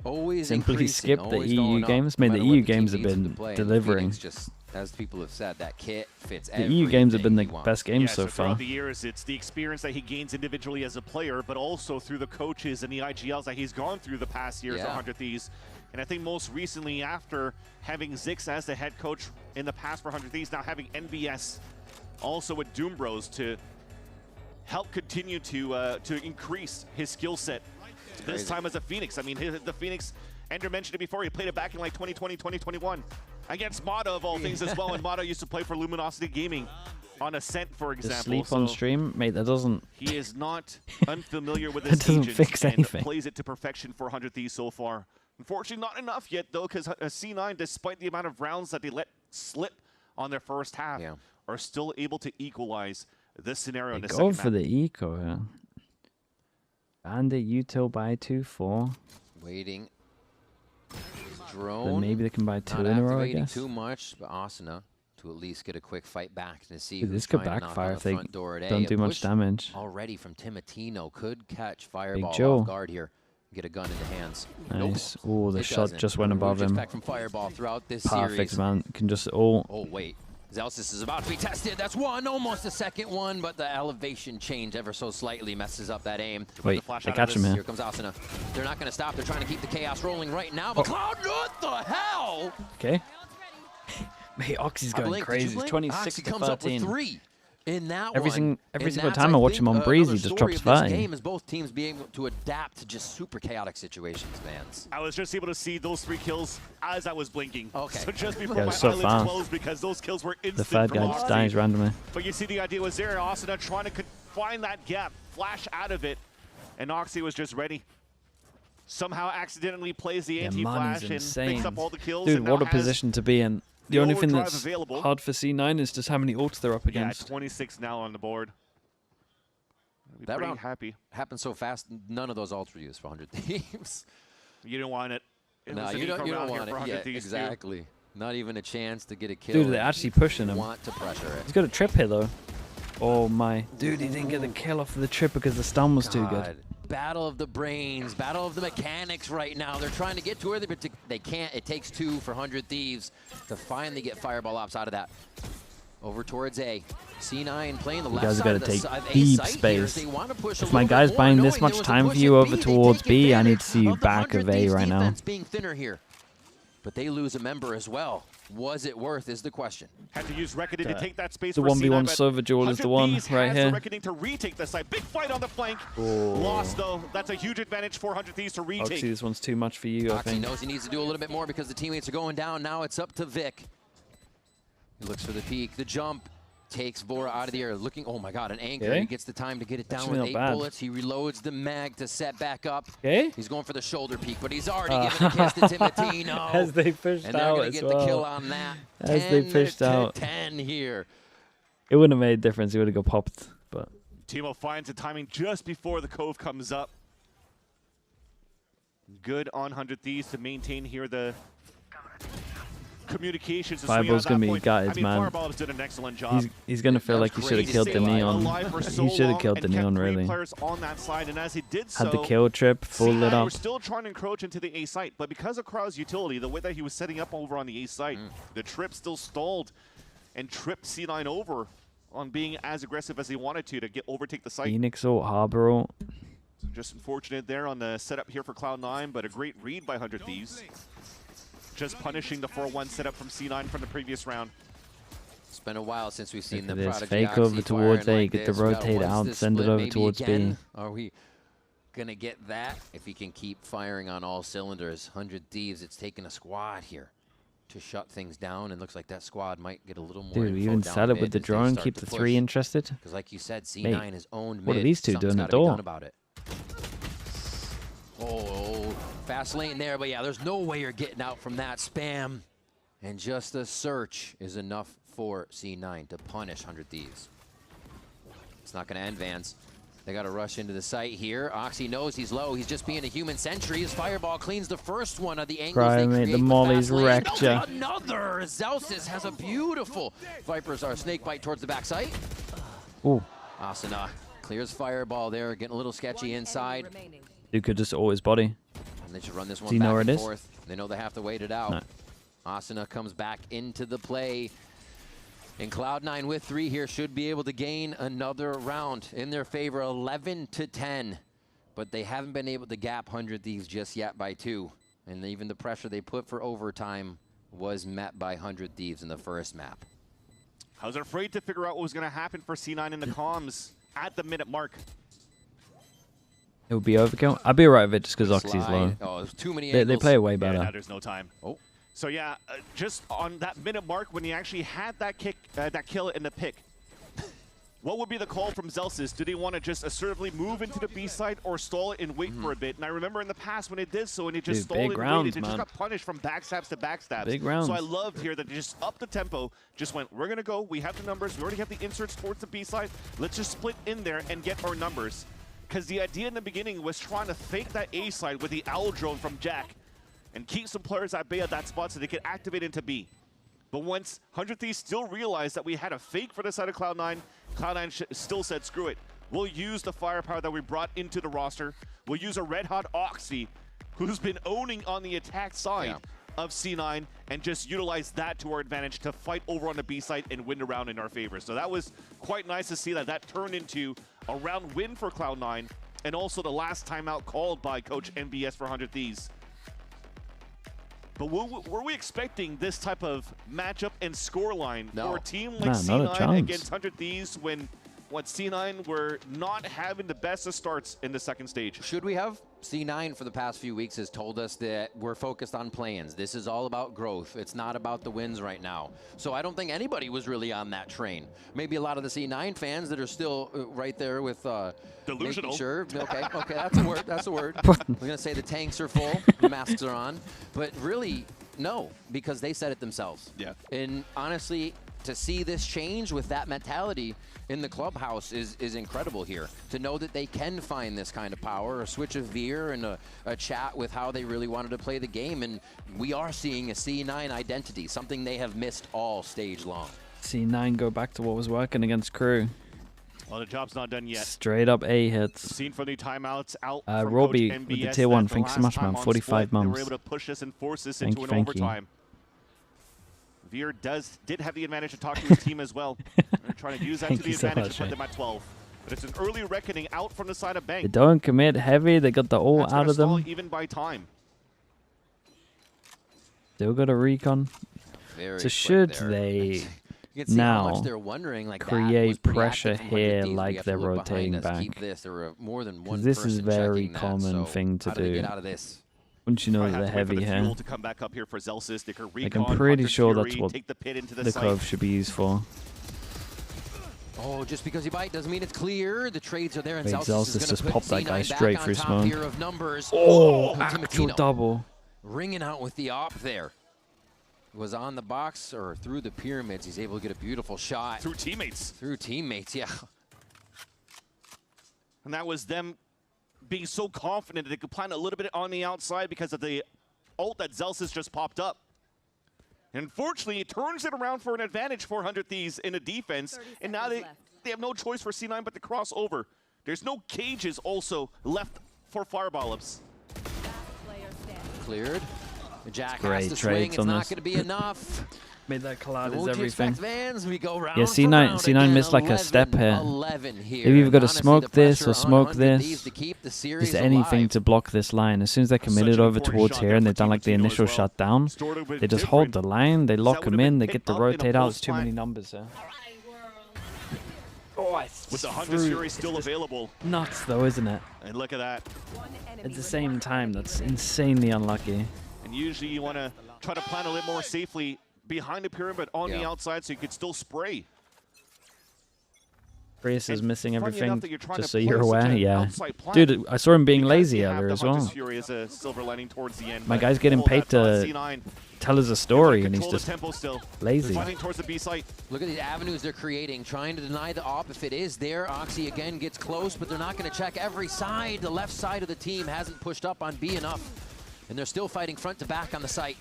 Always simply skip the EU games. I mean, the EU games have been delivering. Just, as people have said, that kit fits the EU games have been the best games so far. Throughout the years, it's the experience that he gains individually as a player, but also through the coaches and the IGLs that he's gone through the past years at 100 Thieves. And I think most recently, after having Zix as the head coach in the past for 100 Thieves, now having NBS also with Doom Bros to help continue to increase his skill set. This time as a Phoenix. I mean, the Phoenix, Ender mentioned it before, he played it back in like 2020, 2021 against Mata of all things as well. And Mata used to play for Luminosity Gaming on Ascent, for example. Sleep on stream, mate, that doesn't... He is not unfamiliar with this doesn't fix anything. And plays it to perfection for 100 Thieves so far. Unfortunately, not enough yet, though, because C9, despite the amount of rounds that they let slip on their first half, are still able to equalize this scenario in the second half. Go for the eco, yeah. Bandit util buy 2-4. Waiting. Drone. Then maybe they can buy 2 in a row, I guess. Too much, but Asuna to at least get a quick fight back to see. Dude, this could backfire if they don't do much damage. Already from Timatino could catch Fireball off guard here. Get a gun in the hands. Nice. Oh, the shot just went above him. Back from Fireball throughout this Perfect, series. man. Can just oh wait. Zelsis is about to be tested. That's one, almost a second one, but the elevation change ever so slightly messes up that aim. Wait, they catch him here. Here comes Asuna. They're not going to stop. They're trying to keep the chaos rolling right now. But Cloud, what the hell? Okay. Mate, Oxy's going crazy. He's 26 to 13. Comes up with 3. In that every single time I watch him on Breeze, he just drops 30. This game is both teams being able to adapt to just super chaotic situations, Vance. I was just able to see those 3 kills as I was blinking. Okay. So just before my so eyelids closed, because those kills were instant. The third guy just dies randomly. But you see the idea was there. Asuna trying to find that gap, flash out of it, and Oxy was just ready. Somehow accidentally plays the anti-flash and picks up all the kills. Dude, what a position to be in. The only thing that's hard for C9 is just how many ults they're up against. Yeah, 26 now on the board. That round happened so fast, none of those ults were used for 100 Thieves. You don't want it. No, you don't want it. Yeah, exactly. Not even a chance to get a kill. Dude, they're actually pushing him. Want to pressure it. He's got a trip here, though. Oh, my. Dude, he didn't get the kill off of the trip because the stun was too good. Battle of the brains, battle of the mechanics right now. They're trying to get to where they can't. It takes 2 for 100 Thieves to finally get Fireball Ops out of that. Over towards A. C9 playing the left side of the side. Deep space. If my guy's buying this much time for you over towards B, I need to see you back of A right now. Being thinner here. But they lose a member as well. Was it worth is the question. Had to use Reckoning to take that space. The 1v1 server duel is the one right here. Reckoning to retake the site. Big fight on the flank. Lost though. That's a huge advantage for 100 Thieves to retake. Oxy, this one's too much for you, I think. Oxy knows he needs to do a little bit more because the teammates are going down. Now it's up to Vic. He looks for the peek, the jump. Takes Vora out of the air, looking, oh my god, an anchor. He gets the time to get it down with 8 bullets. He reloads the mag to set back up. He's going for the shoulder peek, but he's already given a kiss to Timatino. As they pushed and they're going to get the kill on that. As they pushed out. 10 here. It wouldn't have made a difference. He would have got popped, but. Timo finds the timing just before the Cove comes up. Good on 100 Thieves to maintain here the communications. Fireball's going to be gutted, man. Fireball has done an excellent job. He's going to feel like he should have killed the Neon. He should have killed the Neon, really. On that side, and as he did so, had the kill trip, full lit up. We're still trying to encroach into the A site, but because of Krau's utility, the way that he was setting up over on the A site, the trip still stalled and tripped C9 over on being as aggressive as he wanted to overtake the site. Phoenix ult, Harbor ult. So just unfortunate there on the setup here for Cloud9, but a great read by 100 Thieves. Just punishing the 4-1 setup from C9 from the previous round. It's been a while since we've seen the Prodigy fake over towards A, get the rotate out, send it over towards B. Are we gonna get that? If he can keep firing on all cylinders, 100 Thieves, it's taken a squad here to shut things down, and looks like that squad might get a little more. Dude, we even set it with the drone, keep the 3 interested. Because like you said, C9 is owned mid. What are these two doing at door? About it. Oh, fast lane there, but yeah, there's no way you're getting out from that spam. And just a search is enough for C9 to punish 100 Thieves. It's not going to end, Vance. They got to rush into the site here. Oxy knows he's low. He's just being a human sentry. His fireball cleans the first one of the angles Cry, they mate, create the with molly's fast lanes. wrecked ya. Another! Zelsis has a beautiful Vipers are snake bite towards the back site. Ooh. Asuna clears fireball there, getting a little sketchy inside. You could just ult his body. And they should run this one Do you know back where and it is? forth. They know they have to wait it out. No. Asuna comes back into the play. And Cloud9 with 3 here should be able to gain another round in their favor, 11-10. But they haven't been able to gap 100 Thieves just yet by 2. And even the pressure they put for overtime was met by 100 Thieves in the first map. I was afraid to figure out what was going to happen for C9 in the comms at the minute mark. It would be overkill. I'd be alright with it just because Oxy's low. Oh, there's too many They play way better. Yeah, now there's no time. Oh. So yeah, just on that minute mark when he actually had that kick, that kill in the pick, what would be the call from Zelsis? Do they want to just assertively move into the B side or stall it and wait for a bit? And I remember in the past when it did so and it just stalled and waited, it just got punished from backstabs to backstabs. Big rounds. So I loved here that they just upped the tempo, just went, we're going to go, we have the numbers, we already have the inserts towards the B side, let's just split in there and get our numbers. Because the idea in the beginning was trying to fake that A side with the owl drone from Jack and keep some players at bay at that spot so they could activate into B. But once 100 Thieves still realized that we had a fake for the side of Cloud9, Cloud9 still said, screw it. We'll use the firepower that we brought into the roster. We'll use a red-hot Oxy, who's been owning on the attack side of C9, and just utilize that to our advantage to fight over on the B side and win the round in our favor. So that was quite nice to see that turned into a round win for Cloud9, and also the last timeout called by Coach MBS for 100 Thieves. But were we expecting this type of matchup and scoreline for a team like C9 against 100 Thieves when C9 were not having the best of starts in the second stage? Should we have? C9 for the past few weeks has told us that we're focused on play-ins. This is all about growth. It's not about the wins right now. So I don't think anybody was really on that train. Maybe a lot of the C9 fans that are still right there with delusional. Sure. Okay, that's a word. That's a word. We're gonna say the tanks are full, the masks are on, but really no, because they said it themselves. Yeah. And honestly, to see this change with that mentality in the clubhouse is incredible here. To know that they can find this kind of power, a switch of veer and a chat with how they really wanted to play the game. And we are seeing a C9 identity, something they have missed all stage long. C9 go back to what was working against Crew. Well, the job's not done yet. Straight up A hits. Seen from the timeouts out from Robbie Coach MBS with the tier 1, thanks so much, last time man. on 45 Split, they were months. able to push this and force this Thank into you, an thank you. overtime. Veer did have the advantage to talk to his team as well. They're trying to use that to the advantage to put them at 12. But it's an early reckoning out from the side of Bank. They don't commit heavy. They got the ult That's out of stall them. even by time. Still got a recon. Very So should there. they You can see how much now they're wondering, like, that create was pretty pressure active from 100 here Thieves. We like have to they're look behind rotating us, back? Keep this. There were more than one This is person very checking that, common so thing to how do they do. get out of this? Wouldn't you know Probably that have they're to wait for heavy the here? fuel to come back up here for Zelsis. They could Like, recon, I'm pretty Hunter sure Fury, that's what take the pit into the the site. Cove should be used for. Oh, just because you bite doesn't mean it's clear. The trades are there, and Wait, Zelsis is just going to popped put that guy C9 straight back through on top smoke. here of numbers. Oh, actual Timotino double. ringing out with the op there. Was on the box or through the pyramids. He's able to get a beautiful shot. Through teammates. Through teammates, yeah. And that was them being so confident that they could plan a little bit on the outside because of the ult that Zelsis just popped up. And unfortunately, it turns it around for an advantage for 100 Thieves in the defense. And now they have no choice for C9 but to cross over. There's no cages also left for Fireballs. Cleared. Jack Great has to swing. trades It's on not this. going to be enough. Made that collide is Won't you everything. expect Vans? We go round Yeah, for C9 round C9 again. missed like a step here. 11 here. They've either got to Honestly, smoke the this pressure or on smoke 100 Thieves this. to keep the series Is there anything alive. to block this line? As soon as they're committed Such an over important towards shot here there and for they've done like the Timotino as initial well. shutdown, Sort of a bit they just hold different. the line, they lock That them would've in, been they picked get the up in a rotate out. It's post too many plant. numbers there. With the Hunter Fury still available. Nuts though, isn't it? And look at that. At the same time, that's insanely unlucky. And usually you want to try to plan a little more safely behind the pyramid on the outside so you could still spray. Prius is missing funny everything, enough that you're trying just to so you're play such aware. an Yeah. outside plan Dude, I saw him being because lazy you have earlier the as Hunter's well. Fury as a silver lining towards the end. My but guy's getting pull that paid from to C9. tell us a story, and he's Control just the tempo still. lazy. They're fighting towards the B site. Look at the avenues they're creating, trying to deny the op. If it is there, Oxy again gets close, but they're not going to check every side. The left side of the team hasn't pushed up on B enough, and they're still fighting front to back on the site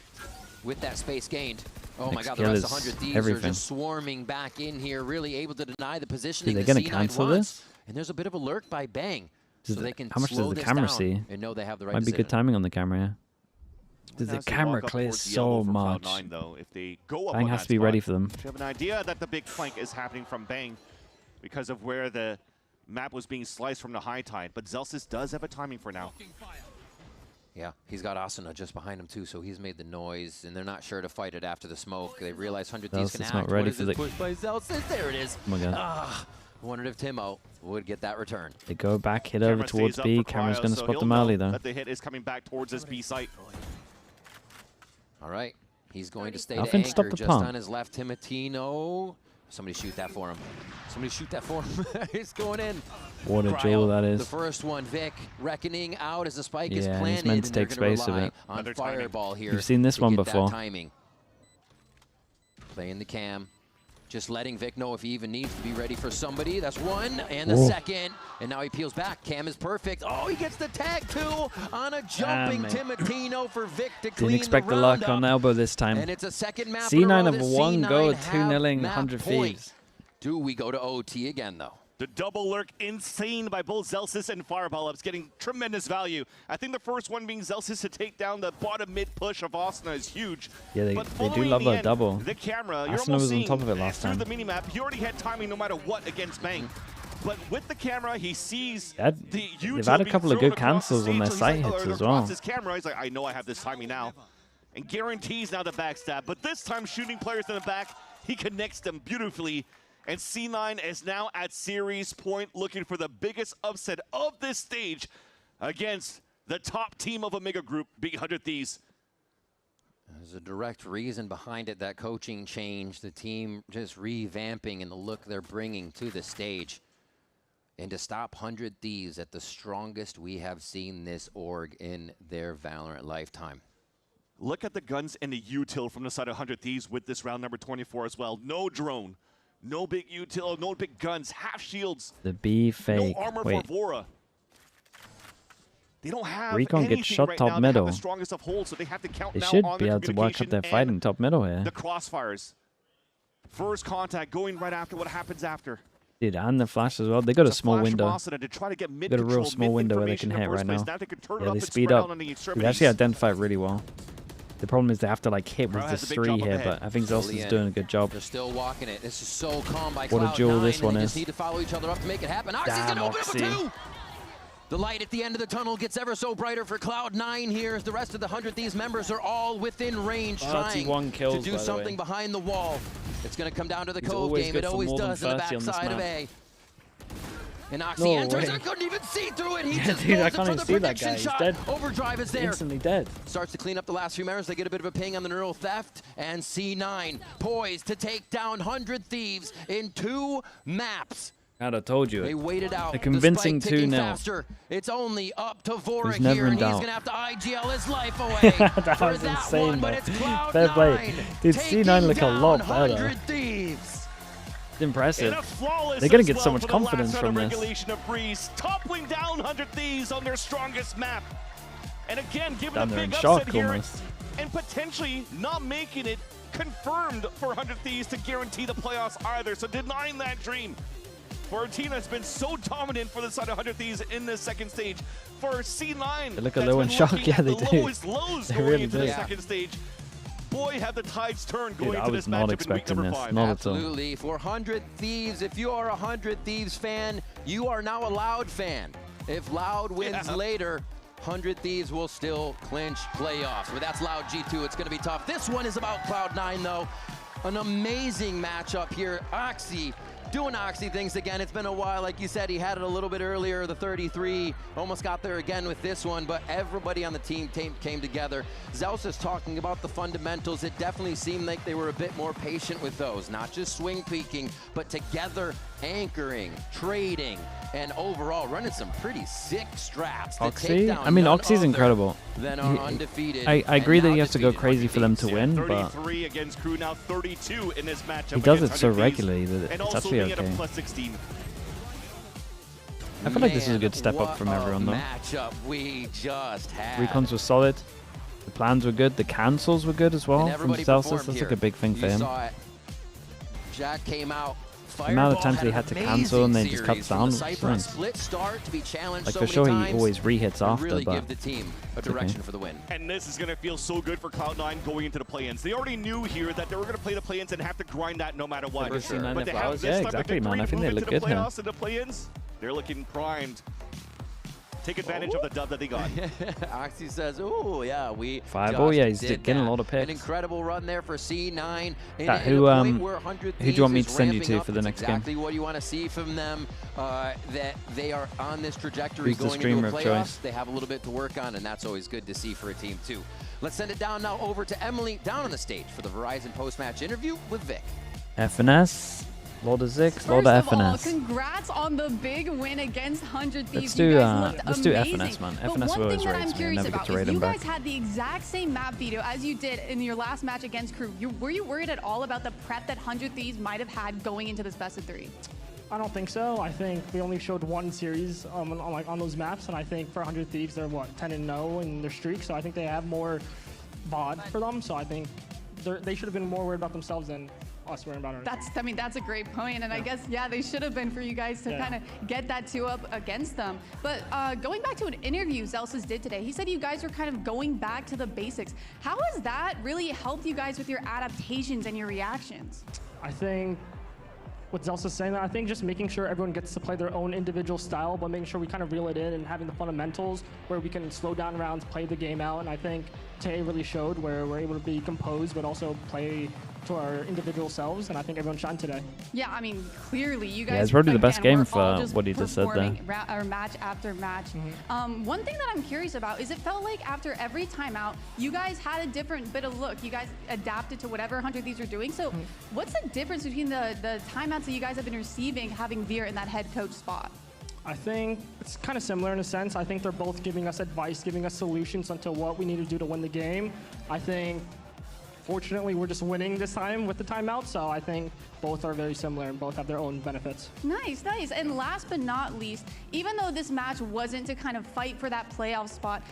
with that space gained. Oh my God, the rest of 100 Thieves are just swarming back in here, really able to deny the positioning. They're going to cancel this? And there's a bit of a lurk by Bang. So they can how much does the camera see? And know they have the right Might be good timing on the camera, yeah. Does the camera clear so much? Cloud9, though, if they go up Bang on has that to be spot. ready for them. You have an idea that the big flank is happening from Bang because of where the map was being sliced from the high tide. But Zelsis does have a timing for now. Yeah, he's got Asuna just behind him too, so he's made the noise, and they're not sure to fight it after the smoke. They realize 100 Thieves can act. Not ready for the push by Zelsis. There it is. Oh my God. Wondered if Timo would get that return. They go back, hit over towards B. Camera's going to spot them early though. That the hit is coming back towards this B site. All right, he's going to stay Nothing to stop anchor the just pump. on his left. Timotino. Somebody shoot that for him. Somebody shoot that for him. He's going in. What a jewel that is. The first one, Vic, reckoning out as the spike is Yeah, planted. he's meant to take space of it. On Fireball here. You've seen this to one get before. That timing. Playing the cam. Just letting Vic know if he even needs to be ready for somebody. That's one, and the second. And now he peels back. Cam is perfect. Oh, he gets the tag too on a jumping Timotino for Vic to clean Didn't expect the luck on the elbow this time. And it's a second map C9 in a row. have The one go at C9 2-0 have 100 map point. Thieves. Do we go to OT again, though? The double lurk insane by both Zelsis and Fireball Ups, getting tremendous value. I think the first one being Zelsis to take down the bottom mid push of Asuna is huge. Yeah, they do love the a end, double. The camera, you're Asuna almost was on seeing top of it last through time. the minimap. He already had timing no matter what against Bang. But with the camera, he sees the they've had a couple of good cancels on their sight hits as well. His camera, he's like, I know I have this timing now. And guarantees now the backstab. But this time, shooting players in the back, he connects them beautifully. And C9 is now at series point, looking for the biggest upset of this stage against the top team of Omega Group, being 100 Thieves. There's a direct reason behind it, that coaching change, the team just revamping and the look they're bringing to the stage. And to stop 100 Thieves at the strongest we have seen this org in their Valorant lifetime. Look at the guns and the util from the side of 100 Thieves with this round number 24 as well. No drone, no big util, no big guns, half shields. The B fake. No armor Wait. for Vora. They don't have Recon anything gets shot right top now. middle. They have the strongest of holds, so they have to count They now should on be their able to work up their communication fight and in top middle here. the crossfires. First contact going right after what happens after. Dude, and the flash as well. They got a small Flash from window. Asuna to try to get mid Got a real control, small mid window where they can information in hit the right first now. place. Now they can turn it Yeah, up they and speed spread up. out on the They extremities. actually identify it really well. The problem is they have to like hit with Bro this has a big 3 jump up here, ahead. but I think Zelsis is doing a good job. They're still walking it. This is so calm by What a Cloud9, jewel this and one they is. just need to follow each other up to make it happen. Oxy's Damn, gonna open up a Oxy. 2. The light at the end of the tunnel gets ever so brighter for Cloud9 here as the rest of the 100 Thieves members are all within range, trying 31 kills, to by do the something way. behind the wall. It's going to come down to the He's Cove always game. good It for always more than does in the 30 on this backside of map. A. And Oxy No enters way. and couldn't even see through it. He Yeah, just dude, I goes in can't for even the see that prediction guy. He's shot. dead. Overdrive is there. Instantly dead. Starts to clean up the last few members. They get a bit of a ping on the neural theft. And C9 poised to take down 100 Thieves in 2 maps. God, I told you. They waited out. A convincing the spike ticking 2-0. faster. It's only up to Vorik There's never here, in and he's doubt. going to have to IGL his life away That for was that insane, one, but though. it's Cloud9 Fair play. Dude, taking C9 look a lot down better. 100 Thieves. It's impressive. And a flawless They're going as to get so well much for the last confidence round from of this. regulation of Breeze, toppling down 100 Thieves on their strongest map. And again, giving Down a there in big shock upset here almost. and potentially not making it confirmed for 100 Thieves to guarantee the playoffs either. So denying that dream. Fortina has been so dominant for the side of 100 Thieves in this second stage. For C9, They look a that's little been in shock. looking Yeah, at they the do. lowest lows They going really into do. the second stage. Boy, have the tides turned going Dude, I into was this not matchup in week expecting number this. 5. Not at all. Absolutely. For 100 Thieves, if you are a 100 Thieves fan, you are now a Loud fan. If Loud wins later, 100 Thieves will still clinch playoffs. But that's Loud G2. It's going to be tough. This one is about Cloud9, though. An amazing matchup here. Oxy doing Oxy things again. It's been a while. Like you said, he had it a little bit earlier, the 33. Almost got there again with this one, but everybody on the team came together. Zeus is talking about the fundamentals. It definitely seemed like they were a bit more patient with those. Not just swing peeking, but together anchoring, trading, and overall running some pretty sick straps. Oxy? I mean, Oxy's incredible. Then are undefeated. I agree that he has to go crazy for them to win, but 33 against Crew, now 32 in this matchup. he does it against so 100 Thieves, regularly that and it's also actually being at a okay. +16. I feel like this is a good step up from everyone, though. Matchup we just had. Recons were solid. The plans were good. The cancels were good as well from Celsius. That's like a big thing for him. Jack came out. The amount of times he had to cancel and then just cuts down. Split start to be challenged Like so for many sure, times, he always re-hits after, really but give the team a direction for the win. And this is going to feel so good for Cloud9 going into the play-ins. They already knew here that they were going to play the play-ins and have to grind that no matter what. For sure. But to have this Yeah, type exactly, of man. I victory, think they move look into good the here. playoffs and the play-ins, they're looking primed. Take advantage of the dub that they got. Oxy says, "Oh yeah, we." Fireball, yeah, he's did getting that. a lot of picks. An incredible run there for C9. Who do you want me to send you to for the next game? Exactly what you want to see from them. That they are on this trajectory Who's the going streamer into of the playoffs. choice? They have a little bit to work on, and that's always good to see for a team too. Let's send it down now over to Emily down on the stage for the Verizon post-match interview with Vic. FNS, Lord of Zix, Lord First of of all, FNS. congrats on the big win against 100 Thieves. Let's do amazing. FNS, man. But FNS one always thing that I'm rates me. I curious never get about to is rate you him guys back. had the exact same map veto as you did in your last match against Crew. Were you worried at all about the prep that 100 Thieves might have had going into this best of 3? I don't think so. I think we only showed one series on those maps, and I think for 100 Thieves, they're what 10-0 in their streak. So I think they have more VOD for them. So I think they should have been more worried about themselves than us worrying about ourselves. That's a great point, and I guess they should have been for you guys to kind of get that 2-up against them. But going back to an interview Celsius did today, he said you guys were kind of going back to the basics. How has that really helped you guys with your adaptations and your reactions? I think what Zelsa's saying, I think just making sure everyone gets to play their own individual style, but making sure we kind of reel it in and having the fundamentals where we can slow down rounds, play the game out. And I think today really showed where we're able to be composed, but also play to our individual selves, and I think everyone shined today. Yeah, I mean, clearly you guys. Yeah, it's probably the best game were for all just what he just said there. Or match after match. One thing that I'm curious about is it felt like after every timeout, you guys had a different bit of look. You guys adapted to whatever 100 Thieves are doing. So what's the difference between the timeouts that you guys have been receiving having Veer in that head coach spot? I think it's kind of similar in a sense. I think they're both giving us advice, giving us solutions onto what we need to do to win the game. I think fortunately, we're just winning this time with the timeout, so I think both are very similar and both have their own benefits. Nice, nice. And last but not least, even though this match wasn't to kind of fight for that playoff spot,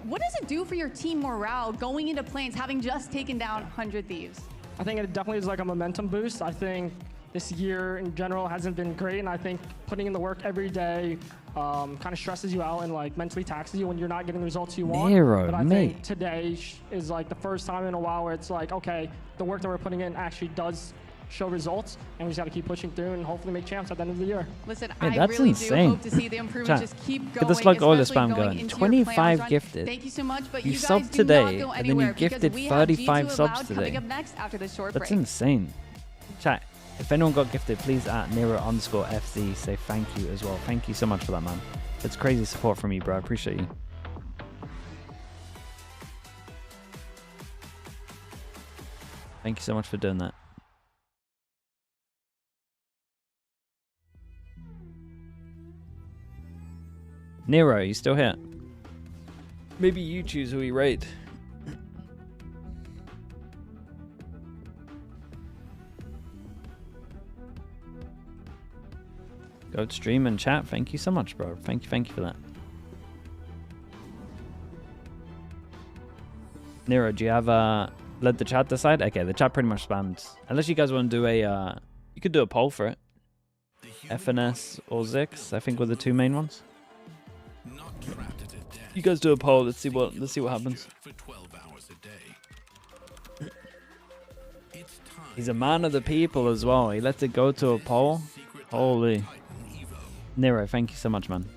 what does it do for your team morale going into Plains, having just taken down 100 Thieves? I think it definitely is like a momentum boost. I think this year in general hasn't been great, and I think putting in the work every day kind of stresses you out and like mentally taxes you when you're not getting the results you want. But I think today is like the first time in a while where it's like, okay, the work that we're putting in actually does show results, and we just got to keep pushing through and hopefully make champs at the end of the year. Listen, Hey, I that's really insane. do hope to see the improvements just keep going. Get the slug oil especially spam going. into your 25 playoffs gifted. run. Thank you so much, but You you guys subbed do today, not go and then you anywhere because gifted we have 35 G2 subs Allowed today. coming up next after this short That's break. insane. Chat, if anyone got gifted, please at Nero_FC say thank you as well. Thank you so much for that, man. It's crazy support from you, bro. I appreciate you. Thank you so much for doing that. Nero, you still here? Maybe you choose who we rate. Go to stream and chat. Thank you so much, bro. Thank you for that. Nero, do you have let the chat decide? Okay, the chat pretty much spammed. Unless you guys want to do a you could do a poll for it. FNS or Zix, I think were the two main ones. You guys do a poll. Let's see what happens. He's a man of the people as well. He lets it go to a poll. Holy. Nero, thank you so much, man.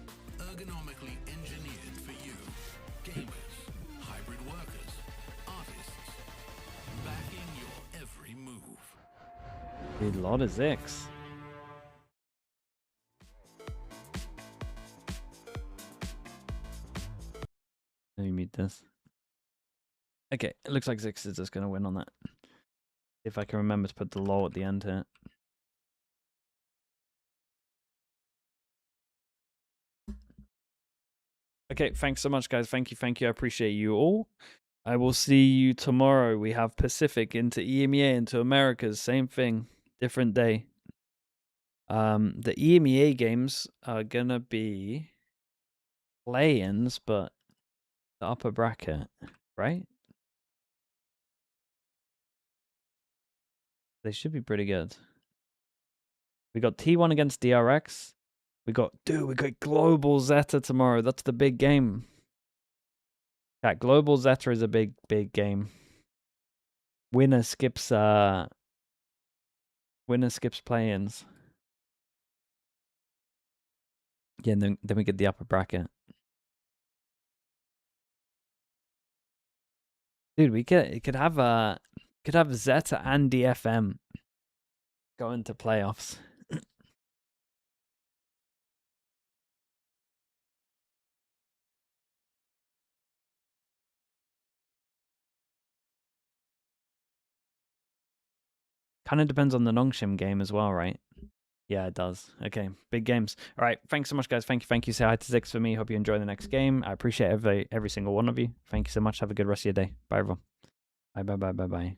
A lot of Zix. Let me mute this. Okay, it looks like Zix is just going to win on that. If I can remember to put the law at the end here. Okay, thanks so much, guys. Thank you. I appreciate you all. I will see you tomorrow. We have Pacific into EMEA into Americas. Same thing, different day. The EMEA games are gonna be play-ins, but the upper bracket, right? They should be pretty good. We got T1 against DRX. We got Global Zeta tomorrow. That's the big game. Yeah, Global Zeta is a big game. Winner skips play-ins. Yeah, and then we get the upper bracket. Dude, we could have Zeta and DFM go into playoffs. Kind of depends on the Nongshim game as well, right? Yeah, it does. Okay, big games. All right, thanks so much, guys. Thank you. Say hi to Zix for me. Hope you enjoy the next game. I appreciate every single one of you. Thank you so much. Have a good rest of your day. Bye, everyone. Bye.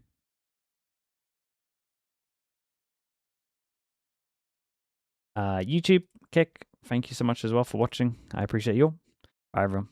YouTube, Kick, thank you so much as well for watching. I appreciate you all. Bye, everyone.